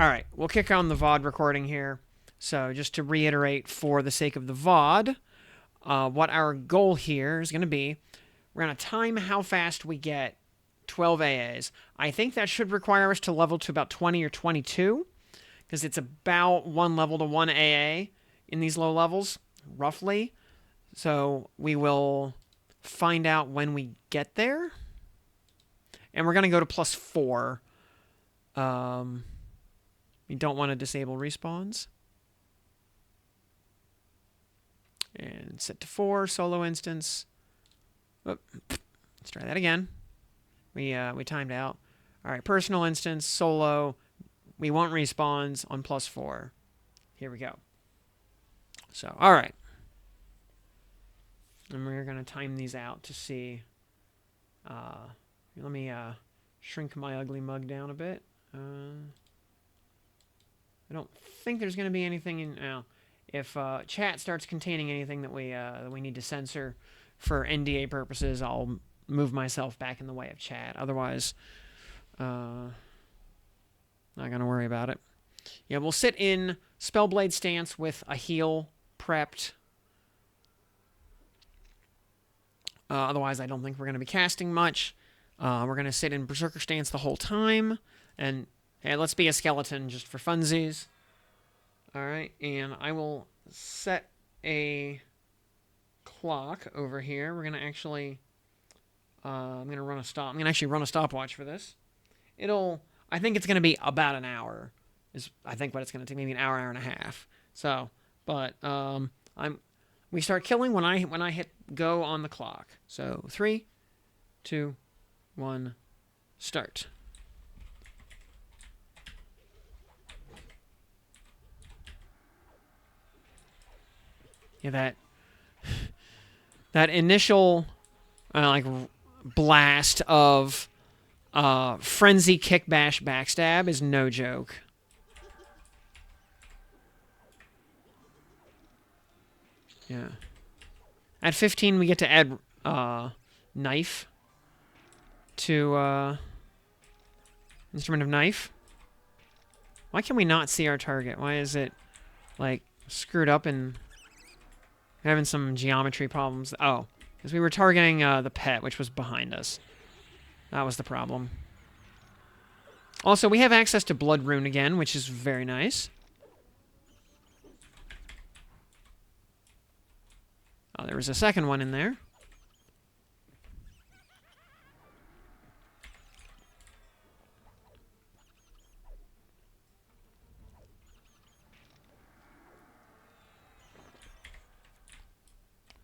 All right, we'll kick on the VOD recording here. So just to reiterate for the sake of the VOD, what our goal here is going to be, we're going to time how fast we get 12 AAs. I think that should require us to level to about 20 or 22, because it's about one level to one AA in these low levels, roughly. So we will find out when we get there. And we're going to go to +4. We don't want to disable respawns. And set to 4, solo instance. Oh, let's try that again. We timed out. All right, personal instance, solo. We want respawns on +4. Here we go. So, all right. And we're going to time these out to see. Let me shrink my ugly mug down a bit. I don't think there's going to be anything in now. If chat starts containing anything that we need to censor for NDA purposes, I'll move myself back in the way of chat. Otherwise, not going to worry about it. Yeah, we'll sit in Spellblade stance with a heal prepped. Otherwise, I don't think we're going to be casting much. We're going to sit in Berserker stance the whole time. And let's be a skeleton just for funsies. Alright, and I will set a clock over here. We're going to actually... I'm going to run a stop. I'm going to actually run a stopwatch for this. I think it's going to be about an hour. Is I think what it's going to take, maybe an hour, hour and a half. So, but we start killing when I hit go on the clock. So 3, 2, 1, start. Yeah, that initial like blast of frenzy kick bash backstab is no joke. Yeah. At 15, we get to add knife to instrument of knife. Why can we not see our target? Why is it like screwed up and having some geometry problems? Oh, because we were targeting the pet, which was behind us. That was the problem. Also, we have access to Blood Rune again, which is very nice. Oh, there was a second one in there.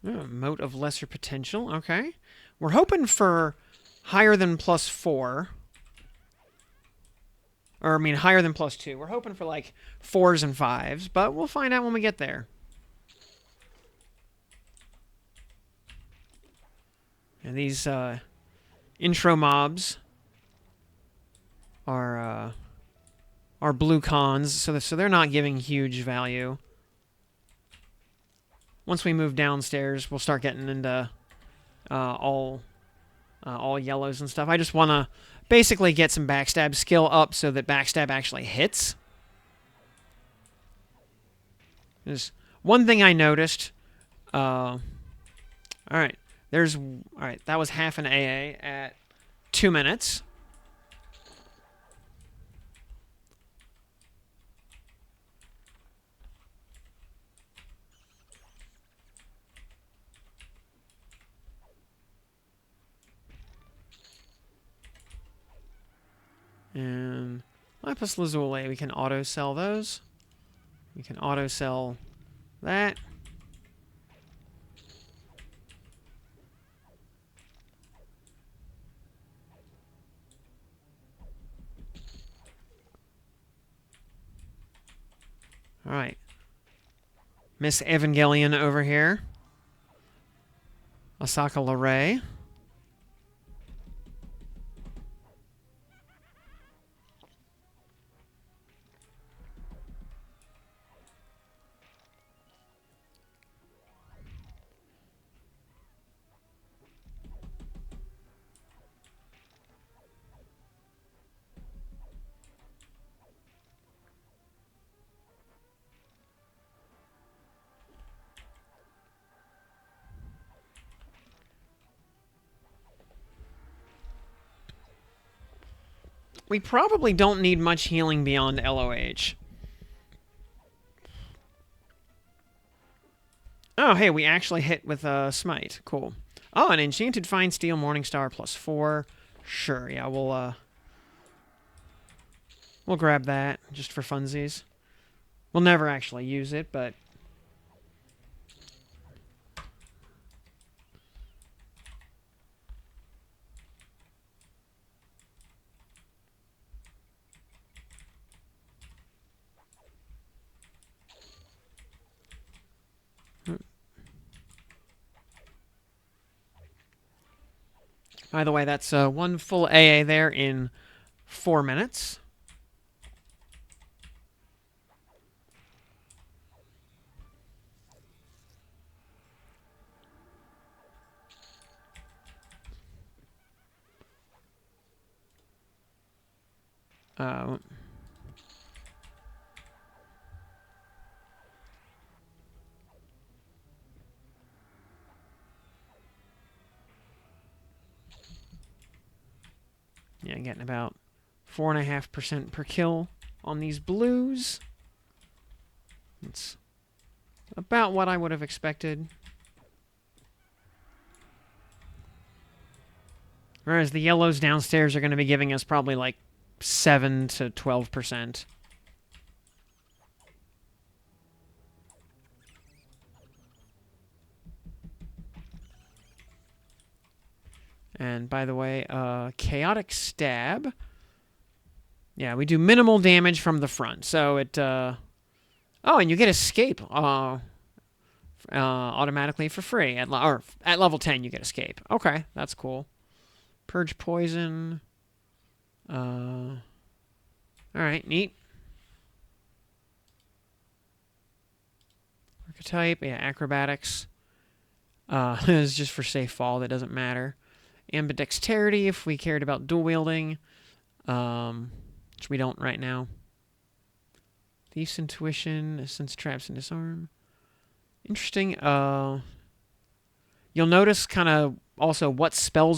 Oh, Mote of Lesser Potential. Okay. We're hoping for higher than +4. Or, I mean, higher than +2. We're hoping for, like, 4s and 5s, but we'll find out when we get there. And these intro mobs are blue cons, so they're not giving huge value. Once we move downstairs, we'll start getting into all yellows and stuff. I just want to basically get some backstab skill up so that backstab actually hits. There's one thing I noticed. All right. That was half an AA at 2 minutes. And Lapis Lazuli, we can auto-sell those. We can auto-sell that. Alright. Miss Evangelion over here. Asaka Laray. We probably don't need much healing beyond LOH. Oh, hey, we actually hit with a smite. Cool. Oh, an enchanted fine steel Morningstar +4. Sure, yeah, we'll grab that just for funsies. We'll never actually use it, but by the way, that's one full AA there in 4 minutes. Yeah, getting about 4.5% per kill on these blues. It's about what I would have expected. Whereas the yellows downstairs are going to be giving us probably like 7 to 12%. And by the way, Chaotic Stab. Yeah, we do minimal damage from the front. So it... oh, and you get Escape automatically for free. At level 10, you get Escape. Okay, that's cool. Purge Poison. Alright, neat. Archetype, yeah, Acrobatics. It's just for safe fall, that doesn't matter. Ambidexterity, if we cared about dual wielding, which we don't right now. Thief's Intuition, Sense Traps and Disarm. Interesting. You'll notice kind of also what spell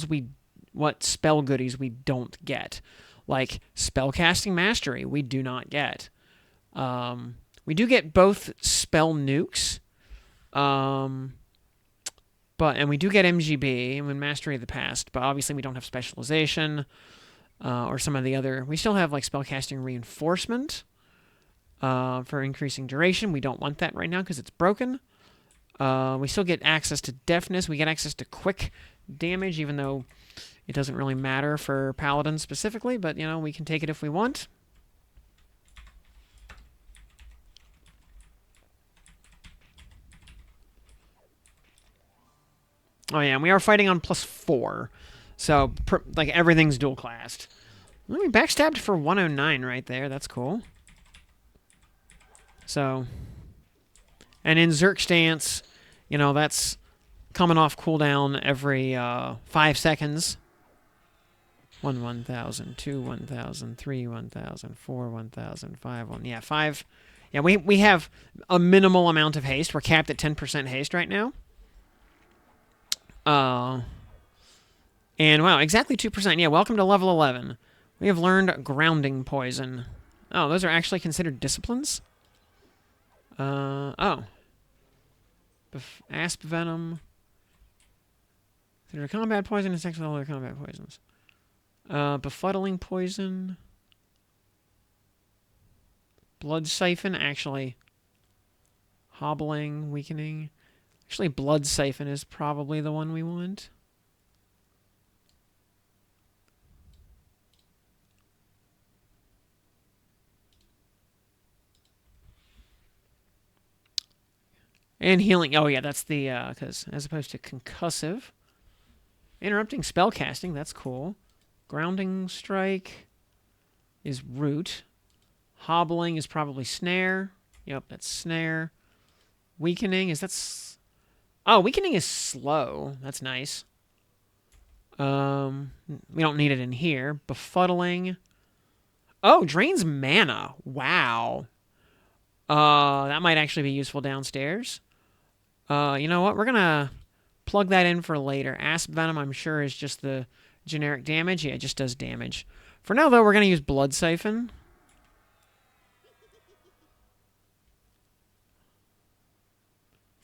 goodies we don't get. Like Spellcasting Mastery, we do not get. We do get both spell nukes. And we do get MGB and Mastery of the Past, but obviously we don't have Specialization or some of the other. We still have like Spellcasting Reinforcement for increasing duration. We don't want that right now because it's broken. We still get access to Deafness. We get access to Quick Damage, even though it doesn't really matter for Paladins specifically, but you know, we can take it if we want. Oh yeah, and we are fighting on +4. So, like, everything's dual-classed. We backstabbed for 109 right there. That's cool. So, and in Zerk Stance, you know, that's coming off cooldown every 5 seconds. 1, 1,000, 2, 1,000, 3, 1,000, 4, 1,000, 5, 1. Yeah, 5. Yeah, we have a minimal amount of haste. We're capped at 10% haste right now. And wow, exactly 2%. Yeah, welcome to level 11. We have learned Grounding Poison. Oh, those are actually considered disciplines? Oh. Asp Venom. Considered a combat poison and sex with all other combat poisons. Befuddling Poison. Blood Siphon, actually. Hobbling, Weakening. Actually, Blood Siphon is probably the one we want. And Healing. Oh, yeah, that's the... because as opposed to Concussive. Interrupting Spellcasting, that's cool. Grounding Strike is Root. Hobbling is probably Snare. Yep, that's Snare. Weakening, is that... Oh, Weakening is slow. That's nice. We don't need it in here. Befuddling. Oh, drains mana. Wow. That might actually be useful downstairs. You know what? We're going to plug that in for later. Asp Venom, I'm sure, is just the generic damage. Yeah, it just does damage. For now, though, we're going to use Blood Siphon.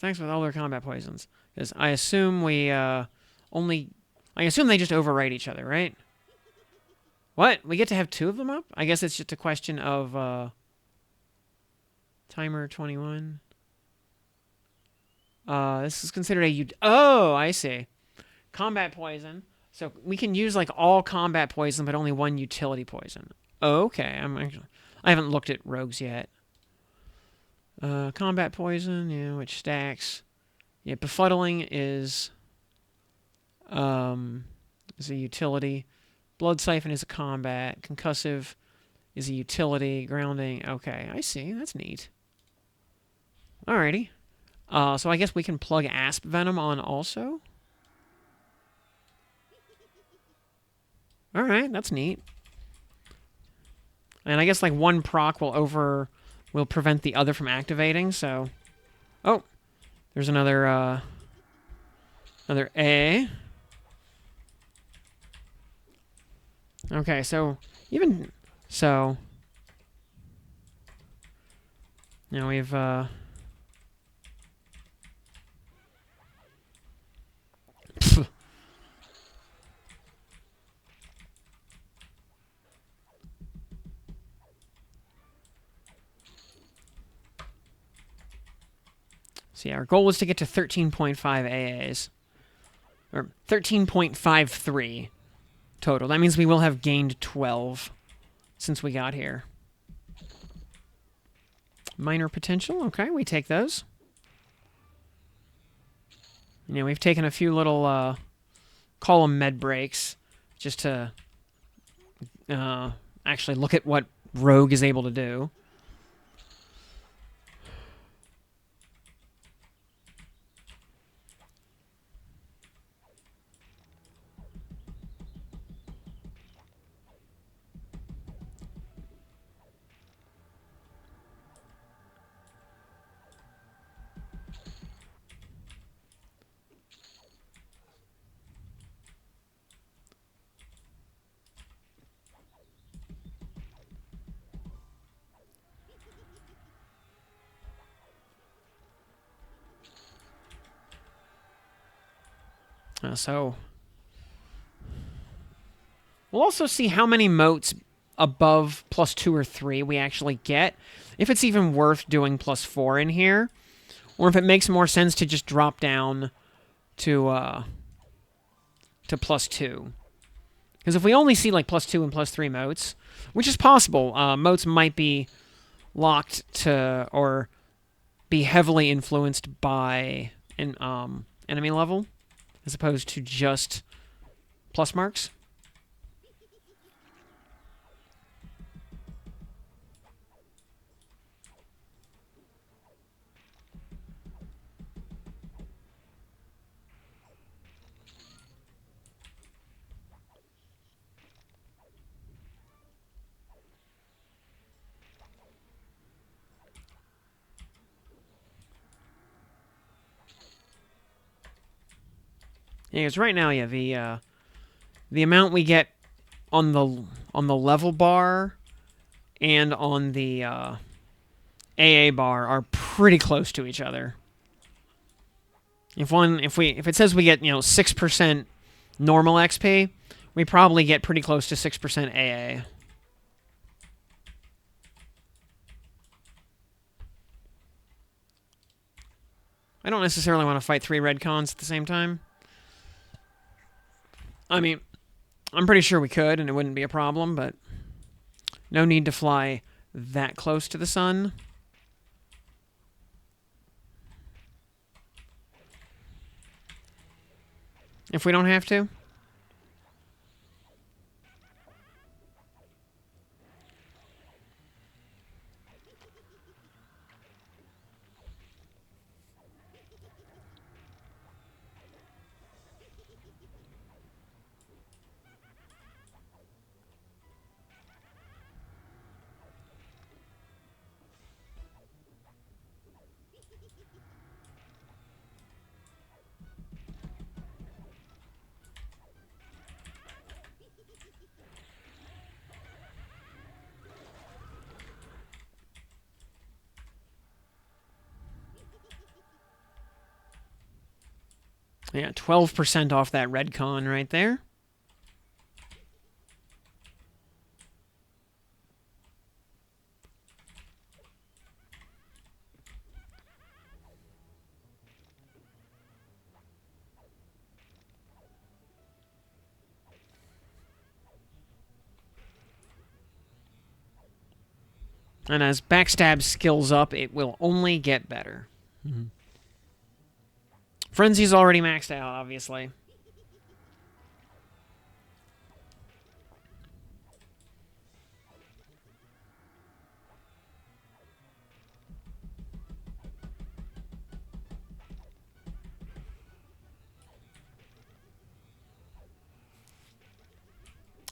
Thanks with all their combat poisons. Because I assume we only... I assume they just overwrite each other, right? What? We get to have 2 of them up? I guess it's just a question of... Timer 21. This is considered a... Oh, I see. Combat poison. So we can use like all combat poison, but only 1 utility poison. Okay, I haven't looked at rogues yet. Combat poison, yeah, which stacks. Yeah, befuddling is a utility. Blood siphon is a combat. Concussive is a utility. Grounding. Okay, I see. That's neat. Alrighty. So I guess we can plug Asp Venom on also. Alright, that's neat. And I guess like 1 proc will prevent the other from activating, so... Oh! There's another A. Okay, so... Even... So... Now we've, So yeah, our goal was to get to 13.5 AAs. Or 13.53 total. That means we will have gained 12 since we got here. Minor potential. Okay, we take those. You know, we've taken a few little column med breaks just to actually look at what Rogue is able to do. So we'll also see how many motes above +2 or 3 we actually get. If it's even worth doing +4 in here, or if it makes more sense to just drop down to +2. Because if we only see like +2 and +3 motes, which is possible, motes might be locked to or be heavily influenced by an enemy level, as opposed to just plus marks. Yeah, because right now, yeah, the amount we get on the level bar and on the AA bar are pretty close to each other. If it says we get 6% normal XP, we probably get pretty close to 6% AA. I don't necessarily want to fight 3 red cons at the same time. I mean, I'm pretty sure we could, and it wouldn't be a problem, but no need to fly that close to the sun. If we don't have to. Yeah, 12% off that red con right there. And as backstab skills up, it will only get better. Frenzy's already maxed out, obviously.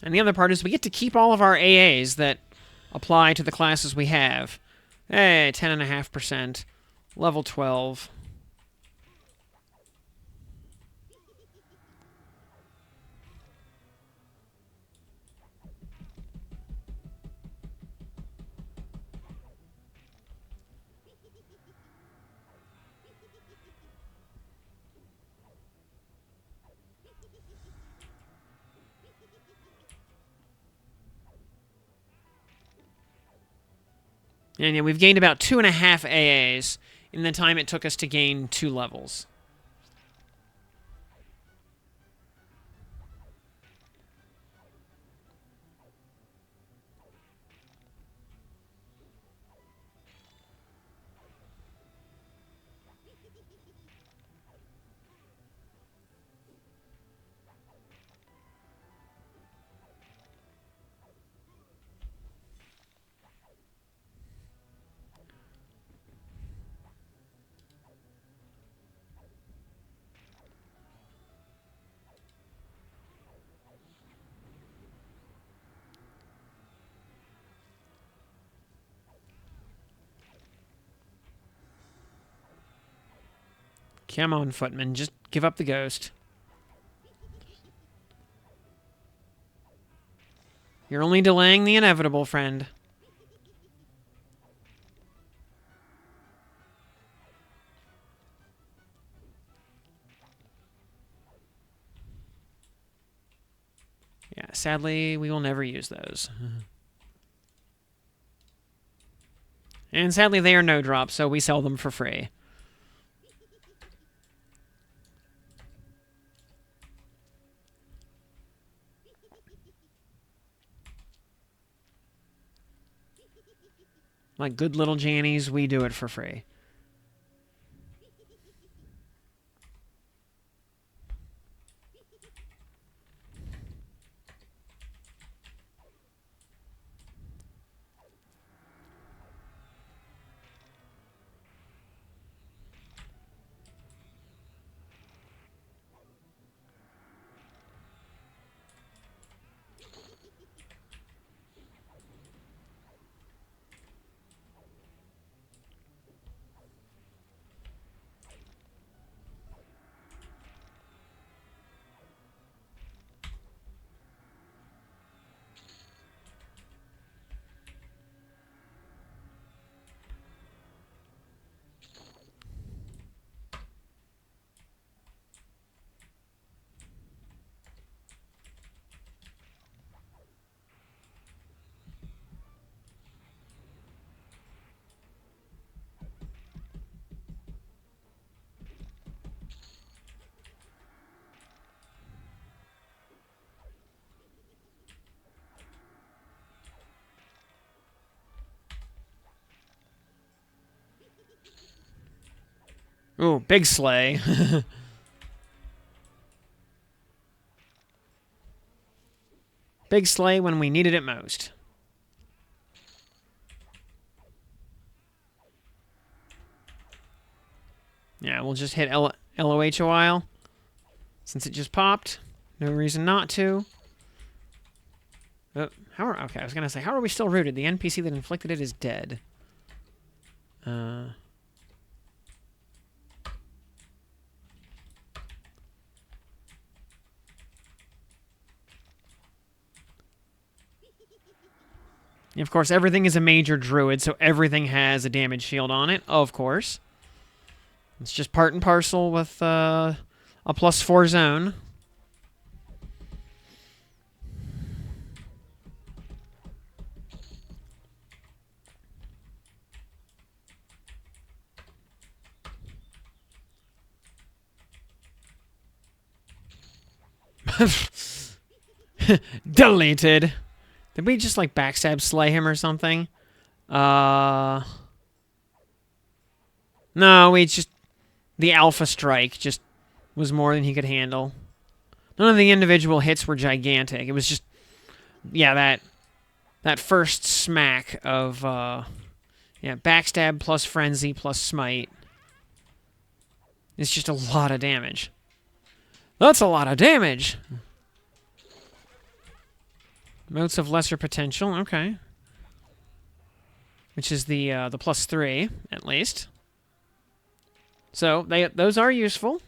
And the other part is we get to keep all of our AAs that apply to the classes we have. Hey, 10.5%. Level 12. And yeah, we've gained about 2.5 AAs in the time it took us to gain 2 levels. Come on, Footman, just give up the ghost. You're only delaying the inevitable, friend. Yeah, sadly, we will never use those. And sadly, they are no drop, so we sell them for free. Like good little Jannies, we do it for free. Ooh, big slay. Big slay when we needed it most. Yeah, we'll just hit LOH a while. Since it just popped. No reason not to. Okay, I was going to say, how are we still rooted? The NPC that inflicted it is dead. Of course, everything is a major druid, so everything has a damage shield on it, of course. It's just part and parcel with a a +4 zone. Deleted. Did we just like backstab slay him or something? No, we just... The alpha strike just was more than he could handle. None of the individual hits were gigantic. It was just... Yeah, that first smack of... Yeah, backstab plus frenzy plus smite. It's just a lot of damage. That's a lot of damage! Motes of lesser potential, okay. Which is the +3, at least. So, those are useful.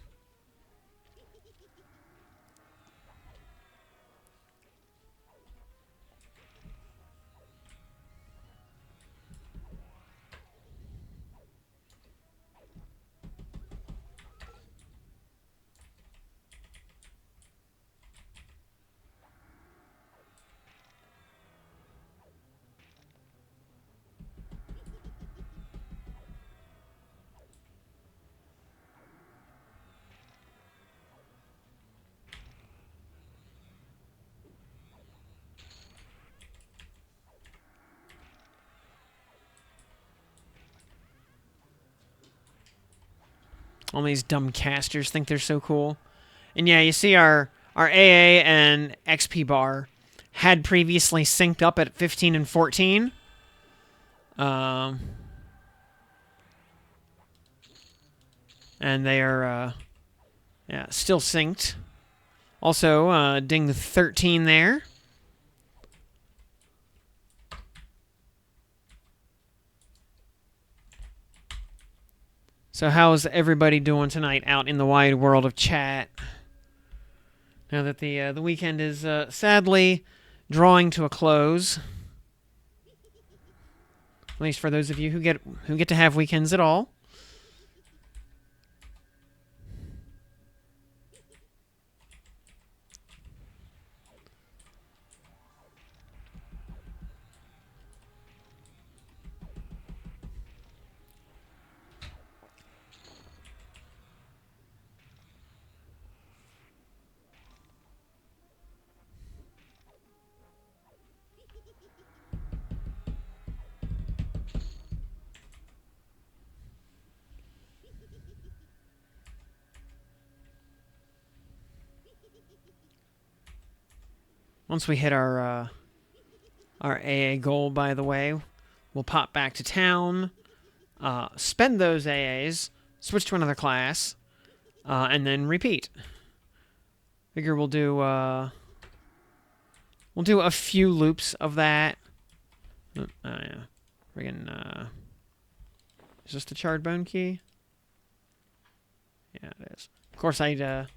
All these dumb casters think they're so cool. And yeah, you see our AA and XP bar had previously synced up at 15 and 14. And they are, yeah, still synced. Also, ding 13 there. So how's everybody doing tonight out in the wide world of chat? Now that the weekend is sadly drawing to a close, at least for those of you who get to have weekends at all. Once we hit our AA goal, by the way, we'll pop back to town, spend those AAs, switch to another class, and then repeat. Figure we'll do a few loops of that. Oh yeah, friggin' is this the charred bone key? Yeah, it is. Of course, I'd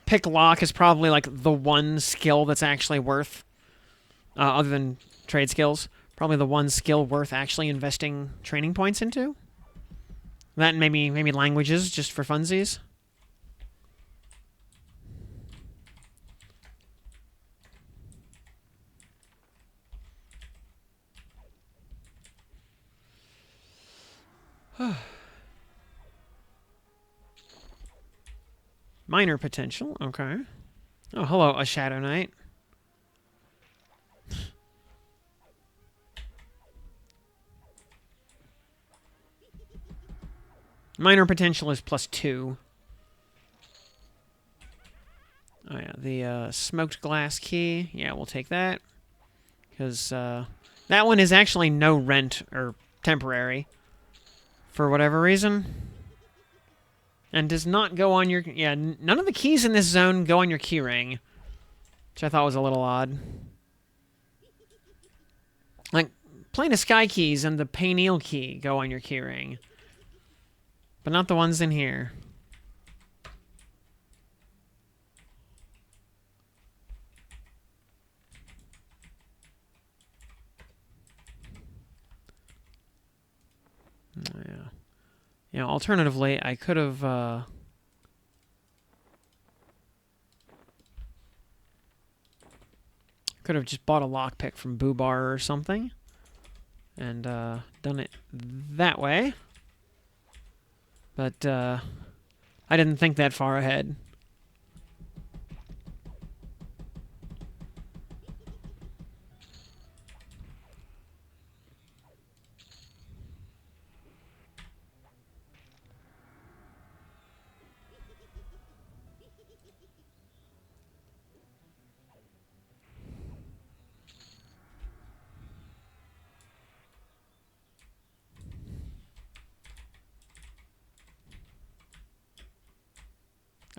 pick lock is probably like the one skill that's actually worth, other than trade skills, probably the one skill worth actually investing training points into. That and maybe languages just for funsies. Minor potential, okay. Oh, hello, a Shadow Knight. Minor potential is +2. Oh yeah, the smoked glass key. Yeah, we'll take that. Because that one is actually no rent or temporary. For whatever reason. And does not go on your... Yeah, none of the keys in this zone go on your keyring. Which I thought was a little odd. Like, Plane of Sky keys and the Payneal key go on your keyring. But not the ones in here. Now, alternatively, I could have just bought a lockpick from Boobar or something and done it that way. But I didn't think that far ahead.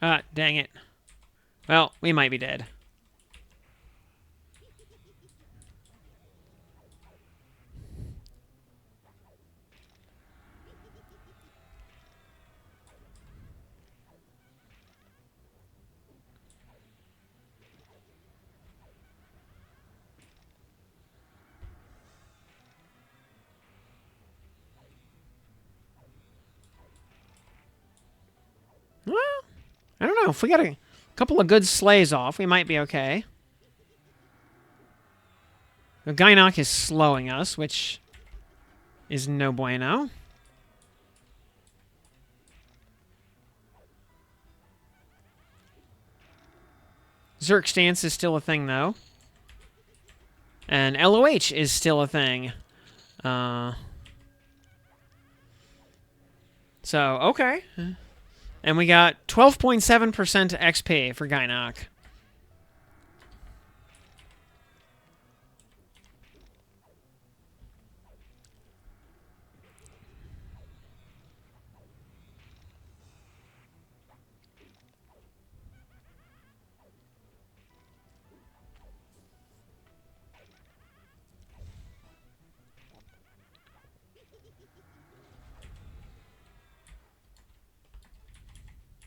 Ah, dang it. Well, we might be dead. Well, I don't know. If we got a couple of good slays off, we might be okay. The Gynoc is slowing us, which is no bueno. Zerk Stance is still a thing, though. And LOH is still a thing. So, okay. And we got 12.7% XP for Gynoc.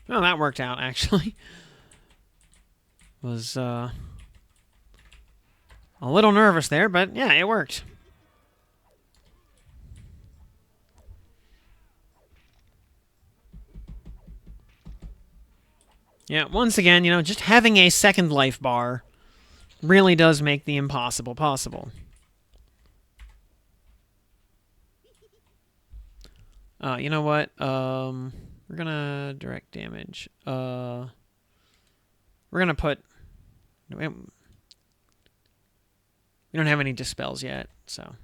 Well, that worked out, actually. Was a little nervous there, but yeah, it worked. Yeah, once again, you know, just having a second life bar really does make the impossible possible. You know what? We're gonna direct damage. We're gonna put... We don't have any dispels yet, so...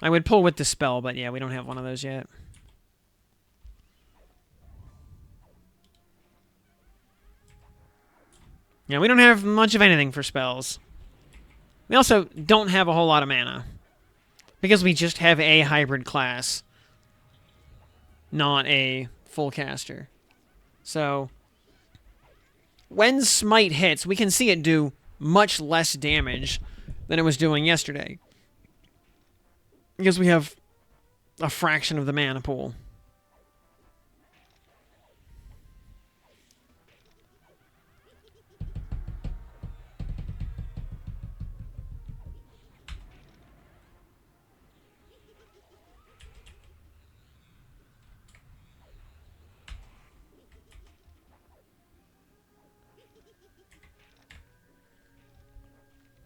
I would pull with dispel, but yeah, we don't have one of those yet. Yeah, we don't have much of anything for spells. We also don't have a whole lot of mana. Because we just have a hybrid class. Not a full caster. So, when Smite hits, we can see it do much less damage than it was doing yesterday. Because we have a fraction of the mana pool.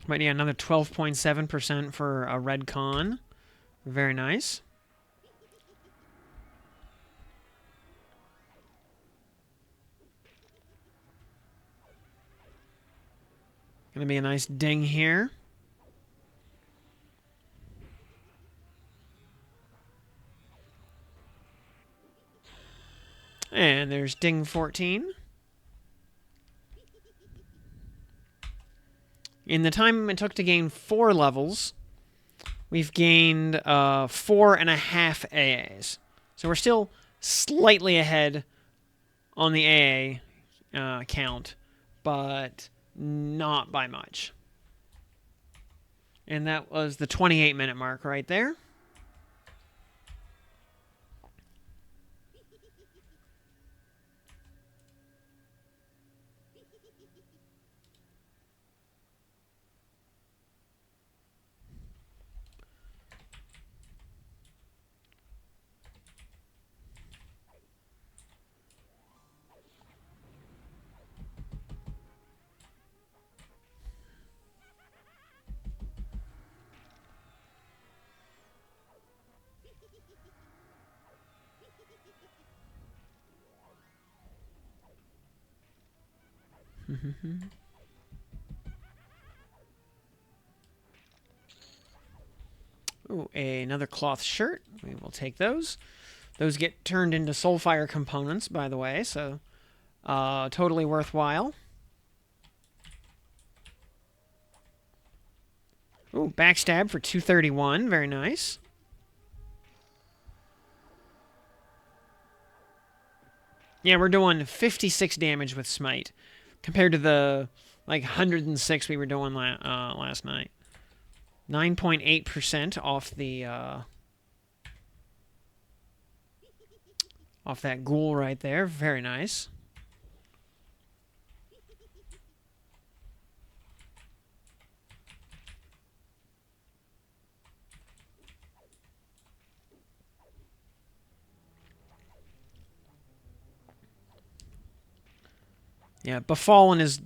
But yeah, another 12.7% for a red con. Very nice. Gonna be a nice ding here. And there's ding 14. In the time it took to gain 4 levels, we've gained 4.5 AAs. So we're still slightly ahead on the AA count, but not by much. And that was the 28-minute mark right there. Ooh, another cloth shirt. We will take those. Those get turned into Soulfire components, by the way, so totally worthwhile. Ooh, backstab for 231. Very nice. Yeah, we're doing 56 damage with Smite, compared to the, like, 106 we were doing last night. 9.8% off the, off that ghoul right there. Very nice. Yeah, Befallen is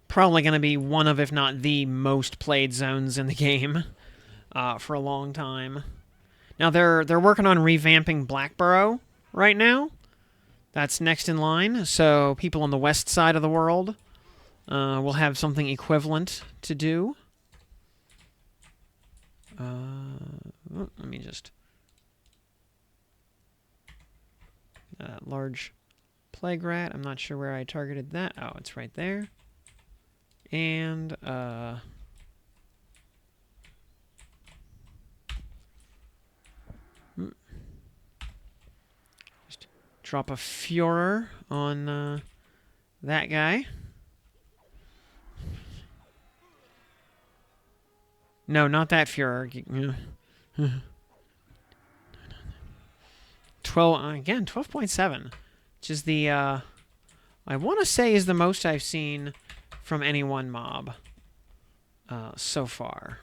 probably going to be one of, if not the most played zones in the game for a long time. Now, they're working on revamping Blackburrow right now. That's next in line, so people on the west side of the world will have something equivalent to do. Let me just... large plague rat. I'm not sure where I targeted that. Oh, it's right there. And, just drop a Führer on that guy. No, not that Führer. 12.7, which is the, I want to say is the most I've seen from any one mob so far.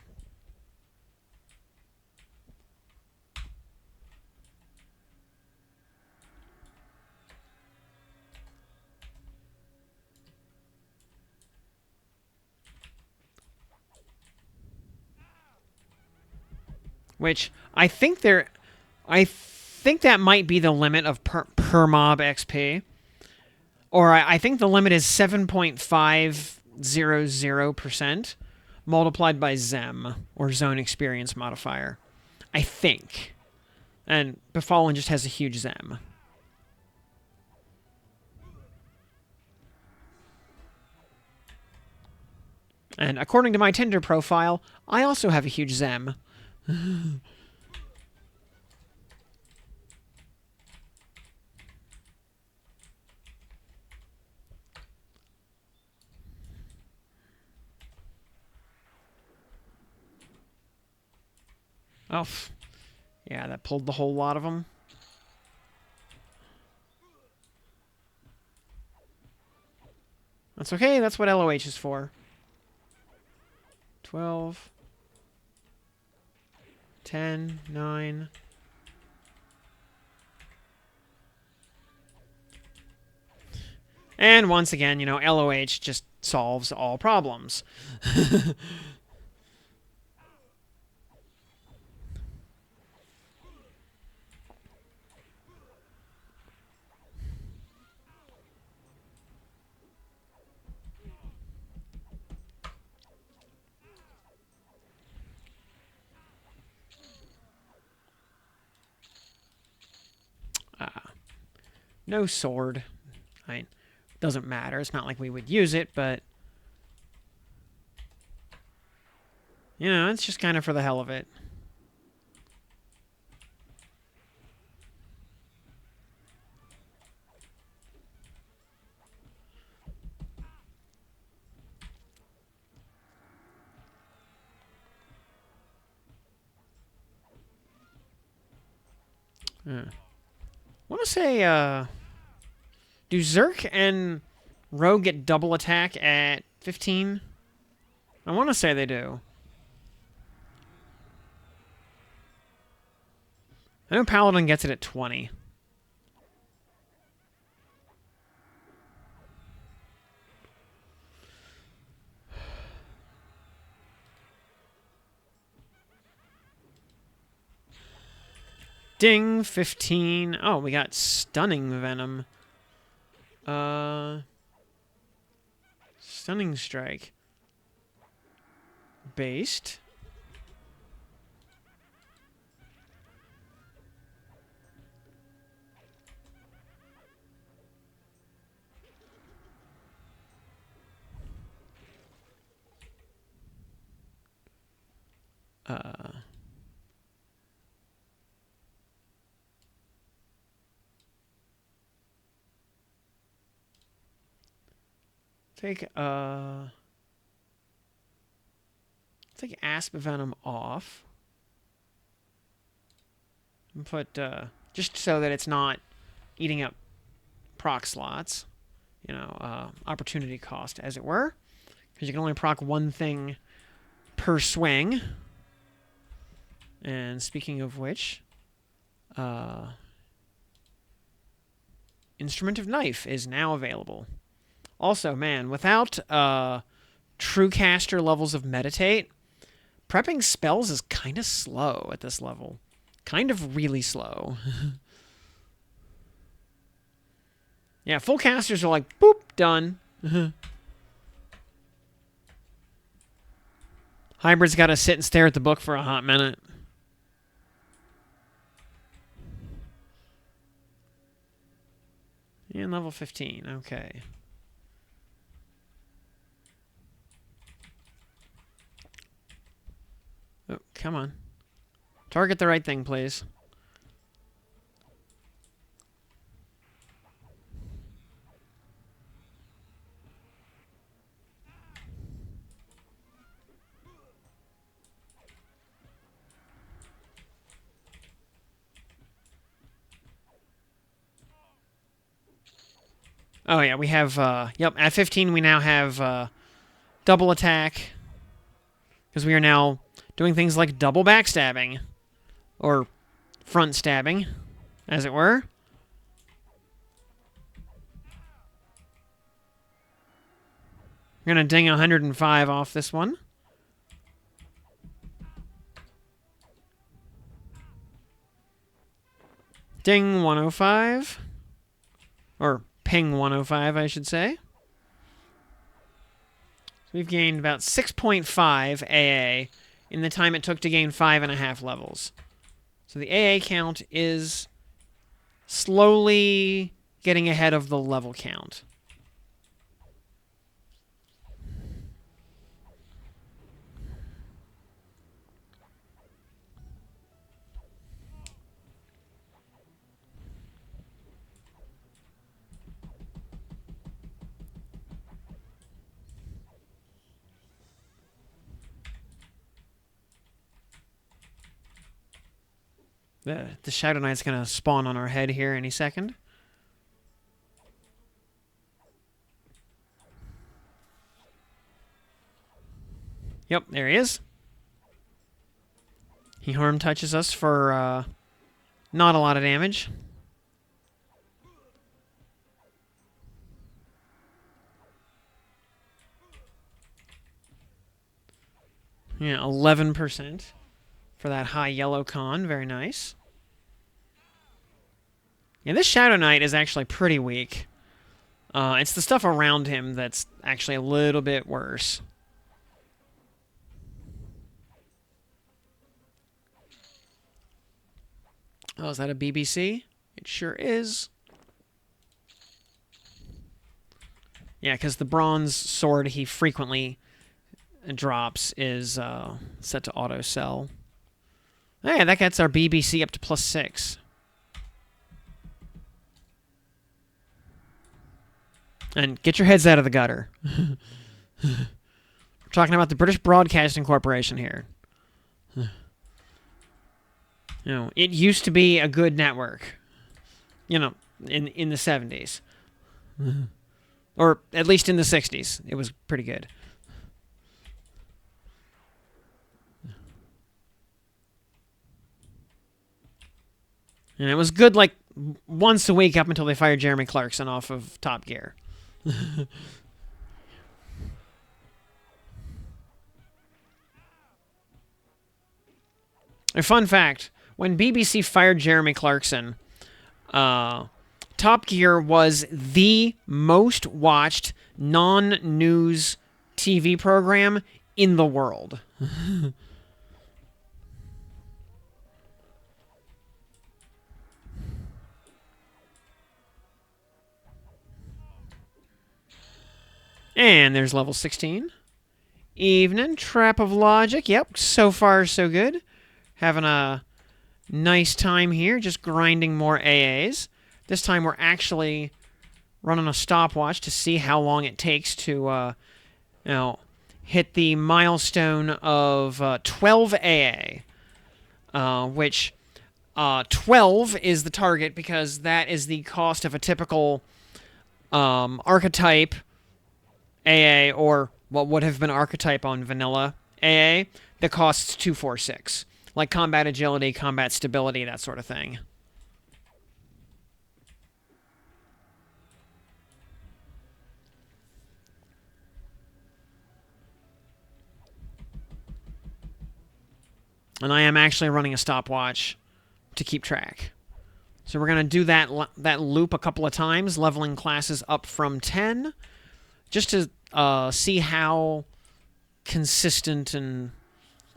Which I think that might be the limit of per mob XP. Or I think the limit is 7.500% multiplied by Zem, or Zone Experience Modifier. I think. And Befallen just has a huge Zem. And according to my Tinder profile, I also have a huge Zem. Oh, yeah, that pulled the whole lot of them. That's okay, that's what LOH is for. 12, 10, 9. And once again, you know, LOH just solves all problems. No sword. Doesn't matter. It's not like we would use it, but... You know, it's just kind of for the hell of it. I want to say, do Zerk and Rogue get double attack at 15? I want to say they do. I know Paladin gets it at 20. Ding, 15. Oh, we got Stunning Venom. Stunning Strike. Based. Take Asp Venom off. And put just so that it's not eating up proc slots. You know, opportunity cost, as it were. Because you can only proc one thing per swing. And speaking of which, Instrument of Knife is now available. Also, man, without true caster levels of Meditate, prepping spells is kind of slow at this level. Kind of really slow. Yeah, full casters are like, boop, done. Hybrid's got to sit and stare at the book for a hot minute. And level 15, okay. Oh, come on. Target the right thing, please. Oh, yeah, we have, yep, at 15 we now have double attack. Because we are now doing things like double backstabbing. Or front stabbing, as it were. We're going to ding 105 off this one. Ding 105. Or ping 105, I should say. So we've gained about 6.5 AA in the time it took to gain 5.5 levels. So the AA count is slowly getting ahead of the level count. The Shadow Knight's going to spawn on our head here any second. Yep, there he is. He harm touches us for not a lot of damage. Yeah, 11% for that high yellow con. Very nice. Yeah, this Shadow Knight is actually pretty weak. It's the stuff around him that's actually a little bit worse. Oh, is that a BBC? It sure is. Yeah, because the bronze sword he frequently drops is set to auto sell. Yeah, that gets our BBC up to +6. And get your heads out of the gutter. We're talking about the British Broadcasting Corporation here. You know, it used to be a good network. You know, in the 70s. Or at least in the 60s. It was pretty good. And it was good like once a week up until they fired Jeremy Clarkson off of Top Gear. A fun fact, when BBC fired Jeremy Clarkson, Top Gear was the most watched non-news TV program in the world. And there's level 16. Evening, Trap of Logic. Yep, so far so good. Having a nice time here, just grinding more AAs. This time we're actually running a stopwatch to see how long it takes to, hit the milestone of 12 AA, which 12 is the target because that is the cost of a typical archetype AA, or what would have been archetype on vanilla AA, that costs 246. Like combat agility, combat stability, that sort of thing. And I am actually running a stopwatch to keep track. So we're going to do that loop a couple of times, leveling classes up from 10, just to see how consistent and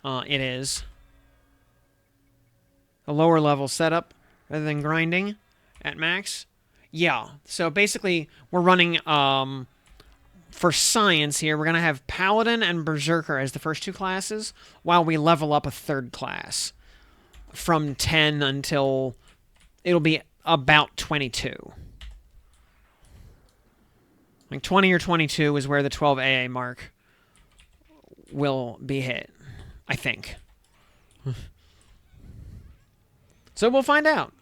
it is. A lower level setup rather than grinding at max. Yeah, so basically we're running, for science here, we're going to have Paladin and Berserker as the first two classes, while we level up a third class from 10 until it'll be about 22. Like 20 or 22 is where the 12 AA mark will be hit, I think. So we'll find out.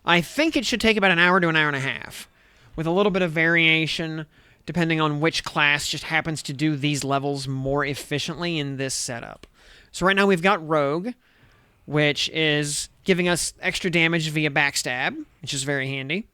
I think it should take about an hour to an hour and a half, with a little bit of variation depending on which class just happens to do these levels more efficiently in this setup. So right now we've got Rogue, which is giving us extra damage via backstab, which is very handy.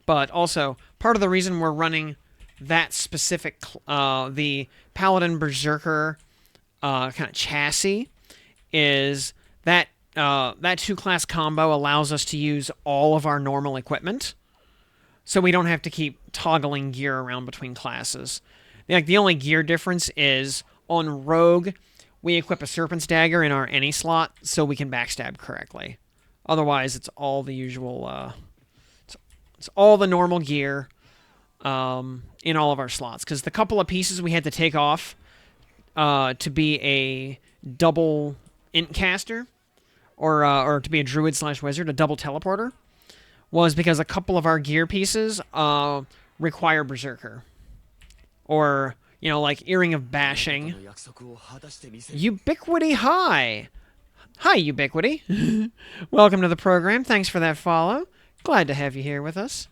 But also, part of the reason we're running that specific, the Paladin Berserker kind of chassis, is that that two-class combo allows us to use all of our normal equipment, so we don't have to keep toggling gear around between classes. Like, the only gear difference is on Rogue, we equip a Serpent's Dagger in our any slot so we can backstab correctly. Otherwise, it's all the usual... it's all the normal gear in all of our slots. Because the couple of pieces we had to take off to be a double int caster, or to be a druid / wizard, a double teleporter, was because a couple of our gear pieces require Berserker. Or, like Earring of Bashing. Ubiquity High! Hi, Ubiquity. Welcome to the program. Thanks for that follow. Glad to have you here with us.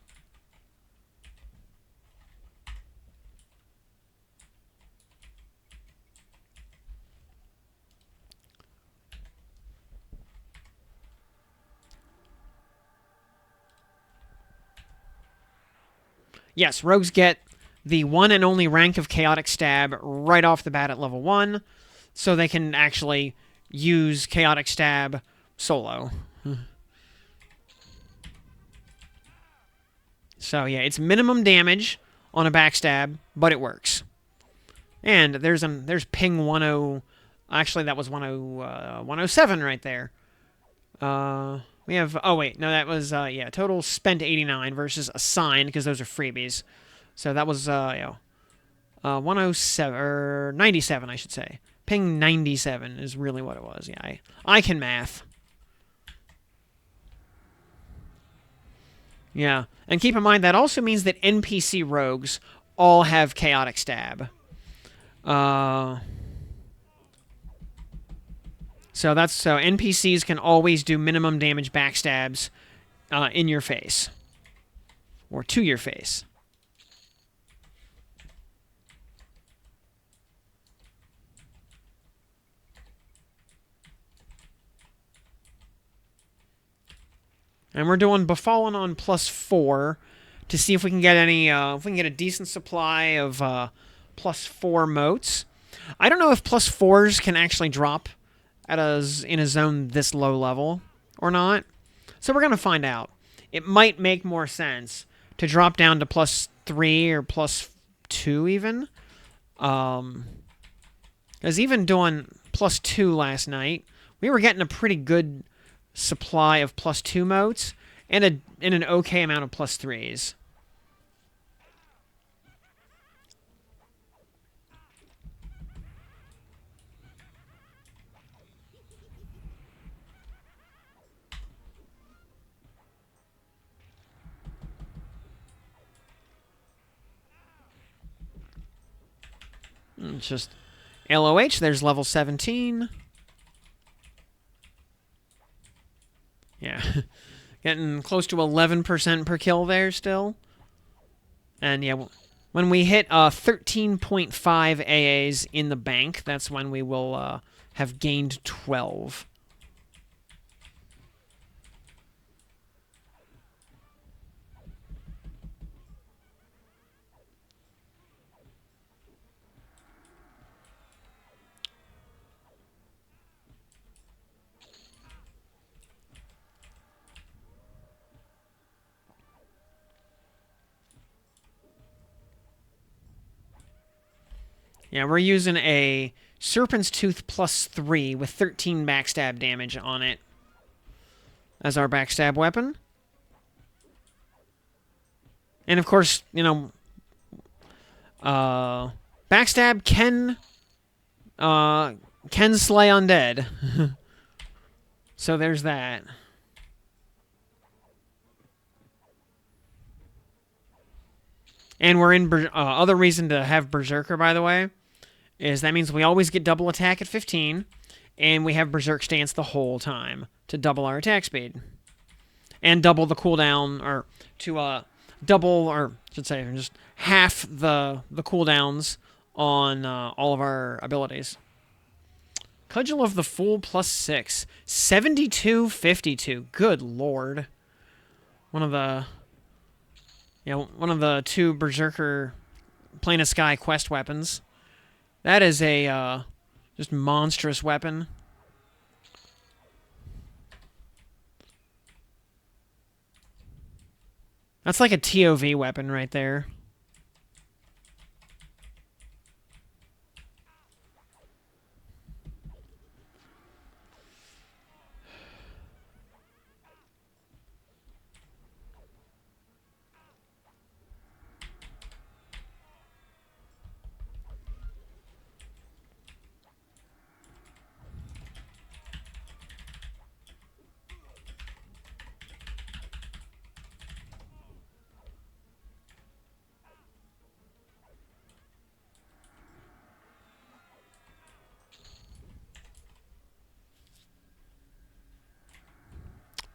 Yes, rogues get the one and only rank of Chaotic Stab right off the bat at level 1, so they can actually use Chaotic Stab solo. So yeah, it's minimum damage on a backstab, but it works. And there's ping 10... Actually, that was 107 right there. We have... Oh, wait. No, that was... yeah, total spent 89 versus assigned, because those are freebies. So that was, 107... Or 97, I should say. Ping 97 is really what it was. Yeah, I can math. Yeah. And keep in mind, that also means that NPC rogues all have Chaotic Stab. So NPCs can always do minimum damage backstabs in your face. Or to your face. And we're doing Befallen on +4 to see if we can get any, if we can get a decent supply of +4 motes. I don't know if +4s can actually drop in a zone this low level or not. So we're going to find out. It might make more sense to drop down to +3 or +2 even. Because even doing +2 last night, we were getting a pretty good supply of +2 motes and an okay amount of +3s. It's just LOH, there's level 17. Yeah. Getting close to 11% per kill there still. And yeah, when we hit 13.5 AAs in the bank, that's when we will have gained 12. Yeah, we're using a Serpent's Tooth +3 with 13 backstab damage on it as our backstab weapon. And of course, you know, backstab can slay undead. So there's that. And we're in other reason to have Berserker, by the way, is that means we always get double attack at 15, and we have Berserk Stance the whole time to double our attack speed. And double the cooldown, or to double, or I should say, just half the cooldowns on all of our abilities. Cudgel of the Fool +6. 7252. Good lord. One of the two Berserker Plane of Sky quest weapons. That is a just monstrous weapon. That's like a TOV weapon right there.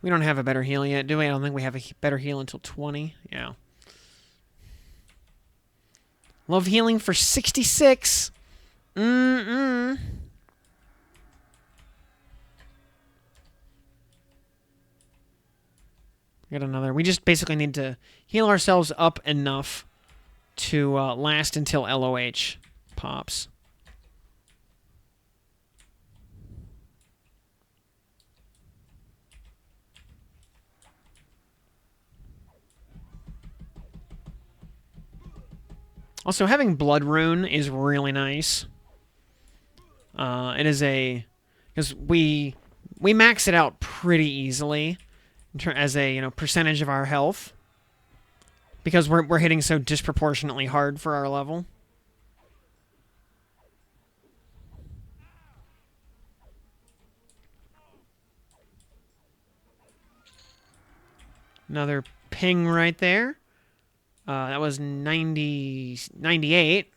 We don't have a better heal yet, do we? I don't think we have a better heal until 20. Yeah. Love healing for 66. Get another. We just basically need to heal ourselves up enough to last until LOH pops. Also, having Blood Rune is really nice. It is because we max it out pretty easily as a percentage of our health because we're hitting so disproportionately hard for our level. Another ping right there. That was 98.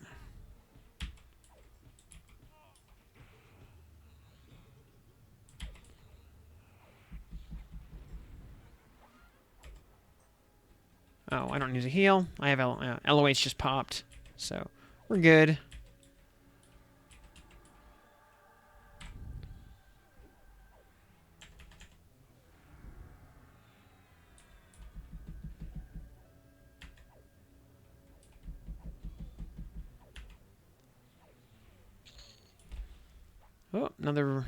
Oh, I don't need to heal. I have LOH just popped, so we're good. Oh, another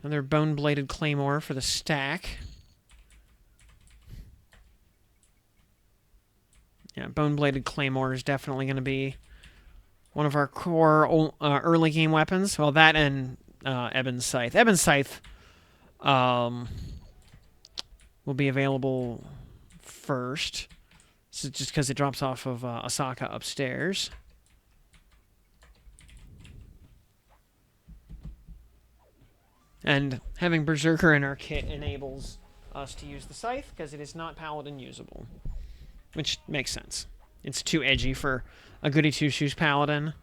bone-bladed claymore for the stack. Yeah, bone-bladed claymore is definitely going to be one of our core early game weapons. Well, that and Ebon's Scythe. Ebon's Scythe will be available first. So just because it drops off of Asaka upstairs. And having Berserker in our kit enables us to use the Scythe because it is not Paladin usable. Which makes sense. It's too edgy for a goody two-shoes Paladin.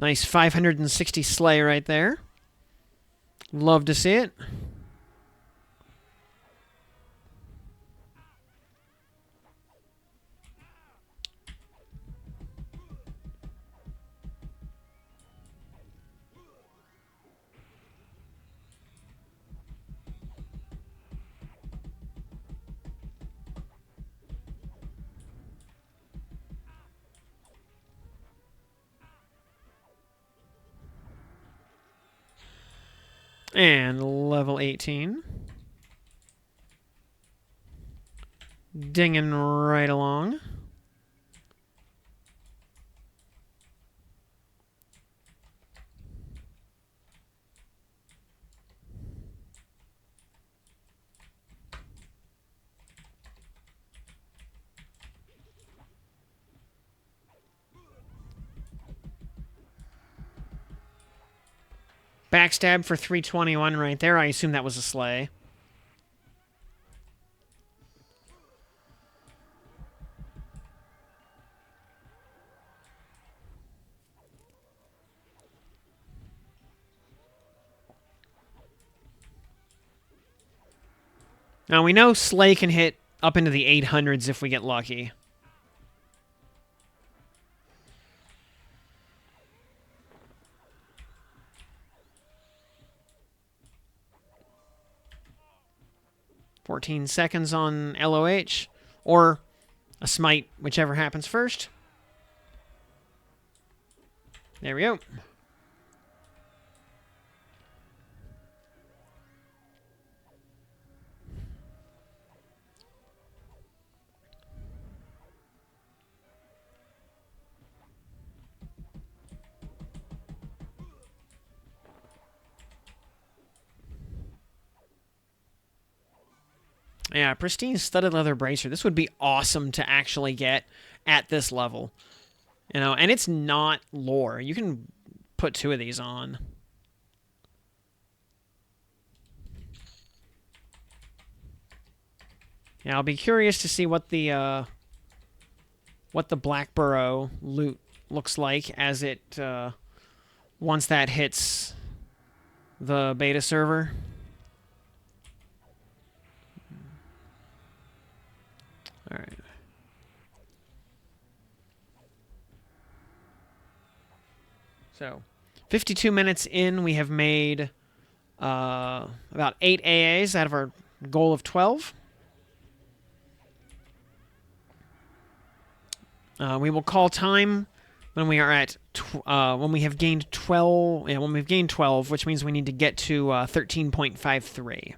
Nice 560 Slay right there. Love to see it. And level 18. Dinging right along. Backstab for 321 right there. I assume that was a Slay. Now, we know Slay can hit up into the 800s if we get lucky. "14 seconds on LOH, or a smite, whichever happens first." There we go. Yeah, pristine studded leather bracer. This would be awesome to actually get at this level. You know, and it's not lore. You can put 2 of these on. Yeah, I'll be curious to see what the Black Burrow loot looks like as it once that hits the beta server. All right. So, 52 minutes in, we have made about 8 AAs out of our goal of 12. We will call time when we are at when we have gained 12. Yeah, when we've gained 12, which means we need to get to 13.53.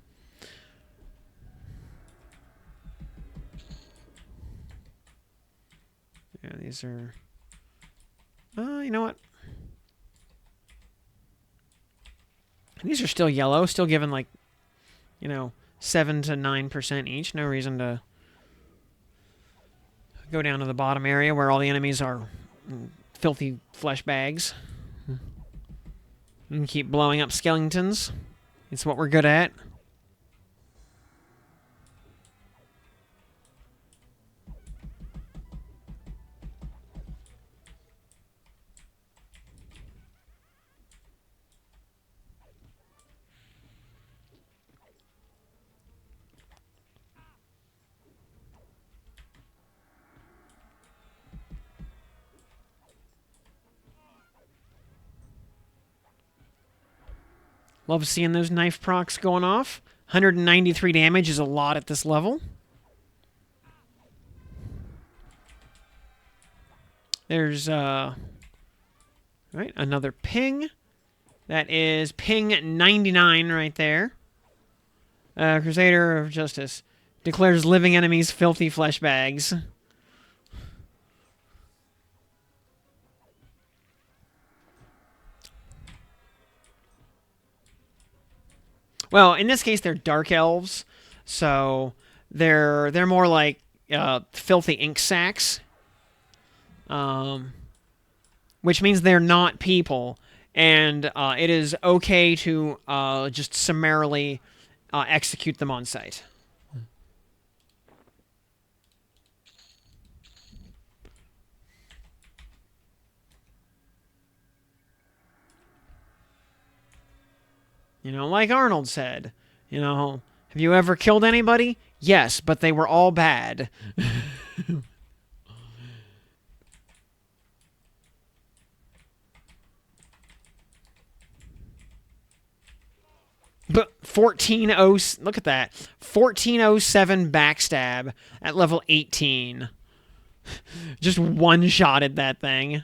Yeah, these are. You know what? These are still yellow, still giving like, 7 to 9% each. No reason to go down to the bottom area where all the enemies are filthy flesh bags. And keep blowing up skeletons. It's what we're good at. Love seeing those knife procs going off. 193 damage is a lot at this level. There's, right, another ping. That is ping 99 right there. Crusader of Justice declares living enemies filthy flesh bags. Well, in this case, they're dark elves, so they're more like filthy ink sacks, which means they're not people, and it is okay to just summarily execute them on sight. You know, like Arnold said, you know, have you ever killed anybody? Yes, but they were all bad. But 14-0, look at that. 1407 backstab at level 18. Just one-shotted that thing.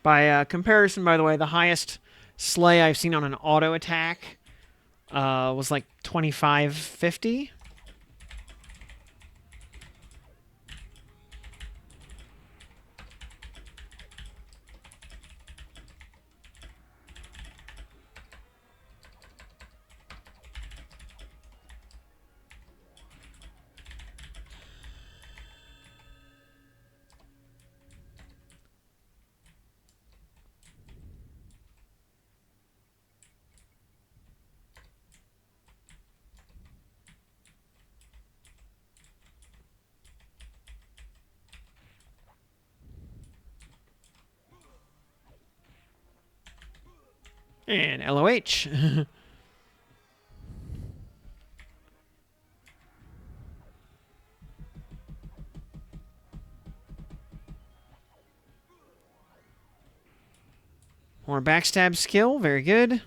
By comparison, by the way, the highest slay I've seen on an auto attack was like 2550. And LOH. More backstab skill. Very good.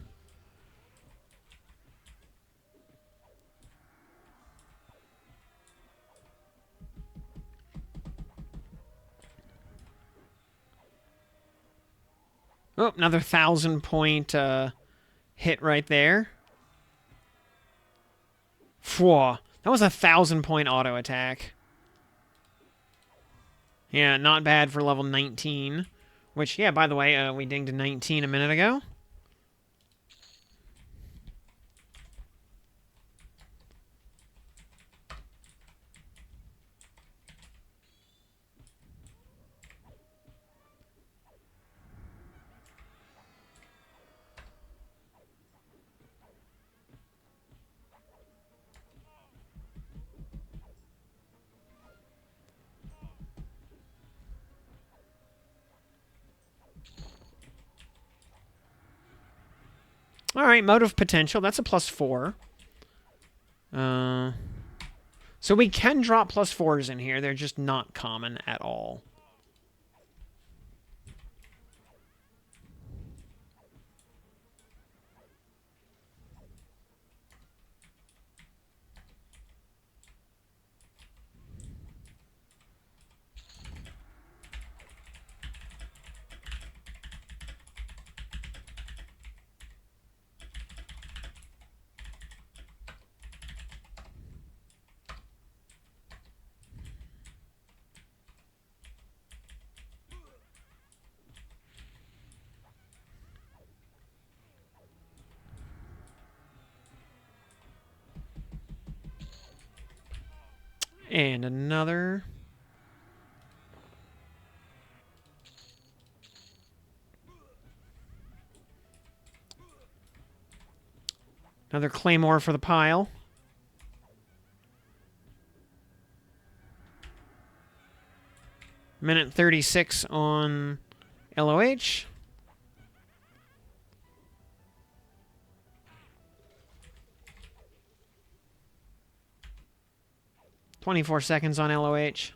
Oh, another 1,000-point hit right there. Phew. That was a 1,000-point auto attack. Yeah, not bad for level 19. Which, yeah, by the way, we dinged a 19 a minute ago. All right, motive potential. That's a +4. So we can drop +4s in here. They're just not common at all. And another. Another claymore for the pile. Minute 36 on LOH. "24 seconds on LOH.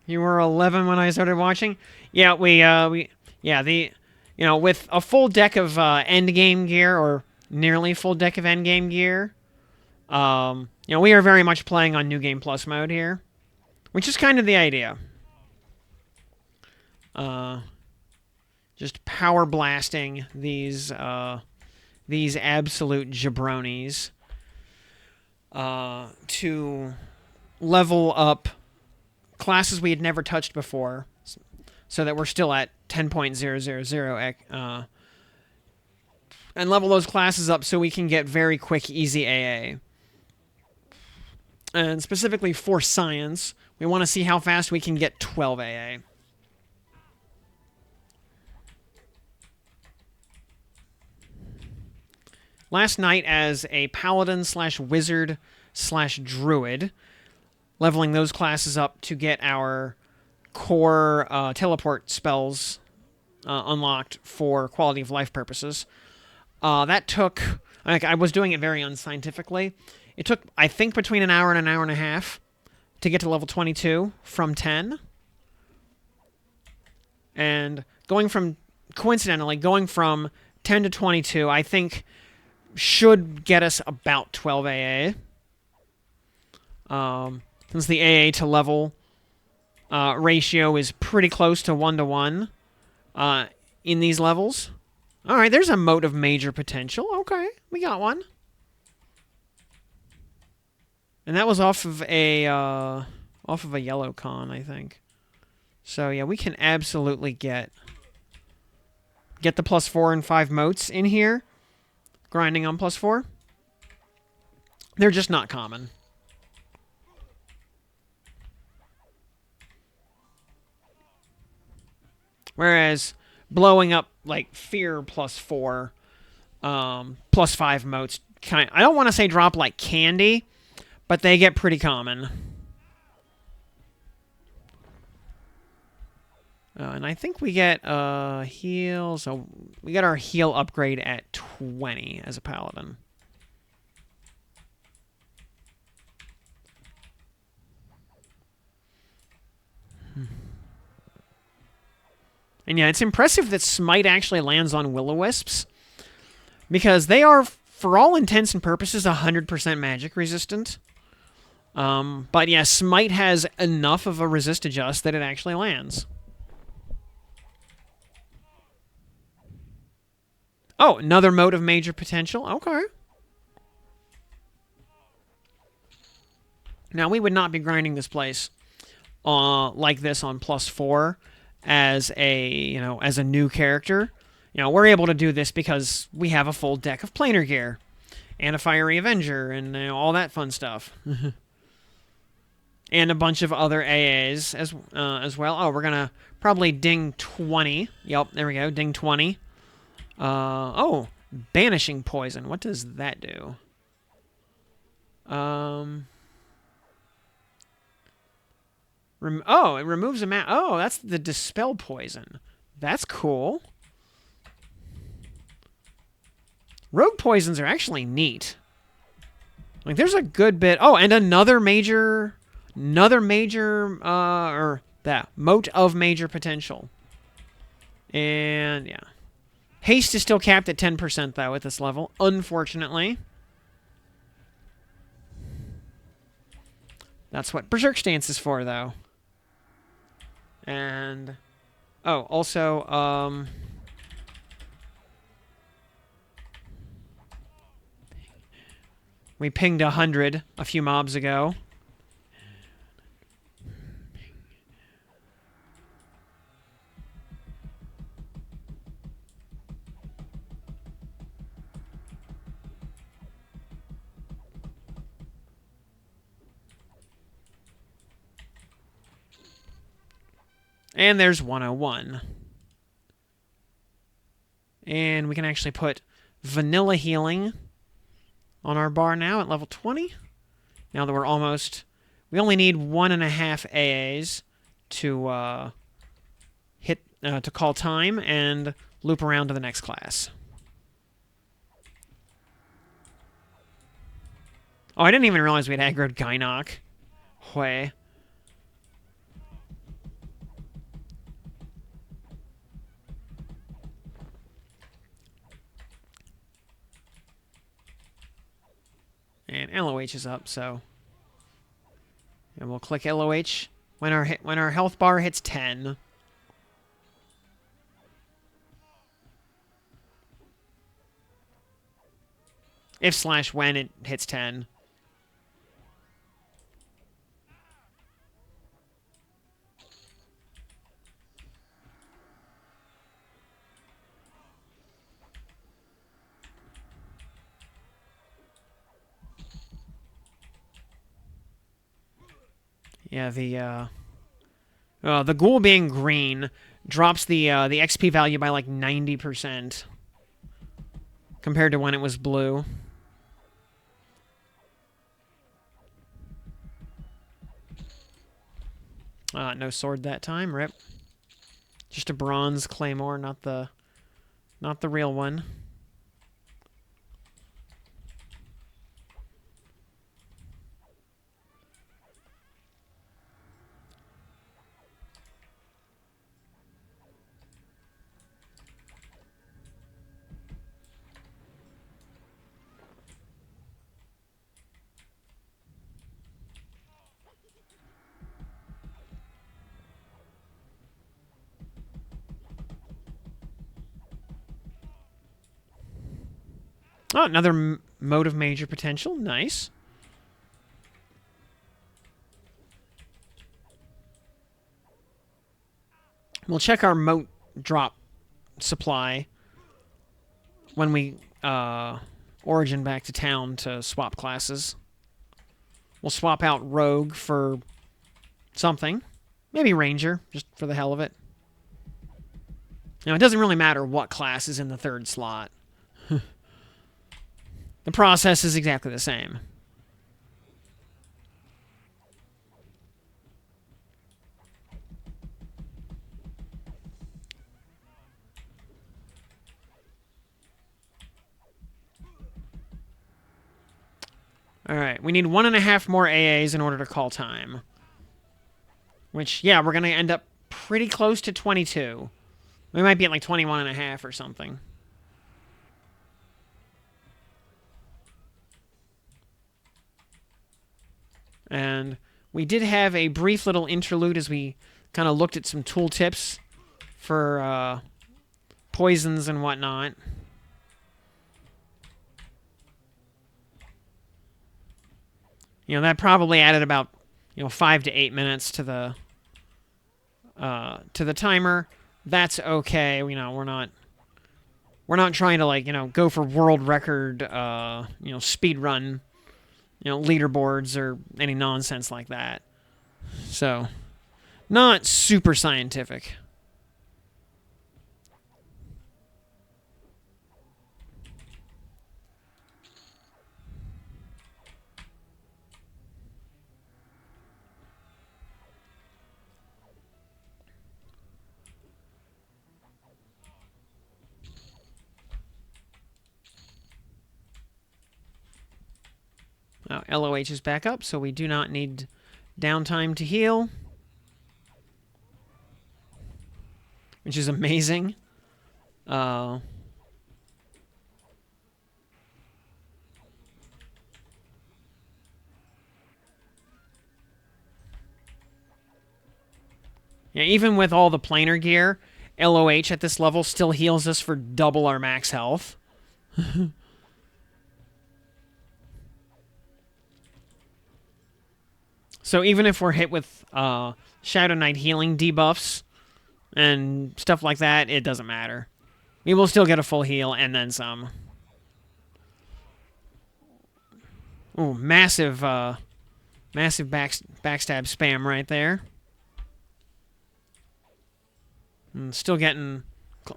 You were 11 when I started watching. Yeah, with a full deck of endgame gear, or nearly full deck of endgame gear, we are very much playing on New Game Plus mode here, which is kind of the idea. Just power blasting these absolute jabronis to level up classes we had never touched before, so that we're still at 10.000, and level those classes up so we can get very quick, easy AA. And specifically for science, we want to see how fast we can get 12 AA. Last night, as a paladin / wizard / druid, leveling those classes up to get our core teleport spells unlocked for quality of life purposes. That took... I was doing it very unscientifically. It took, I think, between an hour and an hour and a half to get to level 22 from 10. And coincidentally, going from 10 to 22, I think, should get us about 12 AA. Since the AA to level ratio is pretty close to 1-to-1 in these levels. Alright, there's a mote of major potential. Okay, we got one. And that was off of a yellow con, I think. So yeah, we can absolutely get the +4 and 5 motes in here. Grinding on +4. They're just not common. Whereas blowing up like fear +4, +5 motes, I don't want to say drop like candy, but they get pretty common. And I think we get heal, so we got our heal upgrade at 20 as a paladin. And yeah, it's impressive that Smite actually lands on Will-O-Wisps, because they are, for all intents and purposes, 100% magic resistant. But yeah, Smite has enough of a resist adjust that it actually lands. Oh, another mote of major potential. Okay. Now, we would not be grinding this place like this on +4 as a new character. We're able to do this because we have a full deck of planar gear and a Fiery Avenger and all that fun stuff. And a bunch of other AAs as well. Oh, we're gonna probably ding 20. Yep, there we go, ding 20. Oh, banishing poison. What does that do? Oh, it removes a map. Oh, that's the dispel poison. That's cool. Rogue poisons are actually neat. Like, there's a good bit. Oh, and another major, or that moat of major potential. And yeah, haste is still capped at 10% though at this level, unfortunately. That's what Berserk Stance is for, though. And oh, also, we pinged 100 a few mobs ago. And there's 101. And we can actually put vanilla healing on our bar now at level 20. Now that we're almost... We only need 1.5 AAs to to call time and loop around to the next class. Oh, I didn't even realize we had aggroed Gynok. Hui. And LOH is up, so... And we'll click LOH when our health bar hits 10. If/when it hits 10. Yeah, the ghoul being green drops the XP value by like 90% compared to when it was blue. No sword that time, rip. Just a bronze claymore, not the real one. Oh, another mode of major potential. Nice. We'll check our moat drop supply when we origin back to town to swap classes. We'll swap out Rogue for something. Maybe Ranger, just for the hell of it. Now, it doesn't really matter what class is in the third slot. The process is exactly the same. Alright, we need 1.5 more AAs in order to call time. Which, yeah, we're going to end up pretty close to 22. We might be at like 21.5 or something. And we did have a brief little interlude as we kind of looked at some tooltips for poisons and whatnot. You know, that probably added about 5 to 8 minutes to the timer. That's okay. We're not trying to like go for world record speed run leaderboards or any nonsense like that. So, not super scientific. LOH is back up, so we do not need downtime to heal. Which is amazing. Yeah, even with all the planar gear, LOH at this level still heals us for double our max health. So even if we're hit with Shadow Knight healing debuffs and stuff like that, it doesn't matter. We will still get a full heal and then some. Ooh, massive backstab spam right there. And still getting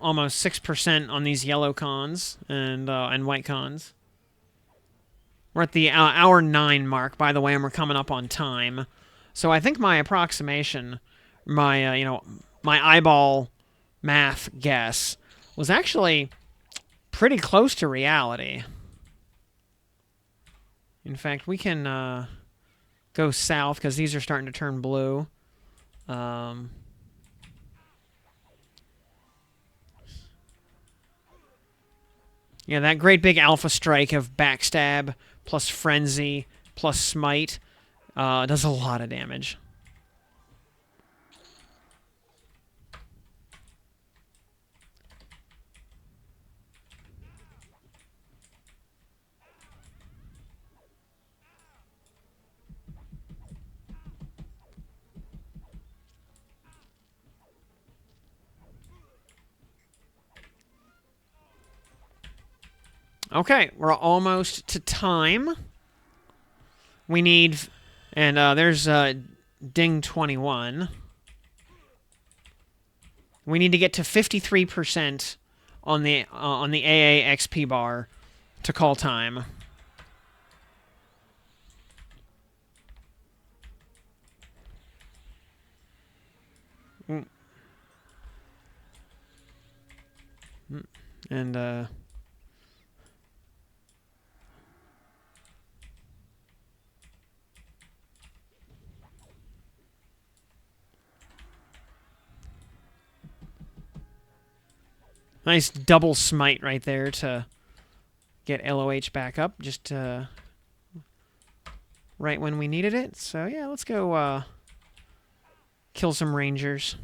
almost 6% on these yellow cons and white cons. We're at the hour 9 mark, by the way, and we're coming up on time. So I think my approximation, my my eyeball math guess was actually pretty close to reality. In fact, we can go south because these are starting to turn blue. Yeah, that great big alpha strike of backstab plus frenzy plus smite does a lot of damage. Okay, we're almost to time. We need, and there's Ding 21. We need to get to 53% on the AA XP bar to call time. And nice double smite right there to get LOH back up just right when we needed it. So yeah, let's go kill some rangers.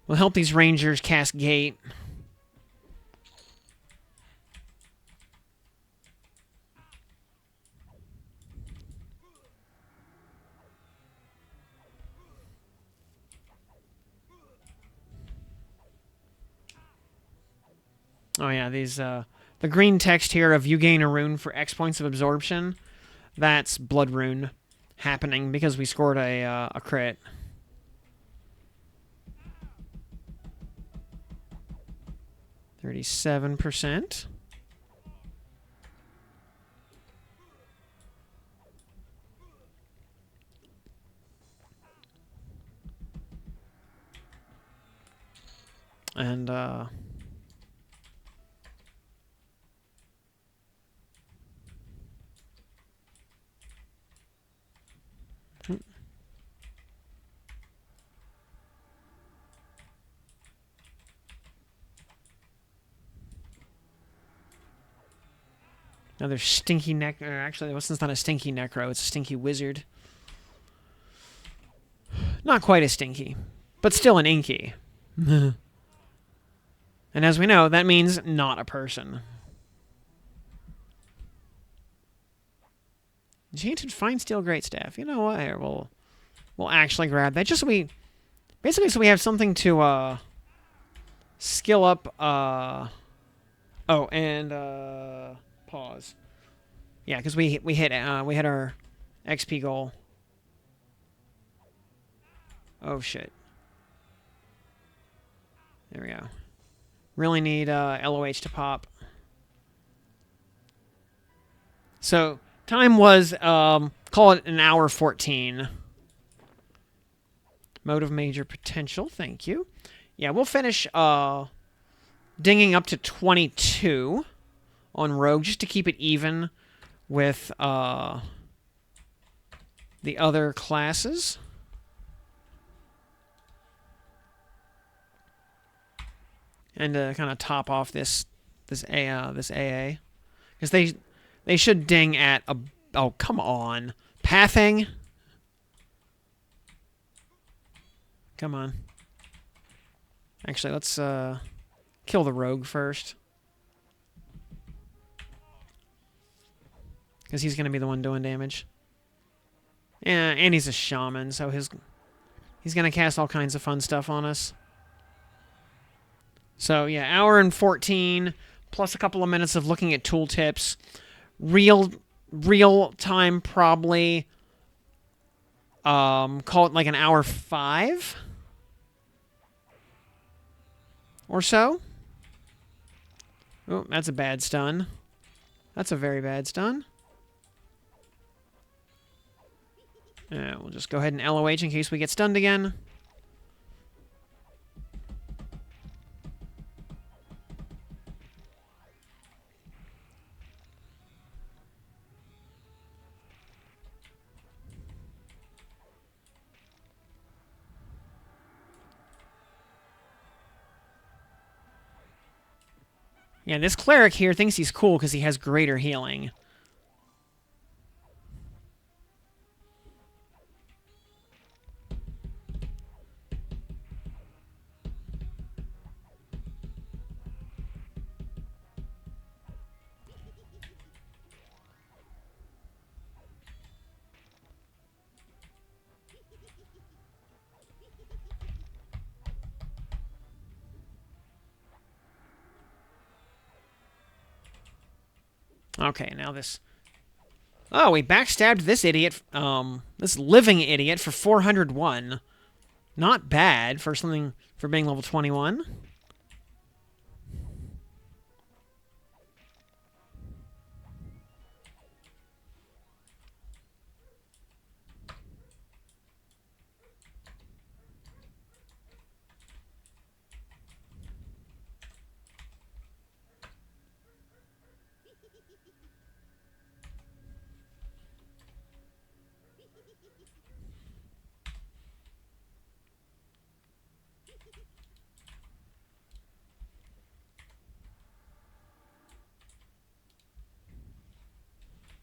We'll help these rangers cast gate. Oh yeah, these the green text here of you gain a rune for X points of absorption. That's blood rune happening because we scored a crit. %. And another stinky neck. Or actually, this is not a stinky necro. It's a stinky wizard. Not quite as stinky, but still an inky. And as we know, that means not a person. Enchanted Fine Steel Greatstaff. You know what? Here, we'll actually grab that. Just so we... Basically, so we have something to skill up Oh, and pause. Yeah, because we hit our XP goal. Oh shit. There we go. Really need LOH to pop. So time was call it an hour 14. Mode of major potential. Thank you. Yeah, we'll finish dinging up to 22 on Rogue just to keep it even with the other classes. And to kind of top off this AA, because they should ding at a, oh come on, pathing. Come on. Actually, let's kill the rogue first, because he's gonna be the one doing damage. Yeah, and he's a shaman, so he's gonna cast all kinds of fun stuff on us. So yeah, hour and 14 plus a couple of minutes of looking at tooltips. Real time probably. Call it like an hour 5 or so. Oh, that's a bad stun. That's a very bad stun. We'll just go ahead and LOH in case we get stunned again. Yeah, this cleric here thinks he's cool because he has greater healing. Okay, now this... Oh, we backstabbed this idiot, this living idiot for 401. Not bad for something, for being level 21.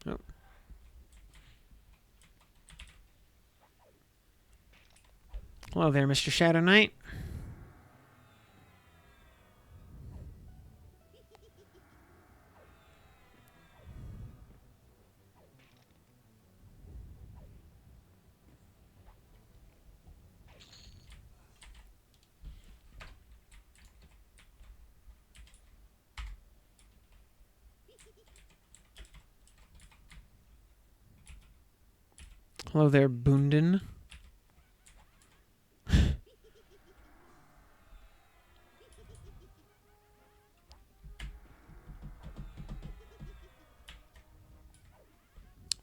Oh. Hello there, Mr. Shadow Knight. Hello there, Boondin.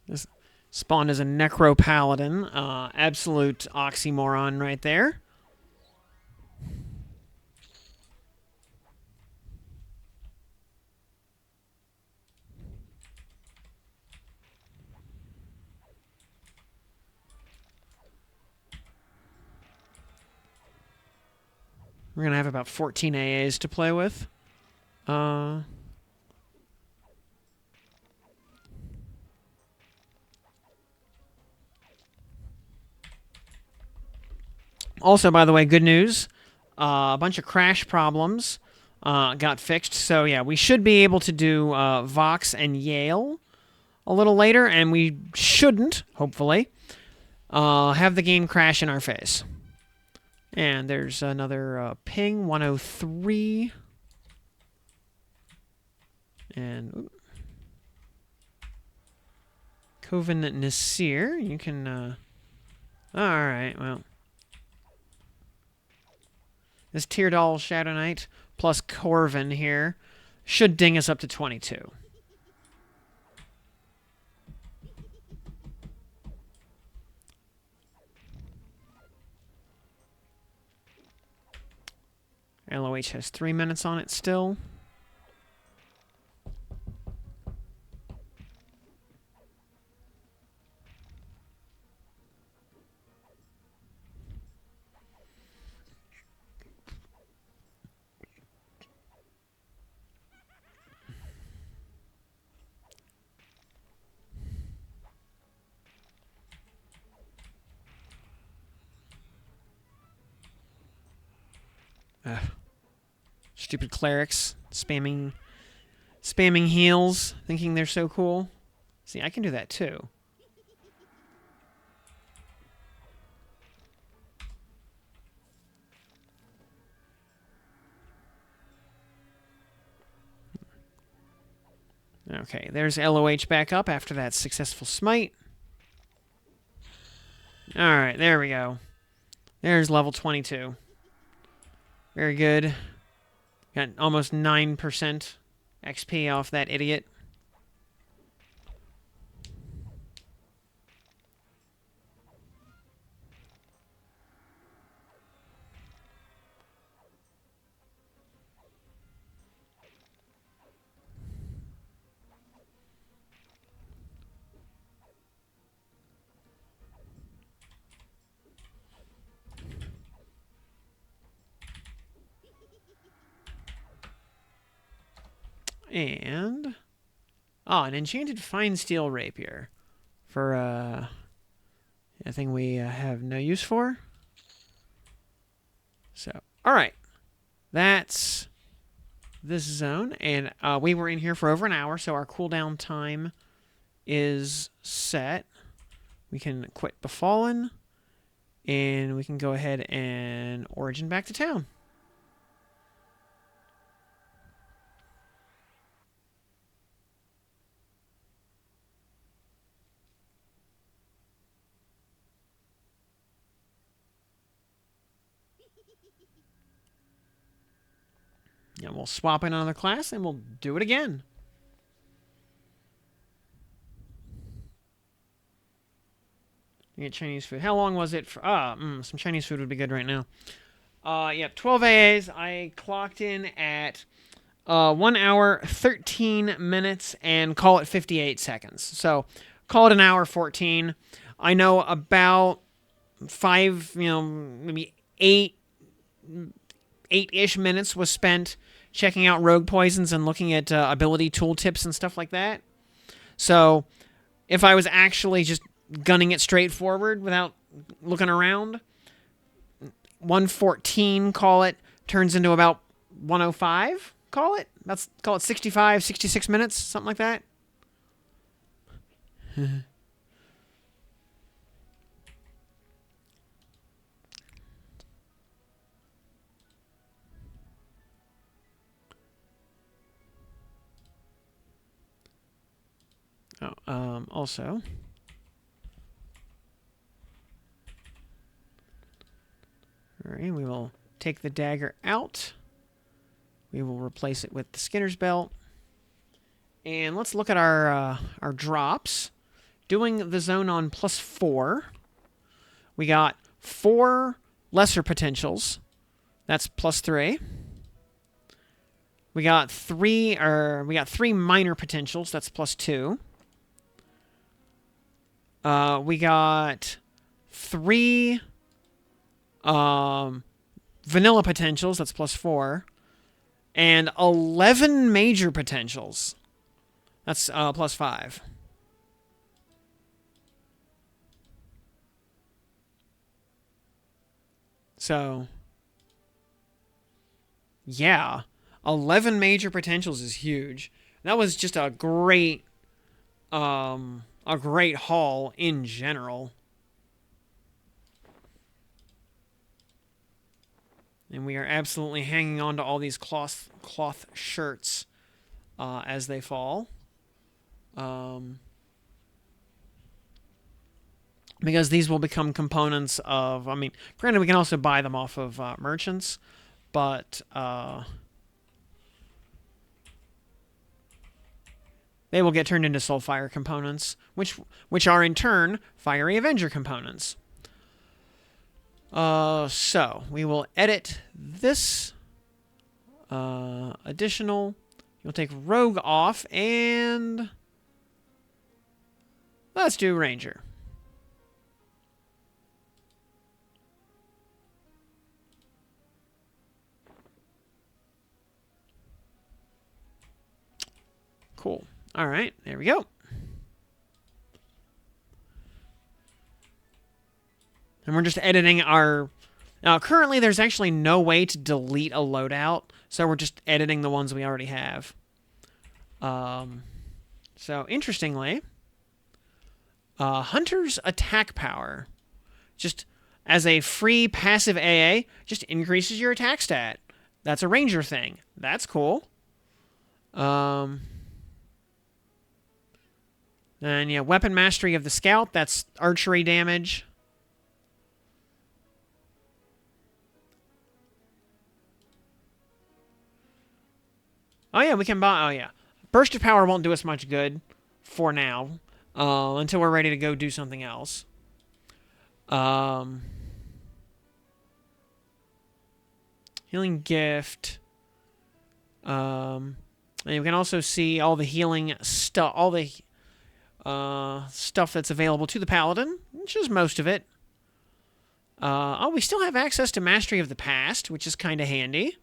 This spawn is a Necro Paladin. Absolute oxymoron right there. We're going to have about 14 AAs to play with. Also, by the way, good news. A bunch of crash problems got fixed. So, yeah, we should be able to do Vox and Yael a little later. And we shouldn't, hopefully, have the game crash in our face. And there's another ping, 103. And Coven Nasir, you can, alright, well. This Teardoll Shadow Knight plus Corvin here should ding us up to 22. LOH has 3 minutes on it still. Stupid clerics spamming heals, thinking they're so cool. See, I can do that too. Okay, there's LOH back up after that successful smite. Alright, there we go. There's level 22. Very good. Got almost 9% XP off that idiot. And an enchanted fine steel rapier for a thing we have no use for. So, all right, that's this zone, and we were in here for over an hour, so our cooldown time is set. We can quit Befallen, and we can go ahead and origin back to town. And we'll swap in another class, and we'll do it again. You get Chinese food. How long was it for... some Chinese food would be good right now. Yep, 12 AAs. I clocked in at 1 hour, 13 minutes, and call it 58 seconds. So, call it an hour 14. I know about 5, maybe 8-ish minutes was spent checking out rogue poisons and looking at ability tooltips and stuff like that. So, if I was actually just gunning it straight forward without looking around, 114, call it, turns into about 105, call it. Call it 65, 66 minutes, something like that. Also, all right, we will take the dagger out. We will replace it with the Skinner's belt. And let's look at our drops. Doing the zone on +4, we got 4 lesser potentials. That's +3. We got 3 minor potentials. That's +2. We got 3 vanilla potentials. That's +4. And 11 major potentials. That's +5. So, yeah, 11 major potentials is huge. That was just a great haul in general. And we are absolutely hanging on to all these cloth shirts. as they fall. Because these will become components of, I mean, granted, we can also buy them off of merchants, but they will get turned into Soulfire components, which are in turn Fiery Avenger components. So we will edit this additional. You'll take Rogue off, and let's do Ranger. Cool. All right, there we go. And we're just editing our... Now, currently, there's actually no way to delete a loadout, so we're just editing the ones we already have. So, interestingly, Hunter's attack power, just as a free passive AA, just increases your attack stat. That's a Ranger thing. That's cool. And yeah, weapon mastery of the scout, that's archery damage. Oh yeah, we can buy, oh yeah. Burst of power won't do us much good for now, until we're ready to go do something else. Healing gift. And you can also see all the healing stuff, all the stuff that's available to the Paladin, which is most of it. Oh, we still have access to Mastery of the Past, which is kind of handy.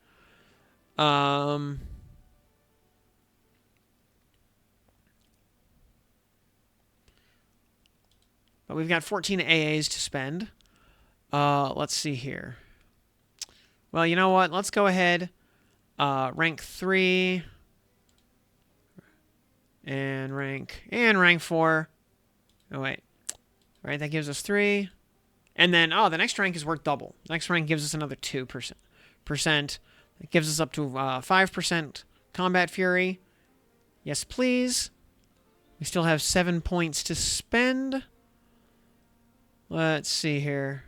But we've got 14 AAs to spend. Let's see here. Well, you know what? Let's go ahead. Rank 3. And rank 4. Oh, wait. All right, that gives us 3. And then, oh, the next rank is worth double. The next rank gives us another 2%. It gives us up to 5% combat fury. Yes, please. We still have 7 points to spend. Let's see here.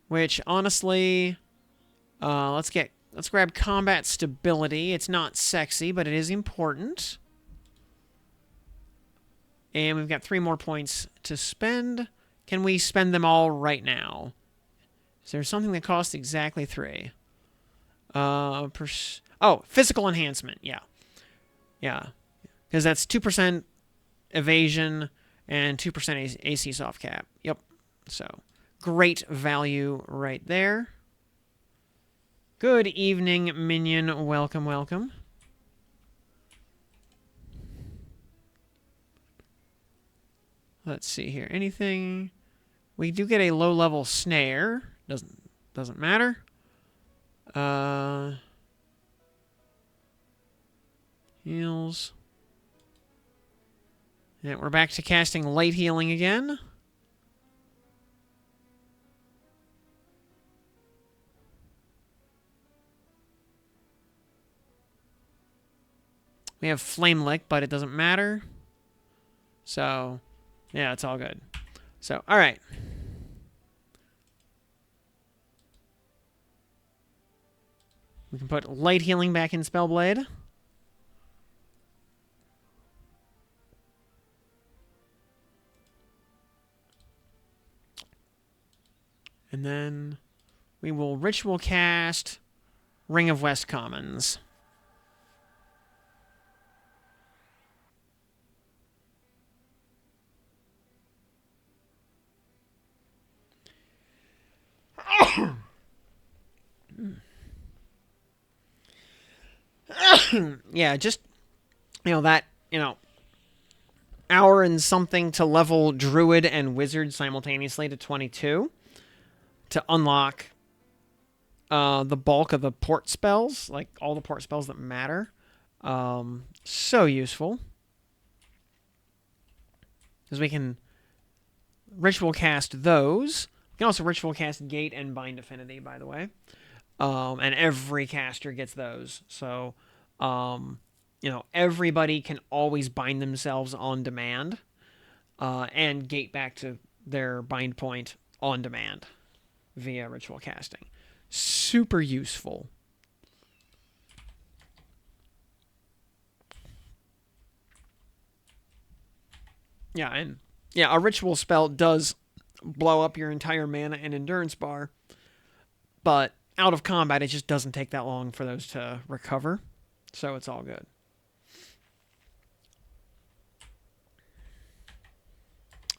Which, honestly, let's grab combat stability. It's not sexy, but it is important. And we've got 3 more points to spend. Can we spend them all right now? Is there something that costs exactly 3? Oh, physical enhancement. Yeah. Yeah. Because that's 2% evasion and 2% AC soft cap. Yep. So, great value right there. Good evening, minion. Welcome, welcome. Let's see here. Anything? We do get a low-level snare. Doesn't matter. Heals. And we're back to casting light healing again. We have Flame Lick, but it doesn't matter. So, yeah, it's all good. So, all right. We can put light healing back in Spellblade. And then we will ritual cast Ring of West Commons. Yeah, just, hour and something to level Druid and Wizard simultaneously to 22 to unlock the bulk of the port spells, like all the port spells that matter. So useful. Because we can ritual cast those. We can also ritual cast Gate and Bind Affinity, by the way. and every caster gets those. So, everybody can always bind themselves on demand and gate back to their bind point on demand via ritual casting. Super useful. Yeah, and a ritual spell does blow up your entire mana and endurance bar, but out of combat, it just doesn't take that long for those to recover, so it's all good.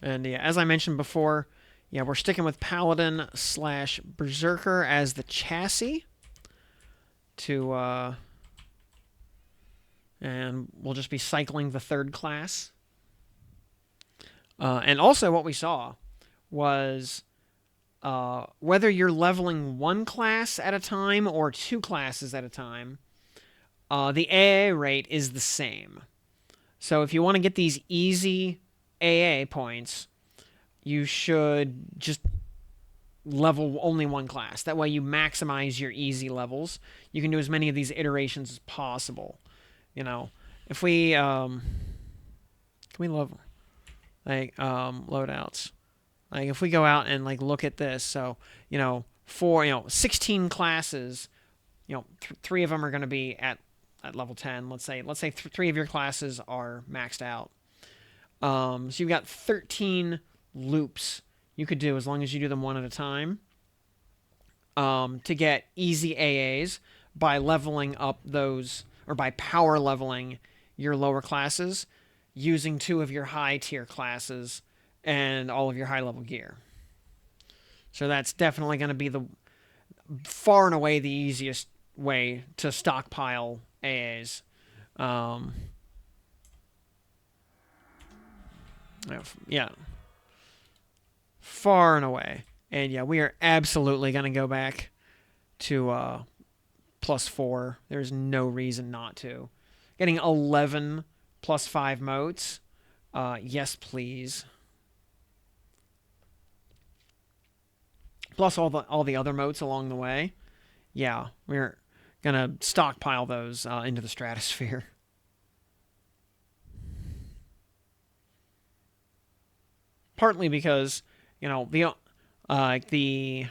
And yeah, as I mentioned before, yeah, we're sticking with Paladin / Berserker as the chassis and we'll just be cycling the third class. And also, what we saw was whether you're leveling one class at a time or two classes at a time, the AA rate is the same. So if you want to get these easy AA points, you should just level only one class. That way you maximize your easy levels. You can do as many of these iterations as possible. If we can we level loadouts. Like if we go out and look at this, so for 16 classes, 3 of them are going to be at level 10. Let's say 3 of your classes are maxed out. So you've got 13 loops you could do as long as you do them one at a time. To get easy AAs by leveling up those, or by power leveling your lower classes using 2 of your high tier classes and all of your high level gear. So that's definitely going to be the far and away the easiest way to stockpile AAs. Yeah. Far and away. And yeah, we are absolutely going to go back to +4. There's no reason not to. Getting 11 +5 motes. Yes, please. Plus all the other motes along the way. Yeah, we're gonna stockpile those into the stratosphere. Partly because the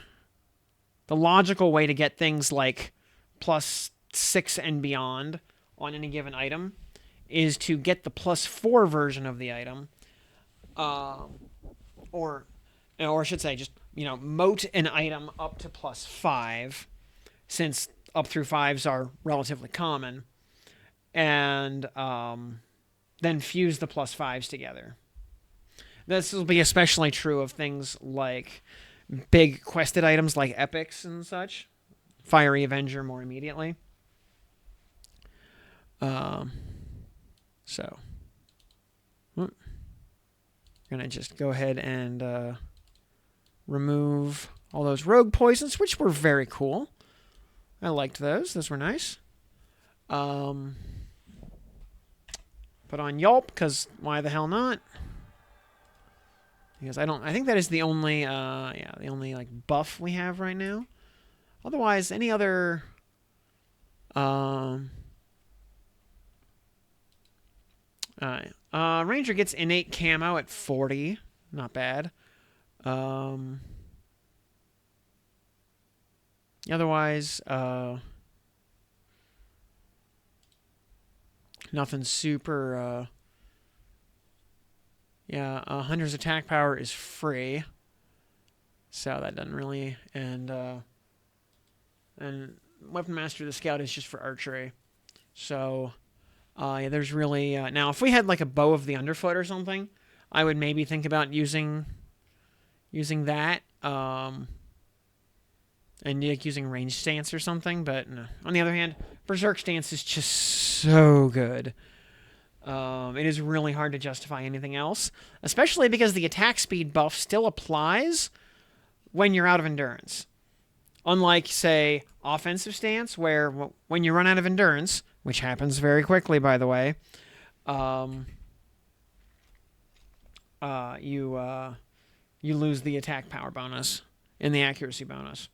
logical way to get things like +6 and beyond on any given item is to get the +4 version of the item, or I should say, just moat an item up to +5, since up through 5s are relatively common, and then fuse the +5s together. This will be especially true of things like big quested items like epics and such. Fiery Avenger more immediately. So we're gonna just go ahead and remove all those rogue poisons, which were very cool. I liked those. Those were nice. Put on Yelp, because why the hell not? Because I think that is the only the only buff we have right now. Otherwise, any other Ranger gets innate camo at 40. Not bad. Otherwise, nothing super. Hunter's attack power is free, so that doesn't really. And Weapon Master of the Scout is just for archery. So, there's really now if we had a Bow of the Underfoot or something, I would maybe think about using that. And using range stance or something, but no. On the other hand, Berserk stance is just so good. It is really hard to justify anything else, especially because the attack speed buff still applies when you're out of endurance. Unlike, say, offensive stance, where when you run out of endurance, which happens very quickly, by the way, you lose the attack power bonus and the accuracy bonus.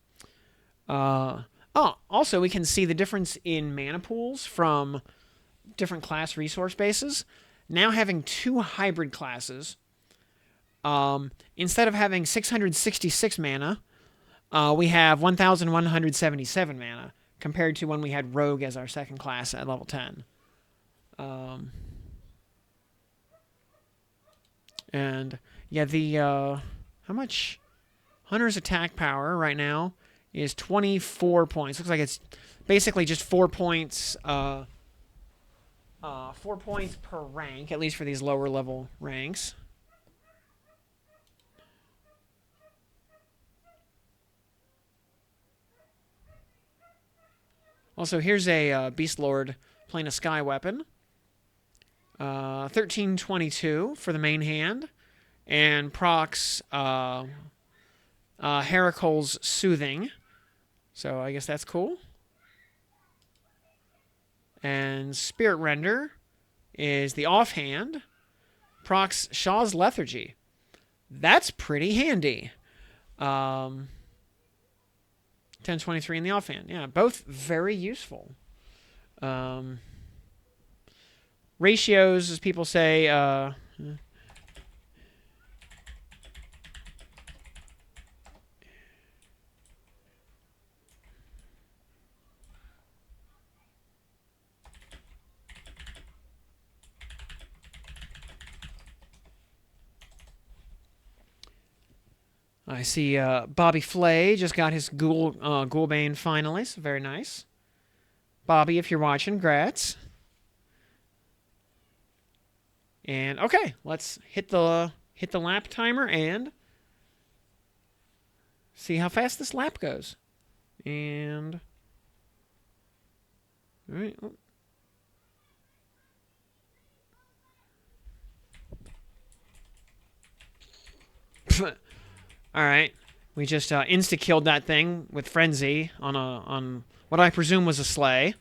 Oh, also we can see the difference in mana pools from different class resource bases. Now having two hybrid classes, instead of having 666 mana, we have 1,177 mana compared to when we had Rogue as our second class at level 10. And yeah, the how much Hunter's attack power right now is 24 points. Looks like it's basically just 4 points. 4 points per rank, at least for these lower level ranks. Also, here's a Beast Lord playing a Sky Weapon. 1322 for the main hand. And procs Heracol's Soothing. So I guess that's cool. And Spirit Render is the offhand. Procs Shaw's Lethargy. That's pretty handy. 1023 in the offhand. Yeah, both very useful. Ratios, as people say, I see Bobby Flay just got his Ghoulbane finally, so very nice. Bobby, if you're watching, grats. And okay, let's hit the lap timer and see how fast this lap goes. And all right. All right. We just insta-killed that thing with Frenzy on what I presume was a sleigh.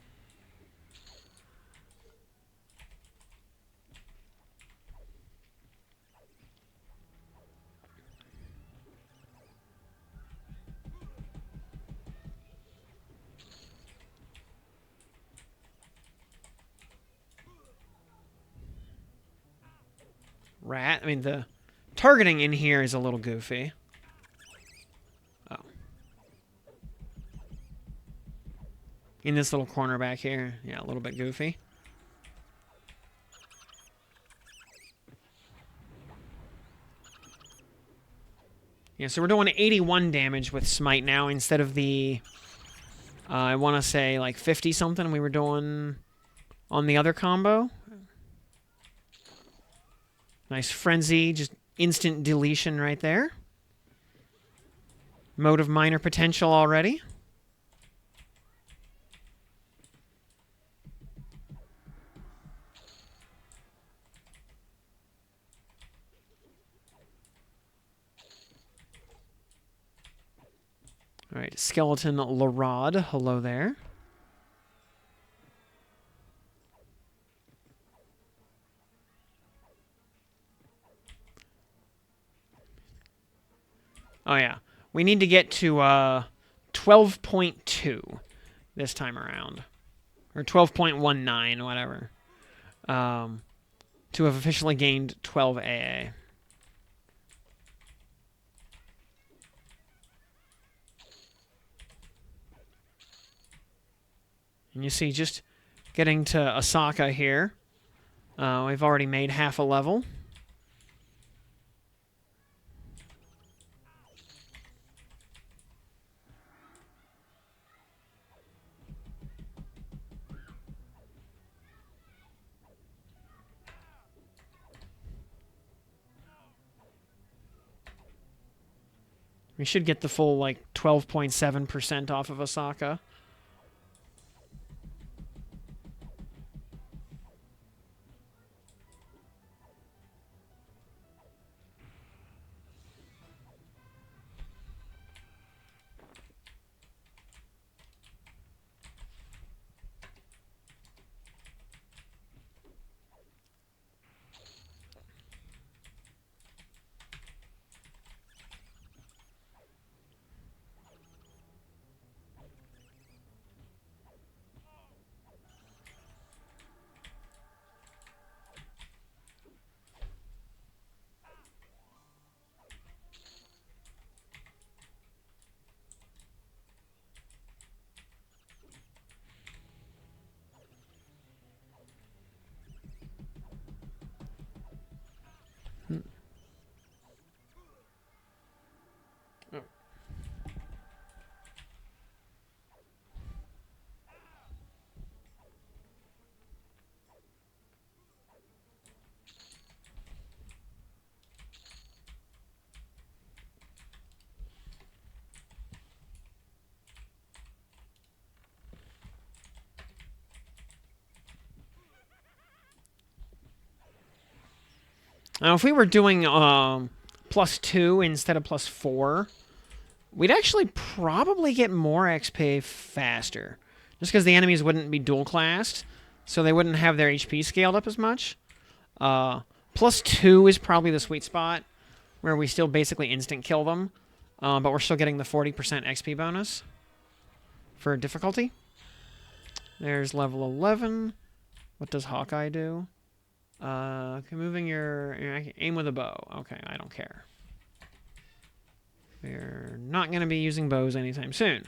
Rat. I mean, the targeting in here is a little goofy. Oh. In this little corner back here. Yeah, a little bit goofy. Yeah, so we're doing 81 damage with Smite now instead of the, I want to say, like 50-something we were doing on the other combo. Nice Frenzy, just instant deletion right there. Mode of Minor Potential already. All right, Skeleton Larod, hello there. Oh, yeah. We need to get to 12.2 this time around. Or 12.19, whatever. To have officially gained 12 AA. And you see, just getting to Asaka here. We've already made half a level. We should get the full, like, 12.7% off of Asaka. Now, if we were doing +2 instead of +4, we'd actually probably get more XP faster. Just because the enemies wouldn't be dual-classed, so they wouldn't have their HP scaled up as much. +2 is probably the sweet spot, where we still basically instant kill them, but we're still getting the 40% XP bonus for difficulty. There's level 11. What does Hawkeye do? Moving your aim with a bow. Okay, I don't care. We're not going to be using bows anytime soon.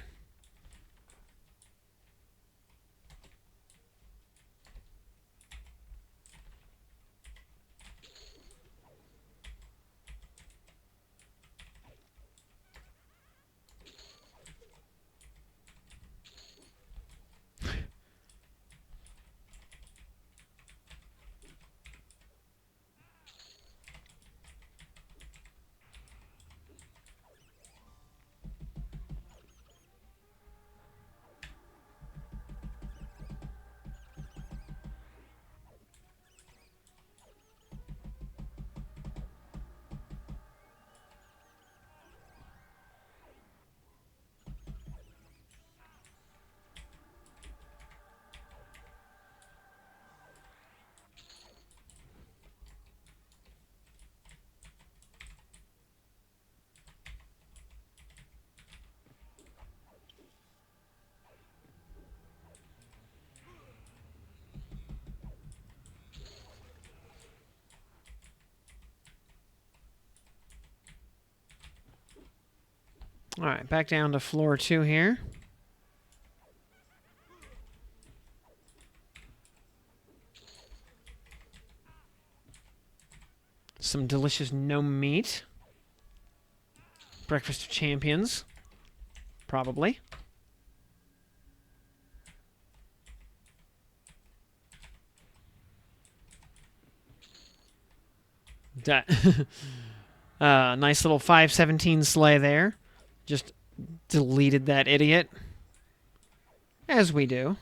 All right, back down to floor 2 here. Some delicious gnome meat. Breakfast of champions. Probably. That nice little 517 sleigh there. Just deleted that idiot. As we do.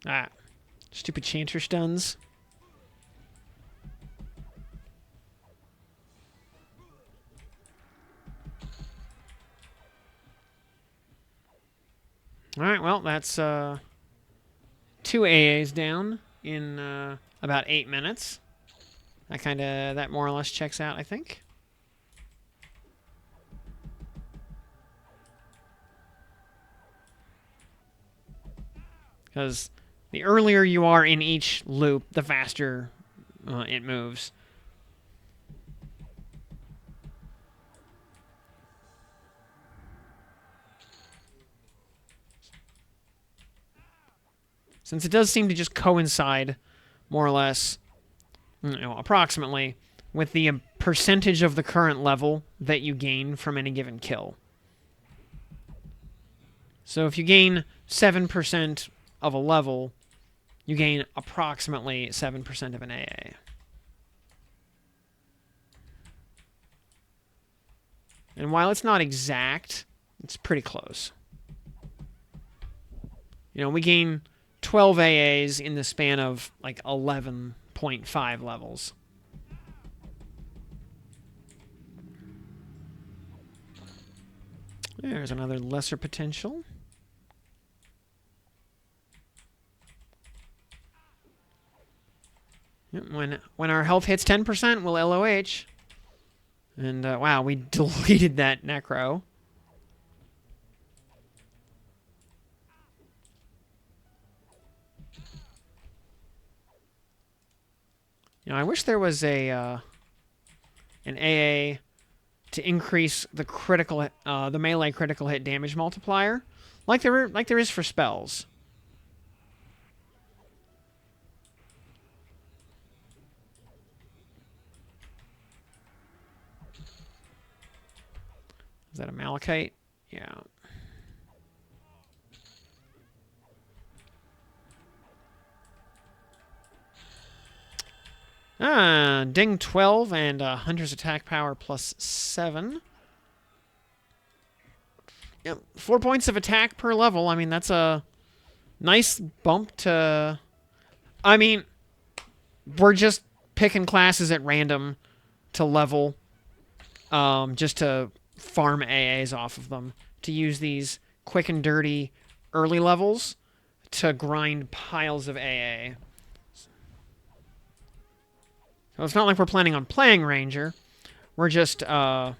Ah, stupid chanter stuns. All right, well, that's 2 AAs down in about 8 minutes. That more or less checks out, I think. Because the earlier you are in each loop, the faster it moves. Since it does seem to just coincide, more or less, approximately, with the percentage of the current level that you gain from any given kill. So if you gain 7% of a level, you gain approximately 7% of an AA. And while it's not exact, it's pretty close. We gain 12 AAs in the span of like 11.5 levels. There's another lesser potential. When our health hits 10%, we'll LOH. And wow, we deleted that necro. Now, I wish there was an AA to increase the the melee critical hit damage multiplier, like there is for spells. Is that a Malachite? Yeah. Ding 12 and Hunter's attack power plus 7. Yep, 4 points of attack per level. I mean, that's a nice bump to... I mean, we're just picking classes at random to level, just to farm AAs off of them, to use these quick and dirty early levels to grind piles of AA. So it's not like we're planning on playing Ranger. We're just, going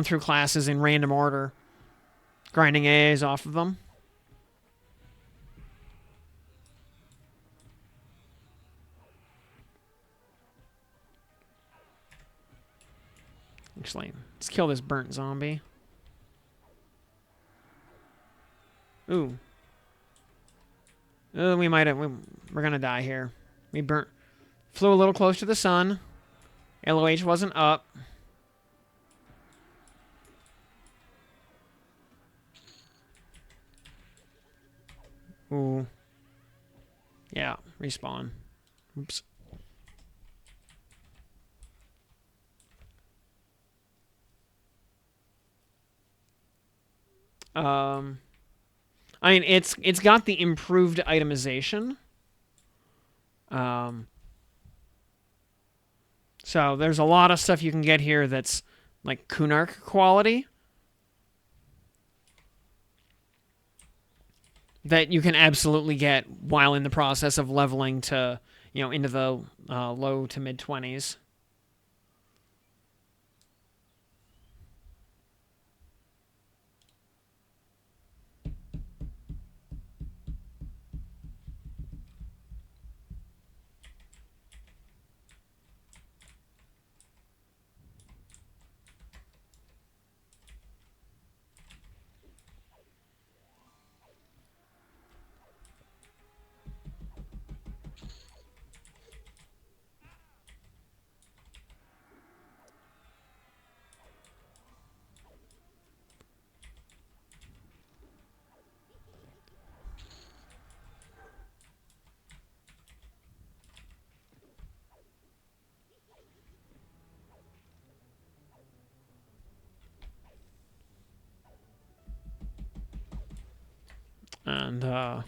through classes in random order, grinding AAs off of them. Actually, let's kill this burnt zombie. Ooh. We might have... We're gonna die here. We flew a little close to the sun. LOH wasn't up. Ooh. Yeah, respawn. Oops. I mean, it's got the improved itemization. So there's a lot of stuff you can get here that's like Kunark quality that you can absolutely get while in the process of leveling to, into the low to mid 20s. And, and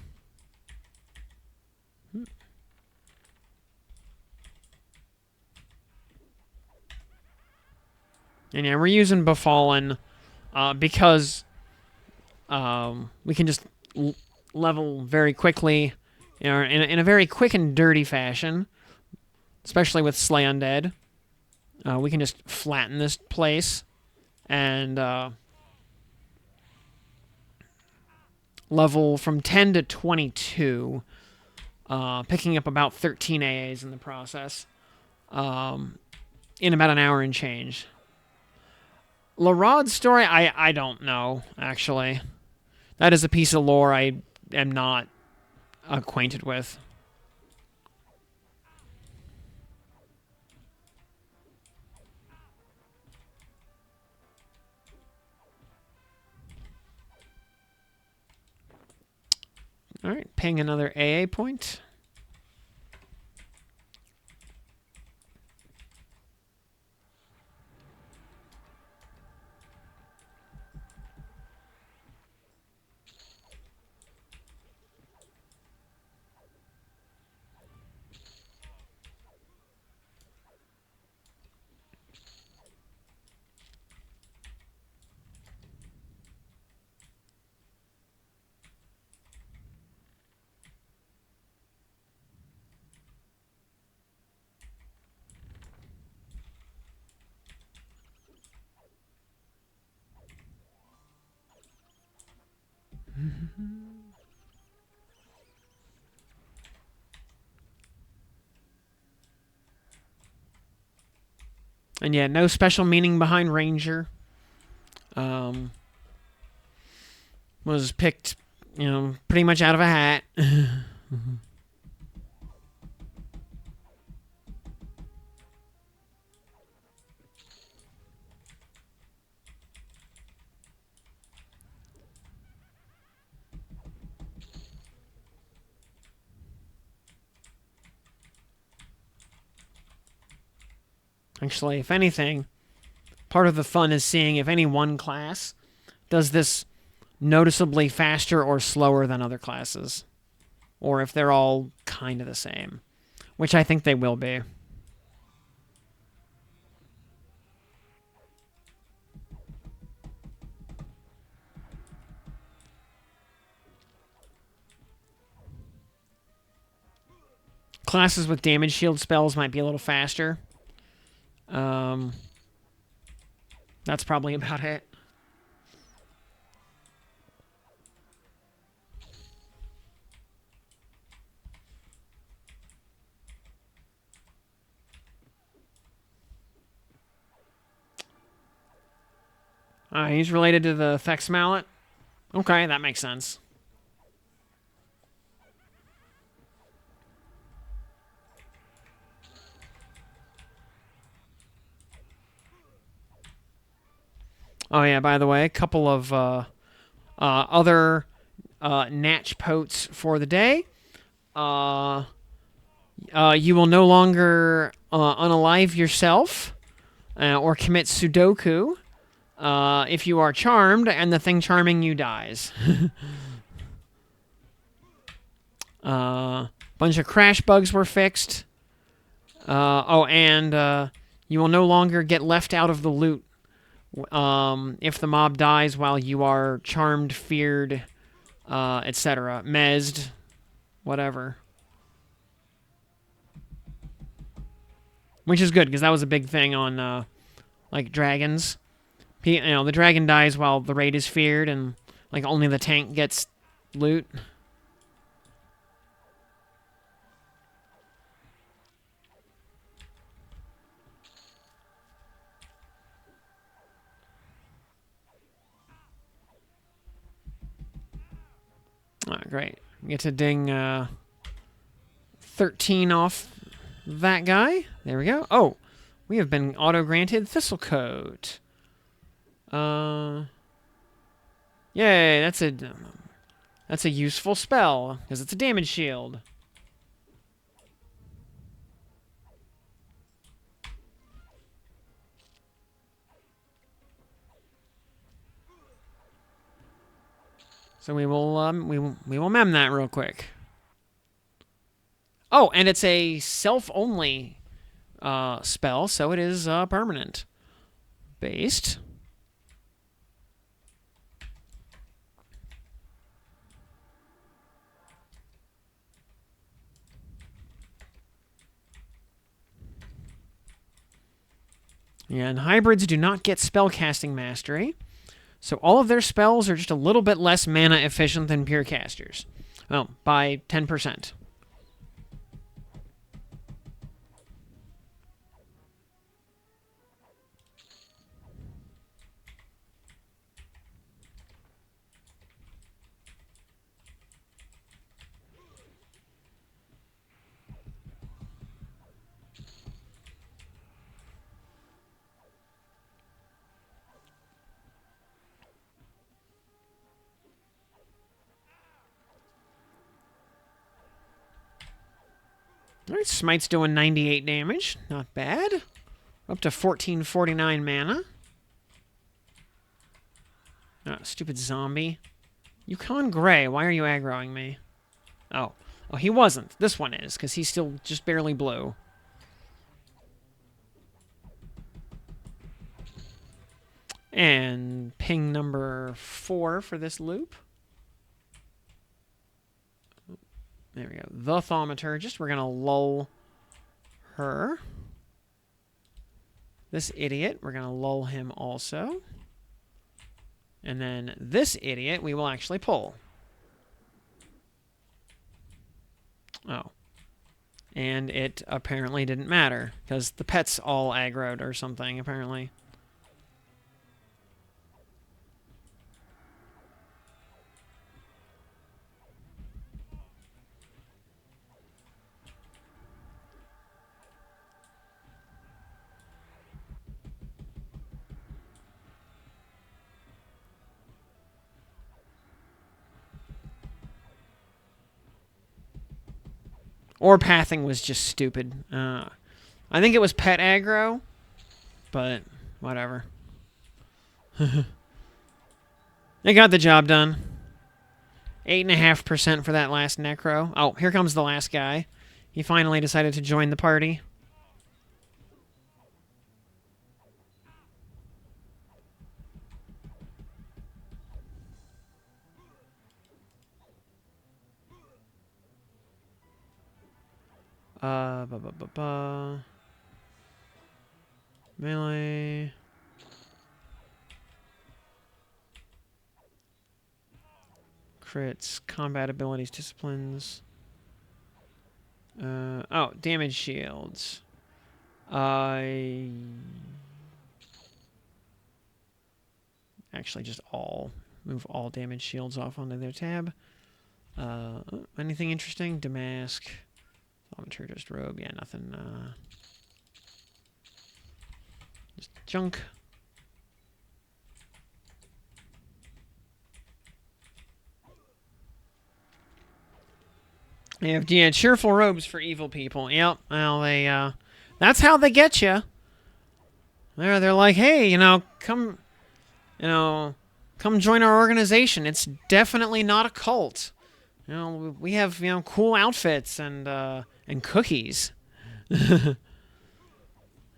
yeah, we're using Befallen because we can just level very quickly, in a very quick and dirty fashion, especially with Slay Undead. We can just flatten this place and level from 10 to 22, picking up about 13 AAs in the process, in about an hour and change. Larod's story, I don't know, actually. That is a piece of lore I am not acquainted with. Alright, ping another AA point. And yeah, no special meaning behind Ranger. Was picked, pretty much out of a hat. Actually, if anything, part of the fun is seeing if any one class does this noticeably faster or slower than other classes. Or if they're all kind of the same. Which I think they will be. Classes with damage shield spells might be a little faster. That's probably about it. He's related to the Thex Mallet. Okay, that makes sense. Oh yeah, by the way, a couple of other natch potes for the day. You will no longer unalive yourself or commit Sudoku if you are charmed and the thing charming you dies. Bunch of crash bugs were fixed. And you will no longer get left out of the loot if the mob dies while you are charmed, feared, etc. Mezzed, whatever. Which is good, because that was a big thing on, like, dragons. The dragon dies while the raid is feared, and, like, only the tank gets loot. Great. Get to ding 13 off that guy. There we go. Oh, we have been auto-granted Thistlecoat. Yay, that's a useful spell, because it's a damage shield. So we will mem that real quick. Oh, and it's a self-only spell, so it is permanent. Based. Yeah, and hybrids do not get spellcasting mastery. So all of their spells are just a little bit less mana efficient than pure casters. Well, by 10%. Alright, Smite's doing 98 damage. Not bad. Up to 1449 mana. Stupid zombie. Yukon Gray, why are you aggroing me? Oh, he wasn't. This one is, because he's still just barely blue. And ping number 4 for this loop. There we go. The Thaumaturgist. We're going to lull her. This idiot, we're going to lull him also. And then this idiot, we will actually pull. Oh. And it apparently didn't matter, because the pets all aggroed or something, apparently. Or pathing was just stupid. I think it was pet aggro, but whatever. They got the job done. 8.5% for that last necro. Oh, here comes the last guy. He finally decided to join the party. Melee. Crits, combat abilities, disciplines. Oh, damage shields. Actually, just all. Move all damage shields off onto their tab. Anything interesting? Damask. Thaumaturgist robe. Yeah, nothing. Just junk. Yeah, cheerful robes for evil people. Yep. Well, they, that's how they get you. They're like, hey, come, come join our organization. It's definitely not a cult. We have, cool outfits and cookies.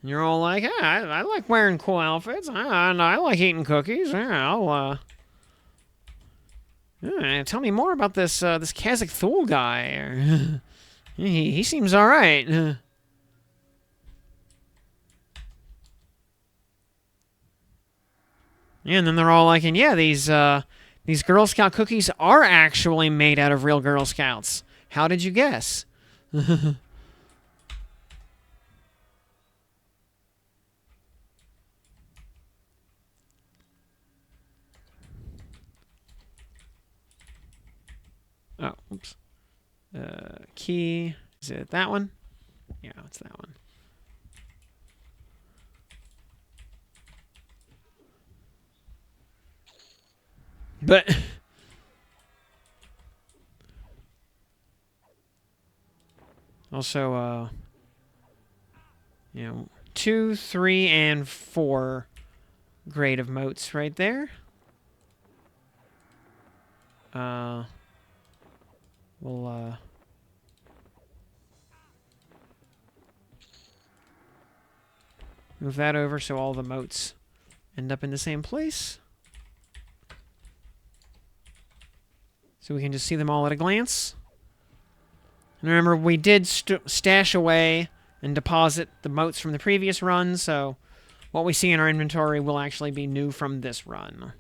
You're all like, yeah, I like wearing cool outfits. I like eating cookies. Yeah, tell me more about this this Kazakh Thule guy. he seems all right. Yeah, and then they're all like, and yeah, these Girl Scout cookies are actually made out of real Girl Scouts. How did you guess? Oh, oops. Key. Is it that one? Yeah, it's that one. But also, 2, 3, and 4 grade of moats right there. We'll move that over so all the moats end up in the same place. So we can just see them all at a glance. And remember, we did stash away and deposit the moats from the previous run, so what we see in our inventory will actually be new from this run.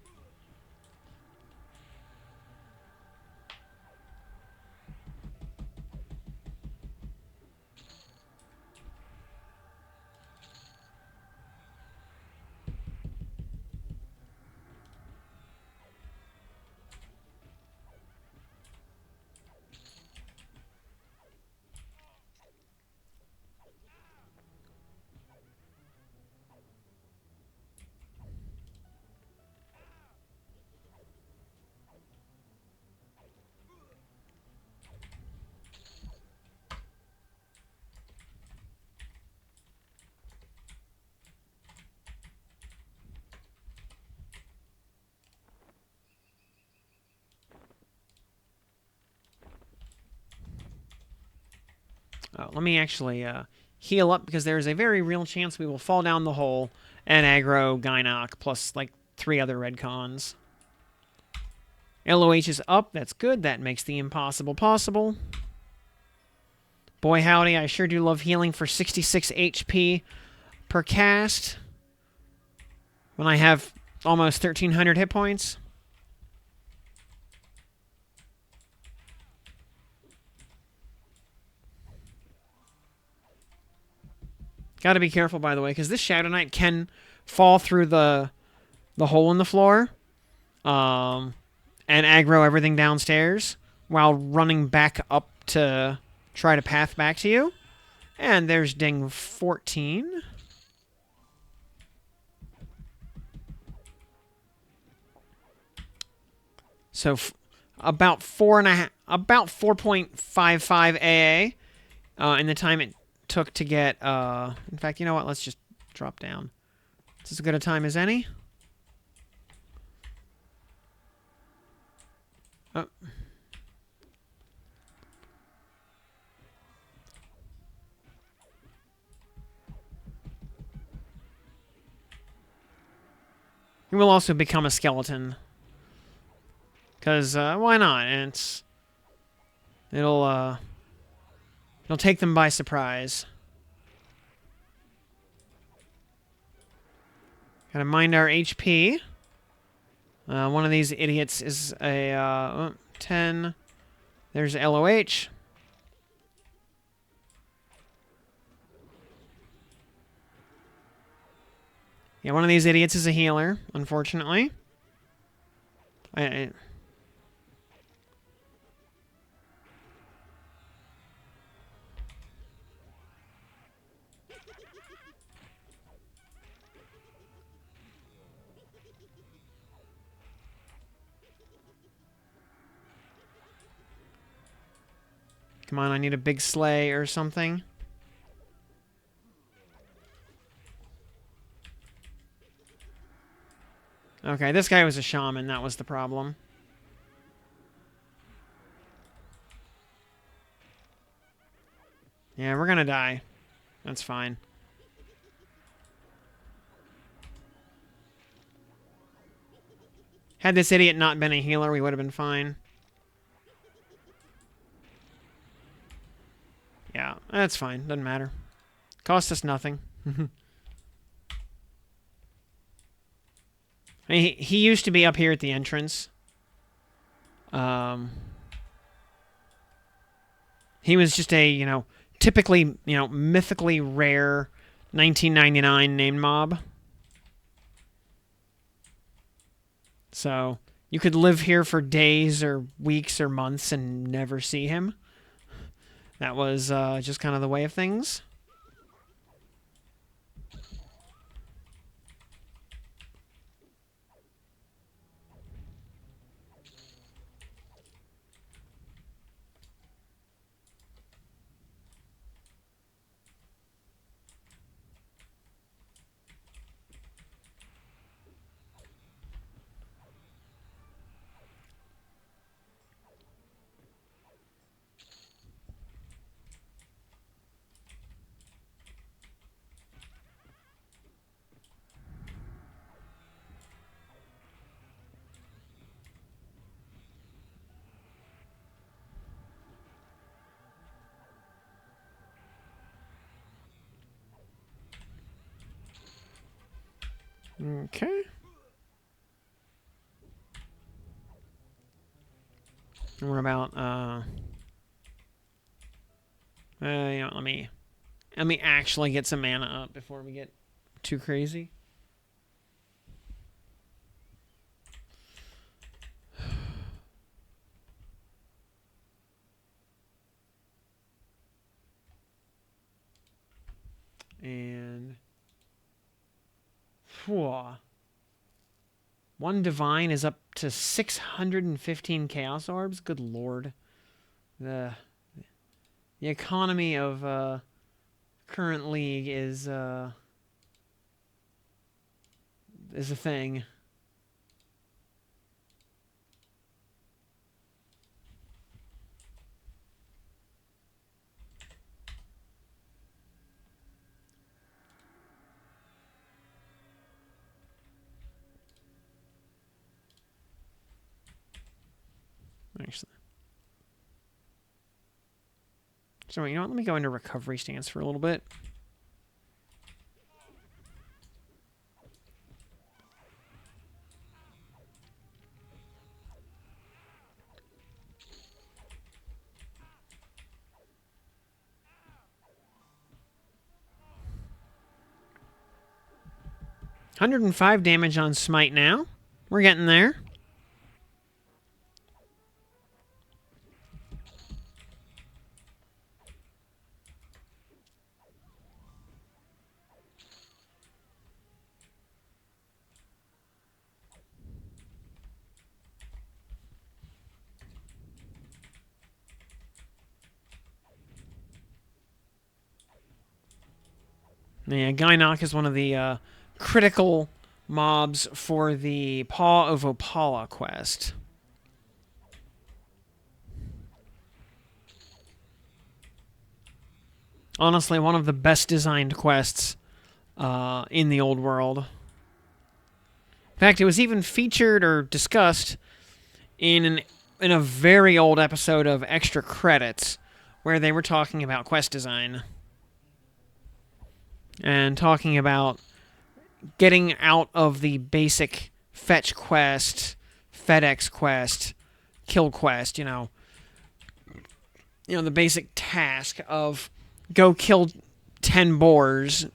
Let me actually heal up, because there is a very real chance we will fall down the hole and aggro Gynok plus like 3 other red cons. LOH is up. That's good. That makes the impossible possible. Boy howdy, I sure do love healing for 66 HP per cast when I have almost 1,300 hit points. Got to be careful, by the way, because this Shadow Knight can fall through the hole in the floor, and aggro everything downstairs while running back up to try to path back to you. And there's ding 14. So about 4.55 AA in the time it took to get. In fact, you know what? Let's just drop down. Is this as good a time as any? Oh. He will also become a skeleton. Because, why not? And it'll take them by surprise. Gotta mind our HP. One of these idiots is a 10. There's LOH. Yeah, one of these idiots is a healer, unfortunately. Come on, I need a big sleigh or something. Okay, this guy was a shaman, that was the problem. Yeah, we're gonna die. That's fine. Had this idiot not been a healer, we would have been fine. Yeah, that's fine. Doesn't matter. Cost us nothing. I mean, he used to be up here at the entrance. He was just a, typically, mythically rare 1999 named mob. So, you could live here for days or weeks or months and never see him. That was just kind of the way of things. Okay. And we're about, let me actually get some mana up before we get too crazy. And one divine is up to 615 chaos orbs. Good lord. The economy of current league is a thing. Actually. So, you know what? Let me go into recovery stance for a little bit. 105 damage on Smite now. We're getting there. Yeah, Gynok is one of the critical mobs for the Paw of Opala quest. Honestly, one of the best designed quests in the old world. In fact, it was even featured or discussed in a very old episode of Extra Credits, where they were talking about quest design and talking about getting out of the basic fetch quest, FedEx quest, kill quest. The basic task of go kill 10 boars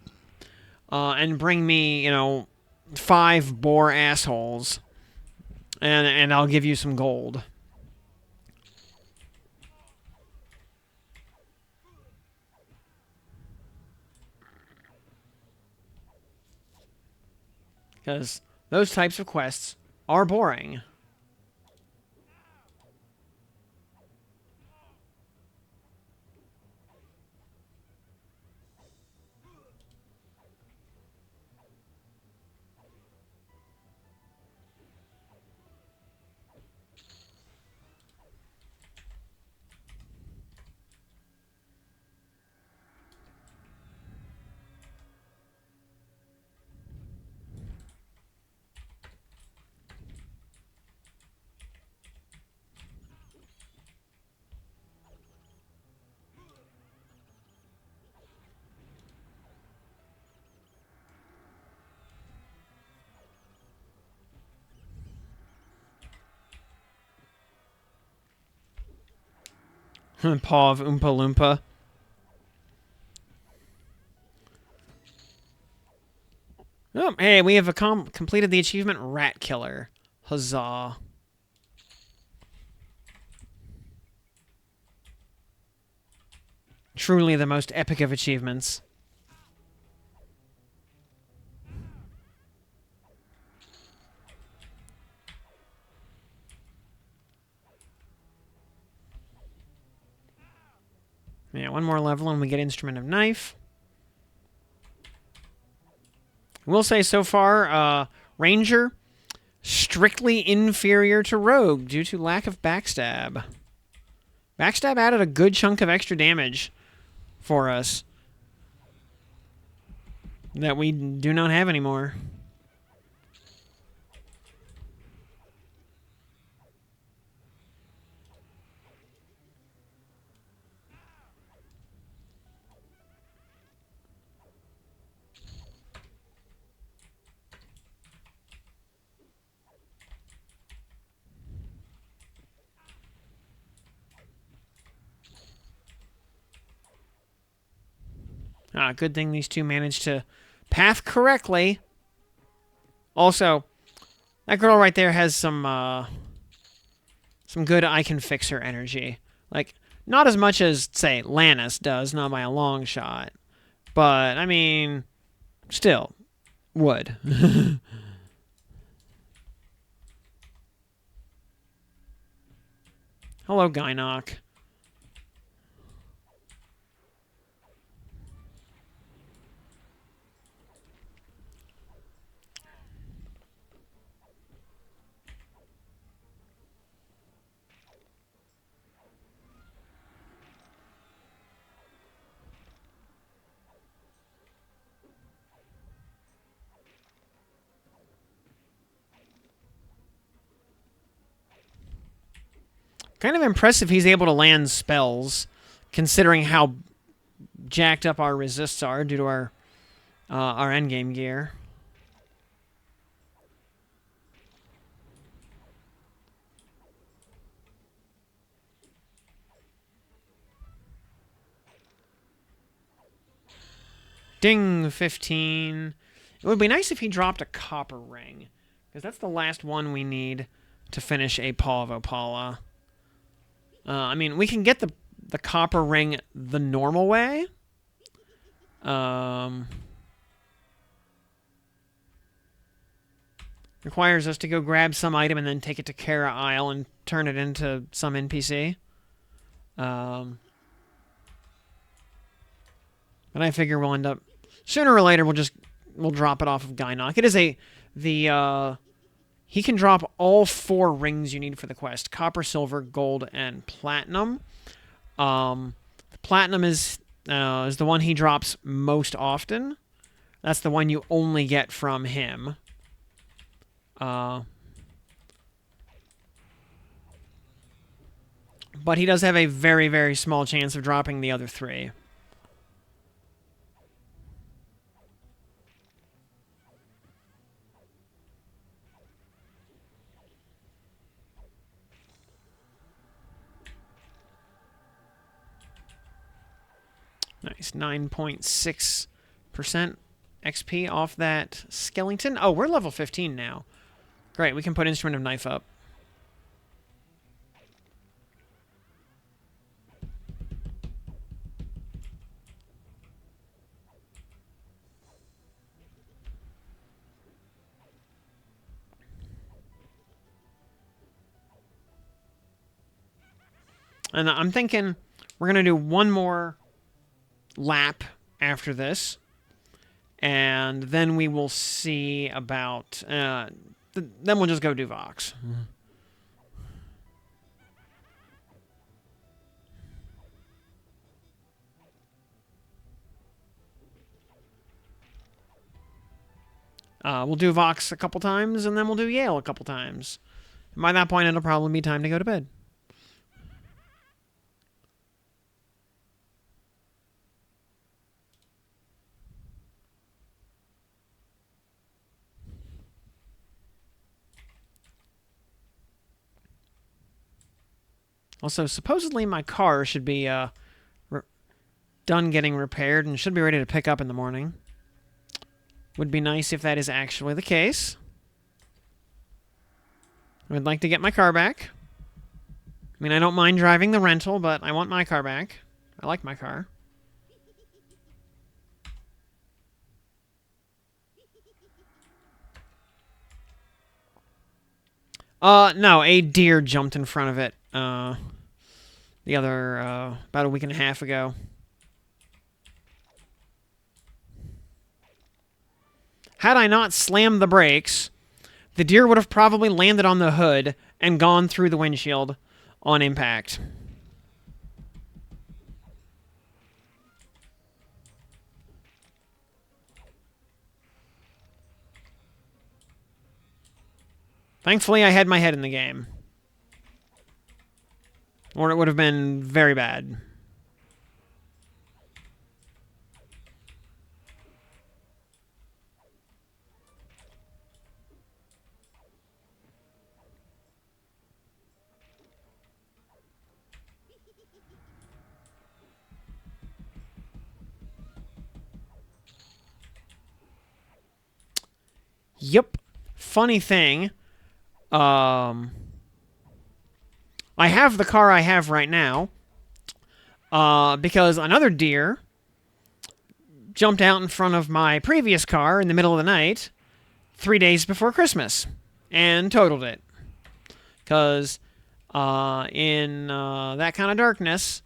and bring me 5 boar assholes, and I'll give you some gold. Because those types of quests are boring. Paw of Oompa Loompa. Oh, hey, we have completed the achievement Rat Killer. Huzzah. Truly the most epic of achievements. Yeah, one more level and we get Instrument of Knife. We'll say so far, Ranger, strictly inferior to Rogue due to lack of Backstab. Backstab added a good chunk of extra damage for us that we do not have anymore. Good thing these two managed to path correctly. Also, that girl right there has some good I can fix her energy. Like, not as much as, say, Lannis does, not by a long shot. But, I mean, still, would. Hello, Gynok. Kind of impressive he's able to land spells, considering how jacked up our resists are due to our endgame gear. Ding, 15. It would be nice if he dropped a copper ring, because that's the last one we need to finish a Paw of Opala. I mean, we can get the copper ring the normal way. Requires us to go grab some item and then take it to Kara Isle and turn it into some NPC. But I figure we'll end up... Sooner or later, we'll drop it off of Gynoc. It is he can drop all 4 rings you need for the quest. Copper, silver, gold, and platinum. The platinum is the one he drops most often. That's the one you only get from him. But he does have a very, very small chance of dropping the other 3. Nice, 9.6% XP off that skeleton. Oh, we're level 15 now. Great, we can put Instrument of Knife up. And I'm thinking we're going to do one more lap after this. And then we will see about... then we'll just go do Vox. We'll do Vox a couple times, and then we'll do Yael a couple times. And by that point, it'll probably be time to go to bed. Also, supposedly my car should be done getting repaired and should be ready to pick up in the morning. Would be nice if that is actually the case. I would like to get my car back. I mean, I don't mind driving the rental, but I want my car back. I like my car. No, a deer jumped in front of it. The other, about a week and a half ago. Had I not slammed the brakes, the deer would have probably landed on the hood and gone through the windshield on impact. Thankfully, I had my head in the game. Or it would have been very bad. Yep. Funny thing. I have the car I have right now. Because another deer jumped out in front of my previous car in the middle of the night 3 days before Christmas and totaled it. Because in that kind of darkness,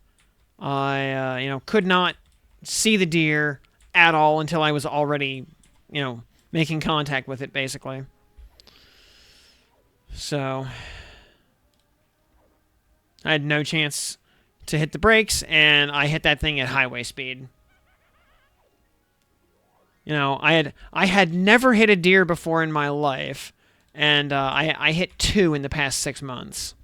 I could not see the deer at all until I was already, making contact with it, basically. So I had no chance to hit the brakes, and I hit that thing at highway speed. I had never hit a deer before in my life, and I hit 2 in the past 6 months.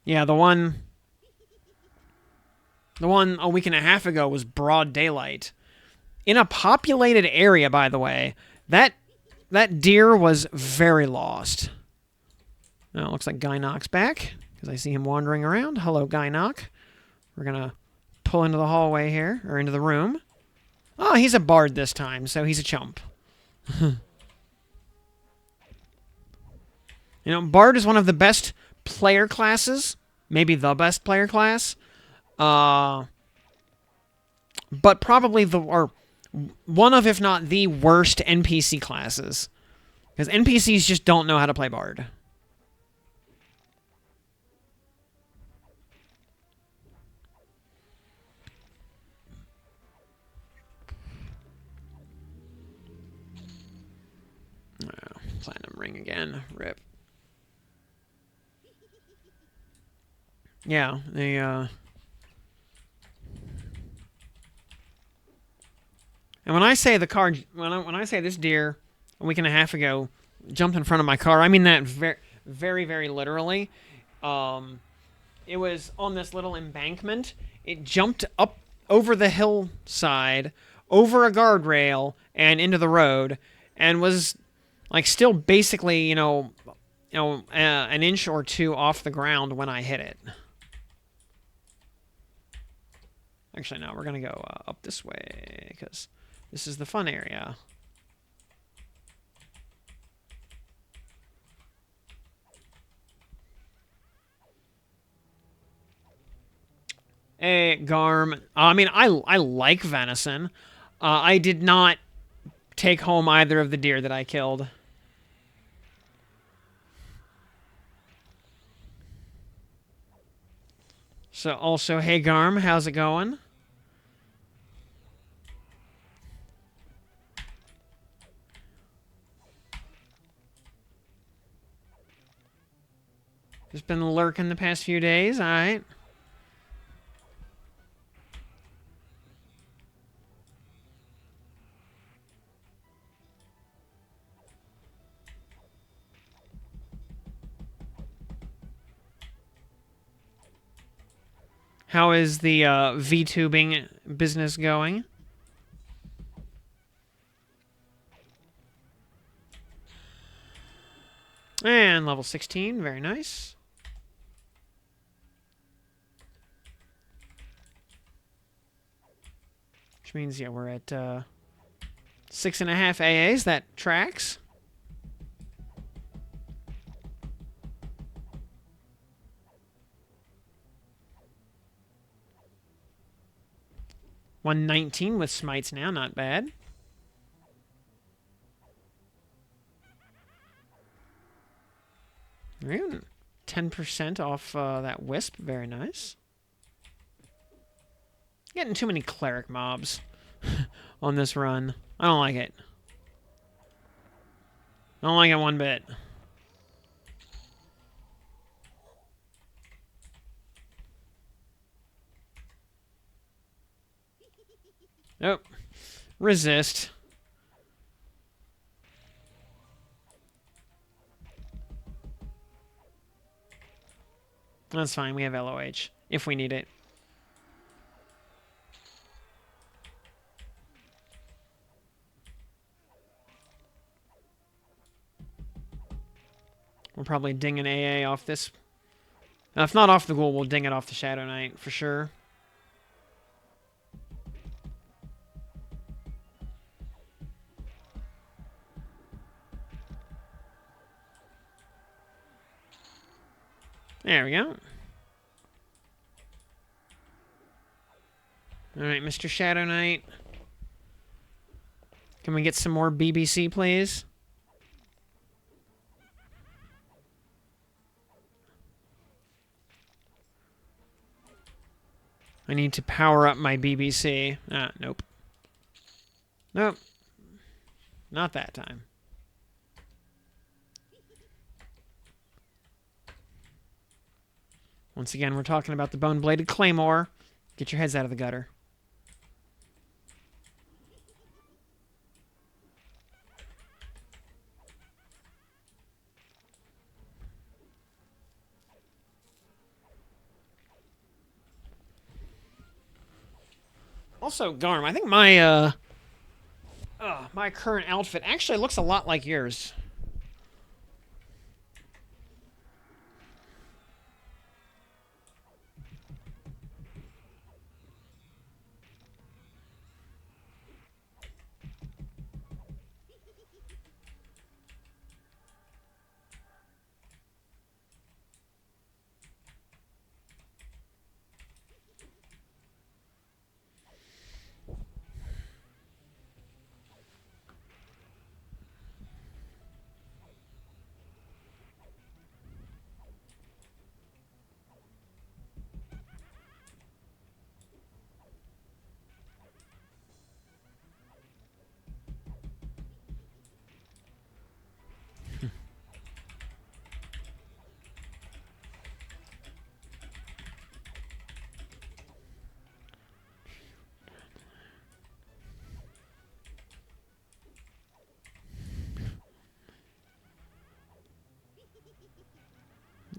Yeah, the one a week and a half ago was broad daylight. In a populated area, by the way. That deer was very lost. Now, it looks like Gynoc's back, because I see him wandering around. Hello, Gynoc. We're going to pull into the hallway here, or into the room. Oh, he's a bard this time, so he's a chump. You know, bard is one of the best player classes, maybe the best player class, but probably or one of, if not the worst NPC classes, because NPCs just don't know how to play bard. Oh, platinum ring again. Rip. Yeah, they, And when I say the car, when I say this deer a week and a half ago jumped in front of my car, I mean that very, very, very literally. It was on this little embankment. It jumped up over the hillside, over a guardrail, and into the road, and was like still basically, an inch or two off the ground when I hit it. Actually, no, we're going to go up this way, because this is the fun area. Hey, Garm. I mean, I like venison. I did not take home either of the deer that I killed. So, also, hey, Garm, how's it going? Just been lurking the past few days, alright. How is the VTubing business going? And level 16, very nice. Which means, yeah, we're at 6.5 AAs. That tracks. $119 with smites now, not bad. Right. 10% off that wisp, very nice. Getting too many cleric mobs on this run. I don't like it. I don't like it one bit. Nope. Resist. That's fine. We have LOH if we need it. We'll probably ding an AA off this. Now, if not off the ghoul, we'll ding it off the Shadow Knight for sure. There we go. Alright, Mr. Shadow Knight. Can we get some more BBC, please? I need to power up my BBC. Ah, nope. Nope. Not that time. Once again, we're talking about the bone-bladed claymore. Get your heads out of the gutter. Also, Garm, I think my my current outfit actually looks a lot like yours.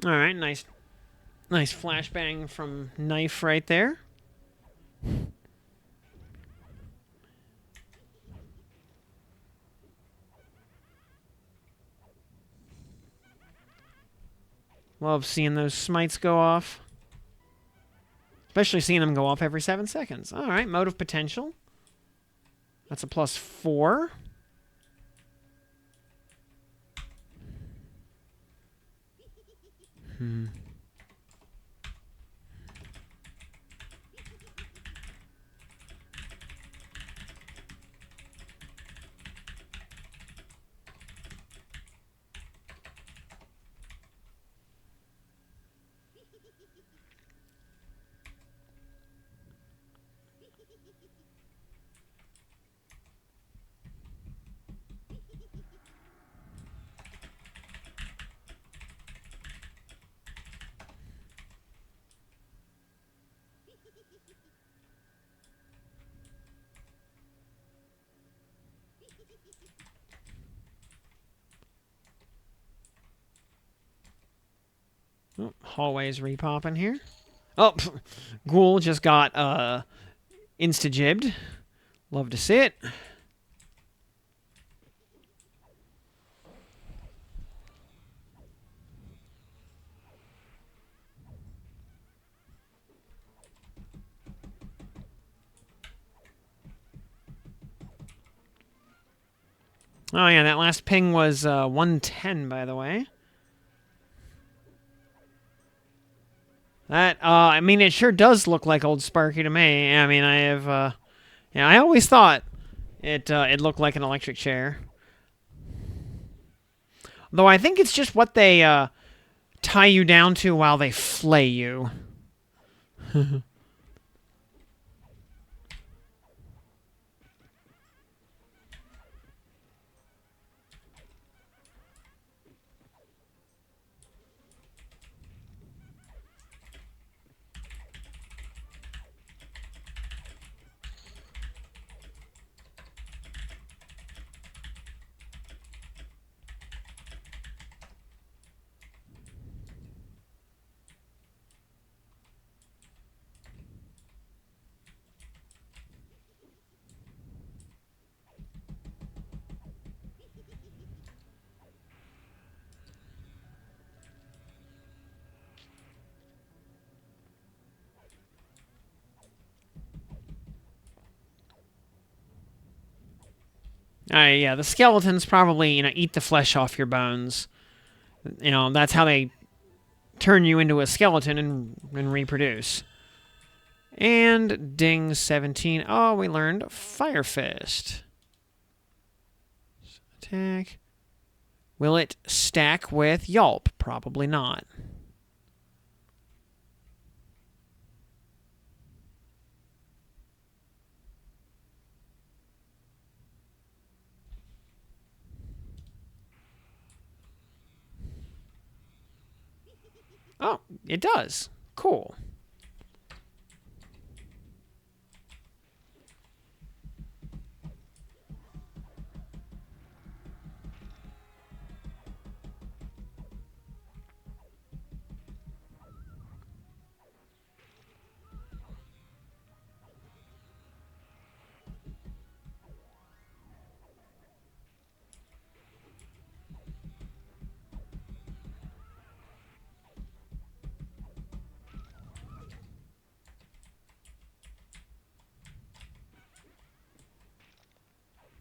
All right, nice flashbang from knife right there. Love seeing those smites go off. Especially seeing them go off every 7 seconds. All right, motive potential. That's a +4. Oh, hallway's repopping here. Oh, Ghoul just got insta-jibbed. Love to see it. Oh, yeah, that last ping was 110, by the way. That, I mean, it sure does look like old Sparky to me. I mean, I have, yeah, I always thought it looked like an electric chair. Though I think it's just what they, tie you down to while they flay you. Yeah, the skeletons probably, eat the flesh off your bones. That's how they turn you into a skeleton and reproduce. And ding 17. Oh, we learned Fire Fist. Attack. Will it stack with Yelp? Probably not. Oh, it does. Cool.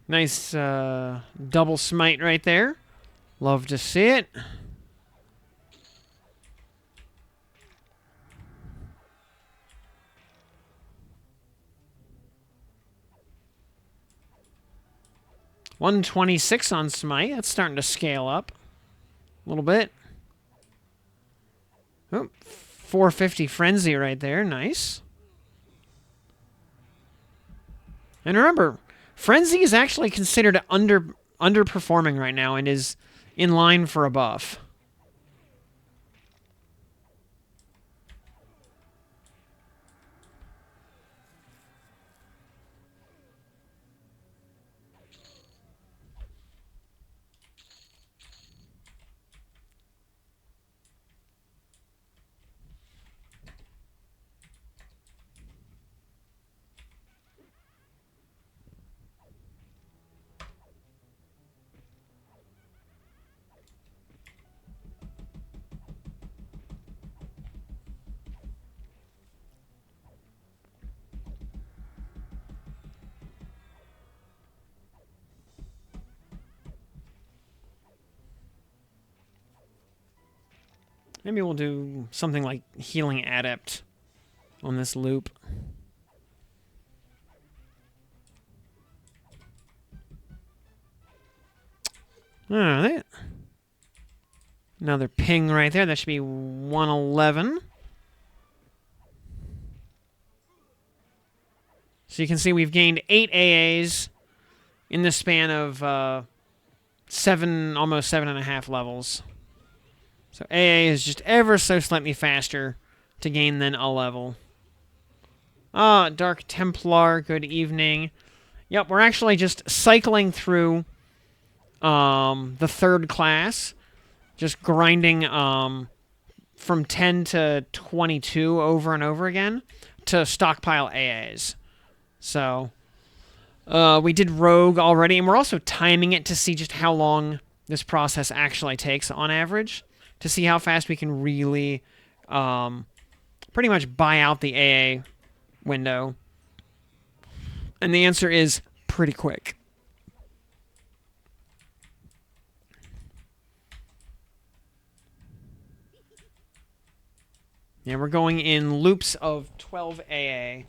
Nice double smite right there. Love to see it. $126 on smite. That's starting to scale up a little bit. Oh, 450 frenzy right there. Nice. And remember, Frenzy is actually considered underperforming right now and is in line for a buff. Maybe we'll do something like Healing Adept on this loop. Alright. Another ping right there. That should be 111. So you can see we've gained 8 AAs in the span of almost 7.5 levels. So AA is just ever so slightly faster to gain than a level. Ah, Dark Templar, good evening. Yep, we're actually just cycling through the third class. Just grinding from 10 to 22 over and over again to stockpile AAs. So, we did Rogue already, and we're also timing it to see just how long this process actually takes on average, to see how fast we can really pretty much buy out the AA window. And the answer is pretty quick. Yeah, we're going in loops of 12 AA,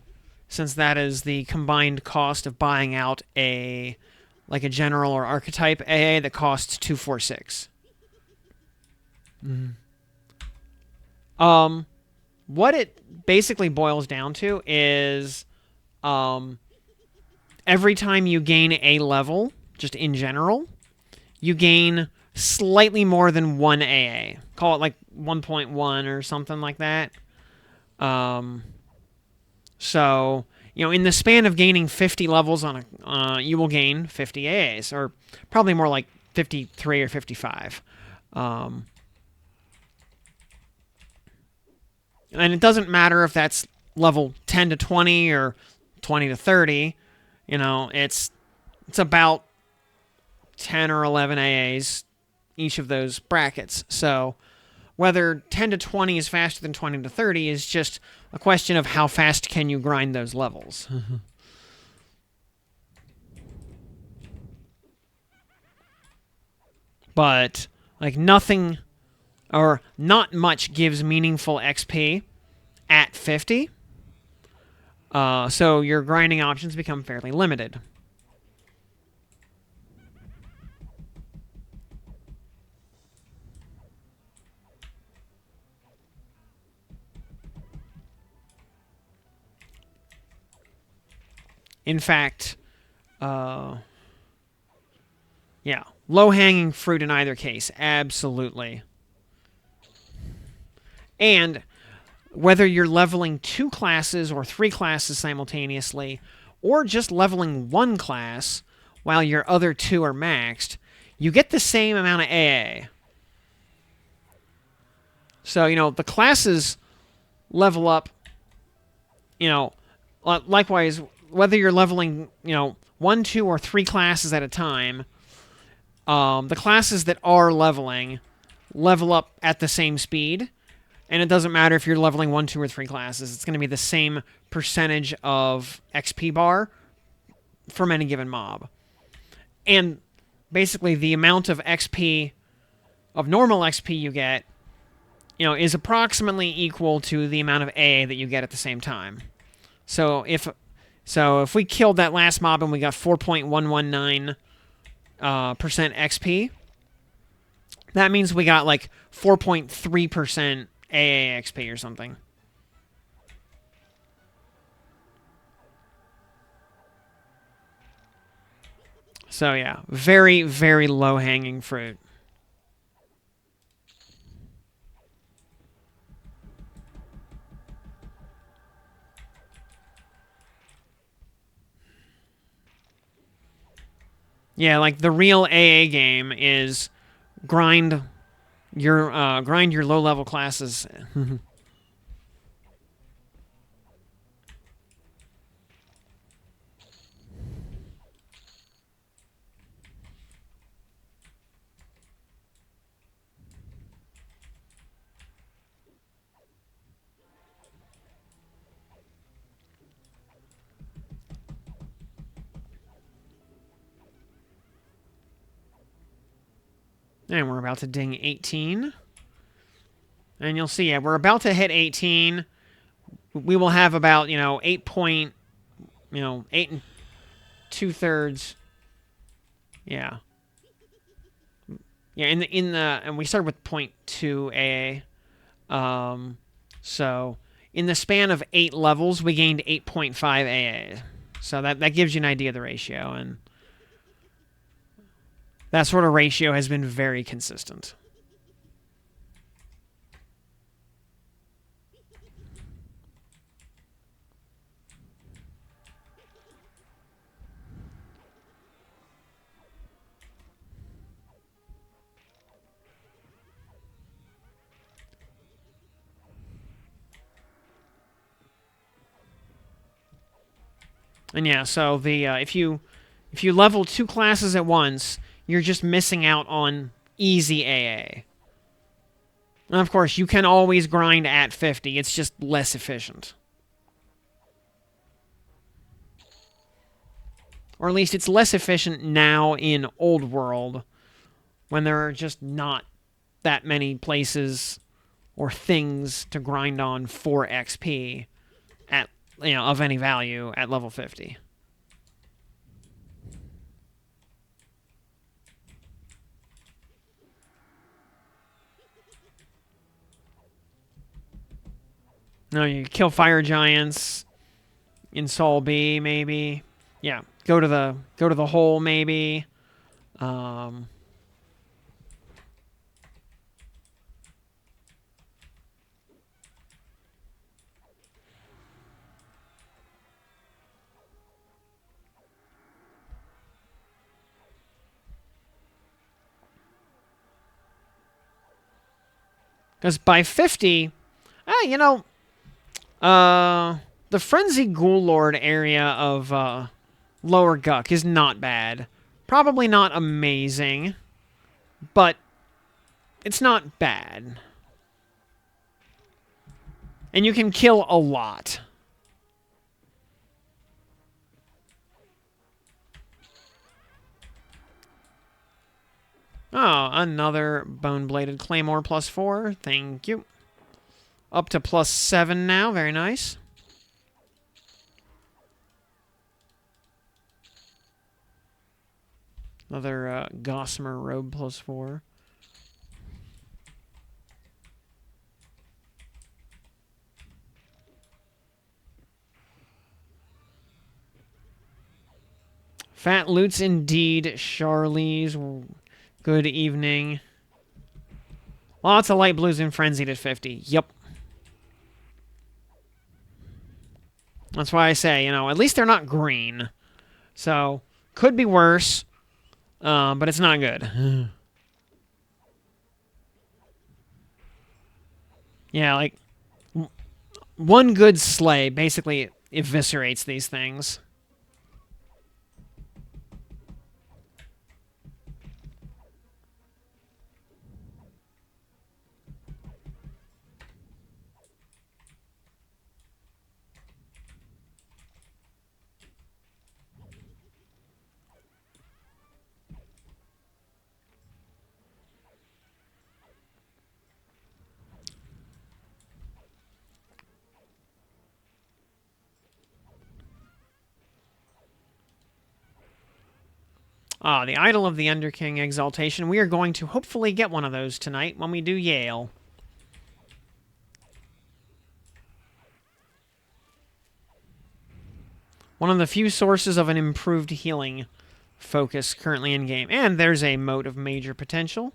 since that is the combined cost of buying out a general or archetype AA that costs 246. What it basically boils down to is every time you gain a level, just in general, you gain slightly more than 1 AA. Call it like 1.1 or something like that. So, in the span of gaining 50 levels on you will gain 50 AAs, or probably more like 53 or 55. And it doesn't matter if that's level 10 to 20 or 20 to 30. It's about 10 or 11 AAs each of those brackets. So whether 10 to 20 is faster than 20 to 30 is just a question of how fast can you grind those levels. But nothing or not much gives meaningful XP at 50. So your grinding options become fairly limited. In fact, yeah, low-hanging fruit in either case, absolutely. And whether you're leveling 2 classes or 3 classes simultaneously, or just leveling 1 class while your other 2 are maxed, you get the same amount of AA. So, the classes level up, likewise, whether you're leveling, 1, 2, or 3 classes at a time, the classes that are level up at the same speed. And it doesn't matter if you're leveling 1, 2, or 3 classes. It's going to be the same percentage of XP bar from any given mob. And basically, the amount of XP, of normal XP you get, is approximately equal to the amount of AA that you get at the same time. So if we killed that last mob and we got 4.119% XP, that means we got like 4.3% AA XP or something. So yeah, very, very low-hanging fruit. Yeah, the real AA game is grind your low-level classes. And we're about to ding 18. And you'll see, yeah, we're about to hit 18. We will have about, 8 and 2/3. Yeah. Yeah, and we started with 0.2 AA. So in the span of 8 levels, we gained 8.5 AA. So that gives you an idea of the ratio, and that sort of ratio has been very consistent. And yeah, so the if you level 2 classes at once, you're just missing out on easy AA. And of course, you can always grind at 50. It's just less efficient. Or at least it's less efficient now in Old World, when there are just not that many places or things to grind on for XP at of any value at level 50. No, you kill fire giants in Sol B, maybe. Yeah, go to the hole, maybe. Because by 50, the Frenzy Ghoul Lord area of Lower Guck is not bad. Probably not amazing, but it's not bad. And you can kill a lot. Oh, another Bone-Bladed Claymore +4. Thank you. Up to +7 now. Very nice. Another Gossamer Robe +4. Fat loots indeed, Charlize. Good evening. Lots of light blues and frenzied at 50. Yep. That's why I say, at least they're not green. So, could be worse, but it's not good. Yeah, like, one good slay basically eviscerates these things. Ah, the Idol of the Underking Exaltation. We are going to hopefully get one of those tonight when we do Yael. One of the few sources of an improved healing focus currently in game. And there's a Mote of Major Potential.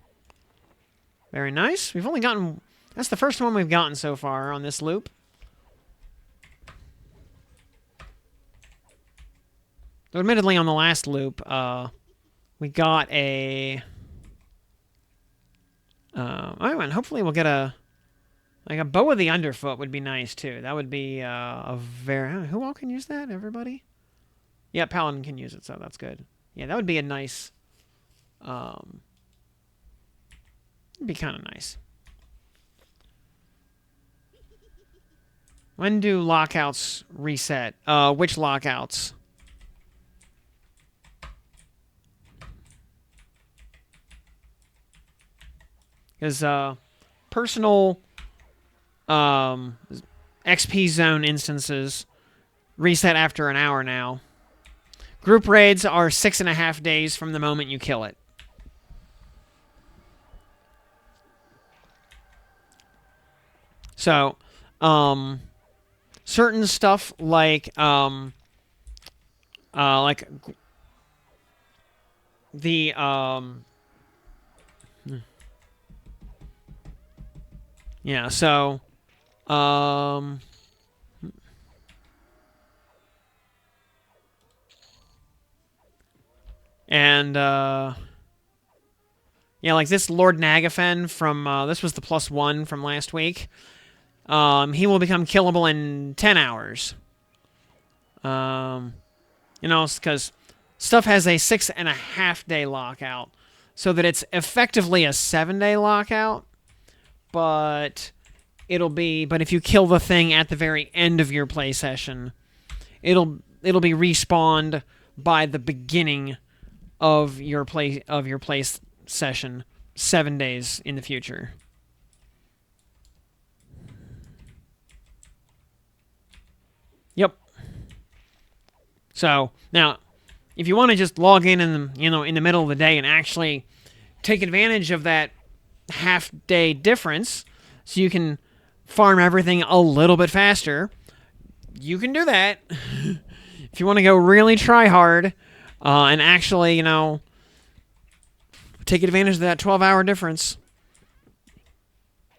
Very nice. We've only gotten... That's the first one we've gotten so far on this loop. Though admittedly, on the last loop, we got a... oh, and hopefully we'll get a... Like, a Bow of the Underfoot would be nice, too. That would be a very... Who all can use that? Everybody? Yeah, Paladin can use it, so that's good. Yeah, that would be a nice... It'd be kind of nice. When do lockouts reset? Which lockouts? Because, personal XP zone instances reset after an hour now. Group raids are 6.5 days from the moment you kill it. So, certain stuff like the yeah. So, and yeah, like this Lord Nagafen from this was the +1 from last week. He will become killable in 10 hours. You know, because stuff has a 6.5 day lockout, so that it's effectively a 7-day lockout. But but if you kill the thing at the very end of your play session, it'll be respawned by the beginning of your play session 7 days in the future. Yep. So now, if you want to just log in the middle of the day and actually take advantage of that half-day difference, so you can farm everything a little bit faster, you can do that. If you want to go really try hard and actually, take advantage of that 12-hour difference,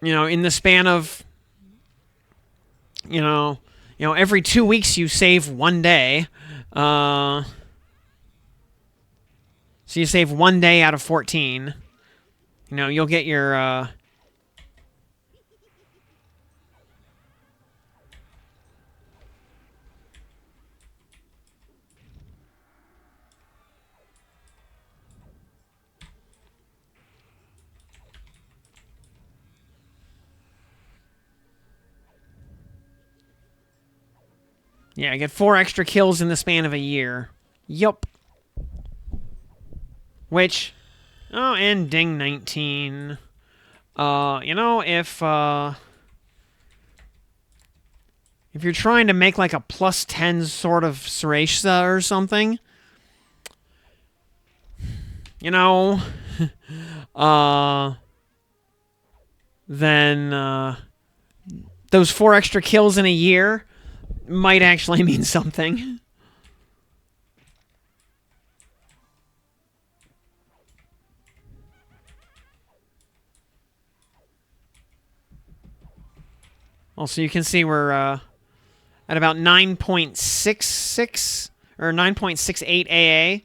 in the span of, every 2 weeks you save 1 day. So you save 1 day out of 14. You'll get your I get 4 extra kills in the span of a year. Yup. Which, and ding 19. If you're trying to make like a +10 sort of Suresh or something, then those 4 extra kills in a year might actually mean something. Also, you can see we're at about 9.66 or 9.68 AA.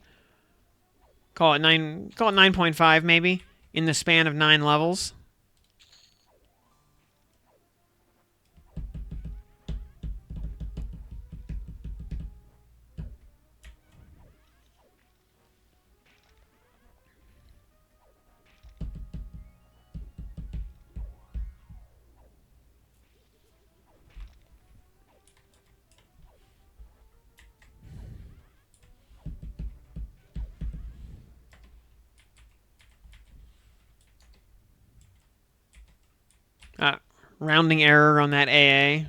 Call it 9.5 maybe in the span of 9 levels. Rounding error on that AA.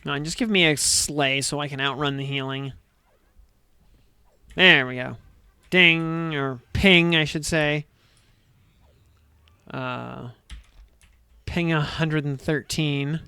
No, just give me a slay so I can outrun the healing. There we go. Ding, or ping, I should say. Ping 113.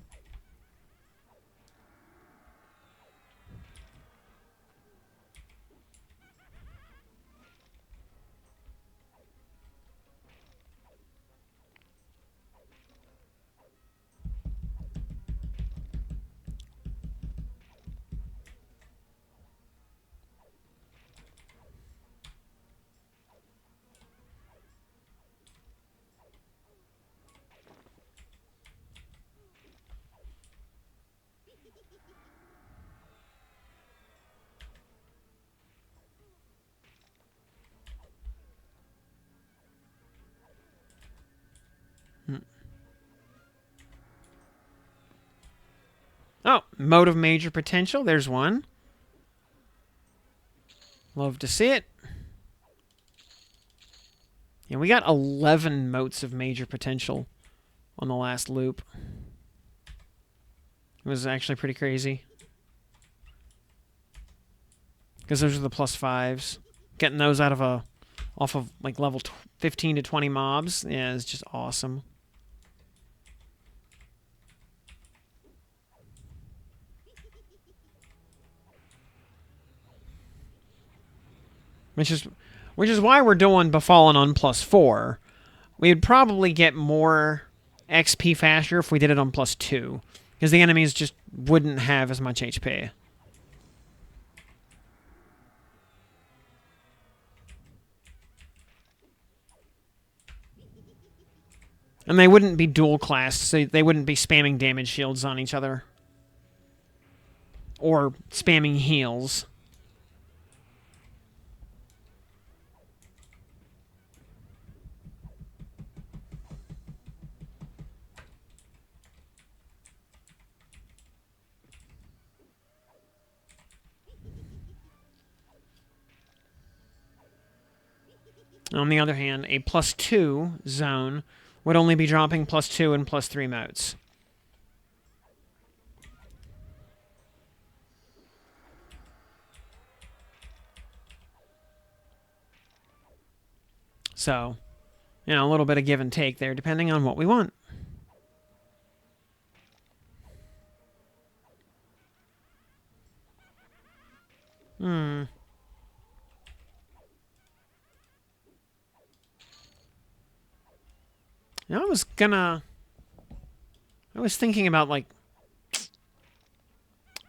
Oh, mode of major potential. There's one. Love to see it. Yeah, we got 11 motes of major potential on the last loop. It was actually pretty crazy. Because those are the +5s. Getting those off of like level 15 to 20 mobs, yeah, is just awesome. Which is why we're doing Befallen on +4. We'd probably get more XP faster if we did it on +2. Because the enemies just wouldn't have as much HP. And they wouldn't be dual classed, so they wouldn't be spamming damage shields on each other. Or spamming heals. On the other hand, a +2 zone would only be dropping +2 and +3 motes. So, you know, a little bit of give and take there, depending on what we want. You know, I was thinking about, like,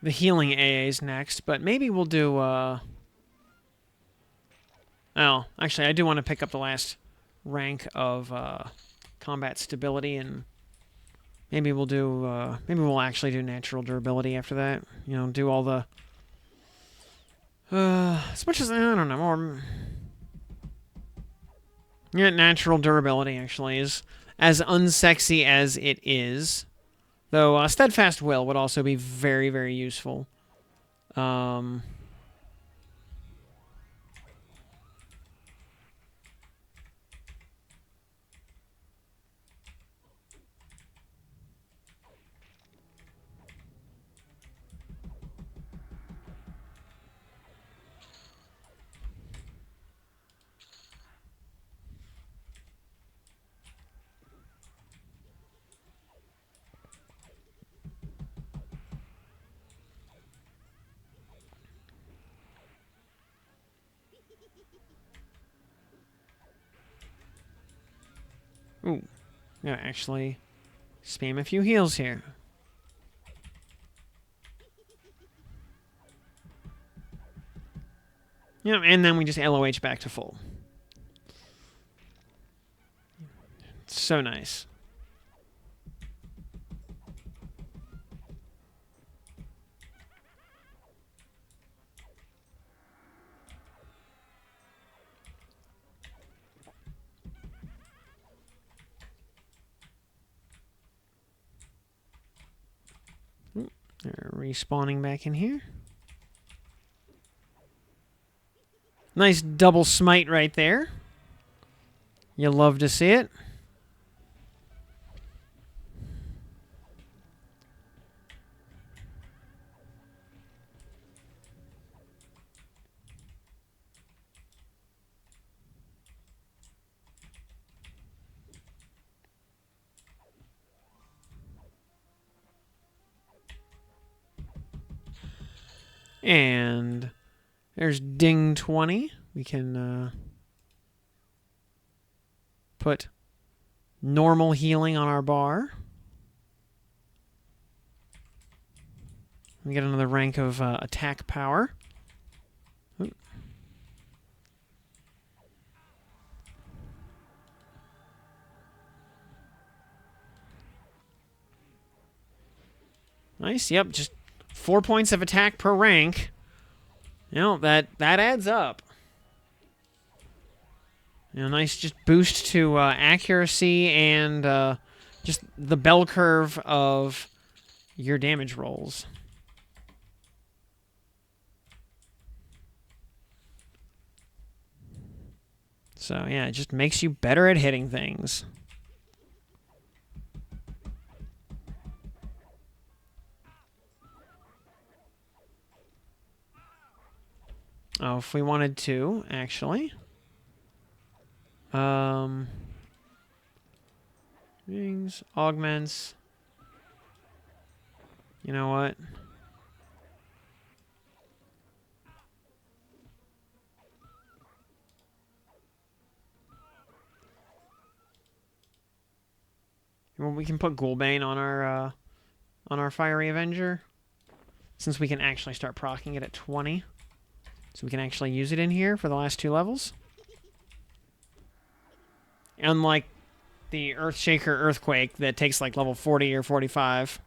the healing AAs next, but maybe we'll do, oh, actually, I do want to pick up the last rank of, combat stability, and maybe we'll do, maybe we'll actually do natural durability after that. You know, do all the, as much as, I don't know, more, yeah, natural durability, actually, is as unsexy as it is. Though, Steadfast Will would also be very, very useful. Ooh, yeah, actually spam a few heals here. Yeah, and then we just LOH back to full. So nice. They're respawning back in here. Nice double smite right there. You love to see it. And there's ding 20. We can put normal healing on our bar. We get another rank of attack power. Ooh. Nice, yep, just 4 points of attack per rank. You know, that adds up. You know, nice just boost to accuracy and just the bell curve of your damage rolls. So, yeah, it just makes you better at hitting things. Oh, if we wanted to, actually. Rings, augments. You know what? Well, we can put Ghoulbane on our Fiery Avenger, since we can actually start proccing it at 20. So we can actually use it in here for the last 2 levels. Unlike the Earthshaker Earthquake that takes like level 40 or 45.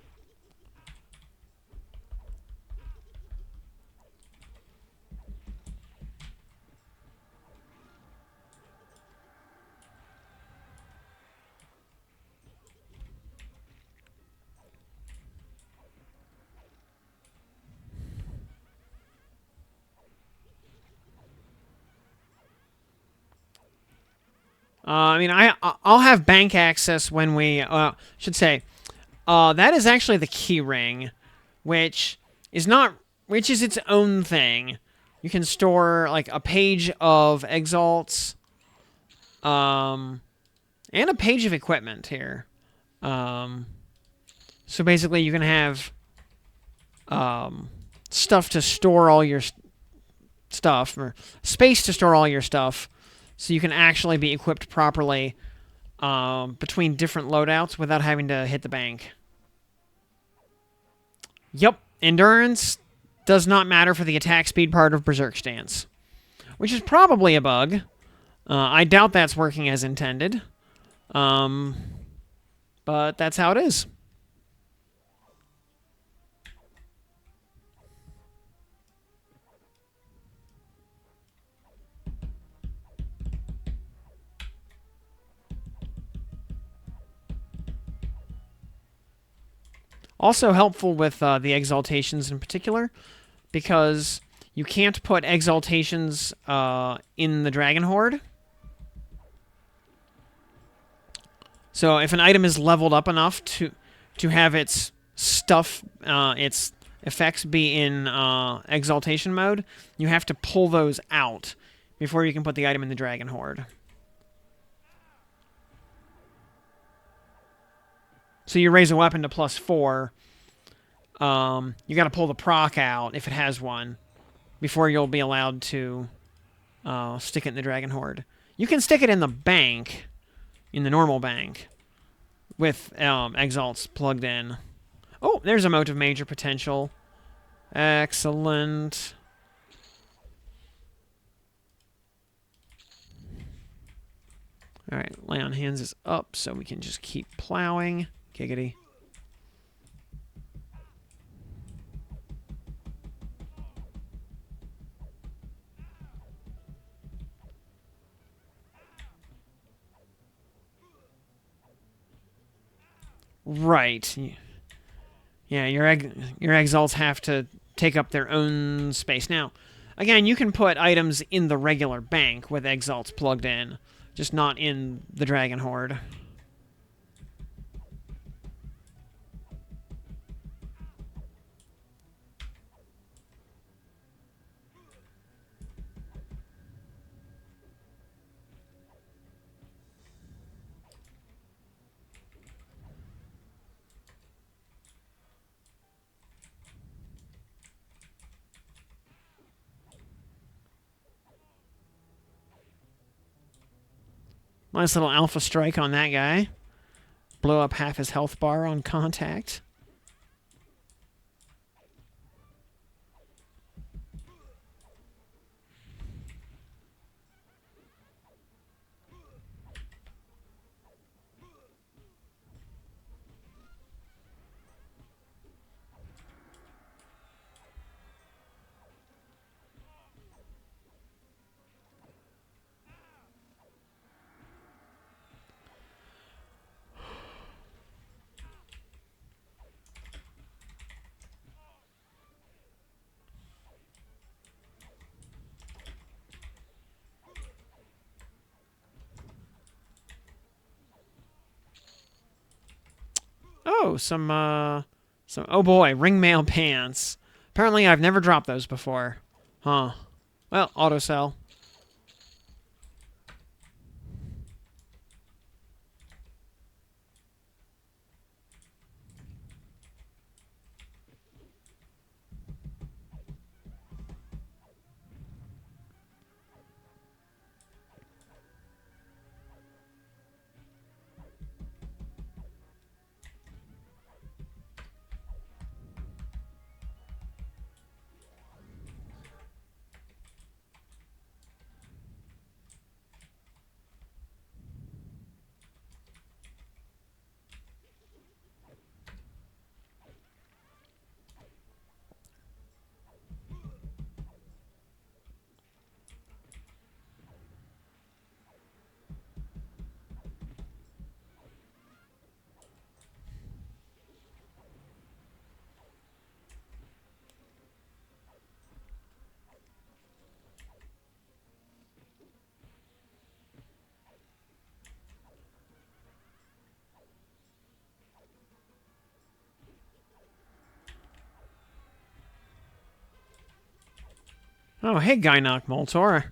I mean, I'll have bank access when we should say that is actually the key ring, which is its own thing. You can store like a page of exalts, and a page of equipment here. So basically, you can have stuff to store all your stuff, or space to store all your stuff, so you can actually be equipped properly between different loadouts without having to hit the bank. Yep, endurance does not matter for the attack speed part of Berserk Stance, which is probably a bug. I doubt that's working as intended, but that's how it is. Also helpful with the exaltations in particular, because you can't put exaltations in the Dragon Horde. So if an item is leveled up enough to have its stuff, its effects be in exaltation mode, you have to pull those out before you can put the item in the Dragon Horde. So you raise a weapon to +4. You got to pull the proc out if it has one before you'll be allowed to stick it in the Dragon Horde. You can stick it in the bank, in the normal bank, with exalts plugged in. Oh, there's a mote of major potential. Excellent. Alright, lay on hands is up, so we can just keep plowing. Giggity. Right. Yeah, your exalts have to take up their own space. Now, again, you can put items in the regular bank with exalts plugged in, just not in the Dragon Horde. Nice little alpha strike on that guy. Blow up half his health bar on contact. Oh, oh boy, ringmail pants. Apparently I've never dropped those before. Huh. Well, auto sell. Oh, hey, Gynoc Moltor.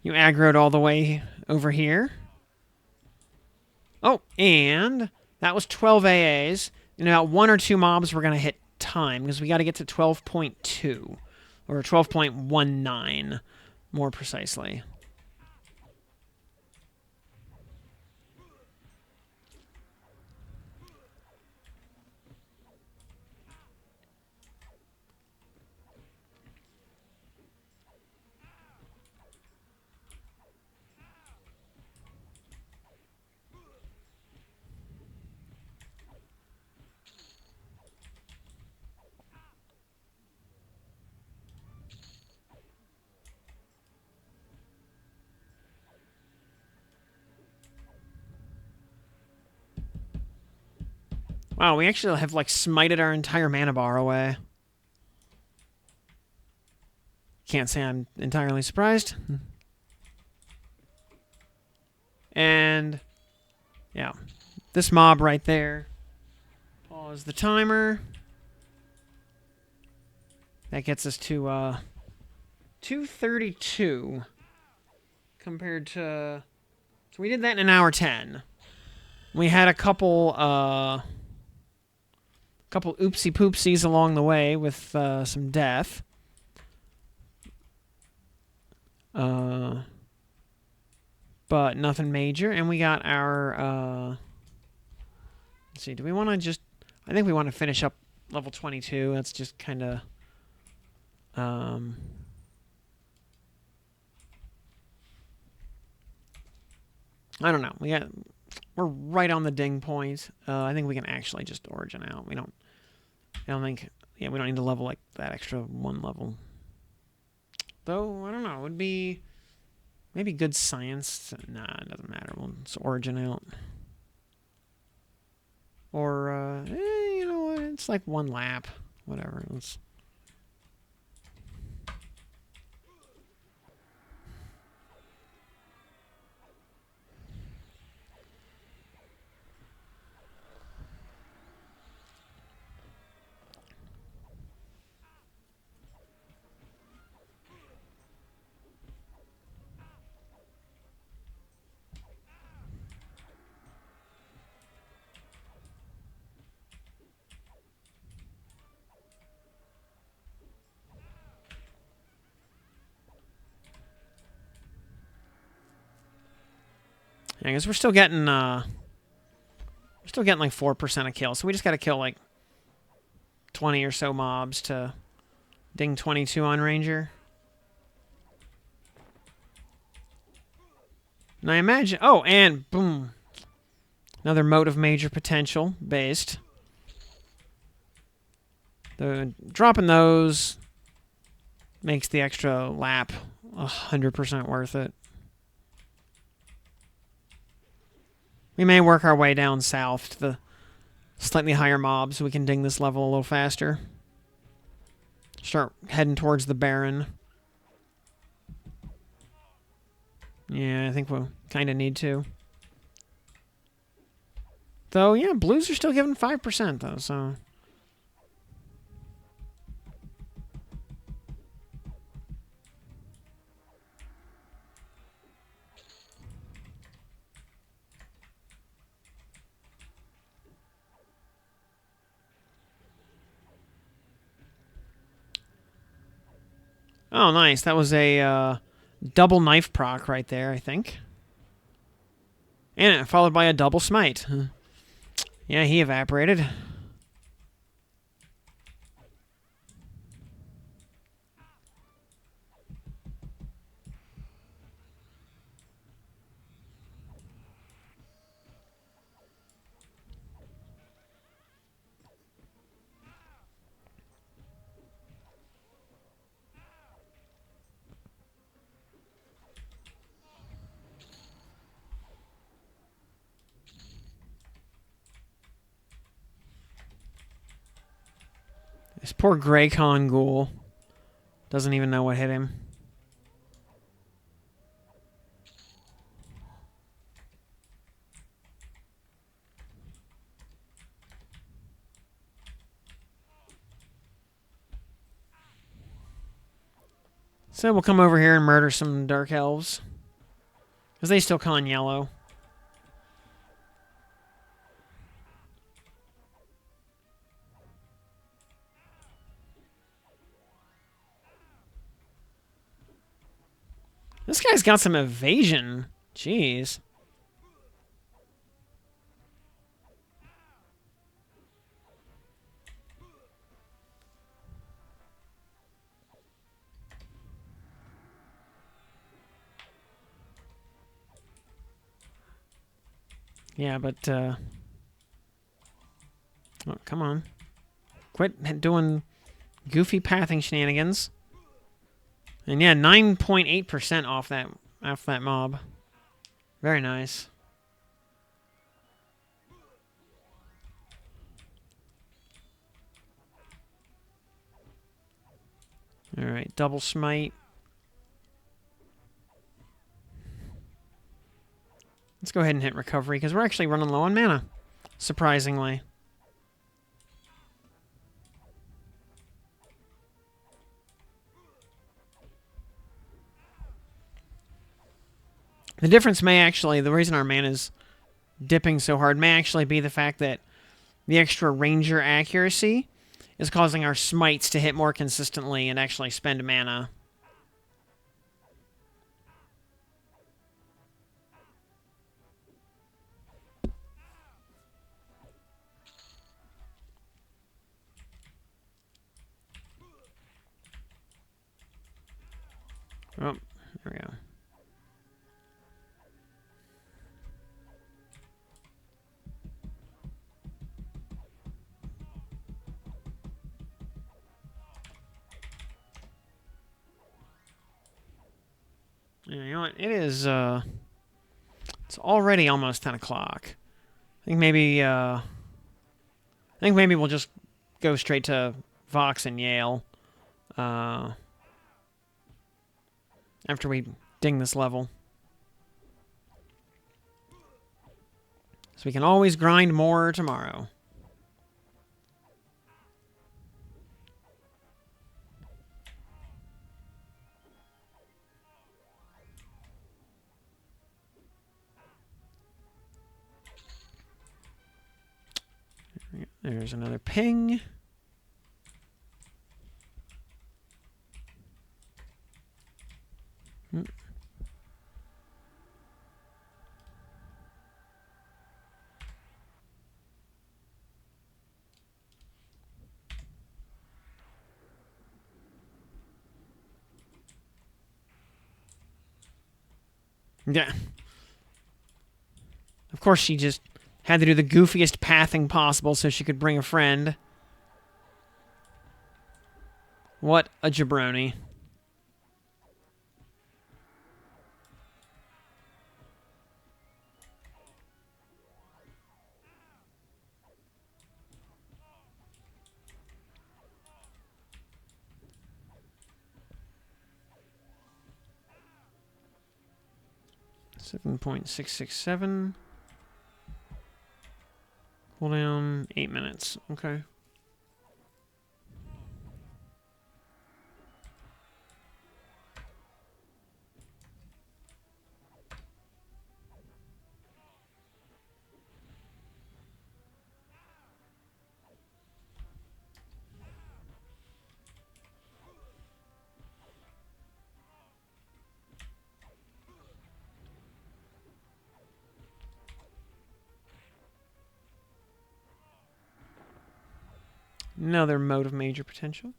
You aggroed all the way over here. Oh, and that was 12 AAs. And about 1 or 2 mobs we're going to hit time, because we got to get to 12.2. Or 12.19, more precisely. Wow, we actually have, like, smited our entire mana bar away. Can't say I'm entirely surprised. And, yeah, this mob right there. Pause the timer. That gets us to 232 compared to... So we did that in 1:10. We had a couple oopsie poopsies along the way with some death. But nothing major. And we got our... let's see, do we want to just... I think we want to finish up level 22. That's just kind of... I don't know. We're right on the ding point. I think we can actually just origin out. I don't think... Yeah, we don't need to level like that extra 1 level. Though, I don't know. It would be... Maybe good science. Nah, it doesn't matter. We'll just origin out. Or, you know what? It's like 1 lap. Whatever. Let's... Yeah, because we're still getting like 4% of kills, so we just got to kill like 20 or so mobs to ding 22 on Ranger. And I imagine... Oh, and boom. Another mote of major potential based. Dropping those makes the extra lap 100% worth it. We may work our way down south to the slightly higher mobs so we can ding this level a little faster. Start heading towards the Baron. Yeah, I think we'll kind of need to. Though, yeah, blues are still giving 5%, though, so... Oh, nice. That was a double knife proc right there, I think. And followed by a double smite. Yeah, he evaporated. This poor Greycon ghoul doesn't even know what hit him. So we'll come over here and murder some Dark Elves. Because they still con yellow. This guy's got some evasion. Jeez. Yeah, but, oh, come on. Quit doing goofy pathing shenanigans. And yeah, 9.8% off that mob. Very nice. Alright, double smite. Let's go ahead and hit recovery, because we're actually running low on mana. Surprisingly. The difference may actually, the reason our mana is dipping so hard may actually be the fact that the extra ranger accuracy is causing our smites to hit more consistently and actually spend mana. Oh, there we go. Yeah, you know what? It is, it's already almost 10 o'clock. I think maybe we'll just go straight to Vox and Yael. After we ding this level. So we can always grind more tomorrow. There's another ping. Yeah. Of course, she just had to do the goofiest pathing possible so she could bring a friend. What a jabroni. .667. Cooldown 8 minutes. Okay. Another mode of major potential.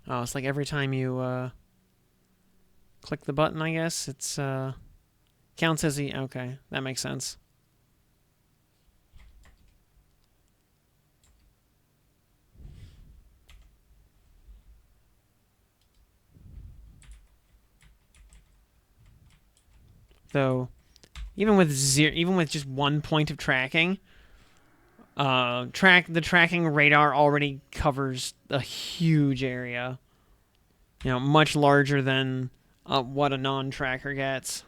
Oh, it's like every time you click the button, I guess, it's counts as the... Okay, that makes sense. Though, even with just 1 point of tracking, the tracking radar already covers a huge area. You know, much larger than what a non-tracker gets.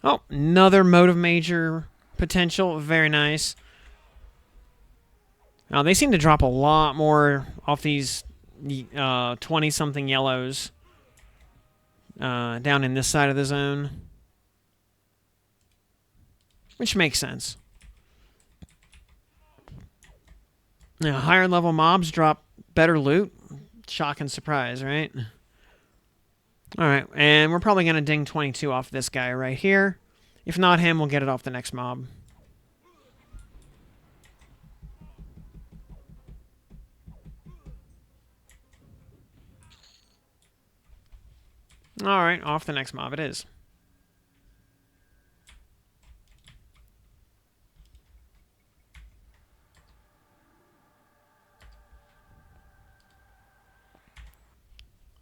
Oh, another mode of major potential. Very nice. Now, they seem to drop a lot more off these 20-something yellows down in this side of the zone. Which makes sense. Now, higher level mobs drop better loot. Shock and surprise, right? Alright, and we're probably going to ding 22 off this guy right here. If not him, we'll get it off the next mob. Alright, off the next mob it is.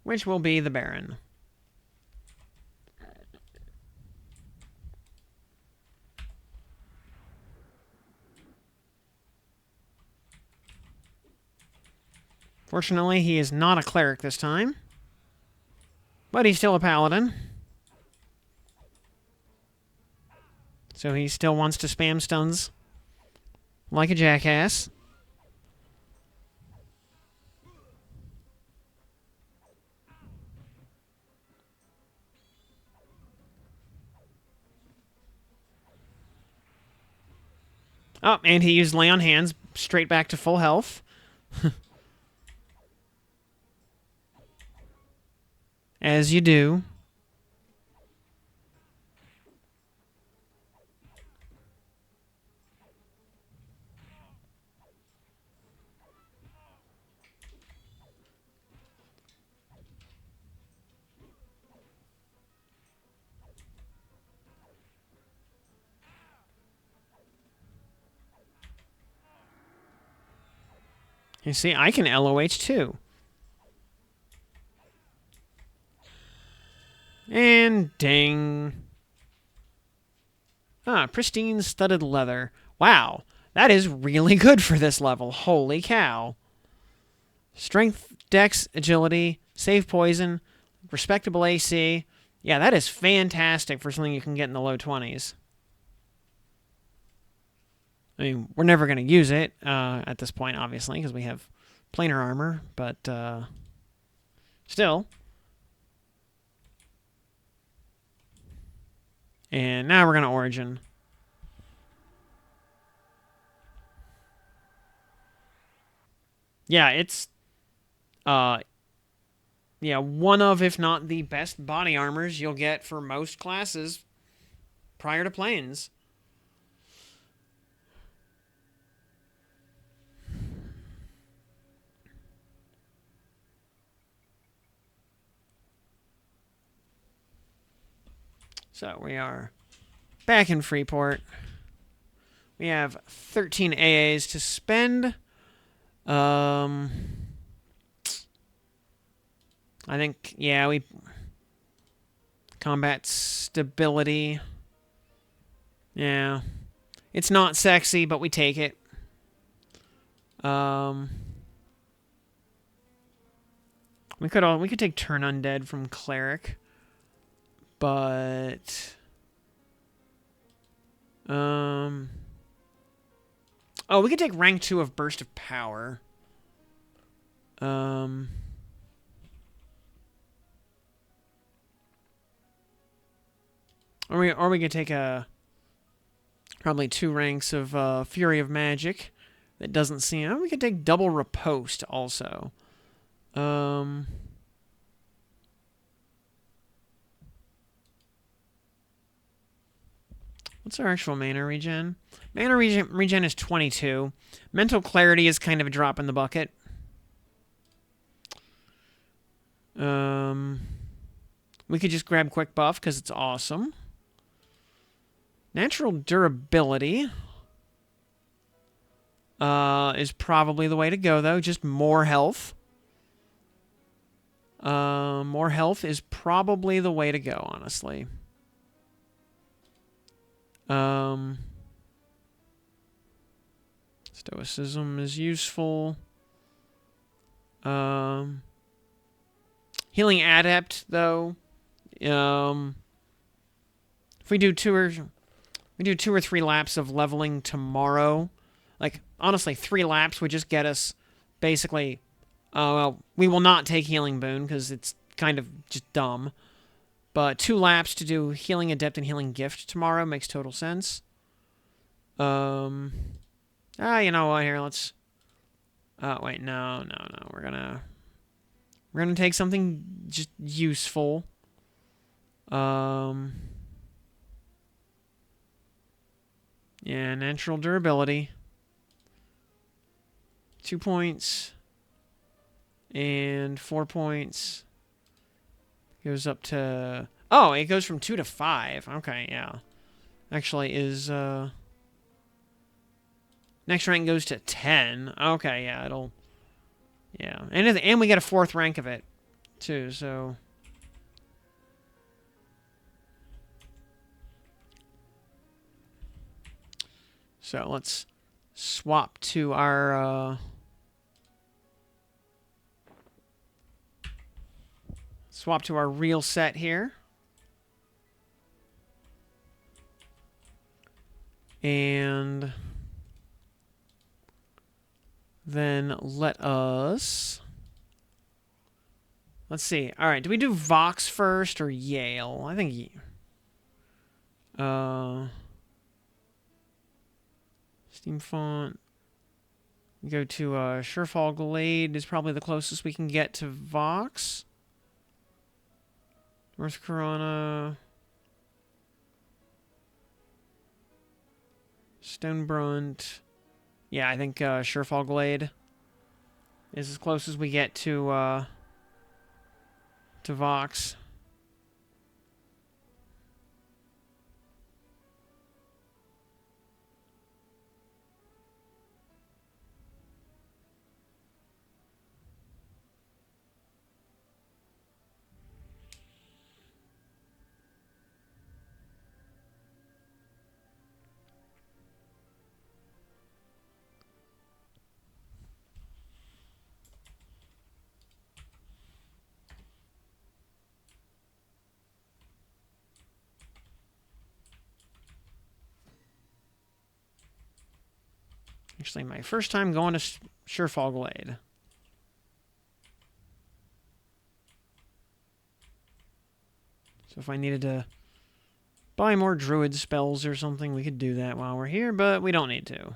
Which will be the Baron. Fortunately, he is not a cleric this time. But he's still a paladin. So he still wants to spam stuns like a jackass. Oh, and he used Lay on Hands straight back to full health. As you do. You see, I can LOH too. And ding. Ah, pristine studded leather. Wow, that is really good for this level. Holy cow. Strength, dex, agility, save poison, respectable AC. Yeah, that is fantastic for something you can get in the low 20s. I mean, we're never going to use it at this point, obviously, because we have planar armor, but still. And now we're going to Origin. Yeah, it's one of, if not the best body armors you'll get for most classes prior to planes. So we are back in Freeport. We have 13 AAs to spend. I think, yeah, we... Combat stability. Yeah. It's not sexy, but we take it. We could take Turn Undead from Cleric. But... Oh, we could take rank 2 of Burst of Power. Or we could take probably 2 ranks of Fury of Magic. That doesn't seem... Oh, we could take double Riposte also. What's our actual mana regen? Mana regen is 22. Mental Clarity is kind of a drop in the bucket. We could just grab Quick Buff because it's awesome. Natural Durability is probably the way to go, though. Just more health. More health is probably the way to go, honestly. Stoicism is useful. Healing Adept, though. If we do two or 3 laps of leveling tomorrow, like honestly, 3 laps would just get us basically. Well, we will not take Healing Boon because it's kind of just dumb. But 2 laps to do Healing Adept and Healing Gift tomorrow makes total sense. You know what? Here, let's. Wait, no. We're gonna take something just useful. Yeah, natural durability. 2 points. And 4 points. Goes up to... Oh, it goes from 2 to 5. Okay, yeah. Actually is... Next rank goes to 10. Okay, yeah, it'll... Yeah. And we get a 4th rank of it, too, so... So, let's swap to our... Swap to our real set here. And then let us... Let's see. All right, do we do Vox first or Yael? I think... Steam font. We go to Surefall Glade is probably the closest we can get to Vox. North Corona. Stonebrunt. Yeah, I think Surefall Glade is as close as we get to Vox. Actually, my first time going to Surefall Glade. So if I needed to buy more druid spells or something, we could do that while we're here, but we don't need to.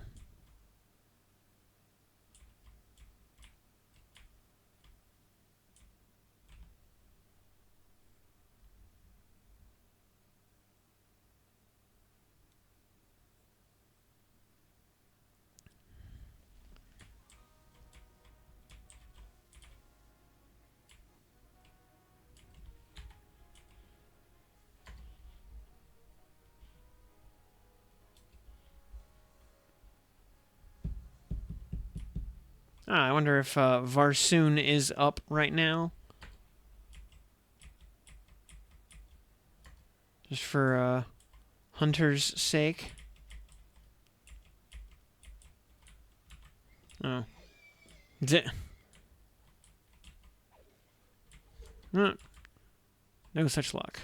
I wonder if Varsoon is up right now. Just for Hunter's sake. Oh. No such luck.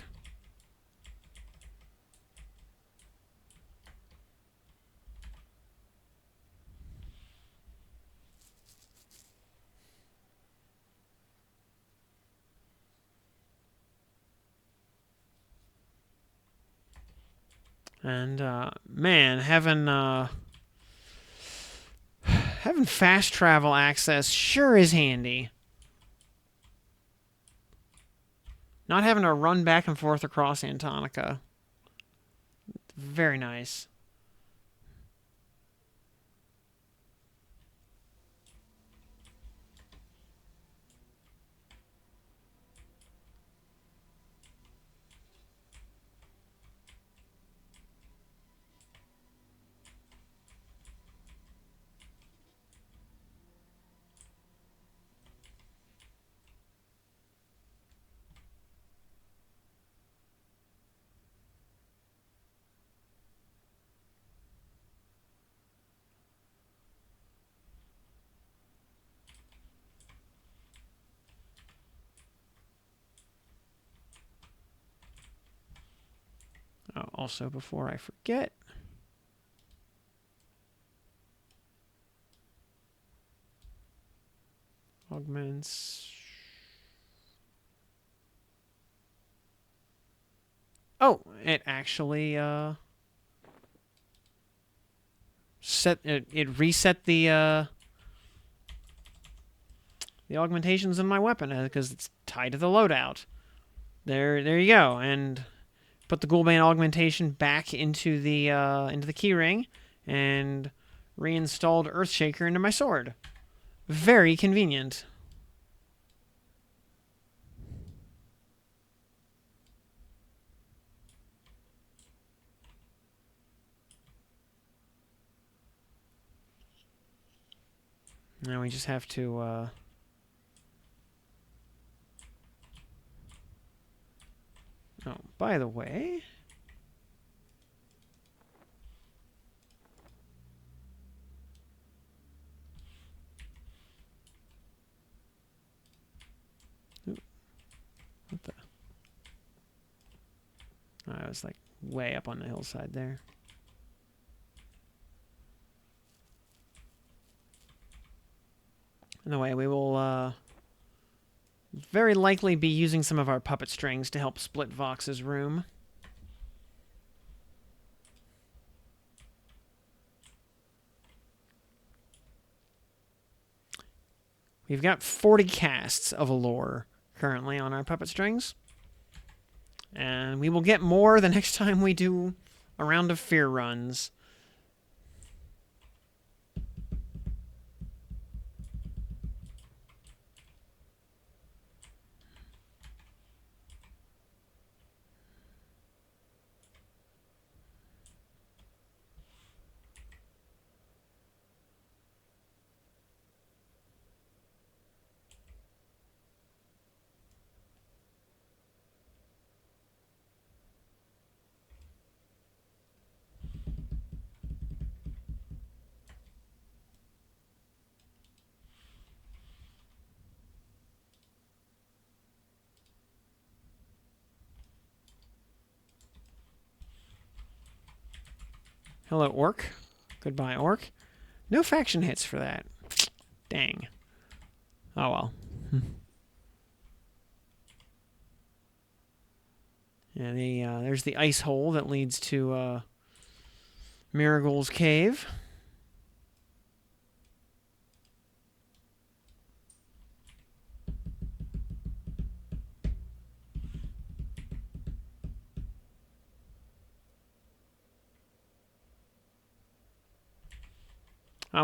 And, man, having fast travel access sure is handy. Not having to run back and forth across Antonica. Very nice. Oh, also, before I forget, augments. Oh, it actually it reset the augmentations in my weapon because it's tied to the loadout. There you go, and put the Ghoulbane augmentation back into the keyring, and reinstalled Earthshaker into my sword. Very convenient. Now we just have to oh, by the way, what the? Oh, I was like way up on the hillside there. Anyway, we will very likely be using some of our puppet strings to help split Vox's room. We've got 40 casts of Allure currently on our puppet strings. And we will get more the next time we do a round of fear runs. Hello, Orc. Goodbye, Orc. No faction hits for that. Dang. Oh well. Yeah, there's the ice hole that leads to Marigold's cave.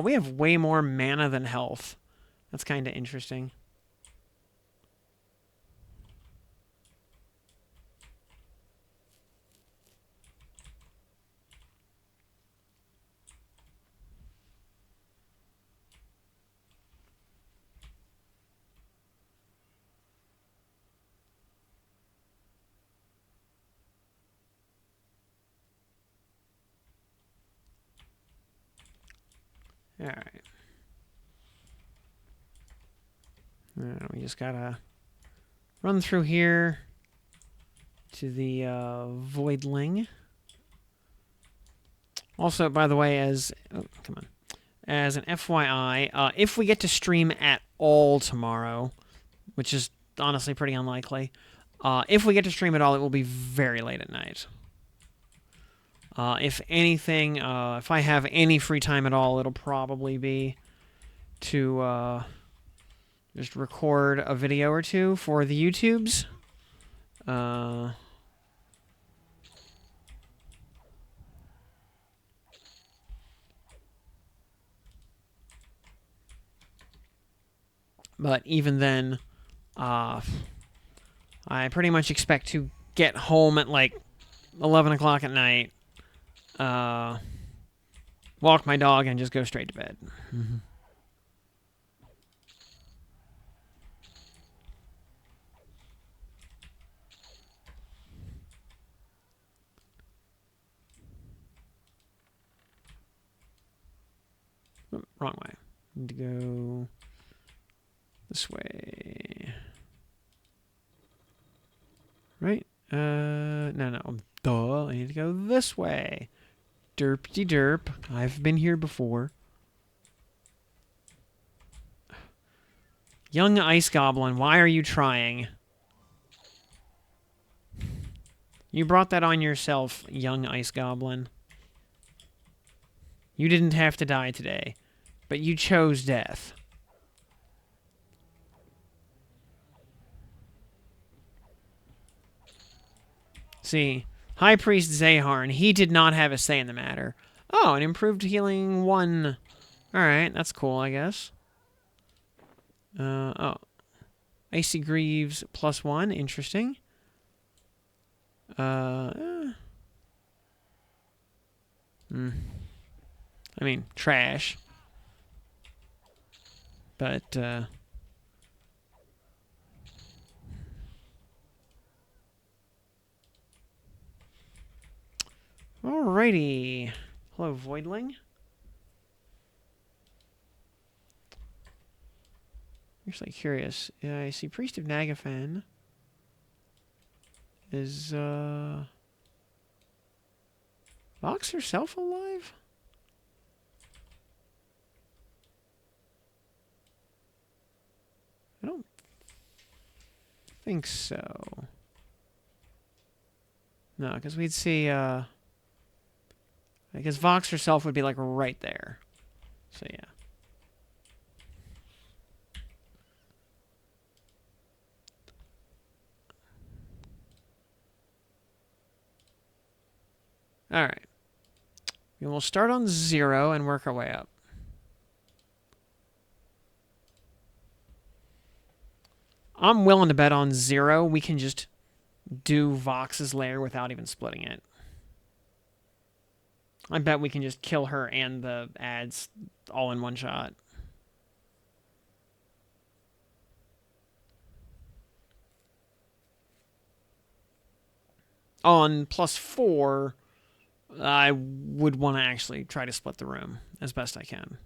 We have way more mana than health. That's kind of interesting. All right. We just gotta run through here to the Voidling. Also, by the way, as an FYI, if we get to stream at all tomorrow, which is honestly pretty unlikely, if we get to stream at all, it will be very late at night. If anything, if I have any free time at all, it'll probably be to just record a video or two for the YouTubes. But even then, I pretty much expect to get home at like 11 o'clock at night, walk my dog, and just go straight to bed. Mm-hmm. Wrong way. Need to go this way. Right? No. Duh. I need to go this way. Derpty derp. I've been here before. Young Ice Goblin, why are you trying? You brought that on yourself, young Ice Goblin. You didn't have to die today, but you chose death. See, High Priest Zeharn, he did not have a say in the matter. Oh, an improved healing 1. Alright, that's cool, I guess. Oh. Icy Greaves +1, interesting. I mean, trash. But, alrighty. Hello, Voidling. Actually curious. I see Priest of Nagafan is, Vox herself alive? I don't think so. No, because we'd see, because Vox herself would be, like, right there. So, yeah. Alright. And we'll start on 0 and work our way up. I'm willing to bet on 0 we can just do Vox's lair without even splitting it. I bet we can just kill her and the ads all in one shot. On +4, I would want to actually try to split the room as best I can.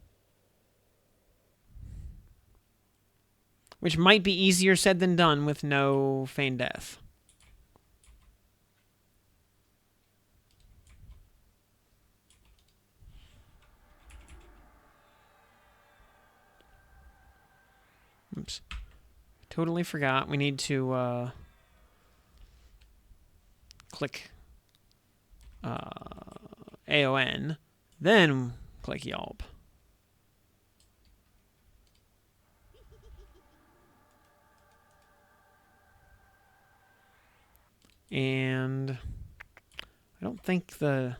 Which might be easier said than done with no feigned death. Oops. Totally forgot. We need to click AON, then click Yelp. And I don't think the...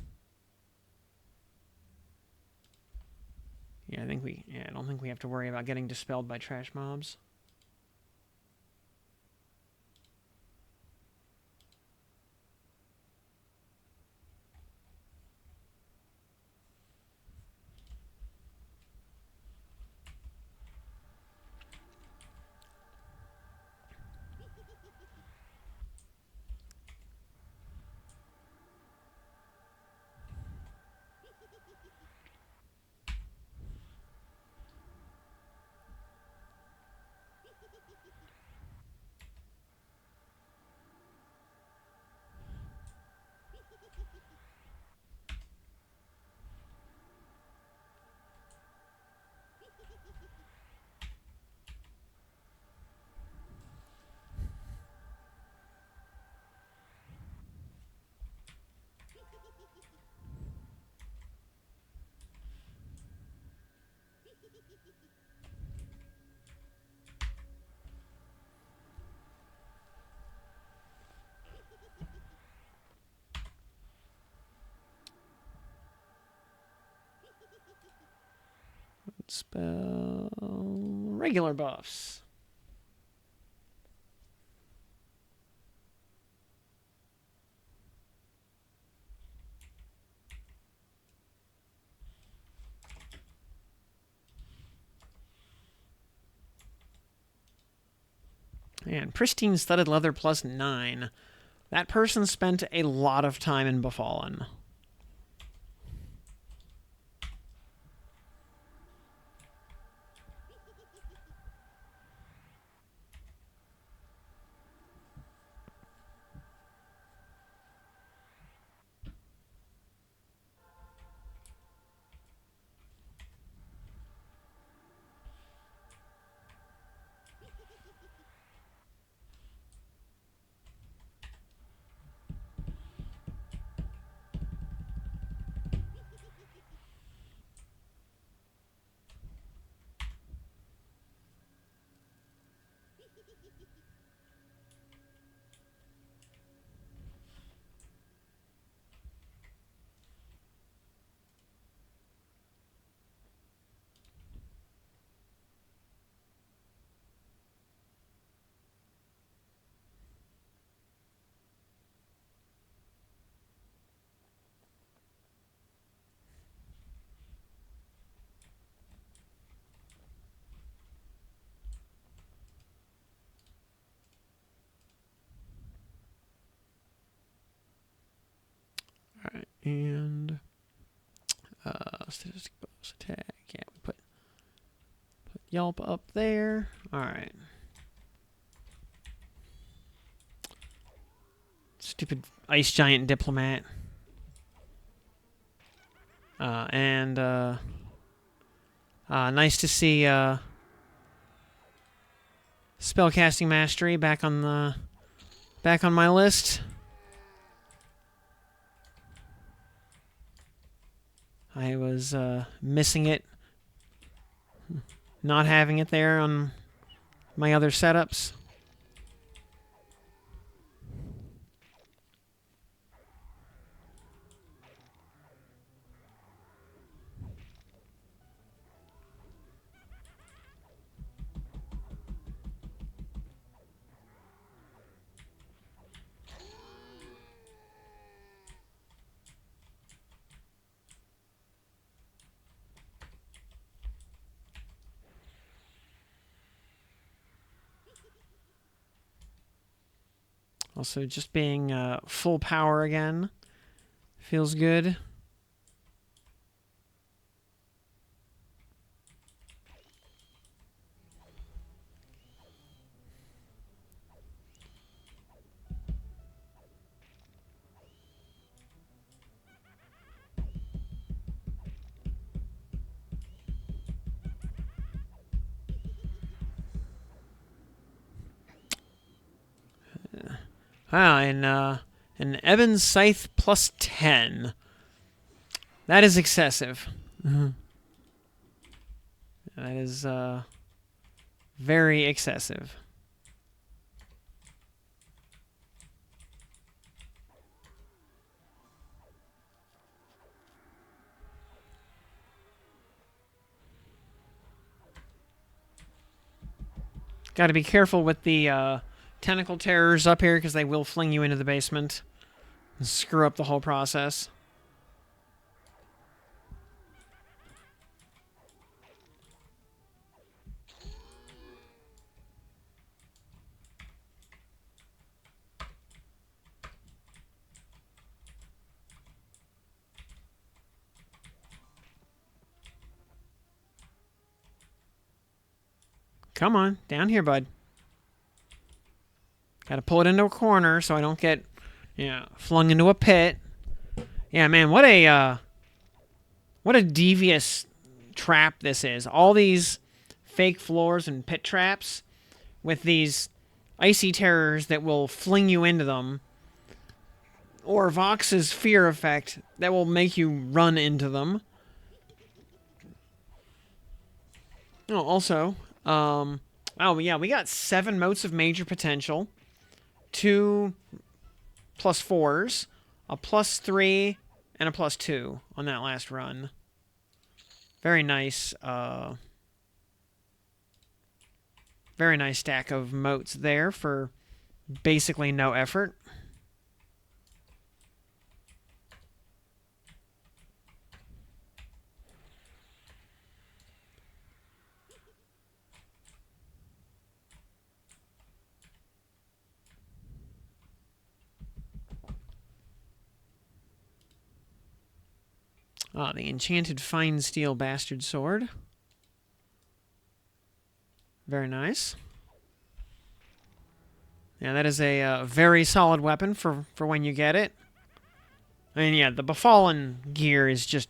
I don't think we have to worry about getting dispelled by trash mobs. Spell regular buffs. And pristine studded leather plus 9. That person spent a lot of time in Befallen. Alright, and statistic bonus attack. Yeah, we put Yelp up there. Alright. Stupid ice giant diplomat. Nice to see spellcasting mastery back on my list. I was missing it, not having it there on my other setups. Also, just being full power again feels good. Ah, and an Ebon Scythe plus 10. That is excessive. That is very excessive. Got to be careful with the tentacle terrors up here because they will fling you into the basement and screw up the whole process. Come on, down here, bud. Gotta pull it into a corner so I don't get, flung into a pit. Yeah, man, what a devious trap this is. All these fake floors and pit traps with these icy terrors that will fling you into them. Or Vox's fear effect that will make you run into them. Oh, also, oh yeah, we got 7 motes of major potential, 2 +4s, a +3, and a +2 on that last run. Very nice, very nice stack of motes there for basically no effort. Ah, the enchanted fine steel bastard sword. Very nice. Yeah, that is a very solid weapon for when you get it. I mean, yeah, the Befallen gear is just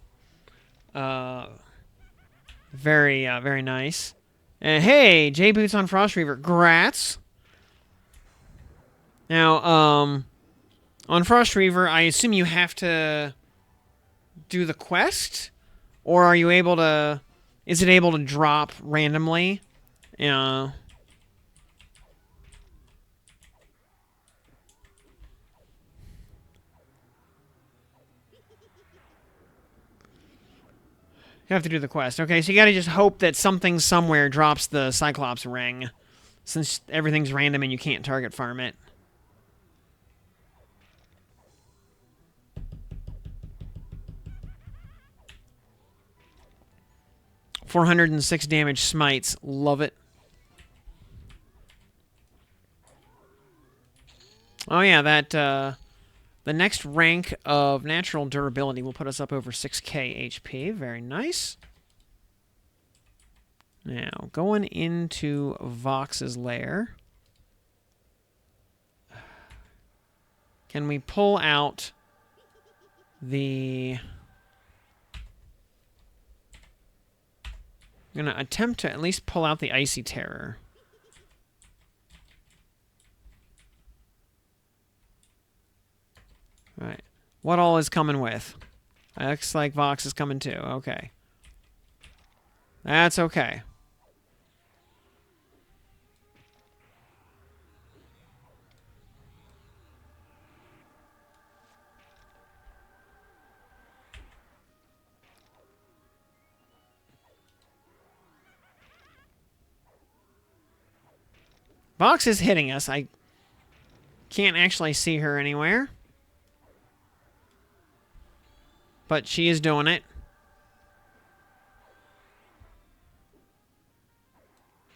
very nice. And hey, J Boots on Frost Reaver, grats. Now, on Frost Reaver, I assume you have to do the quest, or are you able to? Is it able to drop randomly? Yeah. You have to do the quest. Okay, so you gotta just hope that something somewhere drops the Cyclops ring, since everything's random and you can't target farm it. $406 damage smites. Love it. Oh yeah, that the next rank of natural durability will put us up over 6k HP. Very nice. Now, going into Vox's lair. Can we pull out the... I'm going to attempt to at least pull out the Icy Terror. Alright. What all is coming with? Looks like Vox is coming too. Okay. That's okay. Vox is hitting us. I can't actually see her anywhere. But she is doing it.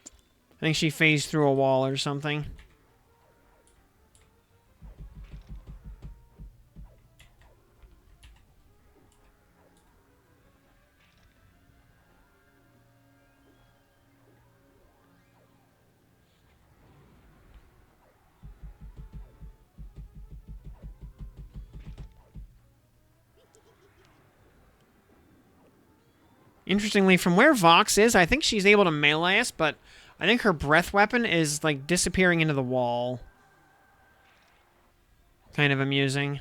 I think she phased through a wall or something. Interestingly, from where Vox is, I think she's able to melee us, but I think her breath weapon is, like, disappearing into the wall. kind of amusing.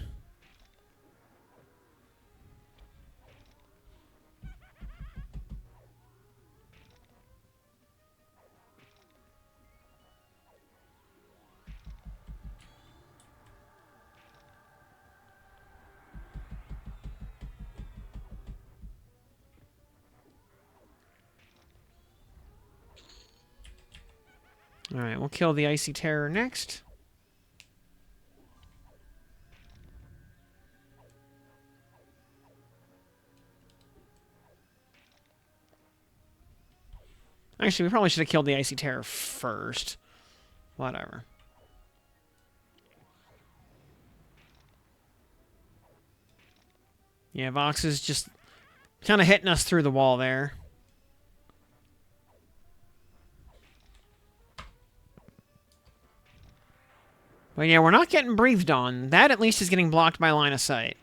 Alright, we'll kill the Icy Terror next. Actually, we probably should have killed the Icy Terror first. Whatever. Yeah, Vox is just kind of hitting us through the wall there. But yeah, we're not getting breathed on. That at least is getting blocked by line of sight.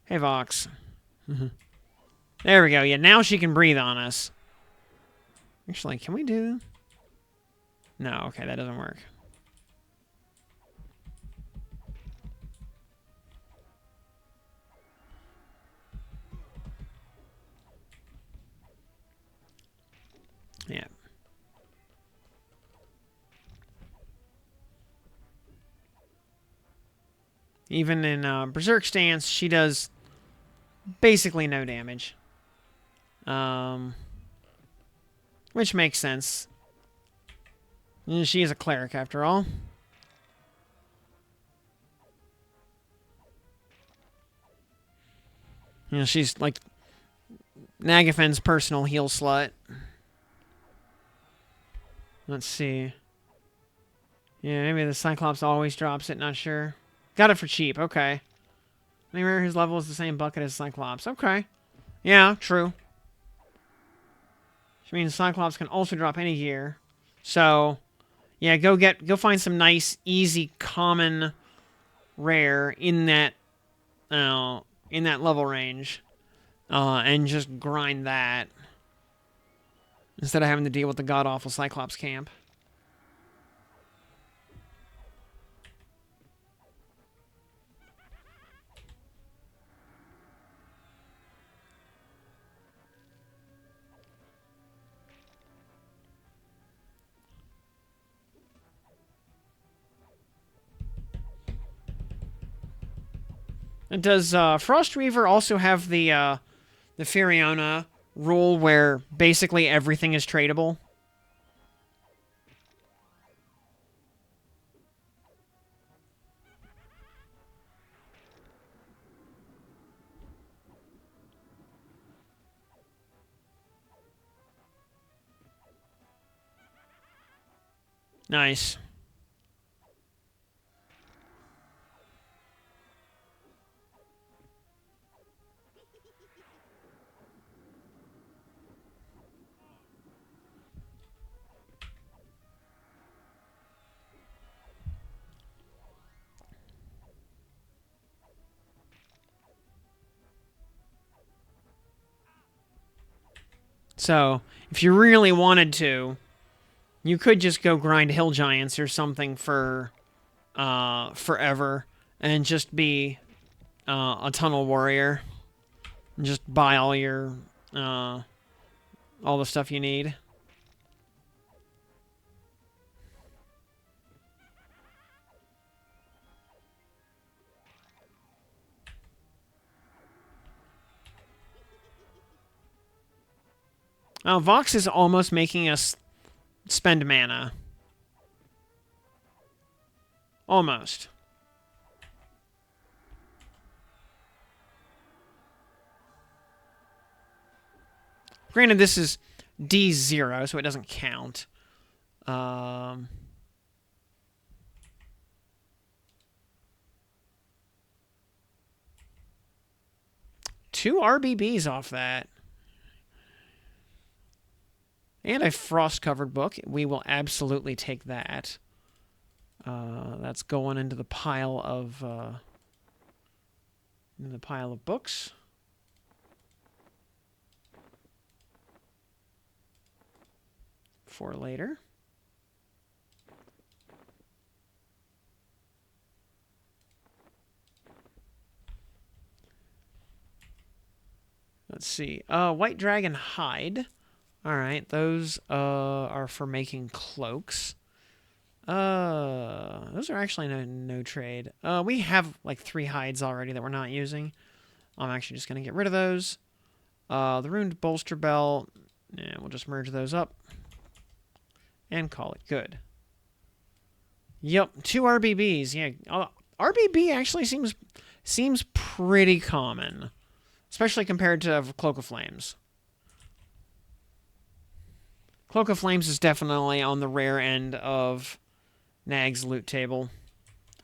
Hey, Vox. There we go. Yeah, now she can breathe on us. Actually, can we do... No, okay, that doesn't work. Yeah. Even in Berserk stance, she does basically no damage. Which makes sense. She is a cleric, after all. You know, she's like Nagafen's personal heal slut. Let's see. Yeah, maybe the Cyclops always drops it, not sure. Got it for cheap, okay. Anywhere whose level is the same bucket as Cyclops. Okay. Yeah, true. Which means Cyclops can also drop any gear. So, yeah, go find some nice, easy, common, rare in that level range. And just grind that. Instead of having to deal with the god-awful Cyclops camp. And does Frost Reaver also have the Furiona rule where basically everything is tradable? Nice. So, if you really wanted to, you could just go grind Hill Giants or something for forever and just be a tunnel warrior. And just buy all your all the stuff you need. Vox is almost making us spend mana. Almost. Granted, this is D0, so it doesn't count. 2 RBBs off that. And a frost-covered book. We will absolutely take that. That's going into the pile of books. For later. Let's see. White dragon hide. All right, those are for making cloaks. Those are actually no trade. We have like 3 hides already that we're not using. I'm actually just gonna get rid of those. The ruined bolster belt. Yeah, we'll just merge those up and call it good. Yep, 2 RBBs. Yeah, RBB actually seems pretty common, especially compared to Cloak of Flames. Cloak of Flames is definitely on the rare end of Nag's loot table.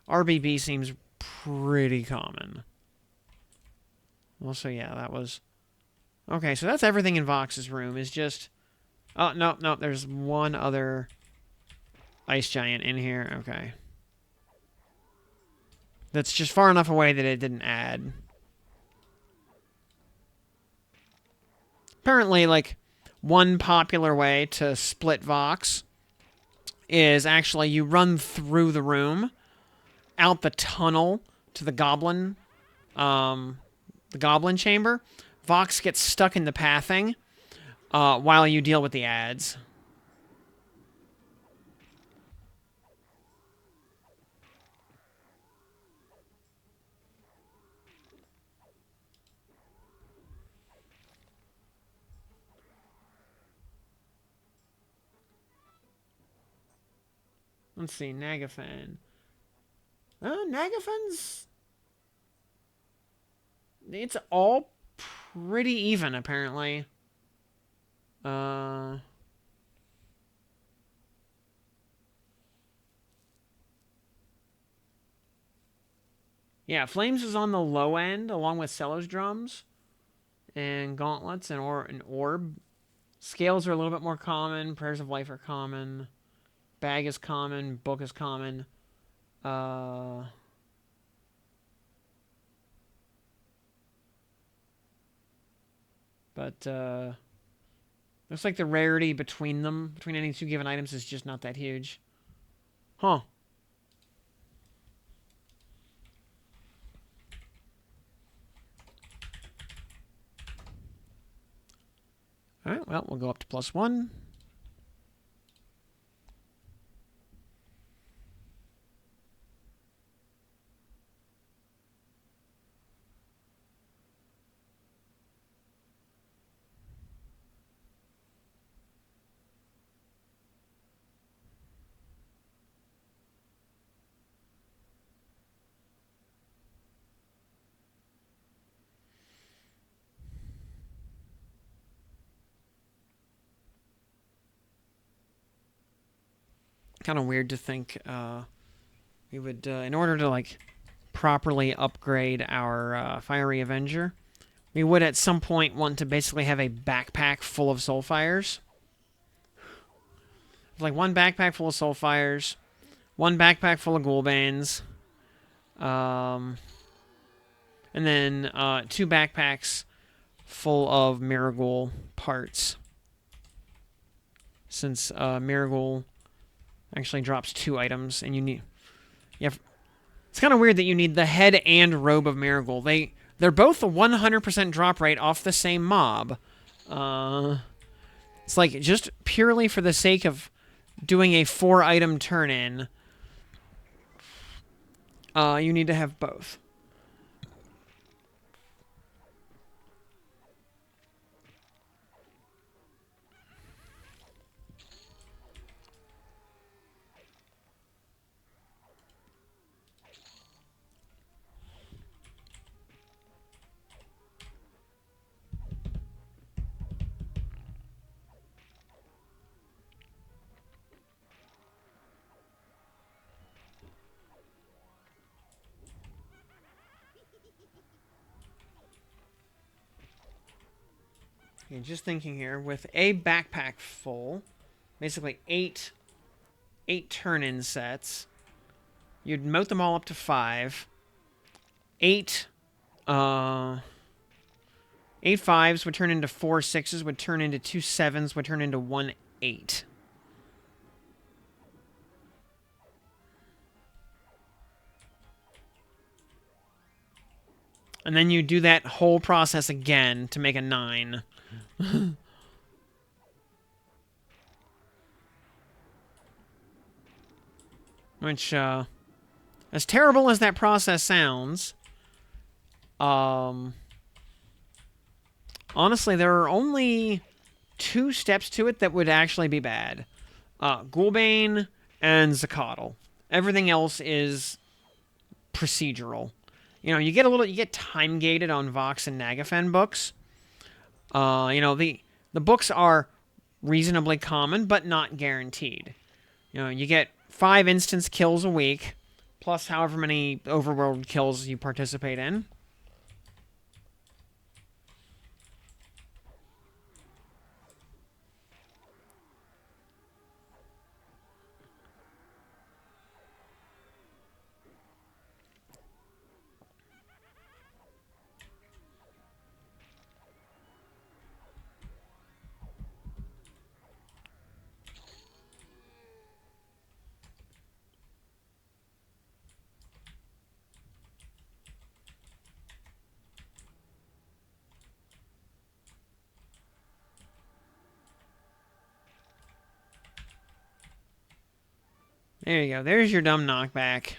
RBB seems pretty common. Also, yeah, that was... Okay, so that's everything in Vox's room, is just... Oh, no, there's one other ice giant in here. Okay. That's just far enough away that it didn't add. Apparently, like, one popular way to split Vox is actually you run through the room, out the tunnel to the goblin chamber. Vox gets stuck in the pathing while you deal with the ads. Let's see, Nagafan. Nagafan's... It's all pretty even, apparently. Yeah, Flames is on the low end, along with Cello's drums. And gauntlets and an orb. Scales are a little bit more common. Prayers of Life are common. Bag is common. Book is common. But looks like the rarity between any 2 given items, is just not that huge. Huh. Alright, well, we'll go up to +1. Kind of weird to think we would, in order to, like, properly upgrade our Fiery Avenger, we would at some point want to basically have a backpack full of Soulfires. Like 1 backpack full of Soulfires, 1 backpack full of Ghoulbanes, and then 2 backpacks full of Miraghoul parts. Since Miraghoul actually drops 2 items, and you need... Yeah, it's kind of weird that you need the head and robe of Miraghoul. They're both a 100% drop rate off the same mob. It's like, just purely for the sake of doing a 4-item turn-in, you need to have both. Okay, just thinking here, with a backpack full, basically 8 turn-in sets, you'd moat them all up to 5. 8 5s would turn into 4 6s, would turn into 2 7s, would turn into 1 8. And then you do that whole process again to make a 9. Which, as terrible as that process sounds, honestly, there are only 2 steps to it that would actually be bad. Ghoulbane and Zakotl. Everything else is procedural. You know, you get time gated on Vox and Nagafen books. You know, the books are reasonably common, but not guaranteed. You know, you get 5 instance kills a week, plus however many overworld kills you participate in. There you go. There's your dumb knockback.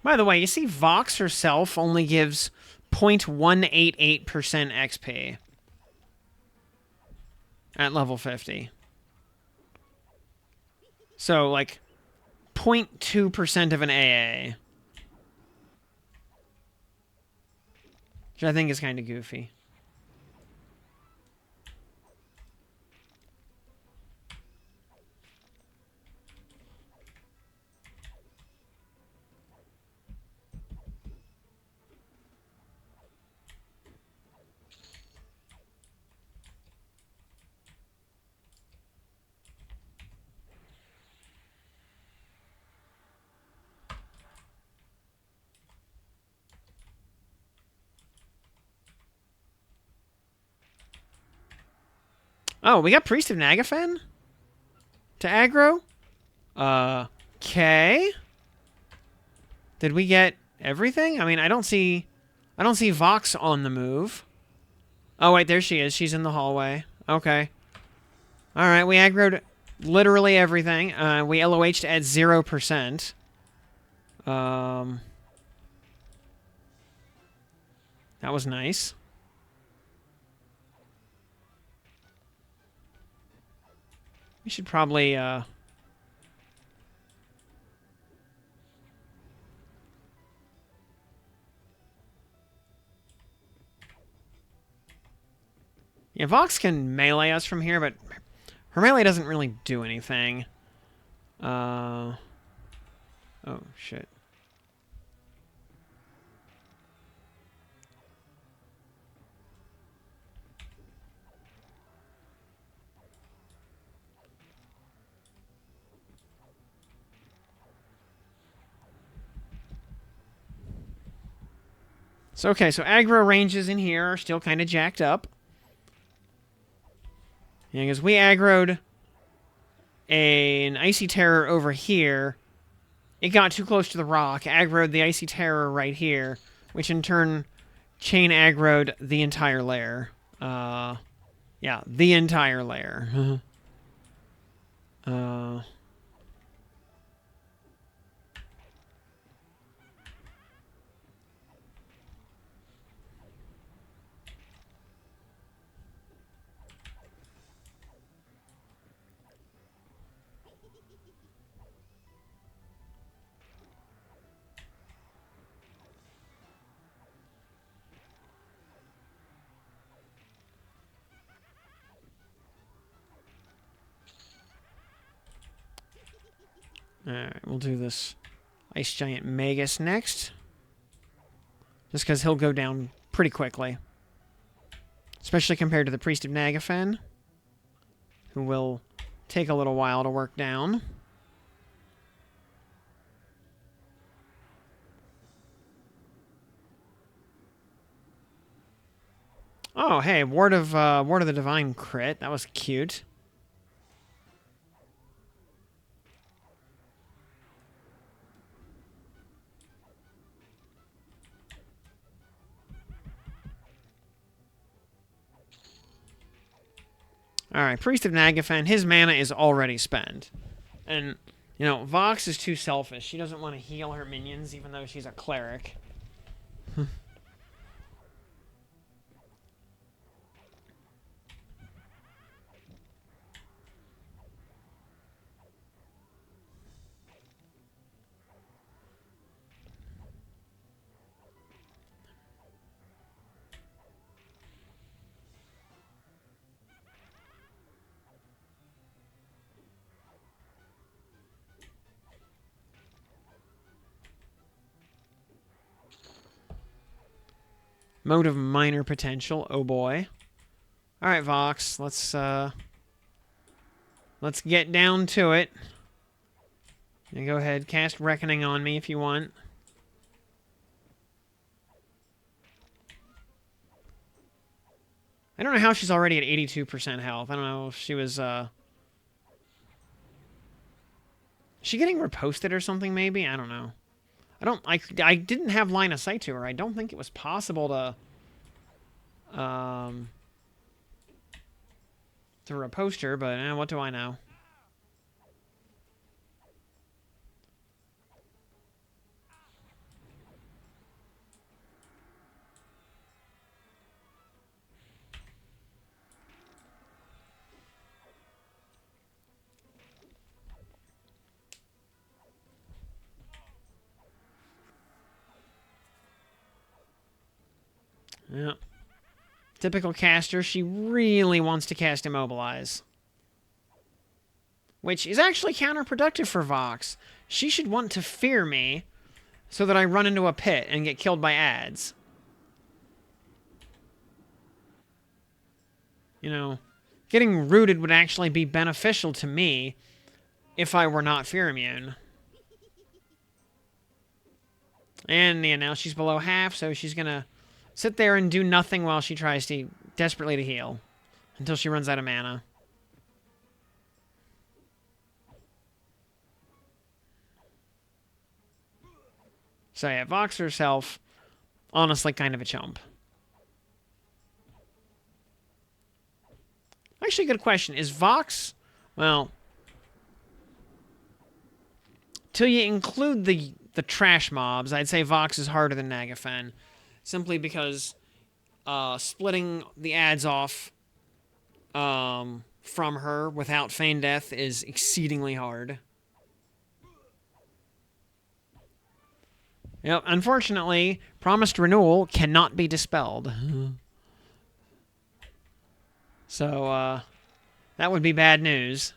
By the way, you see Vox herself only gives 0.188% XP at level 50. So, like, 0.2% of an AA. Which I think is kind of goofy. Oh, we got Priest of Nagafen? To aggro? Okay. Did we get everything? I mean, I don't see Vox on the move. Oh, wait, there she is. She's in the hallway. Okay. Alright, we aggroed literally everything. We LOH'd at 0%. That was nice. We should probably, Yeah, Vox can melee us from here, but her melee doesn't really do anything. Oh, shit. So, okay, so aggro ranges in here are still kind of jacked up. Yeah, because we aggroed an Icy Terror over here. It got too close to the rock, aggroed the Icy Terror right here, which in turn chain aggroed the entire lair. Yeah, the entire lair. Alright, we'll do this Ice Giant Magus next. Just because he'll go down pretty quickly. Especially compared to the Priest of Nagafen, who will take a little while to work down. Oh, hey, Ward of the Divine crit. That was cute. Alright, Priest of Nagafen. His mana is already spent. And, you know, Vox is too selfish. She doesn't want to heal her minions, even though she's a cleric. Mode of minor potential. Oh boy. Alright, Vox. Let's get down to it. And go ahead, cast Reckoning on me if you want. I don't know how she's already at 82% health. I don't know if she was, Is she getting reposted or something, maybe? I don't know. I didn't have line of sight to her. I don't think it was possible to repost her, but what do I know? Yeah. Typical caster, she really wants to cast Immobilize. Which is actually counterproductive for Vox. She should want to fear me so that I run into a pit and get killed by ads. You know, getting rooted would actually be beneficial to me if I were not fear immune. And, yeah, now she's below half, so she's gonna sit there and do nothing while she tries to desperately to heal. Until she runs out of mana. So yeah, Vox herself, honestly kind of a chump. Actually, good question. Is Vox, well, till you include the trash mobs, I'd say Vox is harder than Nagafen. Simply because splitting the ads off from her without Feign Death is exceedingly hard. Yep, unfortunately, Promised Renewal cannot be dispelled. So, that would be bad news.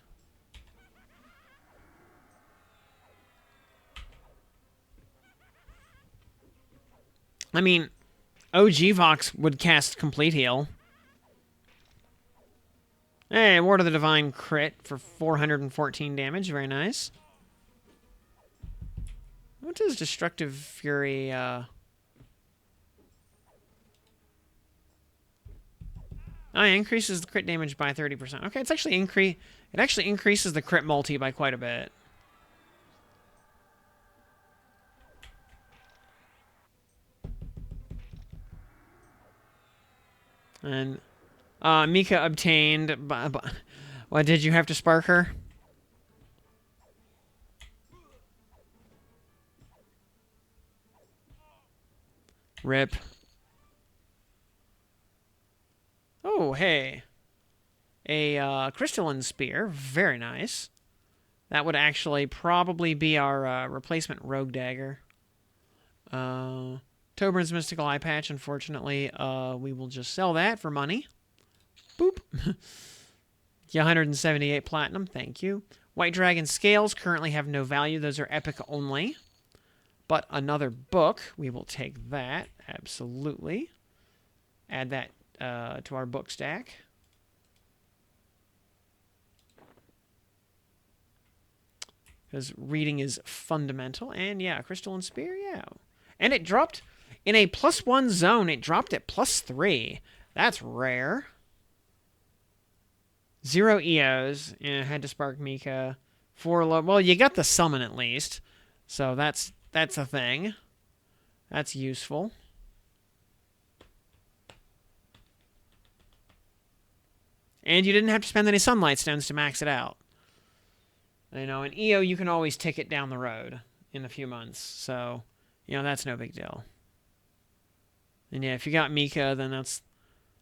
I mean, OG Vox would cast Complete Heal. Hey, Ward of the Divine crit for 414 damage. Very nice. What does Destructive Fury, Oh, it increases the crit damage by 30%. Okay, it's actually it actually increases the crit multi by quite a bit. And Mika obtained. What did you have to spark her? Rip. Oh, hey. A crystalline spear. Very nice. That would actually probably be our replacement rogue dagger. Toburn's Mystical Eye Patch, unfortunately, we will just sell that for money. Boop. Yeah, 178 platinum, thank you. White Dragon Scales currently have no value. Those are epic only. But another book, we will take that, absolutely. Add that to our book stack. Because reading is fundamental. And yeah, Crystalline Spear, yeah. And it dropped, in a +1 zone, it dropped at +3. That's rare. 0 EOs. And had to spark Mika. 4 low. Well, you got the summon at least. So that's a thing. That's useful. And you didn't have to spend any sunlight stones to max it out. You know, in EO you can always tick it down the road in a few months. So, you know, that's no big deal. And yeah, if you got Mika, then that's...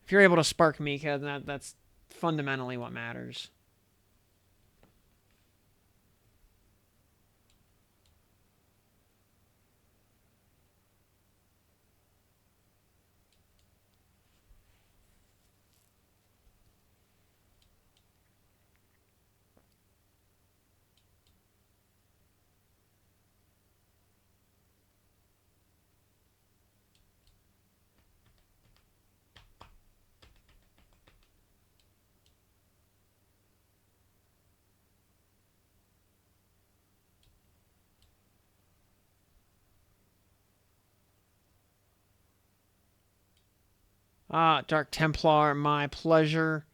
If you're able to spark Mika, then that's fundamentally what matters. Dark Templar, my pleasure.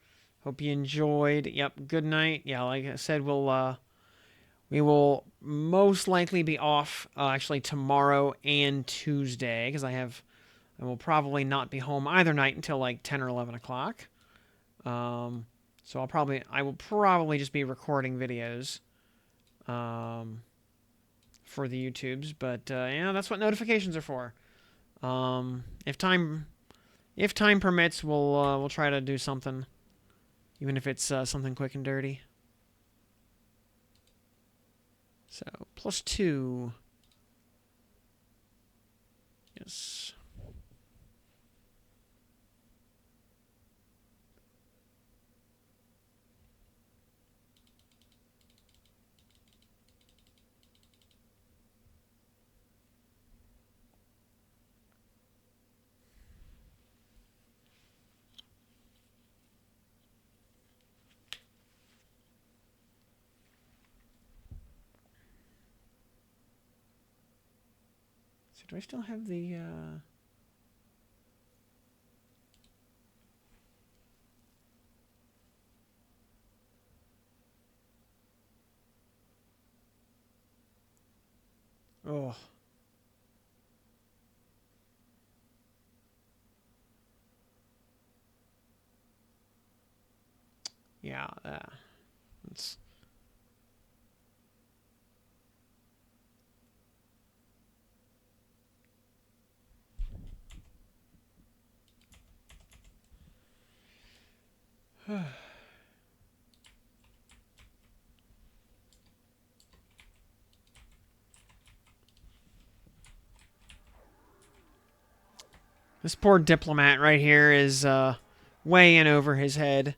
Hope you enjoyed. Yep, good night. Yeah, like I said, we will most likely be off actually tomorrow and Tuesday because I will probably not be home either night until like 10 or 11 o'clock. So I will probably just be recording videos for the YouTubes, but yeah, that's what notifications are for. If time permits, we'll try to do something, even if it's something quick and dirty. So +2. Yes. So do I still have the... Oh. Yeah, it's... This poor diplomat right here is way in over his head.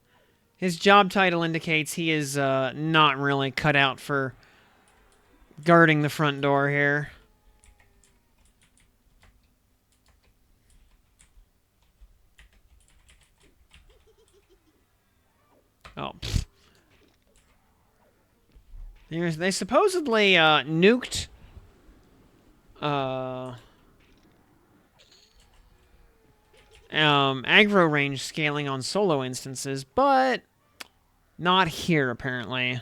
His job title indicates he is not really cut out for guarding the front door here. Oh, pfft. They supposedly nuked aggro range scaling on solo instances, but not here apparently.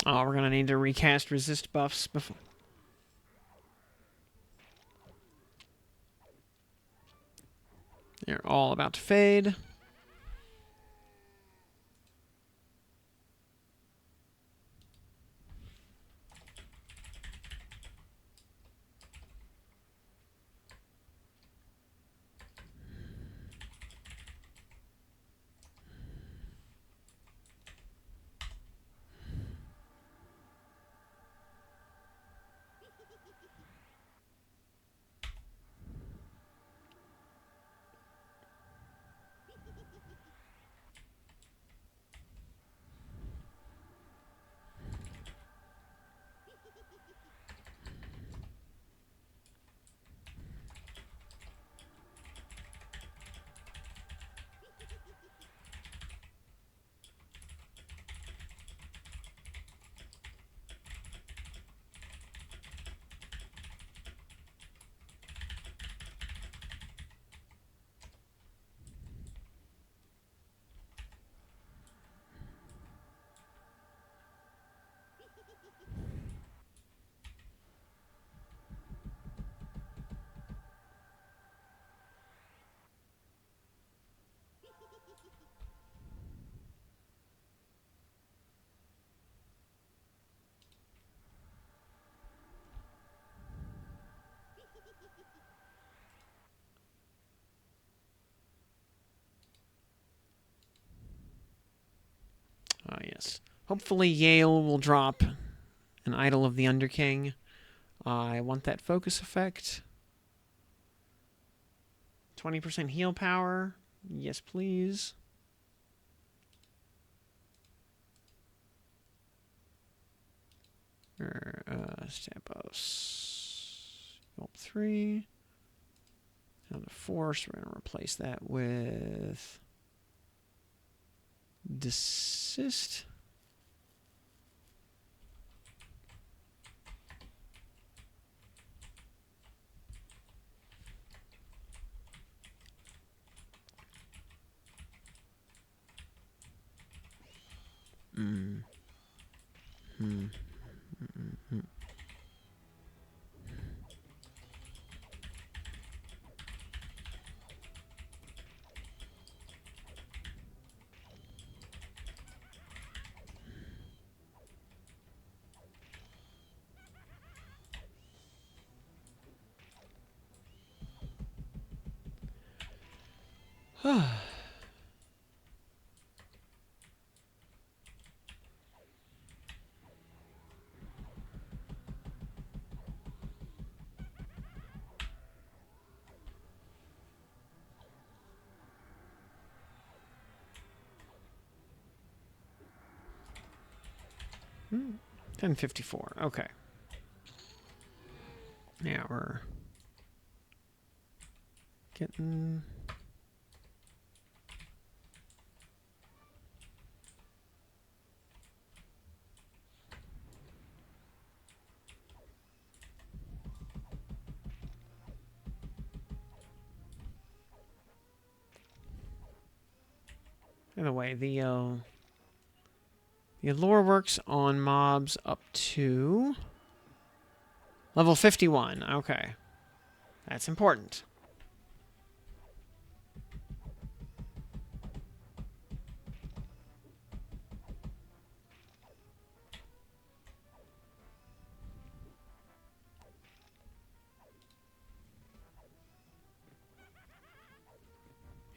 Oh, we're going to need to recast resist buffs before. They're all about to fade. Ah, yes. Hopefully Yael will drop an Idol of the Underking. I want that focus effect. 20% heal power. Yes, please. Stepos. Gulp 3. Now the Force, we're going to replace that with Desist. Ah. 1054. Okay. Now we're getting... By the way, the allure works on mobs up to level 51. Okay. That's important.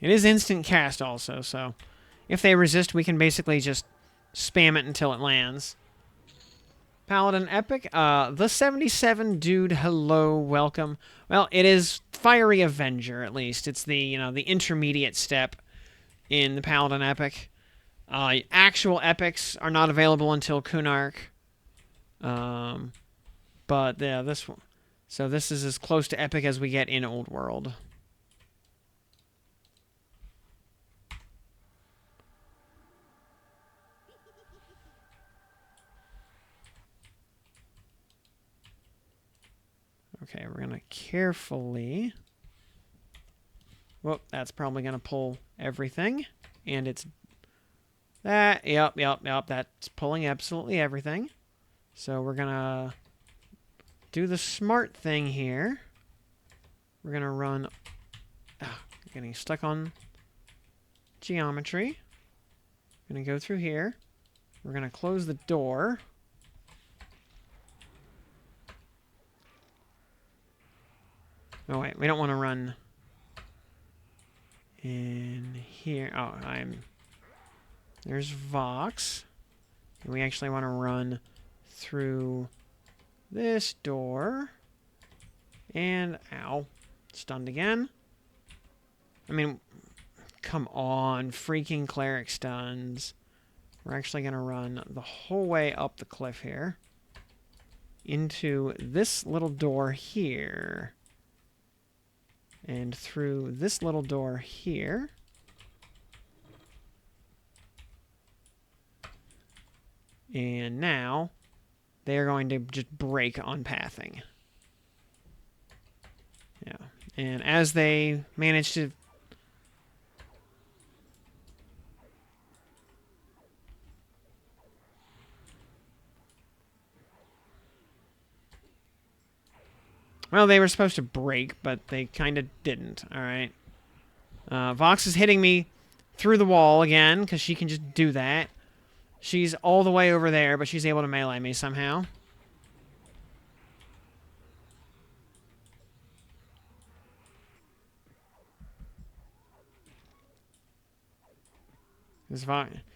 It is instant cast also, so if they resist, we can basically just spam it until it lands. Paladin Epic, the 77 dude, hello, welcome. Well, it is Fiery Avenger, at least. It's the, the intermediate step in the Paladin Epic. Actual epics are not available until Kunark. But yeah, this one. So this is as close to epic as we get in Old World. Okay, we're going to carefully... Well, that's probably going to pull everything. And it's... Yep. That's pulling absolutely everything. So we're gonna do the smart thing here. We're gonna run... getting stuck on geometry. Gonna go through here. We're gonna close the door. Oh wait, we don't want to run in here. Oh, there's Vox. And we actually want to run through this door. And, ow, stunned again. I mean, come on, freaking cleric stuns. We're actually going to run the whole way up the cliff here. Into this little door here. And through this little door here. And now, they are going to just break on pathing. Yeah. And as they manage to... Well, they were supposed to break, but they kind of didn't, alright? Vox is hitting me through the wall again, because she can just do that. She's all the way over there, but she's able to melee me somehow.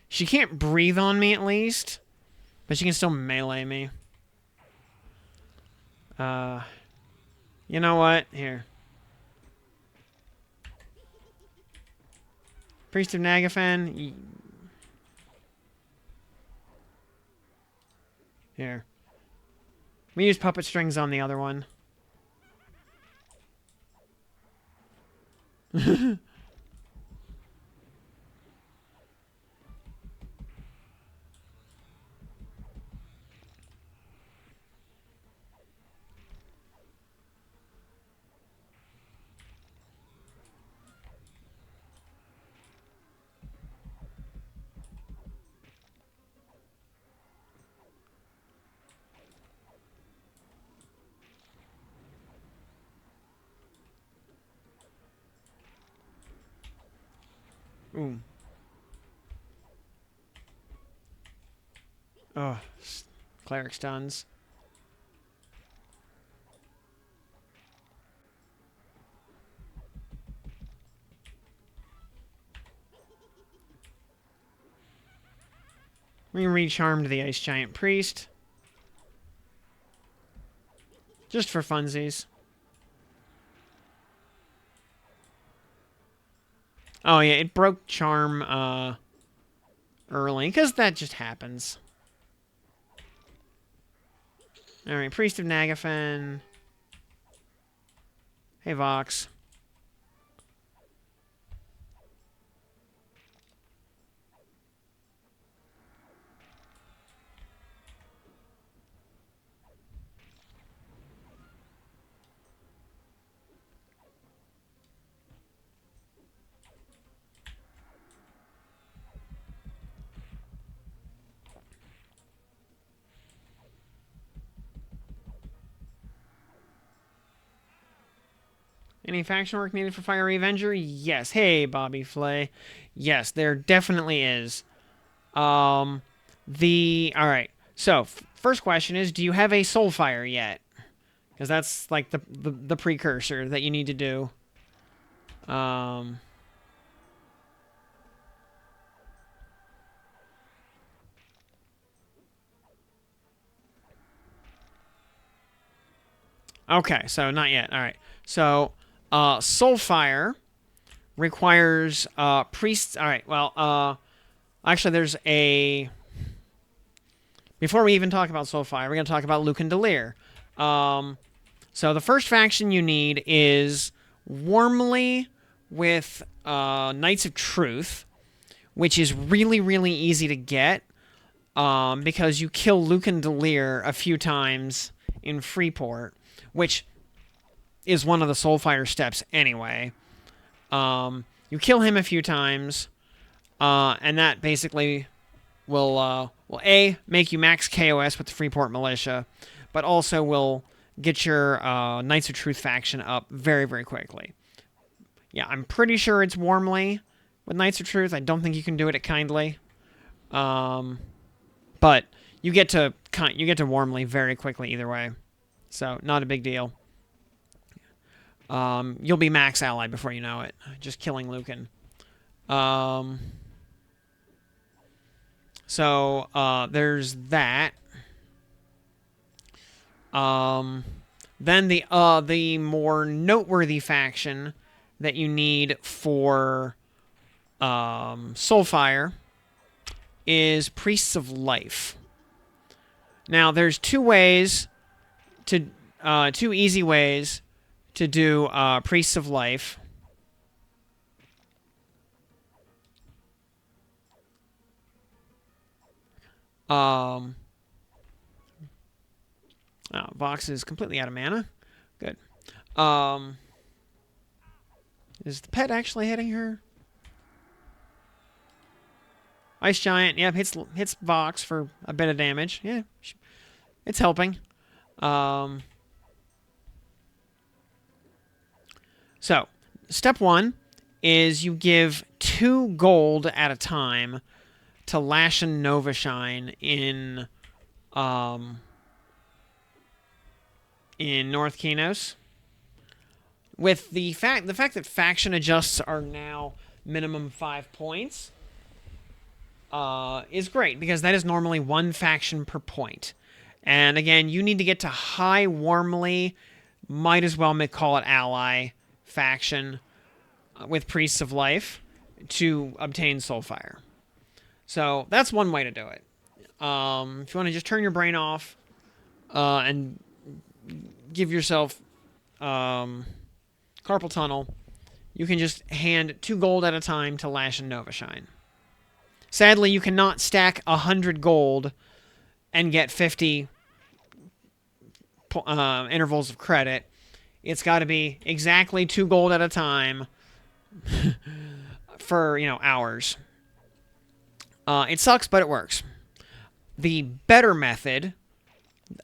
She can't breathe on me, at least. But she can still melee me. You know what? Here. Priest of Nagafen. Here. We use puppet strings on the other one. Ooh. Oh, cleric stuns. We recharmed the Ice Giant Priest. Just for funsies. Oh yeah, it broke charm early, because that just happens. Alright, Priest of Nagafen. Hey, Vox. Any faction work needed for Fiery Avenger? Yes. Hey, Bobby Flay. Yes, there definitely is. Alright. So, first question is, do you have a Soulfire yet? Because that's, like, the precursor that you need to do. Okay, so not yet. Alright. So, Soulfire requires priests. Alright, well, actually, there's a... Before we even talk about Soulfire, we're going to talk about Lucan Delir. So the first faction you need is Warmly with Knights of Truth, which is really, really easy to get because you kill Lucan Delir a few times in Freeport, which is one of the Soulfire steps anyway. You kill him a few times, and that basically will A, make you max KOS with the Freeport Militia, but also will get your Knights of Truth faction up very, very quickly. Yeah, I'm pretty sure it's Warmly with Knights of Truth. I don't think you can do it at Kindly. But you get to Warmly very quickly either way. So, not a big deal. You'll be max ally before you know it. Just killing Lucan. So, there's that. Then the more noteworthy faction that you need for Soulfire is Priests of Life. Now, there's two easy ways to do Priests of Life. Vox is completely out of mana. Good. Is the pet actually hitting her? Ice Giant, yep, hits Vox for a bit of damage. Yeah, it's helping. So, step 1 is you give 2 gold at a time to Lash and Novashine in North Kinos. With the fact that faction adjusts are now minimum 5 points, is great, because that is normally 1 faction per point. And again, you need to get to high Warmly, might as well call it ally faction with Priests of Life to obtain Soulfire. So that's one way to do it. If you want to just turn your brain off and give yourself carpal tunnel, you can just hand 2 gold at a time to Lash and Novashine. Sadly, you cannot stack 100 gold and get 50 intervals of credit. It's got to be exactly 2 gold at a time for, hours. It sucks, but it works. The better method,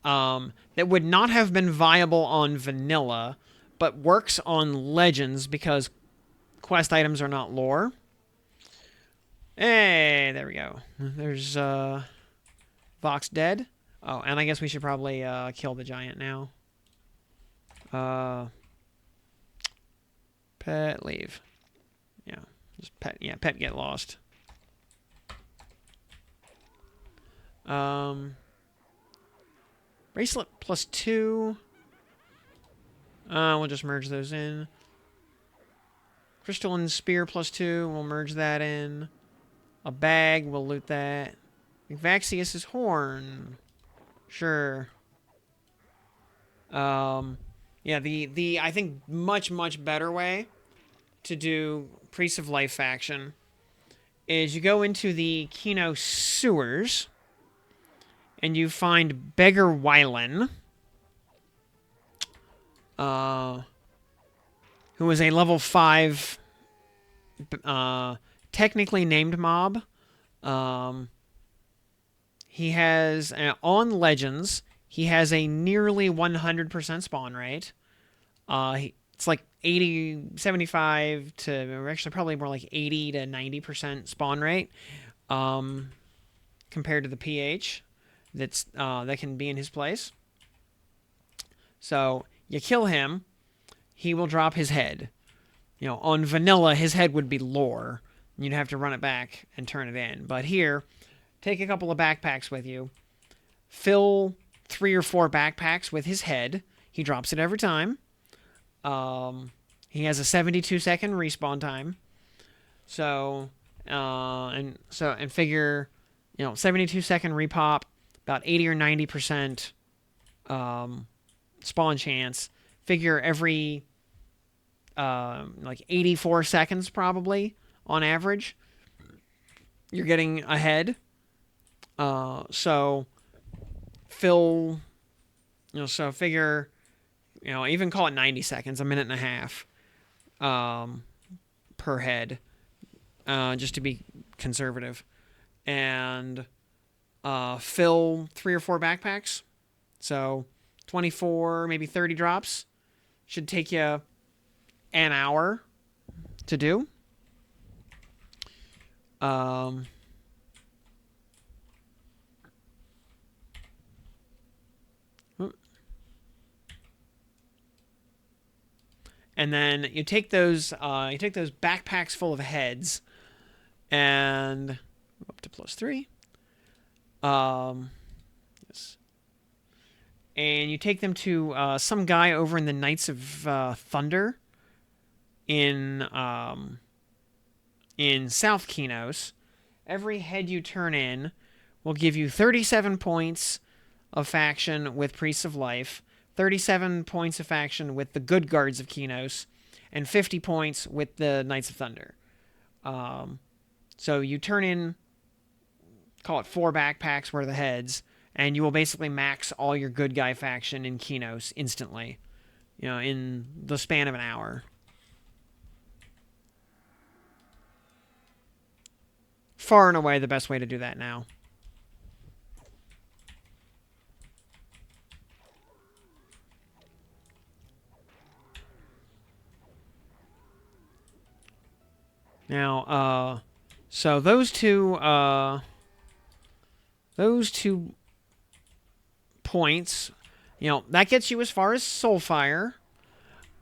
that would not have been viable on vanilla, but works on Legends because quest items are not lore. Hey, there we go. There's Vox dead. Oh, and I guess we should probably kill the giant now. Pet leave. Yeah, just pet. Yeah, pet get lost. Bracelet +2. We'll just merge those in. Crystalline Spear +2. We'll merge that in. A bag. We'll loot that. Vaxius's Horn. Sure. Yeah, the I think much better way to do Priest of Life faction is you go into the Kino sewers and you find Beggar Wylan, who is a level 5 technically named mob. He has on Legends, he has a nearly 100% spawn rate. It's like 75 to actually probably more like 80 to 90% spawn rate, compared to the PH that can be in his place. So you kill him, he will drop his head. On vanilla, his head would be lore. You'd have to run it back and turn it in. But here, take a couple of backpacks with you, fill 3 or 4 backpacks with his head. He drops it every time. He has a 72-second respawn time. So, and figure, 72-second repop, about 80 or 90% spawn chance. Figure every like 84 seconds probably on average, you're getting a head. So fill, so figure, even call it 90 seconds, a minute and a half per head, just to be conservative. And fill 3 or 4 backpacks. So 24, maybe 30 drops. Should take you an hour to do. And then you take those backpacks full of heads, and up to +3. Yes. And you take them to some guy over in the Knights of Thunder in South Kinos. Every head you turn in will give you 37 points of faction with Priests of Life, 37 points of faction with the Good Guards of Kinos, and 50 points with the Knights of Thunder. So you turn in, call it 4 backpacks worth of heads, and you will basically max all your good guy faction in Kinos instantly, in the span of an hour. Far and away the best way to do that now. Now, so those two points, that gets you as far as Soulfire.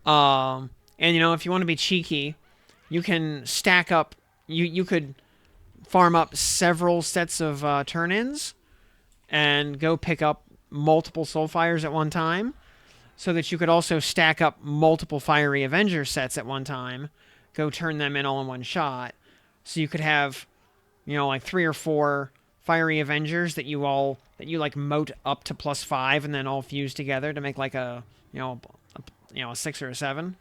And, if you want to be cheeky, you can stack up, you could farm up several sets of turn-ins and go pick up multiple Soulfires at one time, so that you could also stack up multiple Fiery Avenger sets at one time, go turn them in all in one shot. So you could have, like 3 or 4 Fiery Avengers that you moat up to +5 and then all fuse together to make like a 6 or a 7.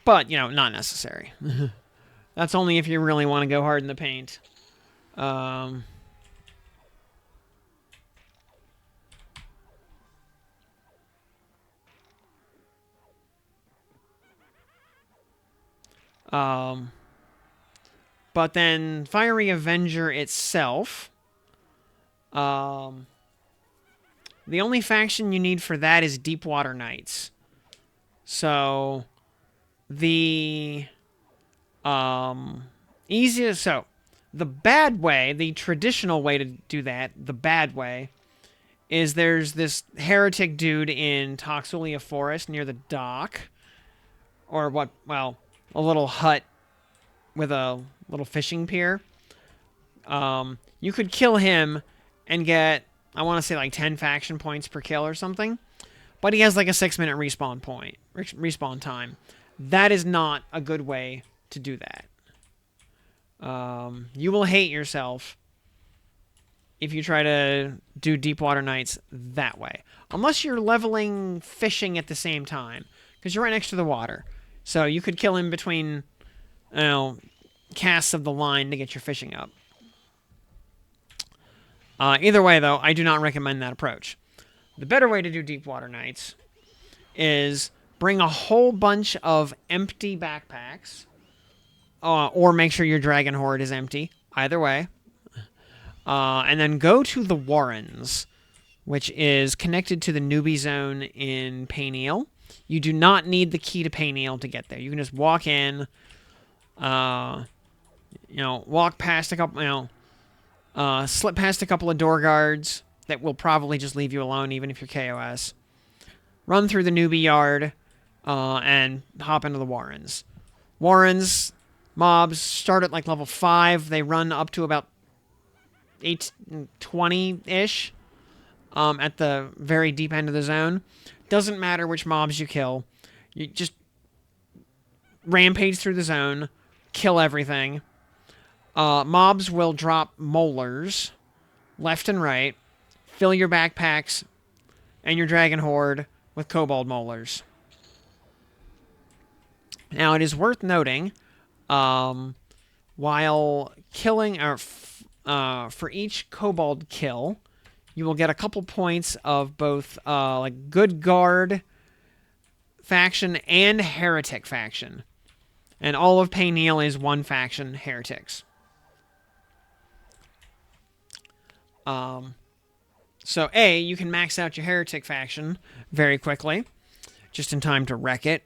But, not necessary. That's only if you really want to go hard in the paint. But then Fiery Avenger itself, the only faction you need for that is Deepwater Knights. So the the bad way, the traditional way to do that, the bad way, is there's this heretic dude in Toxulia Forest near the dock, or a little hut with a little fishing pier. You could kill him and get, I want to say, like 10 faction points per kill or something. But he has like a 6-minute respawn time. That is not a good way to do that. You will hate yourself if you try to do Deepwater Knights that way. Unless you're leveling fishing at the same time, because you're right next to the water. So you could kill him between, casts of the line to get your fishing up. Either way, though, I do not recommend that approach. The better way to do Deepwater Knights is bring a whole bunch of empty backpacks, or make sure your Dragon Horde is empty. Either way. And then go to the Warrens, which is connected to the newbie zone in Payneal. You do not need the key to Payneal to get there. You can just walk in, walk past a couple, slip past a couple of door guards that will probably just leave you alone even if you're KOS. Run through the newbie yard, and hop into the Warrens. Warrens mobs start at like level 5. They run up to about 820-ish at the very deep end of the zone. Doesn't matter which mobs you kill. You just rampage through the zone, kill everything. Mobs will drop molars left and right. Fill your backpacks and your Dragon Horde with kobold molars. Now, it is worth noting, while killing, for each kobold kill, you will get a couple points of both like Good Guard faction and Heretic faction. And all of Payneal is one faction, heretics. So A, you can max out your heretic faction very quickly, just in time to wreck it,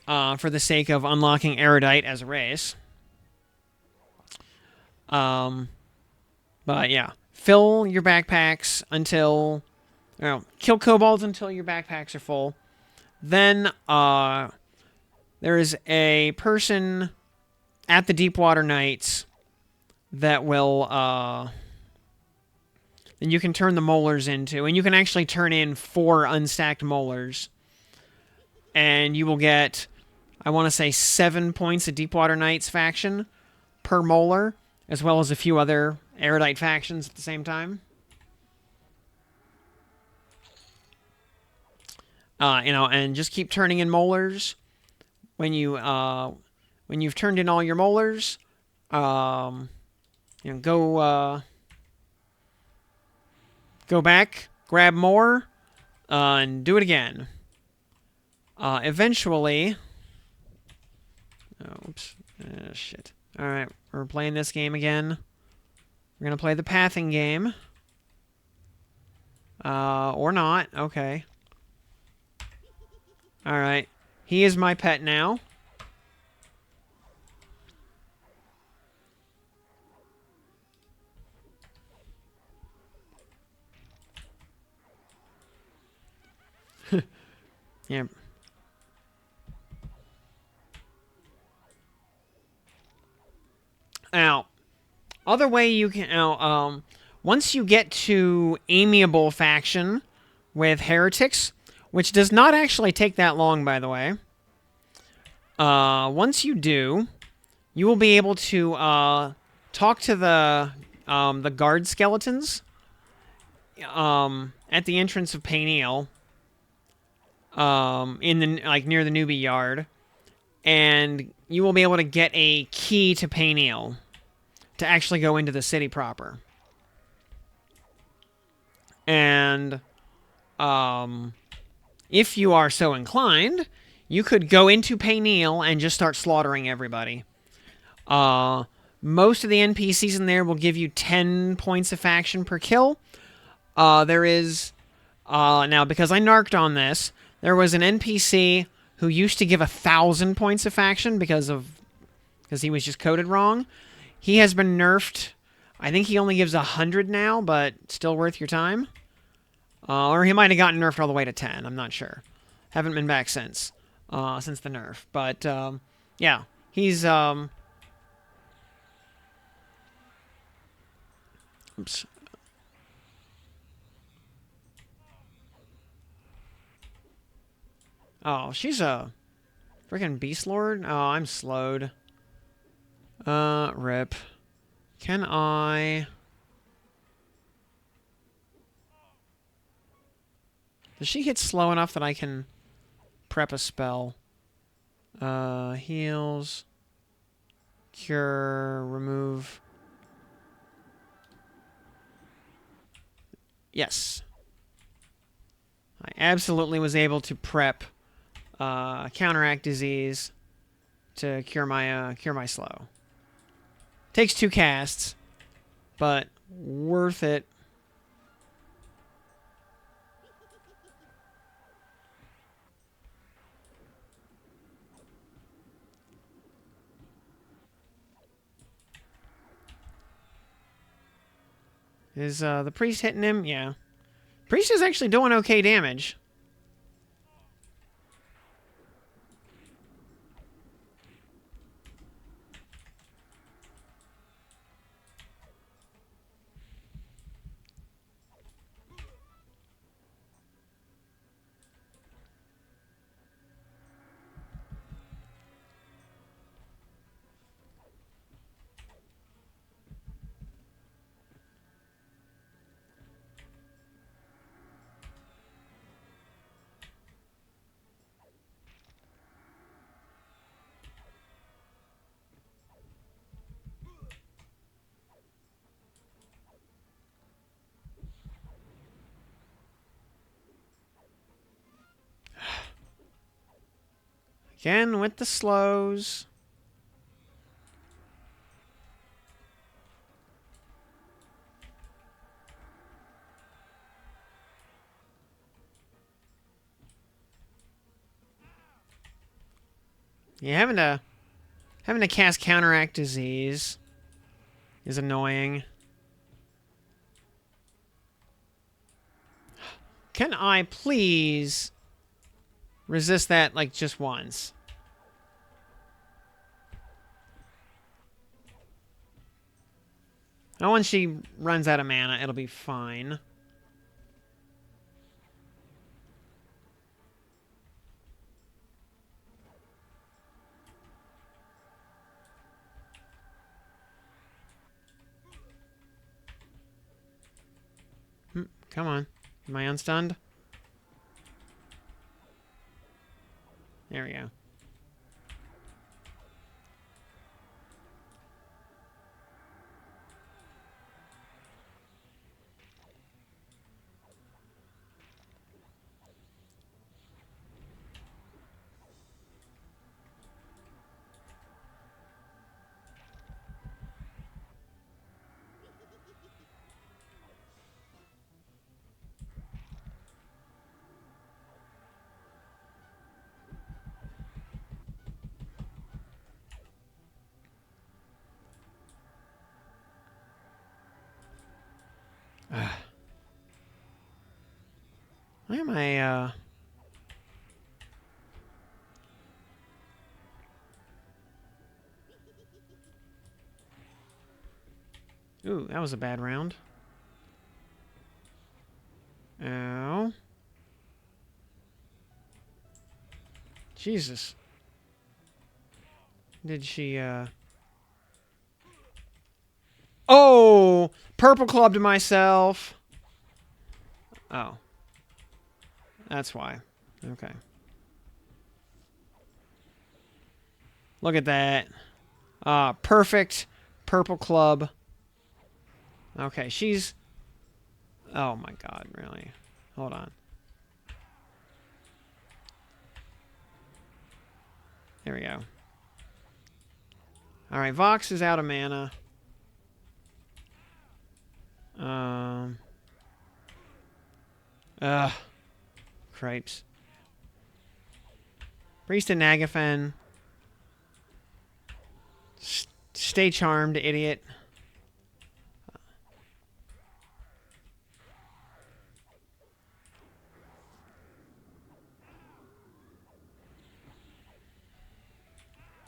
for the sake of unlocking Erudite as a race. But yeah, fill your backpacks until, kill kobolds until your backpacks are full. Then there is a person at the Deepwater Knights that will then you can turn the molars into, and you can actually turn in 4 unstacked molars, and you will get, I want to say, 7 points of Deepwater Knights faction per molar, as well as a few other Erudite factions at the same time. And just keep turning in molars. When you've turned in all your molars, go back, grab more, and do it again. Eventually... oops. Shit. Alright, we're playing this game again. We're going to play the pathing game. Or not. Okay. Alright. He is my pet now. Yeah. Now, other way you can... once you get to amiable faction with heretics, which does not actually take that long, by the way. Once you do, you will be able to talk to the guard skeletons at the entrance of Payneal, in the near the newbie yard, and you will be able to get a key to Payneal to actually go into the city proper. And if you are so inclined, you could go into Payneal and just start slaughtering everybody. Most of the NPCs in there will give you 10 points of faction per kill. There is... now, because I narked on this, there was an NPC who used to give 1,000 points of faction because he was just coded wrong. He has been nerfed. I think he only gives 100 now, but still worth your time. Or he might have gotten nerfed all the way to 10. I'm not sure. Haven't been back since the nerf. But, yeah. He's, oops. Oh, she's a freaking beast lord? Oh, I'm slowed. Rip. Can I... Does she hit slow enough that I can prep a spell? Heals. Cure. Remove. Yes. I absolutely was able to prep counteract disease to cure my slow. Takes 2 casts, but worth it. Is the priest hitting him? Yeah. Priest is actually doing okay damage. Again with the slows. Yeah, having to cast Counteract Disease is annoying. Can I please resist that, like, just once? Now, once she runs out of mana, it'll be fine. Come on. Am I unstunned? There we go. Why am I, Ooh, that was a bad round. Ow. Jesus. Did she, Oh! Purple clubbed myself. Oh. That's why. Okay. Look at that. Perfect purple club. Okay, she's... Oh my god, really? Hold on. There we go. Alright, Vox is out of mana. Ugh. Cripes. Priest and Nagafen. Stay charmed, idiot.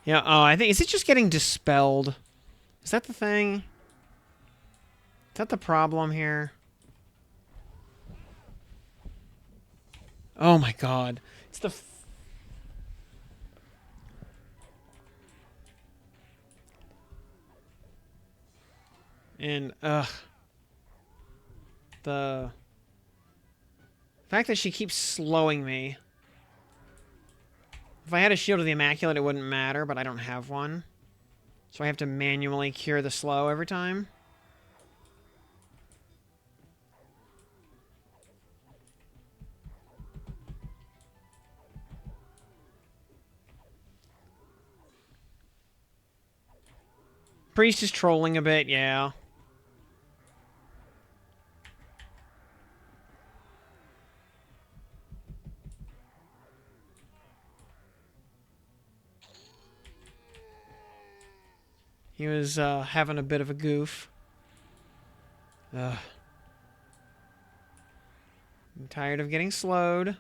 Yeah, oh, I think... Is it just getting dispelled? Is that the thing? Is that the problem here? Oh my god. It's the... And, the fact that she keeps slowing me. If I had a Shield of the Immaculate, it wouldn't matter, but I don't have one. So I have to manually cure the slow every time. Priest is trolling a bit, yeah. He was having a bit of a goof. Ugh. I'm tired of getting slowed.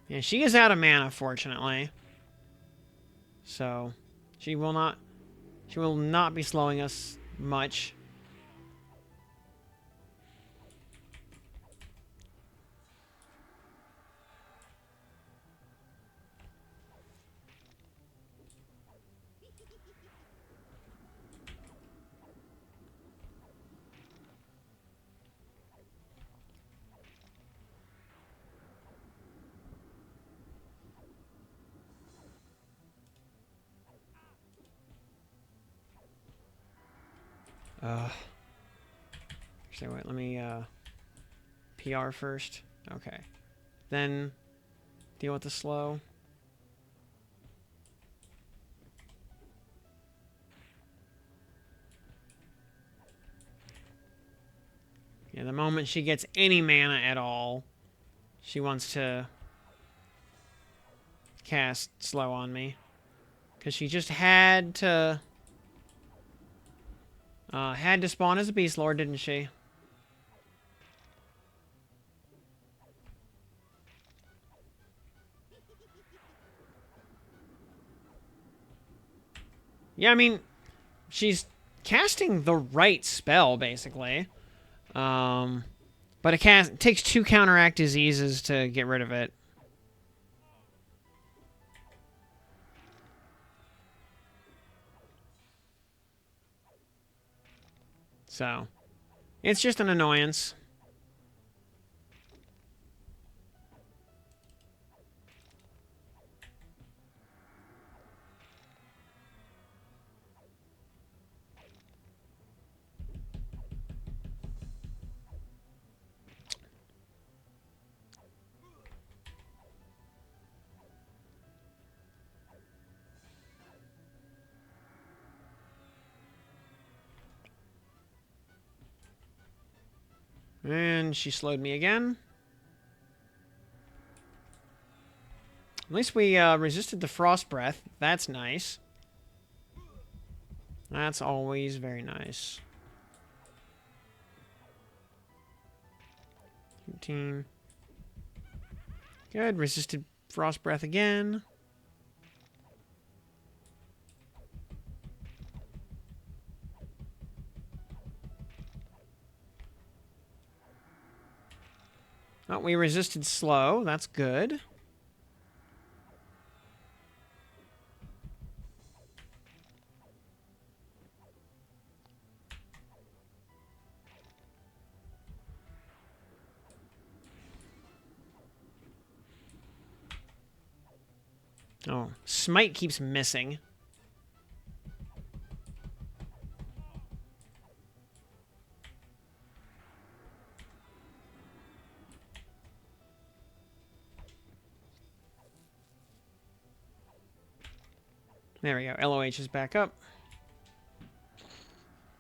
Yeah, she is out of mana, fortunately. So, she will not be slowing us much. So wait, let me PR first. Okay. Then deal with the slow. Yeah, the moment she gets any mana at all, she wants to cast slow on me. Because she just had to spawn as a Beast Lord, didn't she? Yeah, I mean, she's casting the right spell, basically. But it takes 2 counteract diseases to get rid of it. So, it's just an annoyance. And she slowed me again. At least we resisted the Frost Breath. That's nice. That's always very nice. 15. Good. Resisted Frost Breath again. Oh, we resisted slow. That's good. Oh, Smite keeps missing. There we go. LOH is back up.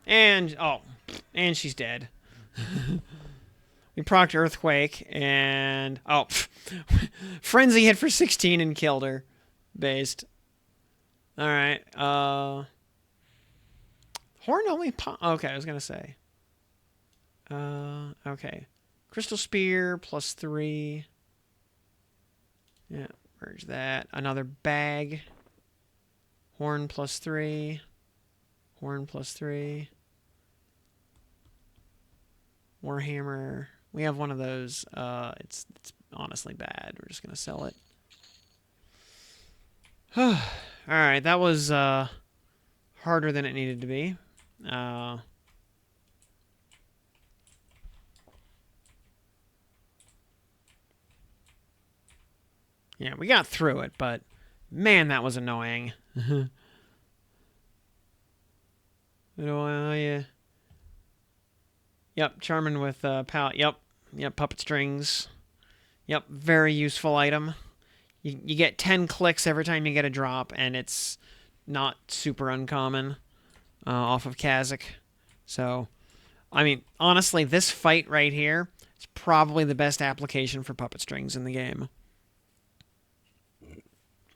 And, oh, and she's dead. We procced Earthquake, and, oh, Frenzy hit for 16 and killed her. Based. Alright, Horn only okay, I was gonna say. Okay. Crystal Spear, +3. Yeah, merge that. Another bag. Horn, +3. Horn, +3. Warhammer. We have one of those. It's honestly bad. We're just gonna sell it. Alright, that was harder than it needed to be. Yeah, we got through it, but man, that was annoying. Yeah. Yep, Charmin with palette. Yep, puppet strings. Yep, very useful item. You get 10 clicks every time you get a drop, and it's not super uncommon off of Kha'Zix. So, I mean, honestly, this fight right here is probably the best application for puppet strings in the game.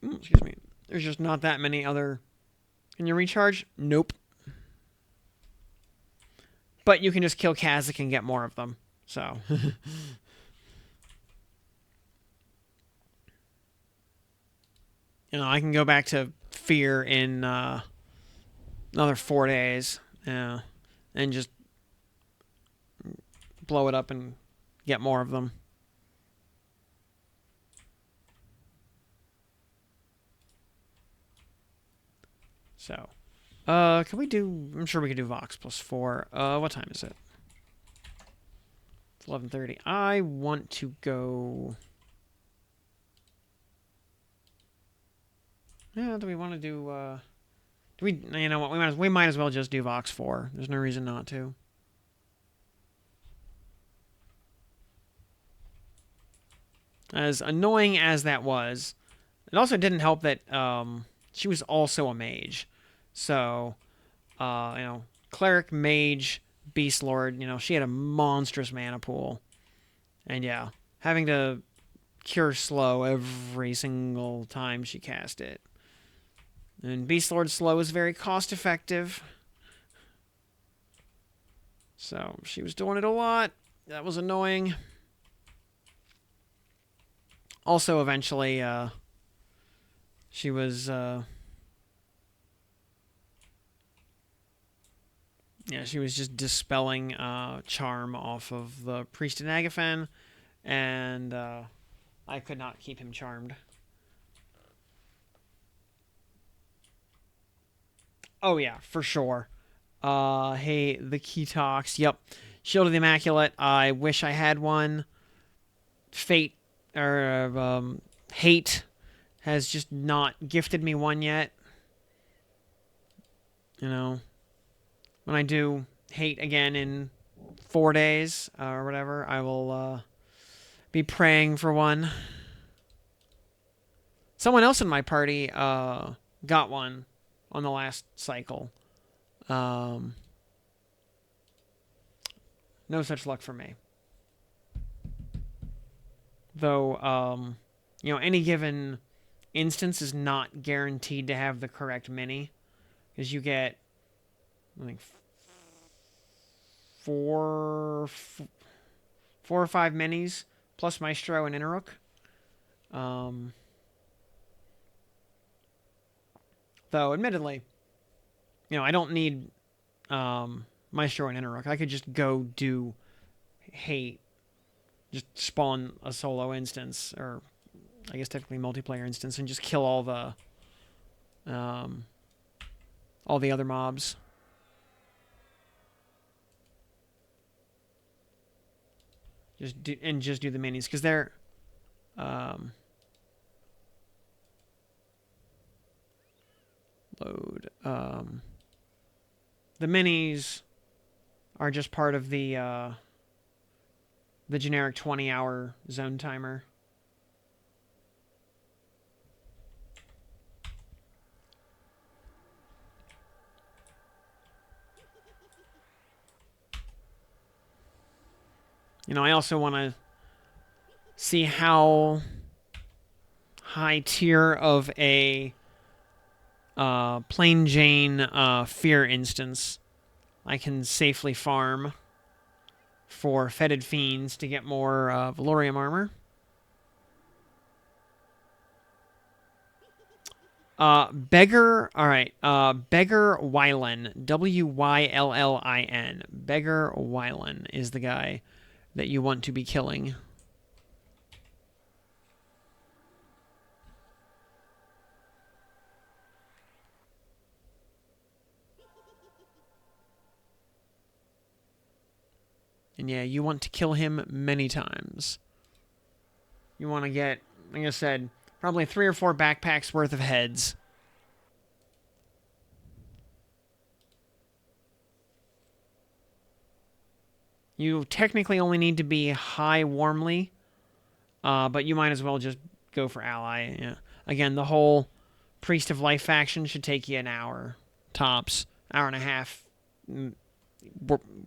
Excuse me. There's just not that many other... Can you recharge? Nope. But you can just kill Kha'Zix and get more of them. So... You know, I can go back to Fear in another 4 days. Yeah. And just blow it up and get more of them. So, can we do... I'm sure we could do Vox +4. What time is it? It's 11:30. I want to go... Yeah, do we want to do You know what? We might as well just do Vox 4. There's no reason not to. As annoying as that was, it also didn't help that she was also a mage. So, cleric, mage, beast lord. She had a monstrous mana pool, and yeah, having to cure slow every single time she cast it. And beast lord slow is very cost effective. So she was doing it a lot. That was annoying. Also, eventually, she was, she was just dispelling charm off of the priest in Agafen, and I could not keep him charmed. Oh yeah, for sure. Hey, the Ketox. Yep. Shield of the Immaculate. I wish I had one. Fate, or Hate has just not gifted me one yet. When I do Hate again in 4 days or whatever, I will be praying for one. Someone else in my party got one on the last cycle. No such luck for me. Though, any given instance is not guaranteed to have the correct mini. Because you get, I think, four or five minis, plus Maestro and Inneruk. Though, admittedly, I don't need Maestro and Inneruk. I could just go do Hate. Just spawn a solo instance, or I guess technically multiplayer instance, and just kill all the other mobs. Just do the minis, because they're load. The minis are just part of the generic 20-hour zone timer. I also want to see how high tier of a Plain Jane Fear instance I can safely farm for Fetid Fiends to get more Valorium armor. Beggar, alright, Beggar Wyllin, Wyllin. Beggar Wyllin is the guy that you want to be killing. And yeah, you want to kill him many times. You want to get, like I said, probably 3 or 4 backpacks worth of heads. You technically only need to be high warmly, but you might as well just go for ally. Yeah. Again, the whole Priest of Life faction should take you an hour, tops. Hour and a half,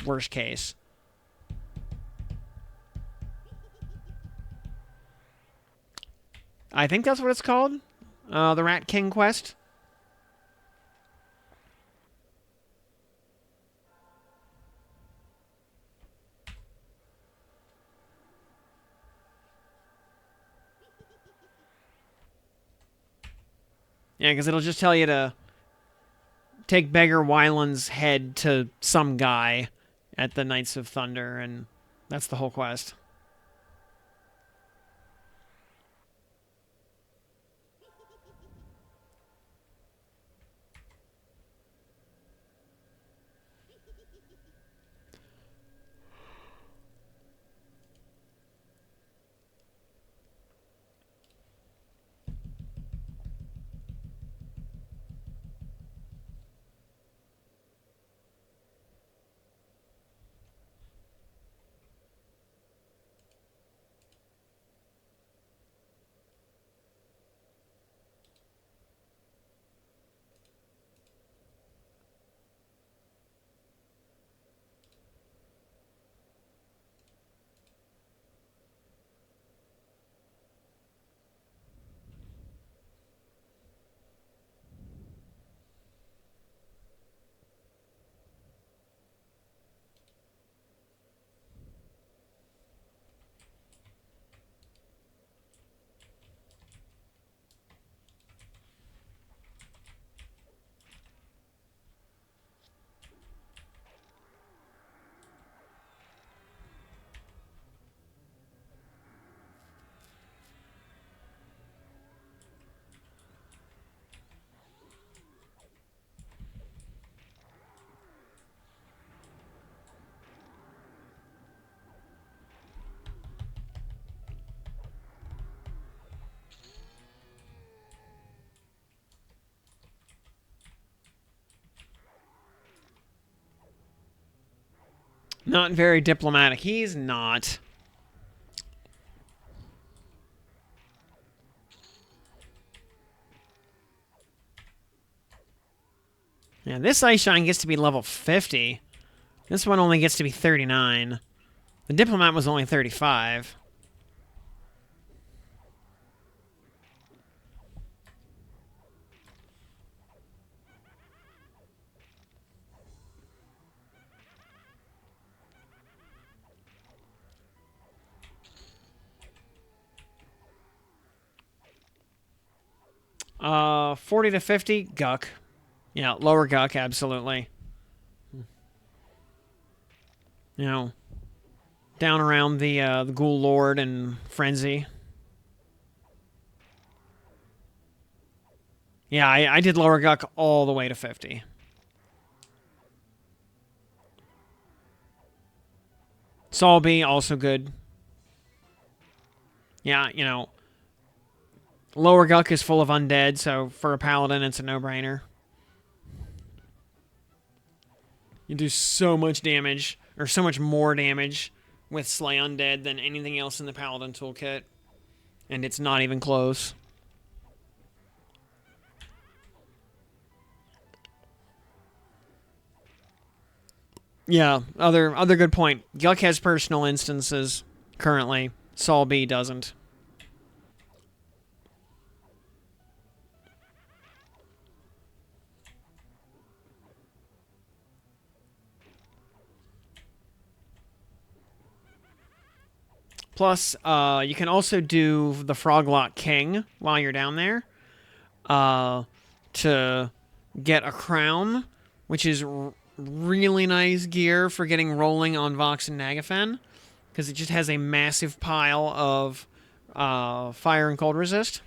worst case. I think that's what it's called. The Rat King quest. Yeah, because it'll just tell you to take Beggar Wyland's head to some guy at the Knights of Thunder, and that's the whole quest. Not very diplomatic. He's not. Yeah, this Ice Shine gets to be level 50. This one only gets to be 39. The Diplomat was only 35. Uh, 40 to 50, Guck. Yeah, lower Guck, absolutely. You know, down around the Ghoul Lord and Frenzy. Yeah, I did lower Guck all the way to 50. Solby, also good. Yeah, you know, lower Guck is full of undead, so for a paladin, it's a no-brainer. You do so much damage, or so much more damage with Slay Undead than anything else in the paladin toolkit. And it's not even close. Yeah, other good point. Guck has personal instances currently. Sol B doesn't. Plus, you can also do the Froglock King while you're down there to get a crown, which is really nice gear for getting rolling on Vox and Nagafen, because it just has a massive pile of fire and cold resist.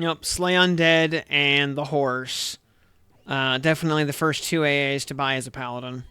Yep, Slay Undead and the Horse. Definitely the first two AAs to buy as a paladin.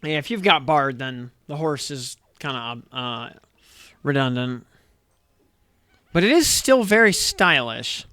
Yeah, if you've got Bard, then the Horse is kind of redundant. But it is still very stylish.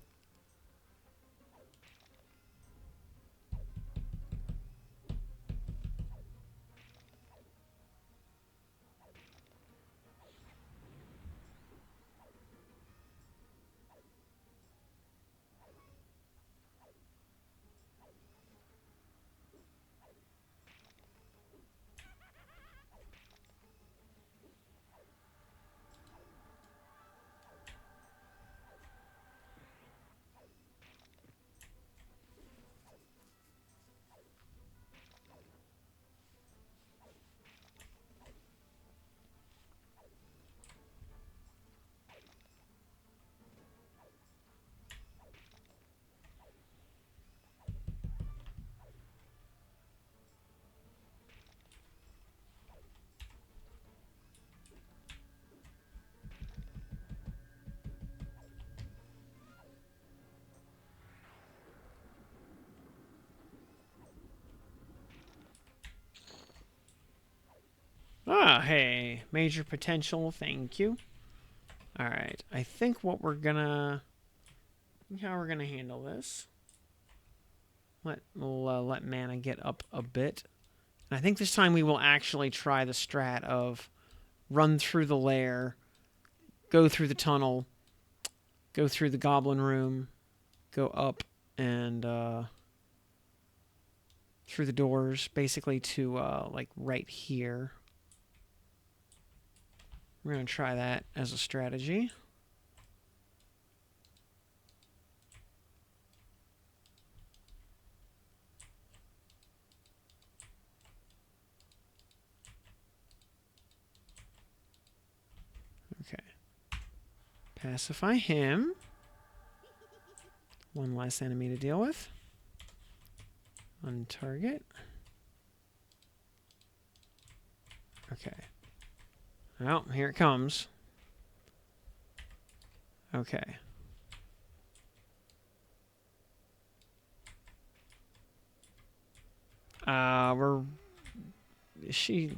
Oh, hey. Major potential. Thank you. Alright. I think what we're gonna... how we're gonna handle this. We'll let mana get up a bit. And I think this time we will actually try the strat of run through the lair, go through the tunnel, go through the goblin room, go up and through the doors, basically to like right here. We're going to try that as a strategy. Okay. Pacify him. One less enemy to deal with. Untarget. Okay. Oh, here it comes. Okay. Is she...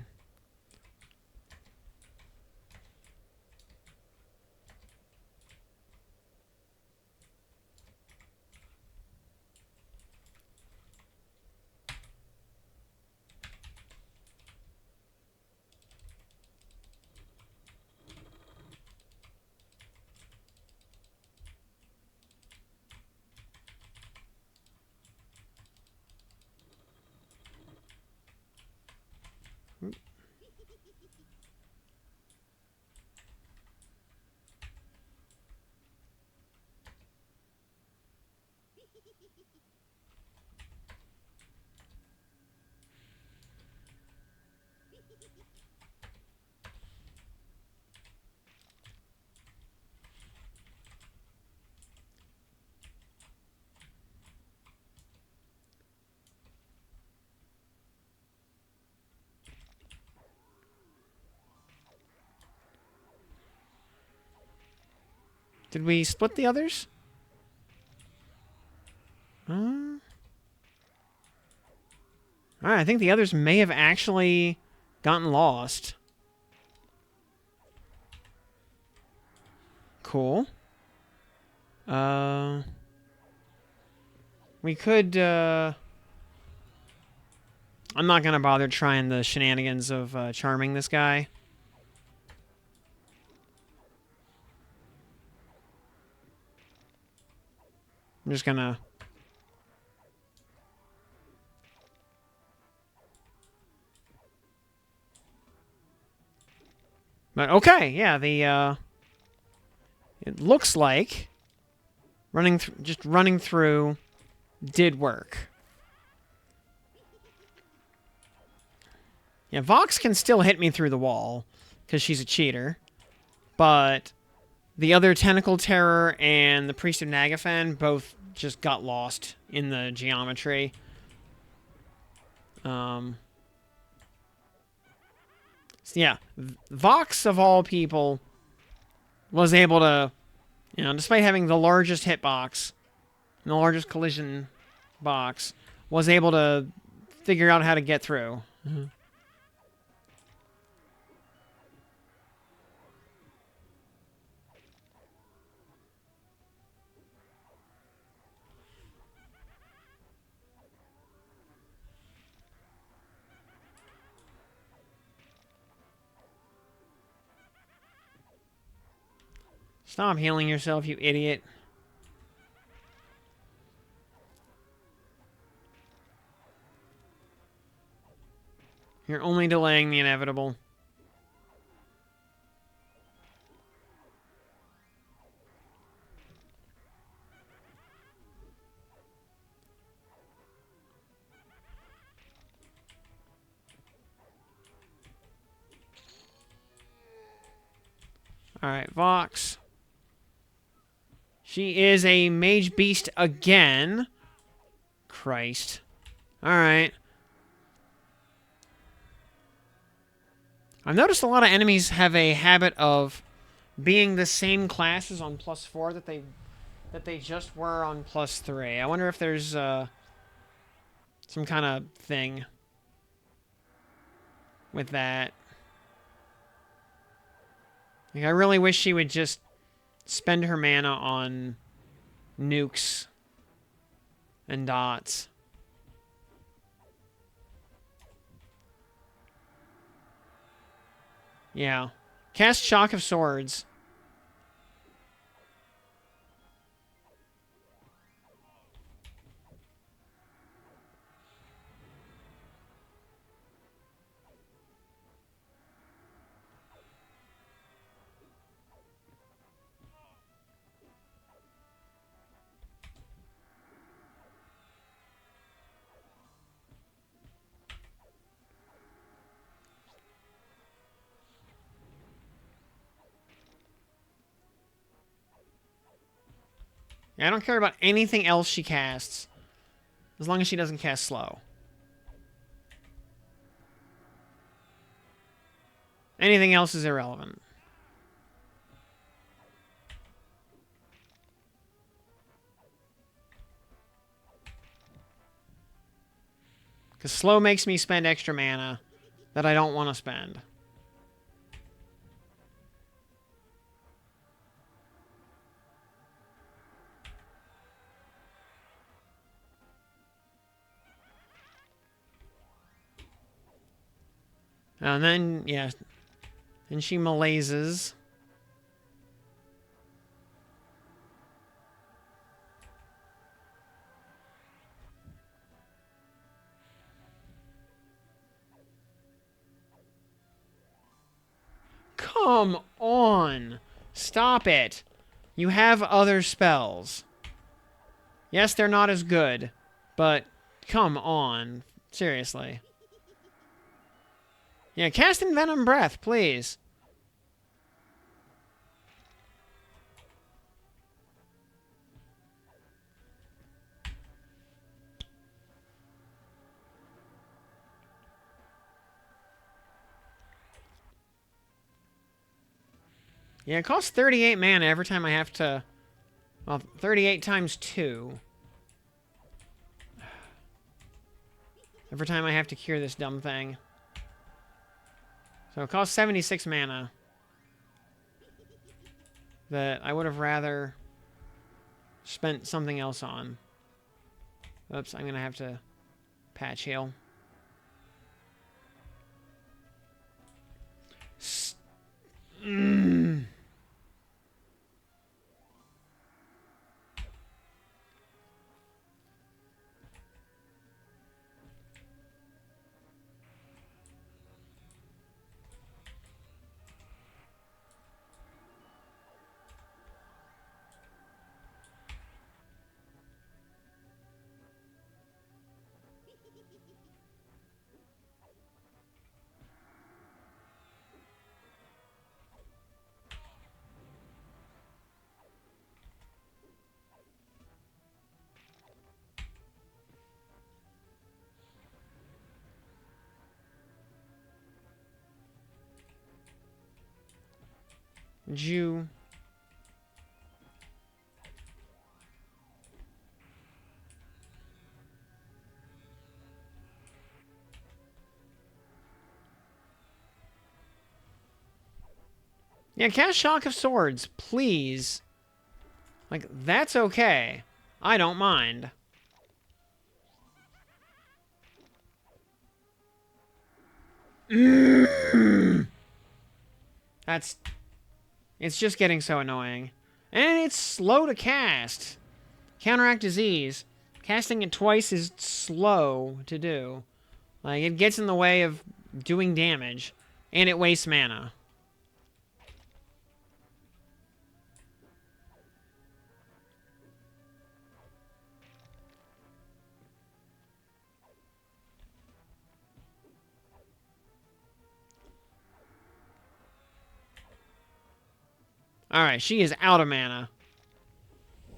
Did we split the others? Alright, I think the others may have actually gotten lost. Cool. We could, I'm not gonna bother trying the shenanigans of charming this guy. I'm just gonna... But okay, yeah, the it looks like just running through did work. Yeah, Vox can still hit me through the wall because she's a cheater, but the other Tentacle Terror and the Priest of Nagafan both just got lost in the geometry. So yeah, Vox, of all people, was able to, you know, despite having the largest hitbox, and the largest collision box, was able to figure out how to get through. Mm-hmm. Stop healing yourself, you idiot. You're only delaying the inevitable. Alright, Vox. She is a mage beast again. Christ. Alright. I've noticed a lot of enemies have a habit of being the same classes on +4 that they just were on +3. I wonder if there's some kind of thing with that. Like, I really wish she would just spend her mana on nukes and dots. Yeah. Cast Shock of Swords. I don't care about anything else she casts, as long as she doesn't cast slow. Anything else is irrelevant. Because slow makes me spend extra mana that I don't want to spend. And then, yeah. Then she malaises. Come on! Stop it! You have other spells. Yes, they're not as good, but come on. Seriously. Yeah, cast Envenom Breath, please. Yeah, it costs 38 mana every time I have to... Well, 38 times 2. Every time I have to cure this dumb thing. So it costs 76 mana. That I would have rather spent something else on. Oops, I'm going to have to patch heal. Would you... Yeah, cast Shock of Swords, please. Like, that's okay. I don't mind. That's... It's just getting so annoying. And it's slow to cast. Counteract Disease. Casting it twice is slow to do. Like, it gets in the way of doing damage. And it wastes mana. Alright, she is out of mana.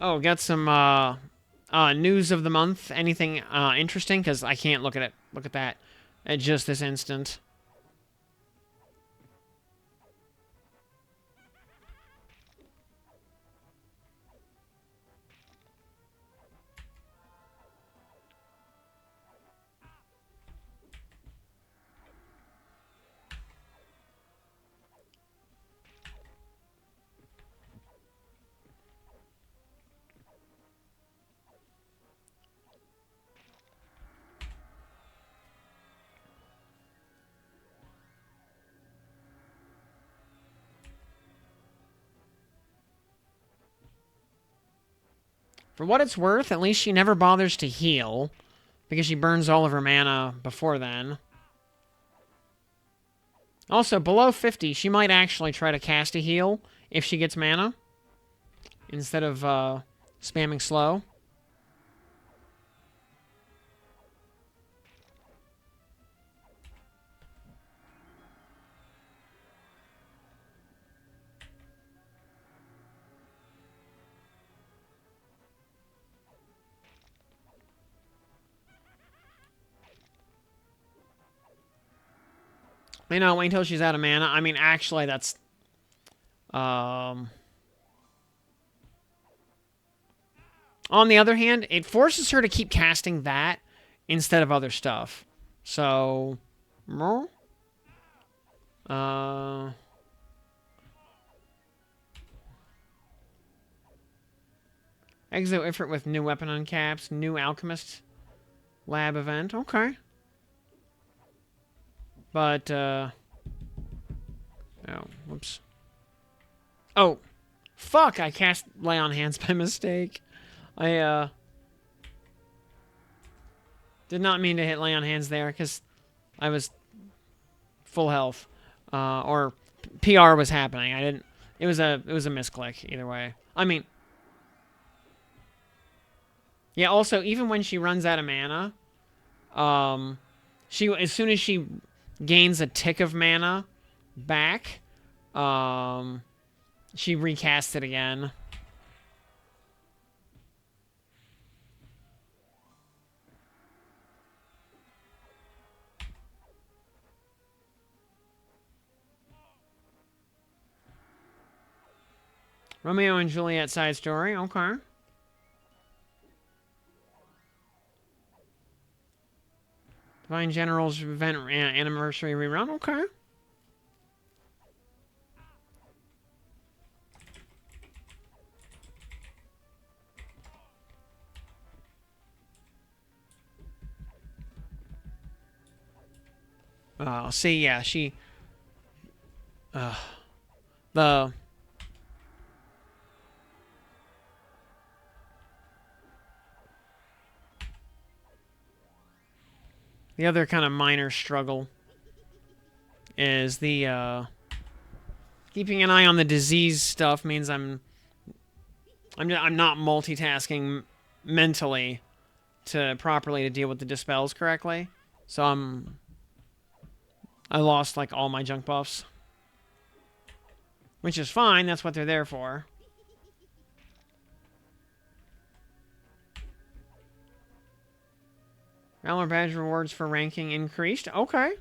Oh, got some, news of the month. Anything, interesting? Because I can't look at it. Look at that. At just this instant. For what it's worth, at least she never bothers to heal, because she burns all of her mana before then. Also, below 50, she might actually try to cast a heal if she gets mana, instead of spamming slow. You know, wait until she's out of mana. I mean, actually, that's... On the other hand, it forces her to keep casting that instead of other stuff. So... Exo Ifrit with new weapon uncaps. New Alchemist lab event. Okay. But, oh, whoops. Oh, fuck, I cast Lay on Hands by mistake. I, did not mean to hit Lay on Hands there, because I was full health. Or PR was happening. I didn't... It was a misclick, either way. I mean... Yeah, also, even when she runs out of mana, as soon as she gains a tick of mana back, she recasts it again. Romeo and Juliet side story, okay. Divine General's event anniversary rerun, okay. See, yeah, she... the... The other kind of minor struggle is the, keeping an eye on the disease stuff means I'm not multitasking mentally to properly deal with the dispels correctly. So I lost, like, all my junk buffs. Which is fine, that's what they're there for. Valor Badge rewards for ranking increased. Okay.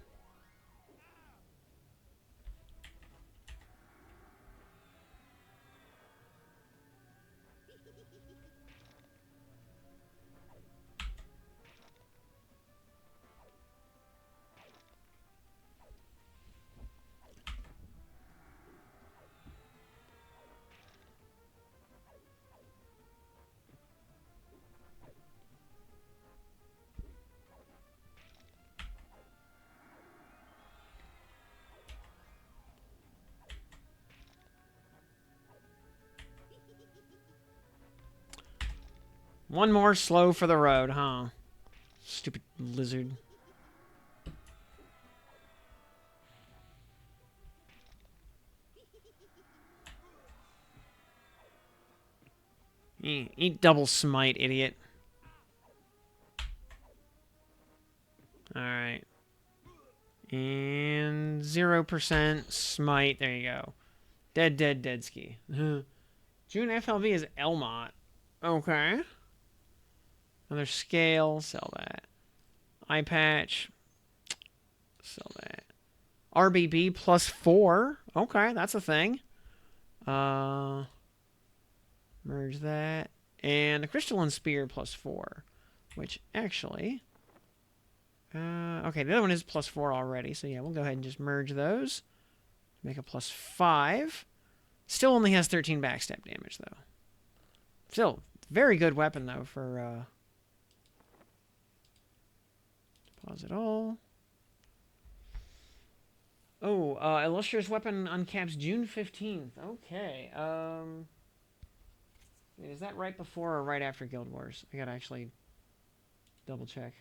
One more slow for the road, huh? Stupid lizard. Eat double smite, idiot. Alright. And 0% smite. There you go. Dead ski. June FLV is Elmont. Okay. Another scale. Sell that. Eye patch. Sell that. RBB +4. Okay, that's a thing. Merge that. And a crystalline spear +4. Which actually... okay, the other one is +4 already. So yeah, we'll go ahead and just merge those. Make a +5. Still only has 13 backstab damage, though. Still, very good weapon, though, for... Pause it all. Oh, Illustrious Weapon uncaps June 15th. Okay, Wait, is that right before or right after Guild Wars? I gotta actually double check.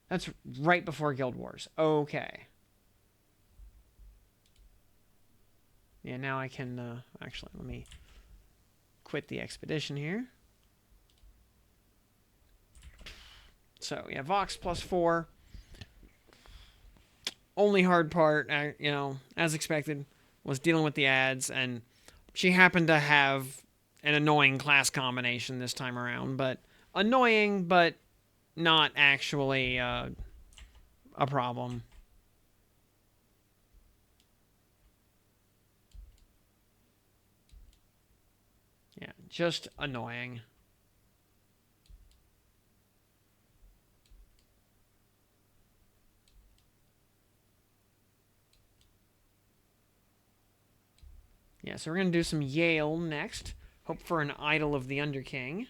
That's right before Guild Wars. Okay. Yeah, now I can, actually, let me quit the expedition here. So, yeah, Vox +4. Only hard part, as expected, was dealing with the ads, and she happened to have an annoying class combination this time around, but annoying, but not actually a problem. Yeah, just annoying. Yeah, so we're going to do some Yael next. Hope for an Idol of the Underking.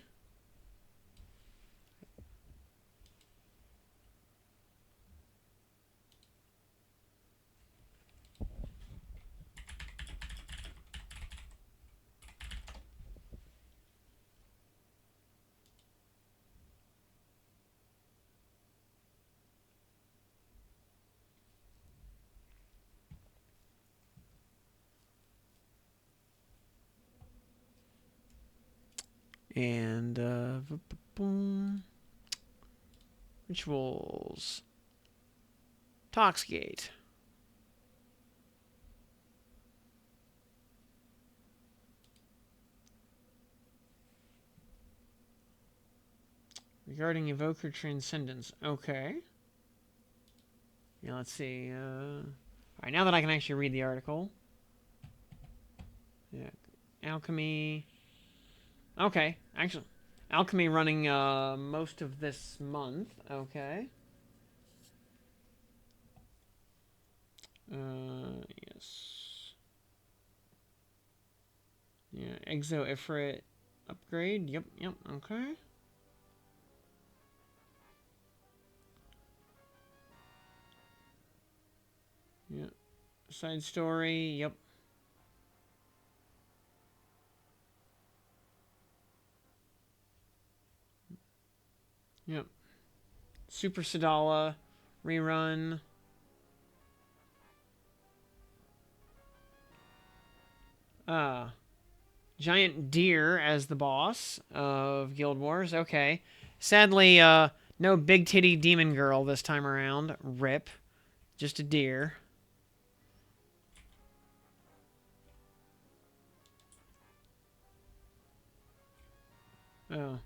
And, rituals. Toxgate. Regarding Evoker Transcendence. Okay. Yeah, let's see. Alright, now that I can actually read the article. Yeah. Alchemy. Okay, actually. Alchemy running most of this month. Okay. Yes. Yeah, Exo Ifrit upgrade. Yep, okay. Yeah. Side story, yep. Yep. Super Sadala rerun. Giant deer as the boss of Guild Wars. Okay. Sadly, no big titty demon girl this time around. Rip. Just a deer. Oh.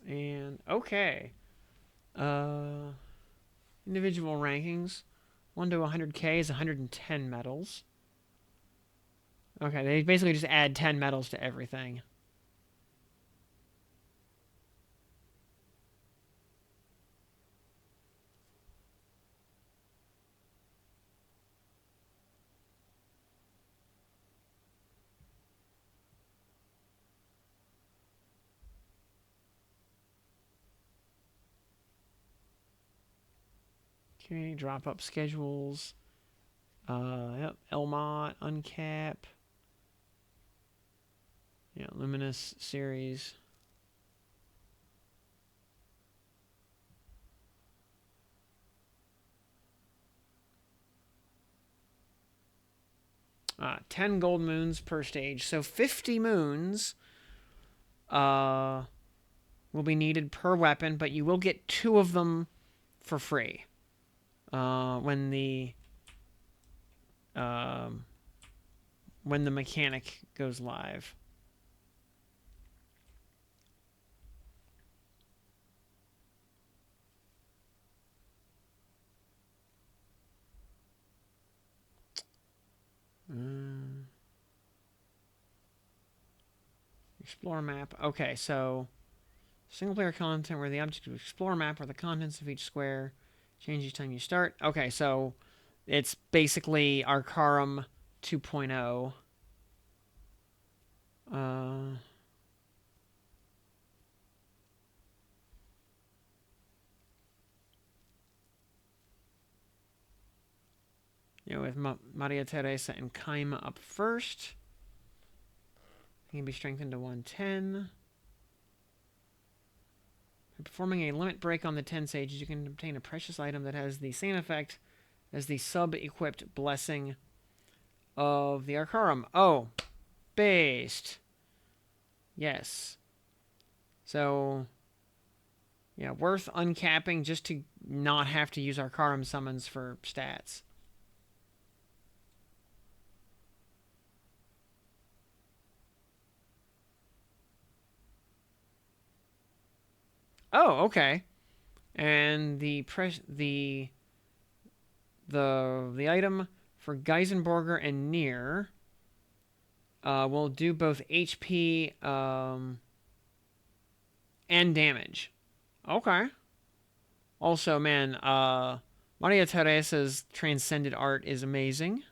And okay. Uh Individual rankings. 1 to 100k is 110 medals. Okay, they basically just add 10 medals to everything. Okay, drop up schedules. Yep, Elmont, Uncap. Yeah, Luminous series. Ah, 10 gold moons per stage. So 50 moons will be needed per weapon, but you will get 2 of them for free when the mechanic goes live. Explore map. Okay, so single player content where the object to explore map or the contents of each square change each time you start. Okay, so it's basically Arcarum 2.0. With Maria Teresa and Kaima up first. He can be strengthened to 110. By performing a limit break on the 10 sages, you can obtain a precious item that has the same effect as the sub-equipped blessing of the Arcarum. Oh, based. Yes. So, yeah, worth uncapping just to not have to use Arcarum summons for stats. Oh, okay. And the item for Geisenberger and Nier will do both HP and damage. Okay. Also, man, Maria Teresa's transcended art is amazing.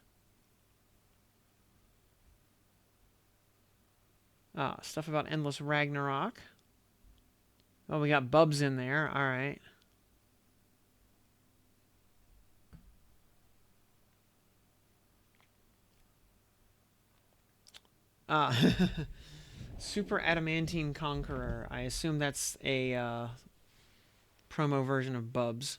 Stuff about Endless Ragnarok. Oh, we got Bubs in there. All right. Super Adamantine Conqueror. I assume that's a promo version of Bubs.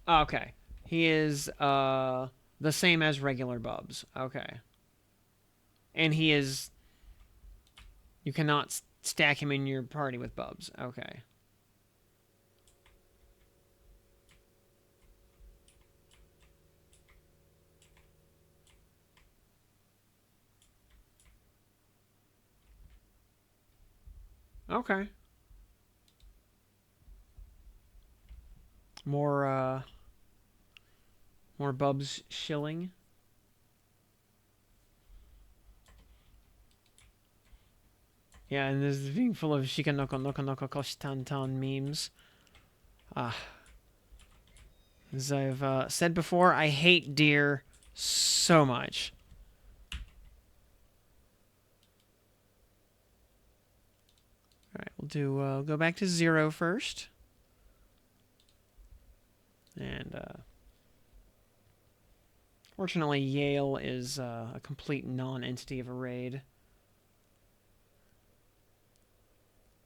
Okay. He is the same as regular Bubs. Okay. And he is... You cannot stack him in your party with Bubs. Okay. Okay. More Bubs shilling. Yeah, and this is being full of Shikanoko Noko Noko Koshitantan memes. As I've said before, I hate deer so much. Alright, we'll do go back to 0 first. And fortunately, Yael is a complete non-entity of a raid.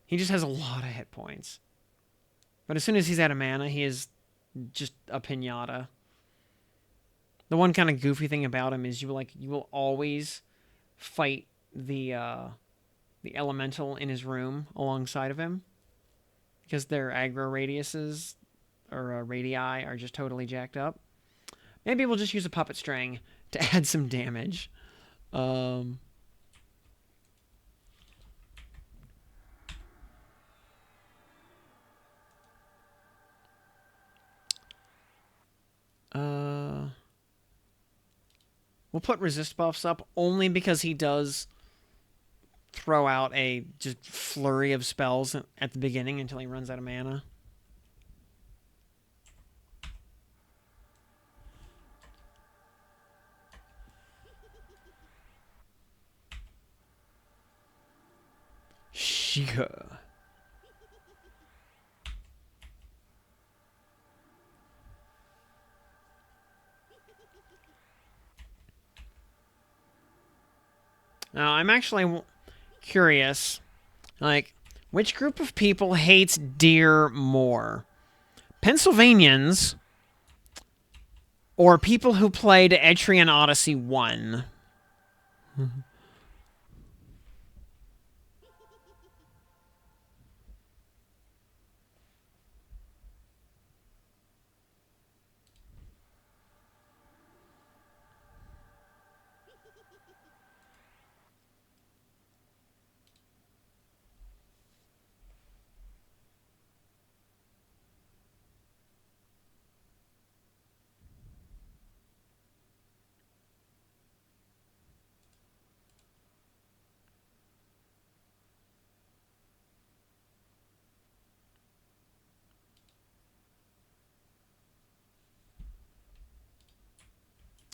He just has a lot of hit points. But as soon as he's out of mana, he is just a pinata. The one kind of goofy thing about him is you will always fight the elemental in his room alongside of him, because their aggro radiuses or radii are just totally jacked up. Maybe we'll just use a puppet string to add some damage. We'll put resist buffs up only because he does throw out a just flurry of spells at the beginning until he runs out of mana. Shika. Now, I'm actually curious, like, which group of people hates deer more? Pennsylvanians or people who played Etrian Odyssey 1?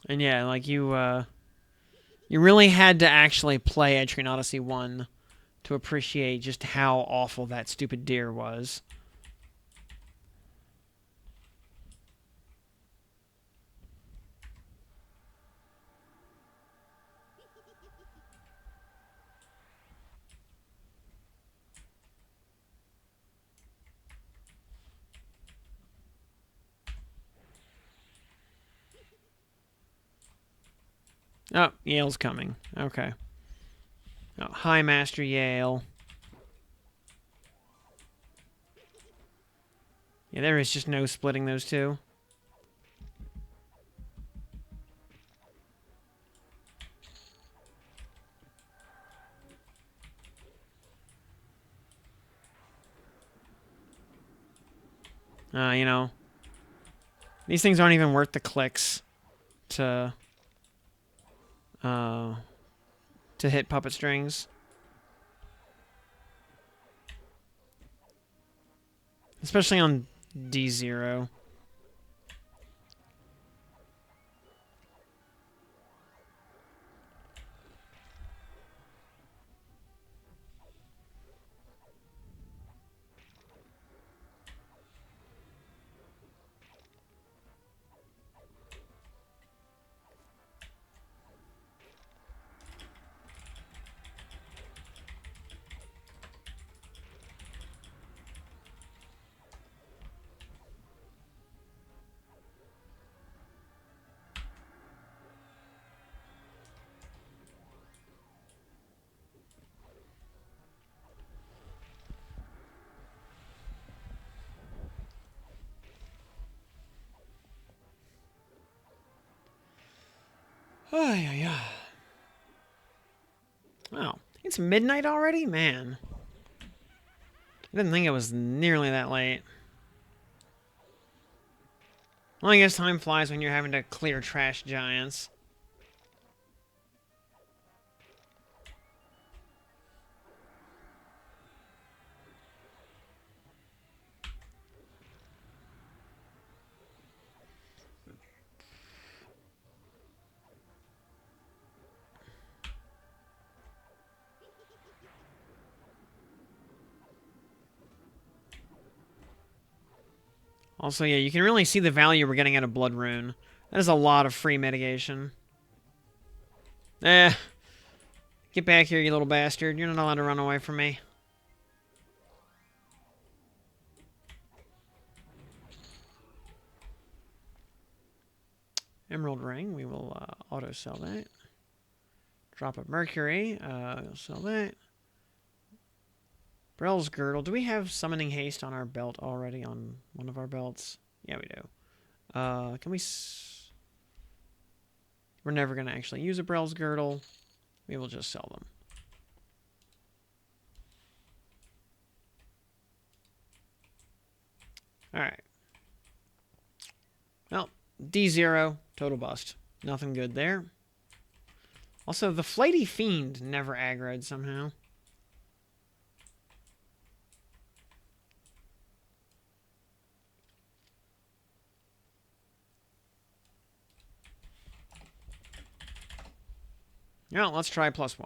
And yeah, like you really had to actually play Etrian Odyssey 1 to appreciate just how awful that stupid deer was. Oh, Yael's coming. Okay. Oh, hi, Master Yael. Yeah, there is just no splitting those two. You know, these things aren't even worth the clicks to uh, to hit puppet strings. Especially on D0. Oh, yeah, yeah. Wow. It's midnight already? Man. I didn't think it was nearly that late. Well, I guess time flies when you're having to clear trash giants. Also, yeah, you can really see the value we're getting out of Blood Rune. That is a lot of free mitigation. Eh. Get back here, you little bastard. You're not allowed to run away from me. Emerald Ring. We will auto-sell that. Drop of Mercury. We'll sell that. Brell's Girdle. Do we have Summoning Haste on our belt already? On one of our belts? Yeah, we do. Can we... We're never going to actually use a Brell's Girdle. We will just sell them. Alright. Well, D0. Total bust. Nothing good there. Also, the Flighty Fiend never aggroed somehow. Well, let's try +1.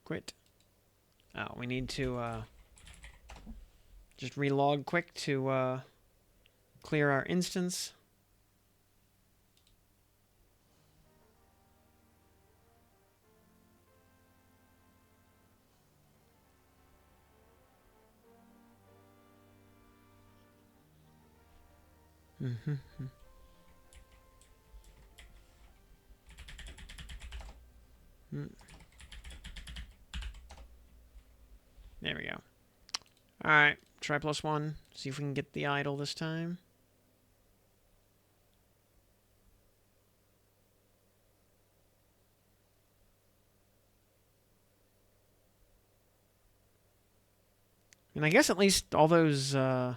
Quit. Oh, we need to just relog quick to clear our instance. There we go. Alright, try +1. See if we can get the idol this time. And I guess at least all those, all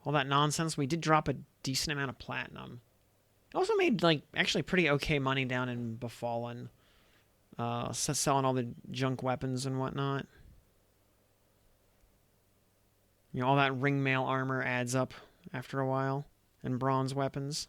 that nonsense, we did drop a decent amount of platinum. Also made, like, actually pretty okay money down in Befallen. Selling all the junk weapons and whatnot. You know, all that ringmail armor adds up after a while. And bronze weapons.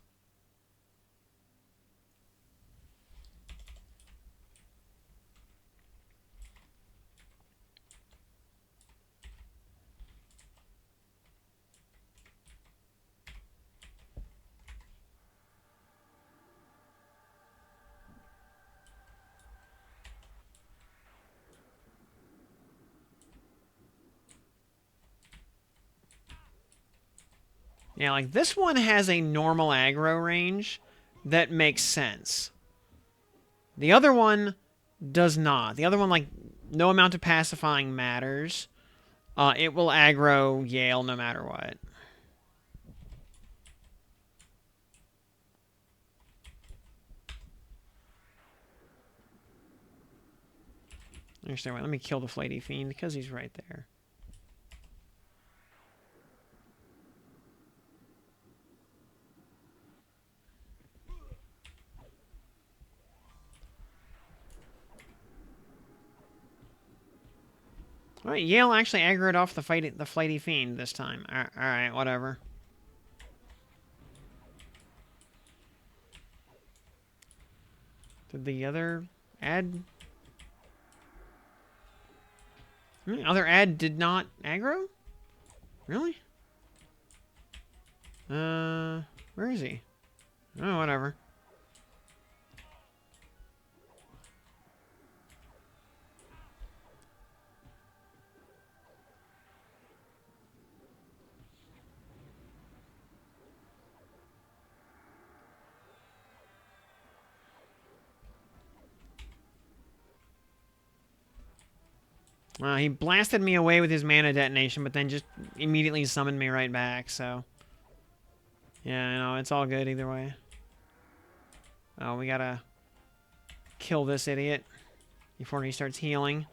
Yeah, like, this one has a normal aggro range that makes sense. The other one does not. The other one, like, no amount of pacifying matters. It will aggro Yael no matter what. Actually, wait, let me kill the Flighty Fiend because he's right there. Alright, Yael actually aggroed off the Flighty Fiend this time. Alright, whatever. Did the other ad... The other ad did not aggro? Really? Where is he? Oh, whatever. He blasted me away with his mana detonation, but then just immediately summoned me right back, so... Yeah, you know, it's all good either way. Oh, we gotta kill this idiot before he starts healing.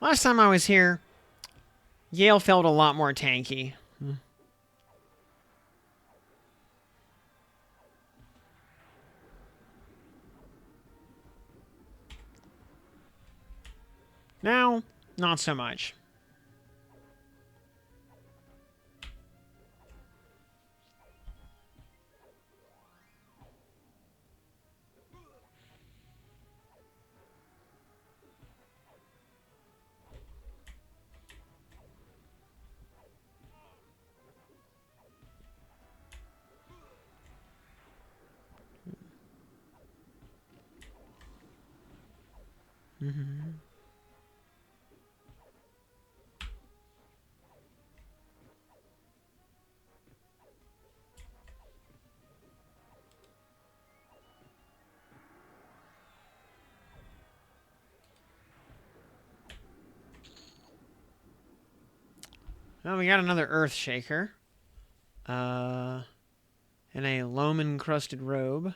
Last time I was here, Yael felt a lot more tanky. Now, not so much. Well, we got another Earth Shaker. In a loam-encrusted robe.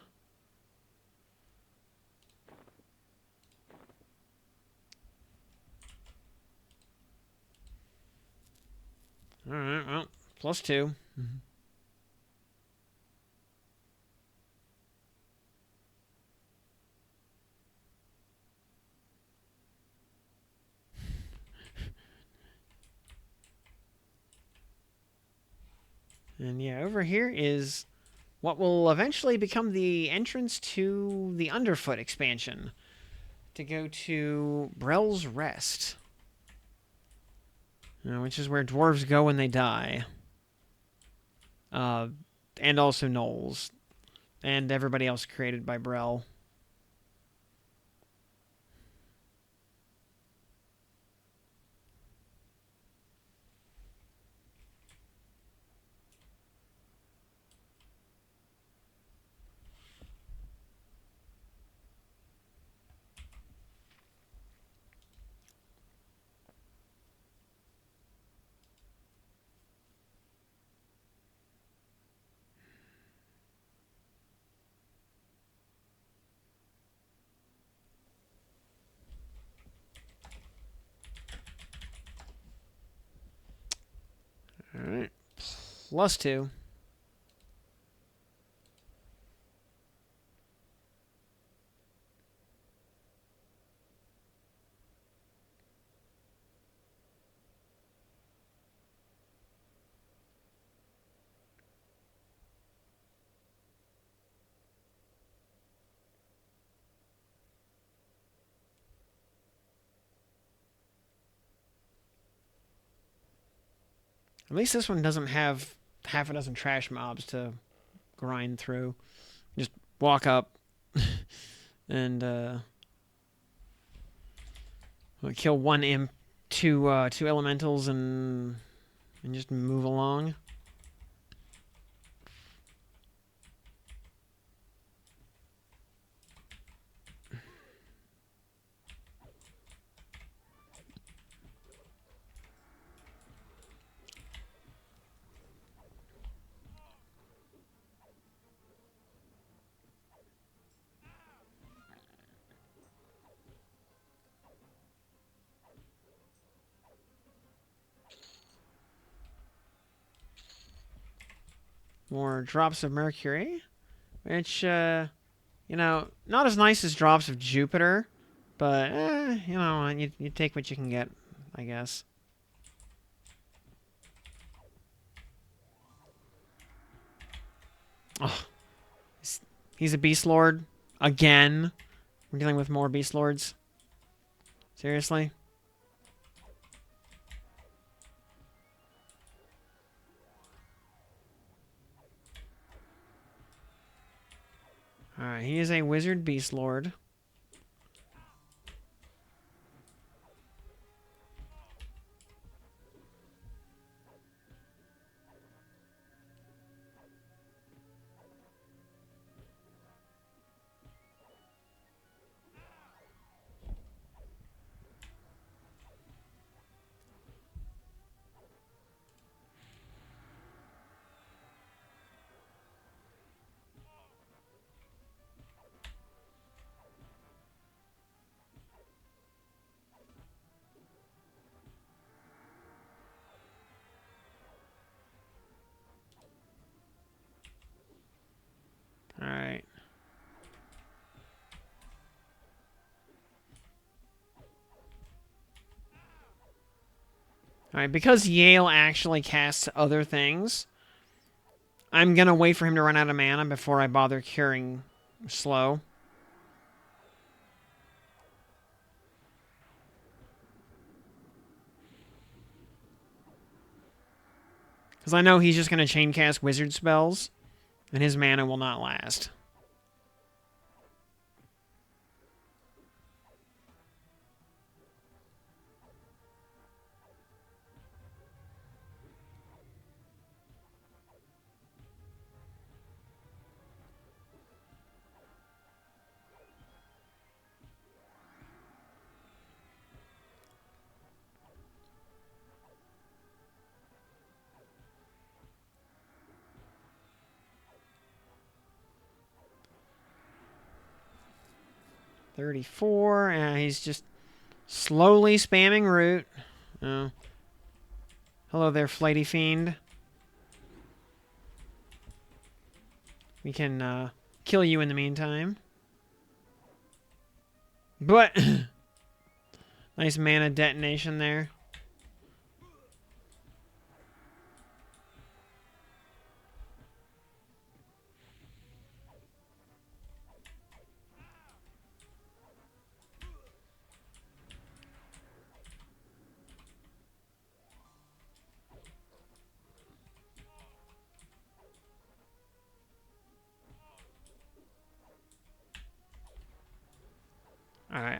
Alright, well, +2. And yeah, over here is what will eventually become the entrance to the Underfoot expansion. To go to Brel's Rest. Which is where dwarves go when they die. uh, and also Knowles, and everybody else created by Brel. All right, +2. At least this one doesn't have half a dozen trash mobs to grind through. Just walk up and kill one imp, two elementals, and just move along. More drops of mercury, which not as nice as drops of Jupiter, but you take what you can get, I guess. Oh, he's a beast lord again. We're dealing with more beast lords. Seriously? Alright, he is a wizard beast lord. Alright. Alright, because Yael actually casts other things, I'm gonna wait for him to run out of mana before I bother curing slow. Because I know he's just gonna chain cast wizard spells, and his mana will not last. $34, and he's just slowly spamming root. Oh. Hello there, flighty fiend. We can kill you in the meantime. But nice mana detonation there.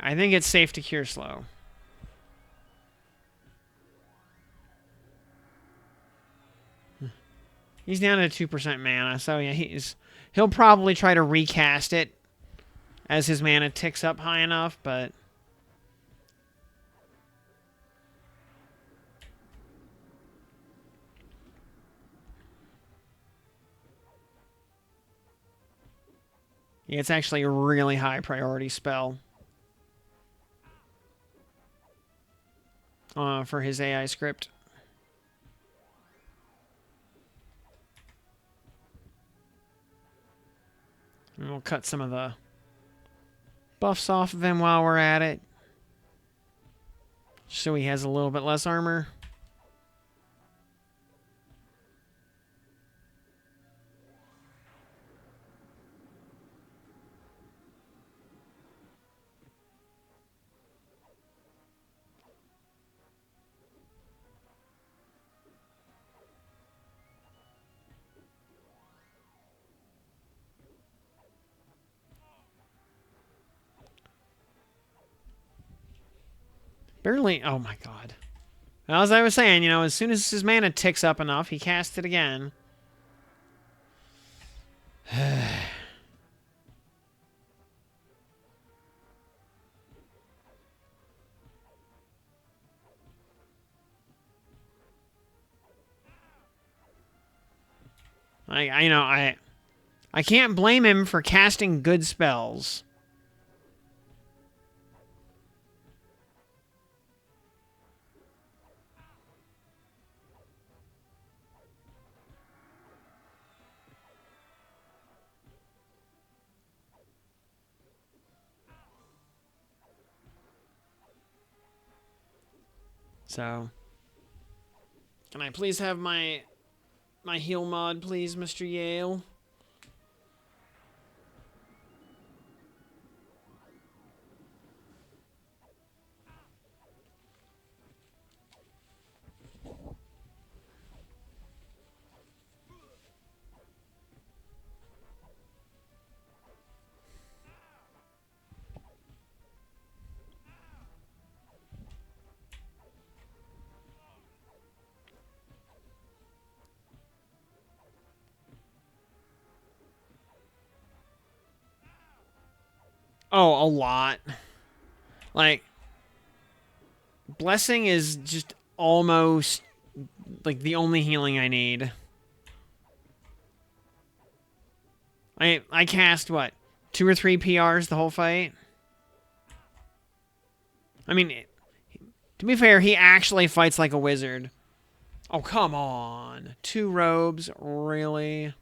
I think it's safe to cure slow. He's down to 2% mana, so yeah, he'll probably try to recast it as his mana ticks up high enough, but yeah, it's actually a really high priority spell for his AI script. And we'll cut some of the buffs off of him while we're at it, so he has a little bit less armor. Barely. Oh my god. Well, as I was saying, you know, as soon as his mana ticks up enough, he casts it again. I can't blame him for casting good spells. So, can I please have my heal mod, please, Mr. Yael? Oh, a lot. Like, Blessing is just almost, like, the only healing I need. I cast, what, 2 or 3 PRs the whole fight? I mean, to be fair, he actually fights like a wizard. Oh, come on. 2 robes? Really?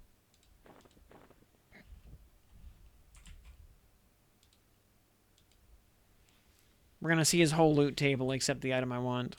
We're gonna see his whole loot table except the item I want.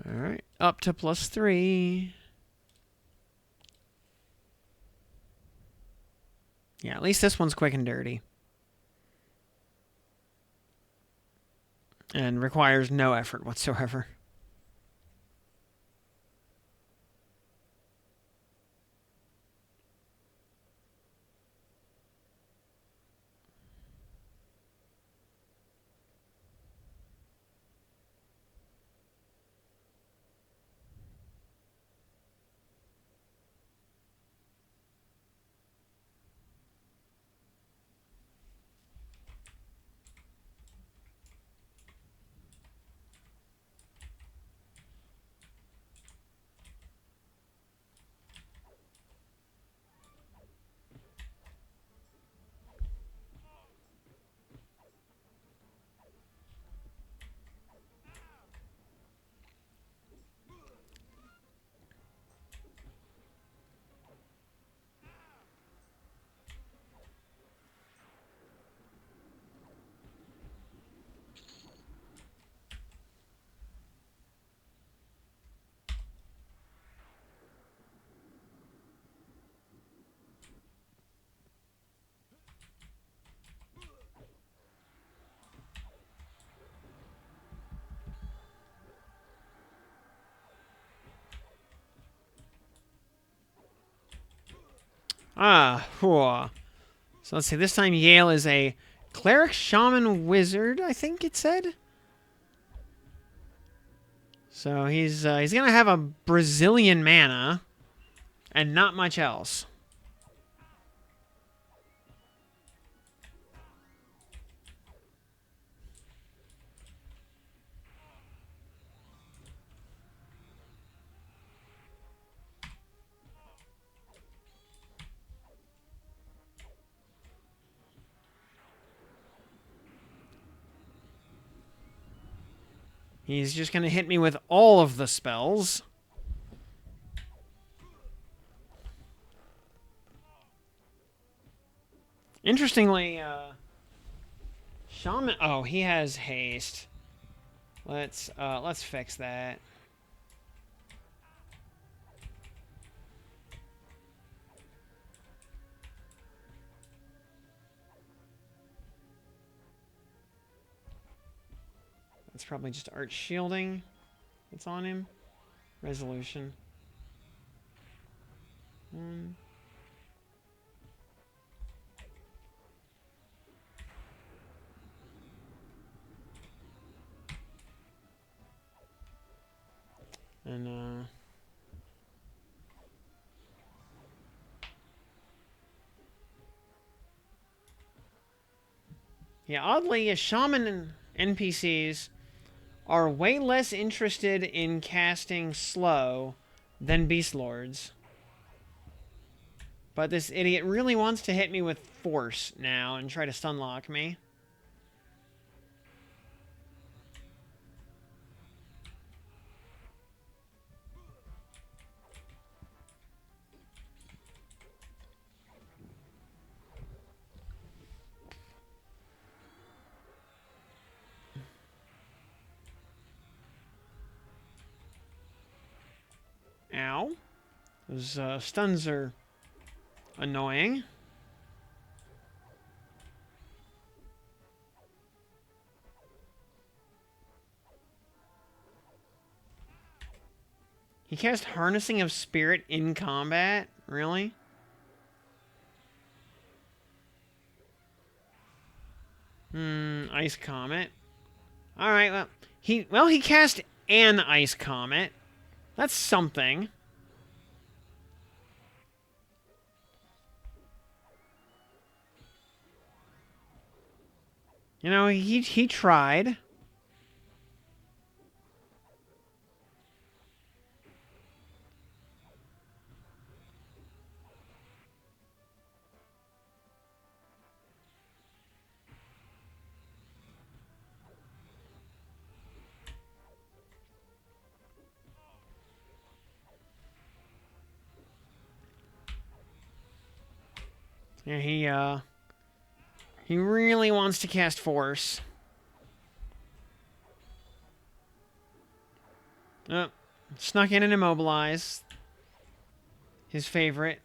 Alright, up to +3. Yeah, at least this one's quick and dirty. And requires no effort whatsoever. Ah, whew. So let's see. This time Yael is a cleric, shaman, wizard, I think it said. So he's gonna have a Brazilian mana and not much else. He's just gonna hit me with all of the spells. Interestingly, Shaman. Oh, he has haste. Let's fix that. That's probably just art shielding that's on him. Resolution. One. And yeah, oddly, a shaman and NPCs are way less interested in casting slow than beast lords. But this idiot really wants to hit me with force now and try to stunlock me. Ow. Those stuns are annoying. He cast Harnessing of Spirit in combat? Really? Ice Comet. Alright, well, he cast an Ice Comet. That's something. You know, he tried. Yeah, he really wants to cast Force. Oh, snuck in and immobilize. His favorite.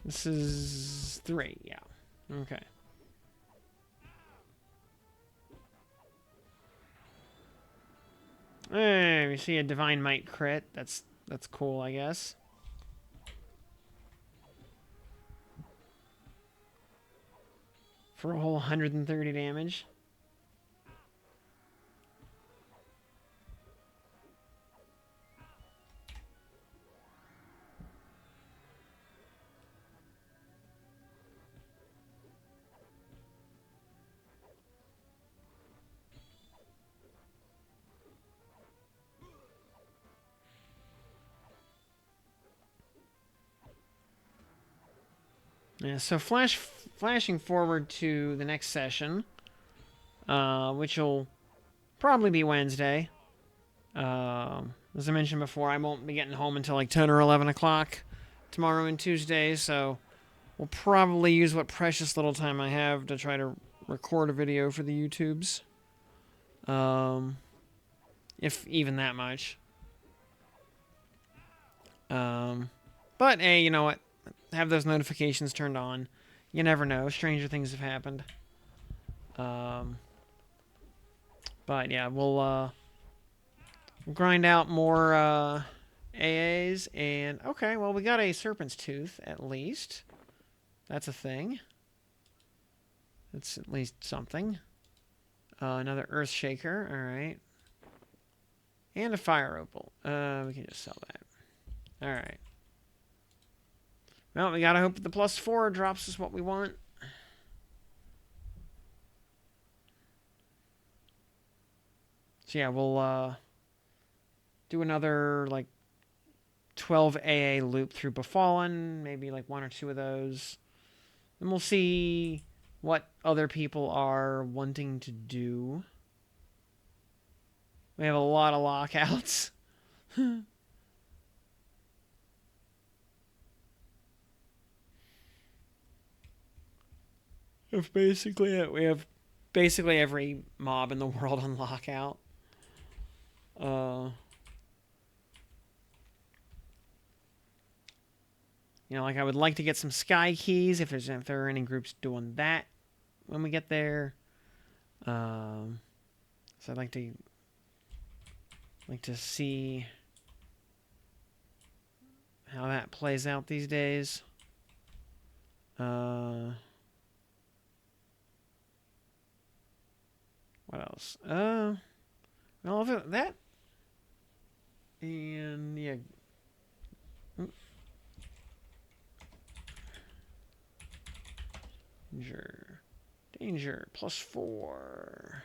This is 3, yeah. Okay. Hey, we see a Divine Might crit. That's cool, I guess. For a whole 130 damage. Yeah, so flashing forward to the next session, which will probably be Wednesday. As I mentioned before, I won't be getting home until like 10 or 11 o'clock tomorrow and Tuesday, so we'll probably use what precious little time I have to try to record a video for the YouTubes. If even that much. But hey, you know what? Have those notifications turned on. You never know. Stranger things have happened. But yeah, we'll grind out more AAs. And okay, well, we got a Serpent's Tooth at least. That's a thing. That's at least something. Another Earth Shaker. All right. And a Fire Opal. We can just sell that. All right. Well, we gotta hope that the +4 drops us what we want. So yeah, we'll do another like 12 AA loop through Befallen, maybe like 1 or 2 of those. And we'll see what other people are wanting to do. We have a lot of lockouts. We have basically every mob in the world on lockout. You know, like I would like to get some sky keys if there are any groups doing that when we get there. So I'd like to see how that plays out these days. What else? Well, that and yeah. Danger +4.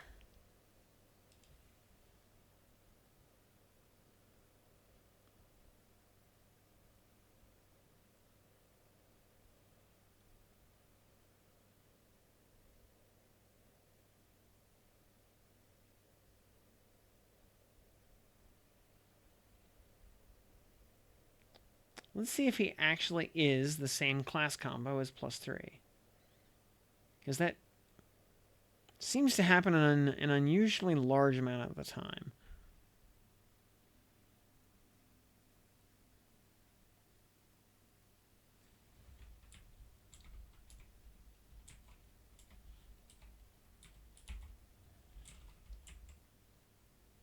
Let's see if he actually is the same class combo as +3. Because that seems to happen in an unusually large amount of the time.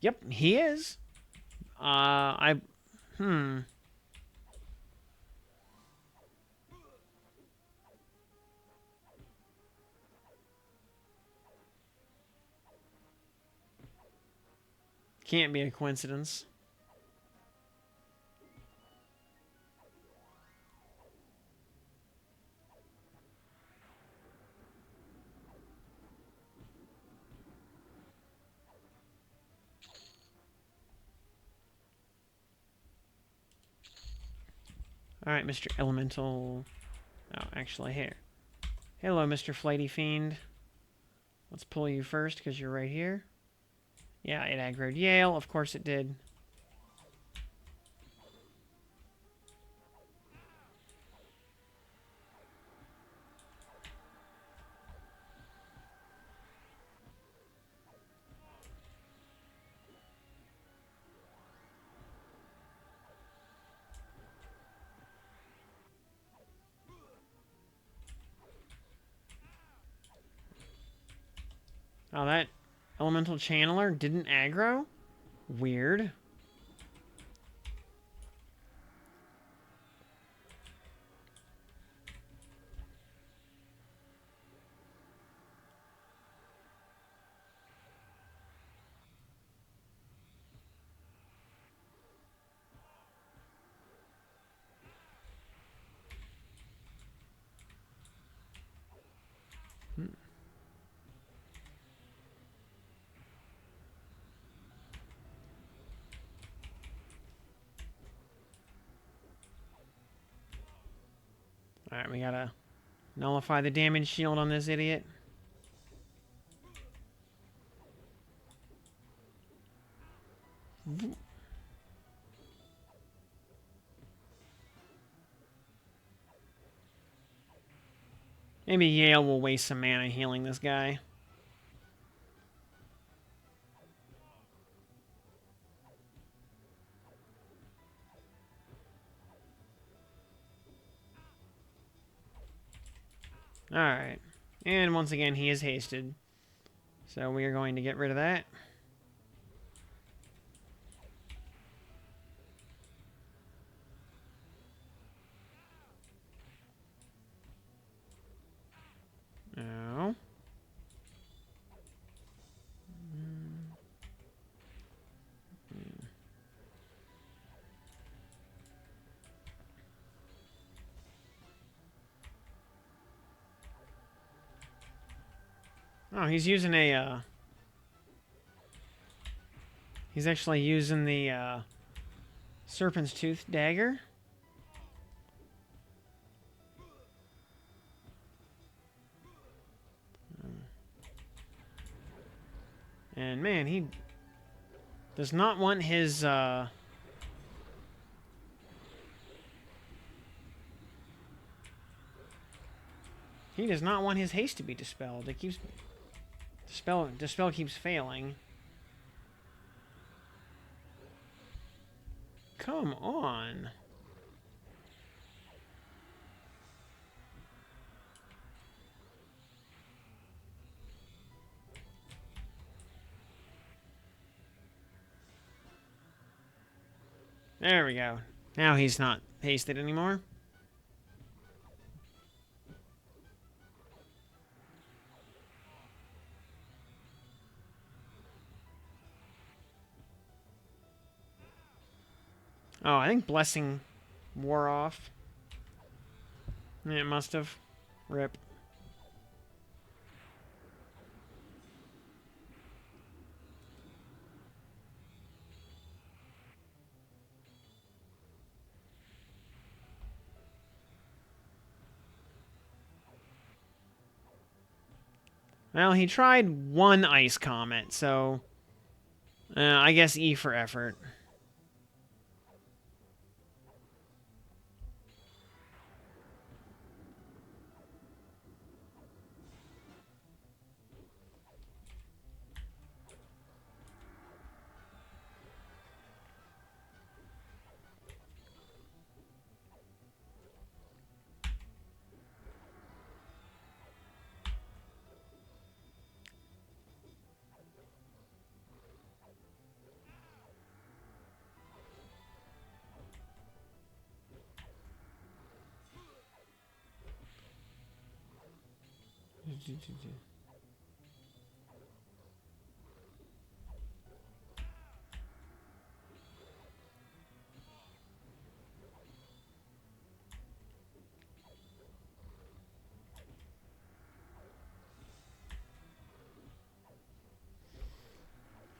Yep, he is. Can't be a coincidence. Alright, Mr. Elemental. Oh, actually, here. Hello, Mr. Flighty Fiend. Let's pull you first, because you're right here. Yeah, it aggroed Yael. Of course it did. Oh, that Elemental Channeler didn't aggro? Weird. Alright, we gotta Nullify the damage shield on this idiot. Maybe Yael will waste some mana healing this guy. Alright. And once again, he is hasted. So we are going to get rid of that. Oh. Oh, he's using a, he's actually using the, Serpent's Tooth dagger. And man, he does not want his, he does not want his haste to be dispelled. It keeps... Dispel keeps failing. Come on. There we go. Now he's not hasted anymore. Oh, I think Blessing wore off. Yeah, it must have. Rip. Well, he tried one Ice Comet, so... I guess E for effort.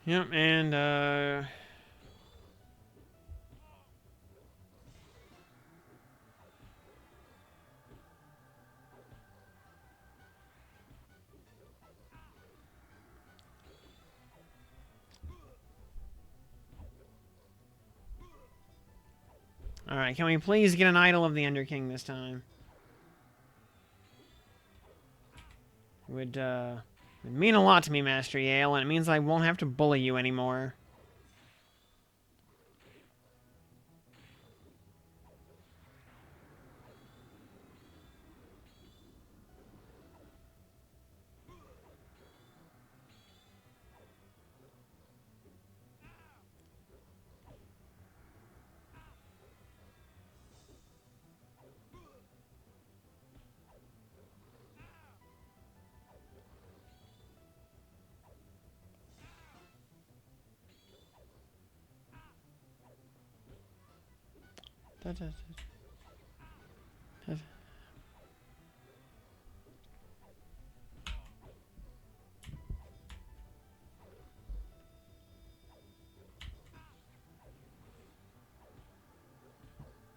Yep, and, alright, can we please get an Idol of the Underking this time? Would mean a lot to me, Master Yael, and it means I won't have to bully you anymore.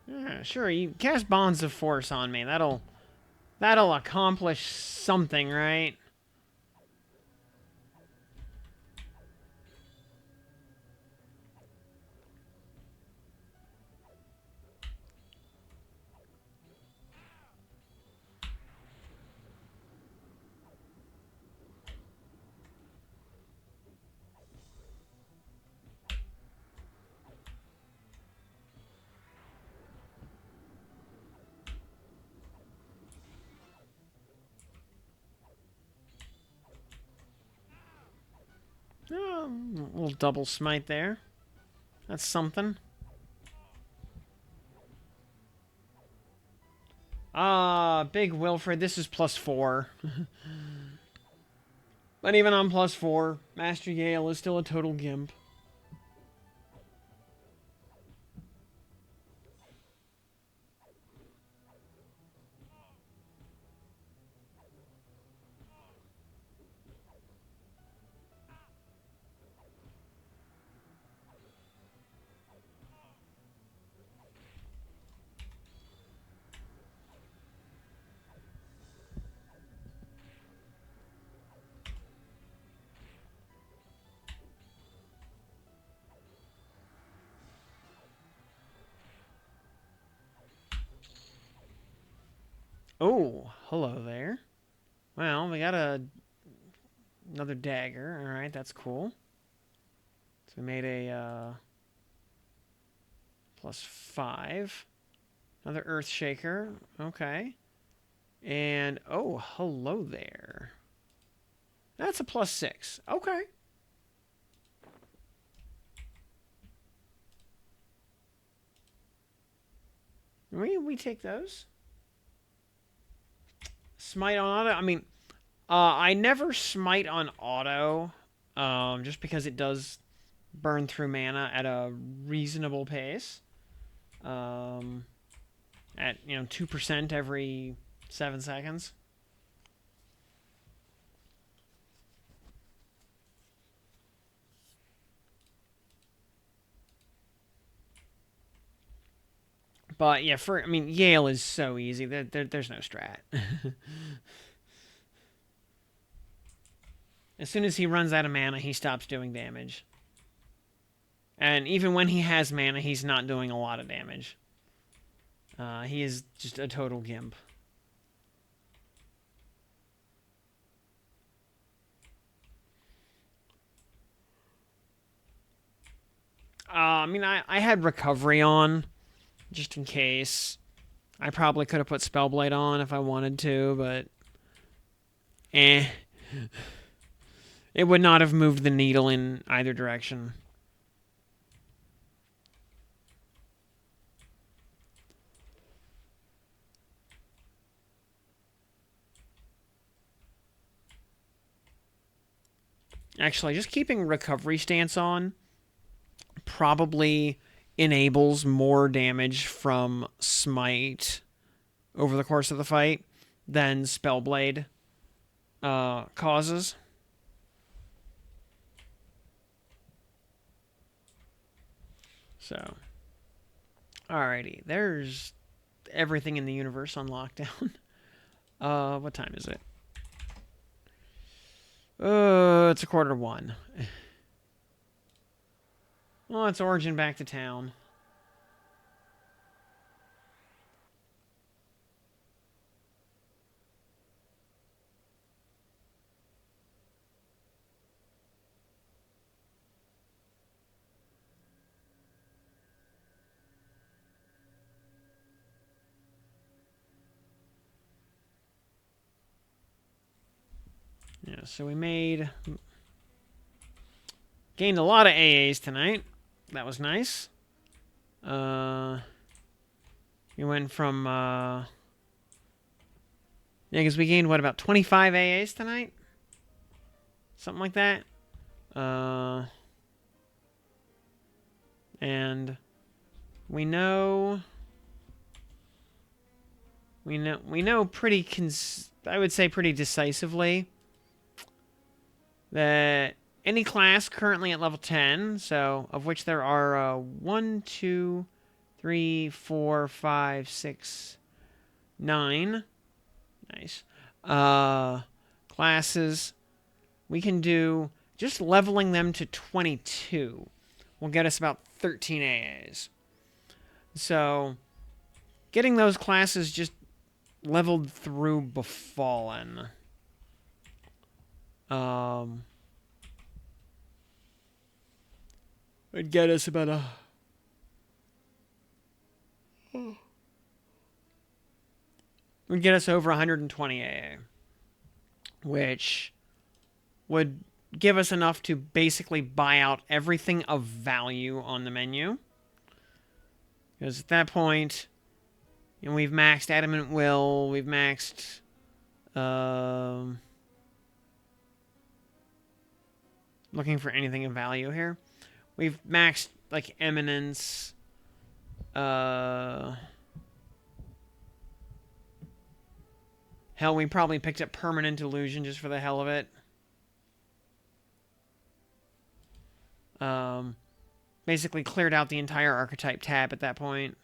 Yeah, sure, you cast Bonds of Force on me. That'll That'll accomplish something, right? Oh, a little double smite there. That's something. Big Wilfred, this is +4. But even on +4, Master Yael is still a total gimp. Oh, hello there. Well, we got another dagger. All right, that's cool. So we made a +5. Another Earth Shaker. Okay. And, oh, hello there. That's a +6. Okay. We take those. Smite on auto. I mean, I never smite on auto, just because it does burn through mana at a reasonable pace. At 2% every 7 seconds. But yeah, Yael is so easy. There's no strat. As soon as he runs out of mana, he stops doing damage. And even when he has mana, he's not doing a lot of damage. He is just a total gimp. I had recovery on, just in case. I probably could have put Spellblade on if I wanted to, but eh. It would not have moved the needle in either direction. Actually, just keeping recovery stance on probably enables more damage from Smite over the course of the fight than Spellblade causes. So, alrighty, there's everything in the universe on lockdown. What time is it? It's 1:45. Well, it's Origin back to town. Yeah, so we gained a lot of AAs tonight. That was nice. We went from, yeah, because we gained, what, about 25 AAs tonight? Something like that. And we know pretty, I would say pretty decisively that any class currently at level 10, so of which there are 1, 2, 3, 4, 5, 6, 9. Nice. Classes. We can do just leveling them to 22 will get us about 13 AAs. So, getting those classes just leveled through Befallen. Would get us about a... Would get us over 120 AA. Which would give us enough to basically buy out everything of value on the menu. Because at that point, you know, we've maxed Adamant Will, we've maxed... looking for anything of value here. We've maxed, like, Eminence. Hell, we probably picked up Permanent Illusion just for the hell of it. Basically cleared out the entire archetype tab at that point.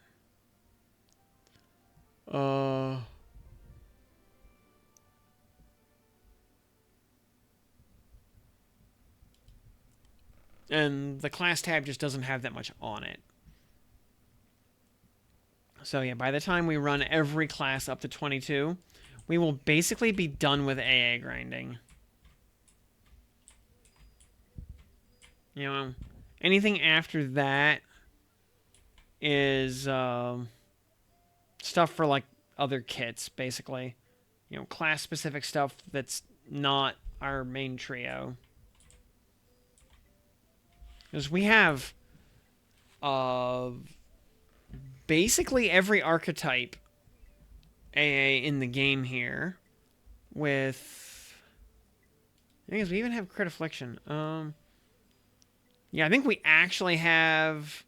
And the class tab just doesn't have that much on it. So yeah, by the time we run every class up to 22, we will basically be done with AA grinding. You know, anything after that is stuff for, like, other kits, basically. You know, class-specific stuff that's not our main trio. Because we have basically every archetype AA in the game here. With... I think we even have Crit Affliction. Yeah, I think we actually have...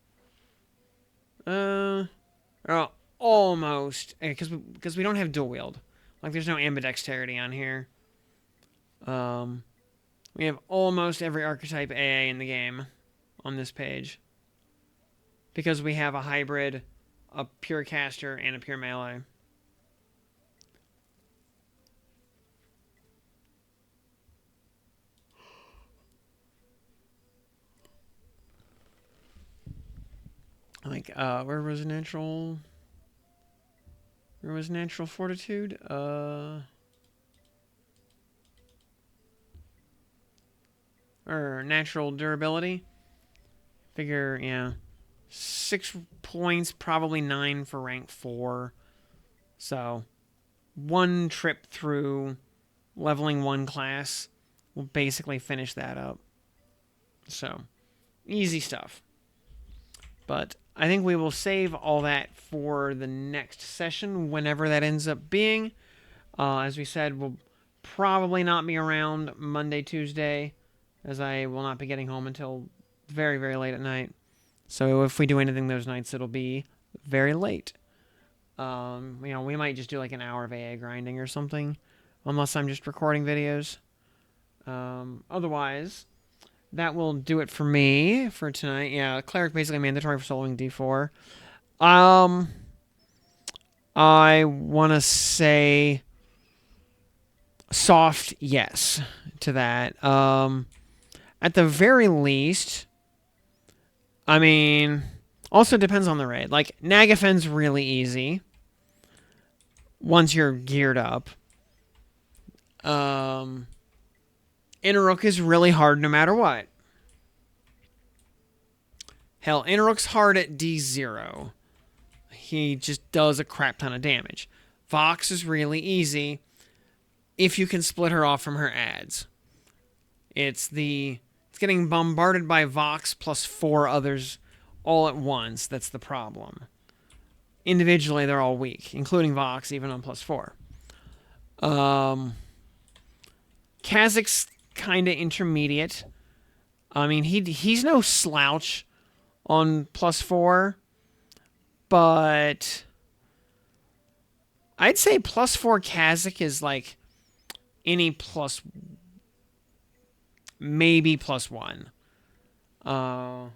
almost. Because we don't have dual wield. Like, there's no ambidexterity on here. We have almost every archetype AA in the game on this page. Because we have a hybrid, a pure caster, and a pure melee. Like, where was natural... Where was natural fortitude? Or natural durability. Figure, yeah. 6 points, probably 9 for rank 4. So, one trip through leveling 1 class will basically finish that up. So, easy stuff. But I think we will save all that for the next session, whenever that ends up being. As we said, we'll probably not be around Monday, Tuesday, as I will not be getting home until very, very late at night. So if we do anything those nights, it'll be very late. You know, we might just do like an hour of AA grinding or something, unless I'm just recording videos. Otherwise, that will do it for me for tonight. Yeah, Cleric basically mandatory for soloing D4. I want to say soft yes to that. At the very least, I mean, also depends on the raid. Like, Nagafen's really easy once you're geared up. Inaruk is really hard no matter what. Hell, Inaruk's hard at D0. He just does a crap ton of damage. Vox is really easy if you can split her off from her ads. It's getting bombarded by Vox plus 4 others all at once that's the problem. Individually, they're all weak, including Vox, even on plus 4. Kazak's kind of intermediate. I mean, he's no slouch on plus 4, but I'd say plus 4 Kazakh is like any plus, maybe plus 1. Yeah,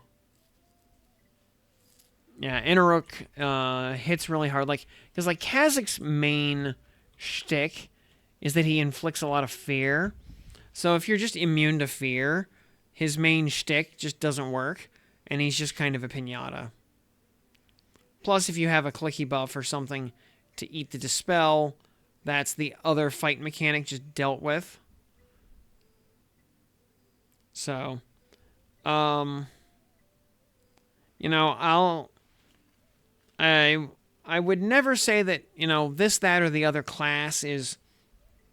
Inaruk hits really hard, like, because like Kazakh's main shtick is that he inflicts a lot of fear. So if you're just immune to fear, his main shtick just doesn't work, and he's just kind of a pinata. Plus, if you have a clicky buff or something to eat the dispel, that's the other fight mechanic just dealt with. So, I would never say that, this, that, or the other class is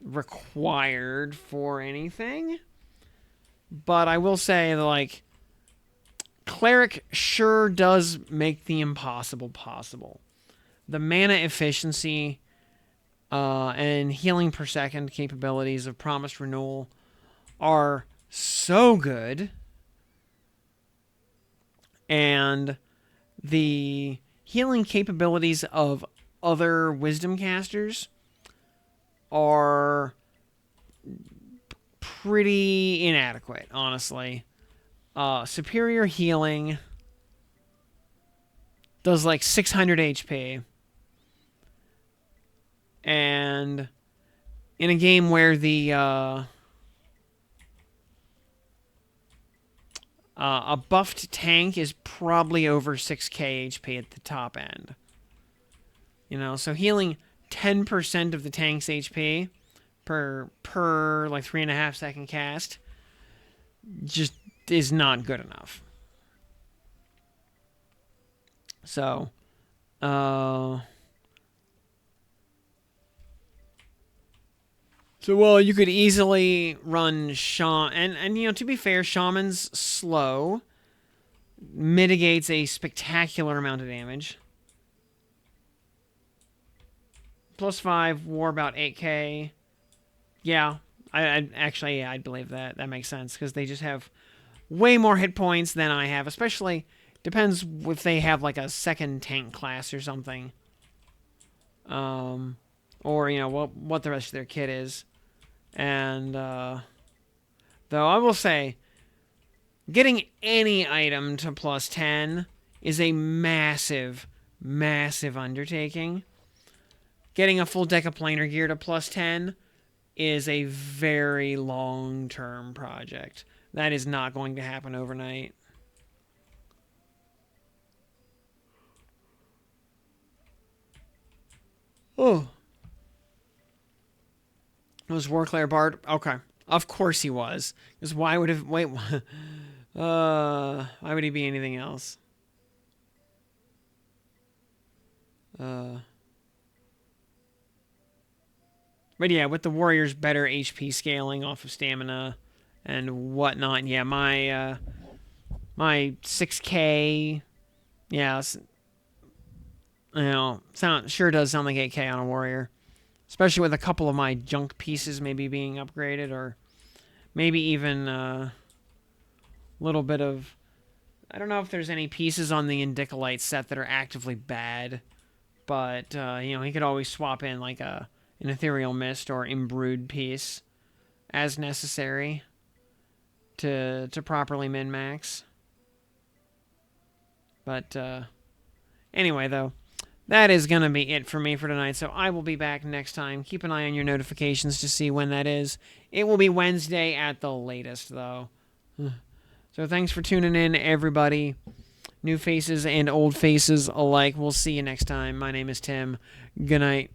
required for anything. But I will say that, like, Cleric sure does make the impossible possible. The mana efficiency and healing per second capabilities of Promised Renewal are so good. And the healing capabilities of other Wisdom casters are pretty inadequate, honestly. Superior healing does like 600 HP. And in a game where the a buffed tank is probably over 6k HP at the top end. So healing 10% of the tank's HP per like 3.5 second cast just is not good enough. So, you could easily run Shaman, and to be fair, Shaman's slow, mitigates a spectacular amount of damage. +5, war about 8k. Yeah, I'd believe that. That makes sense, because they just have way more hit points than I have, especially, depends if they have, like, a second tank class or something. Or, what the rest of their kit is. And, though I will say, getting any item to +10 is a massive, massive undertaking. Getting a full deck of planar gear to +10 is a very long-term project. That is not going to happen overnight. Oh. Was Warclare Bard? Okay. Of course he was. Because why would have... Wait. Why would he be anything else? But yeah, with the Warriors better HP scaling off of stamina and whatnot. Yeah, my 6k... Yeah, sure does sound like 8k on a Warrior. Especially with a couple of my junk pieces maybe being upgraded, or maybe even a little bit of... I don't know if there's any pieces on the Indicolite set that are actively bad, but, he could always swap in, like, an Ethereal Mist or Imbrued piece as necessary to properly min-max. But, anyway, though, that is going to be it for me for tonight, so I will be back next time. Keep an eye on your notifications to see when that is. It will be Wednesday at the latest, though. So thanks for tuning in, everybody. New faces and old faces alike. We'll see you next time. My name is Tim. Good night.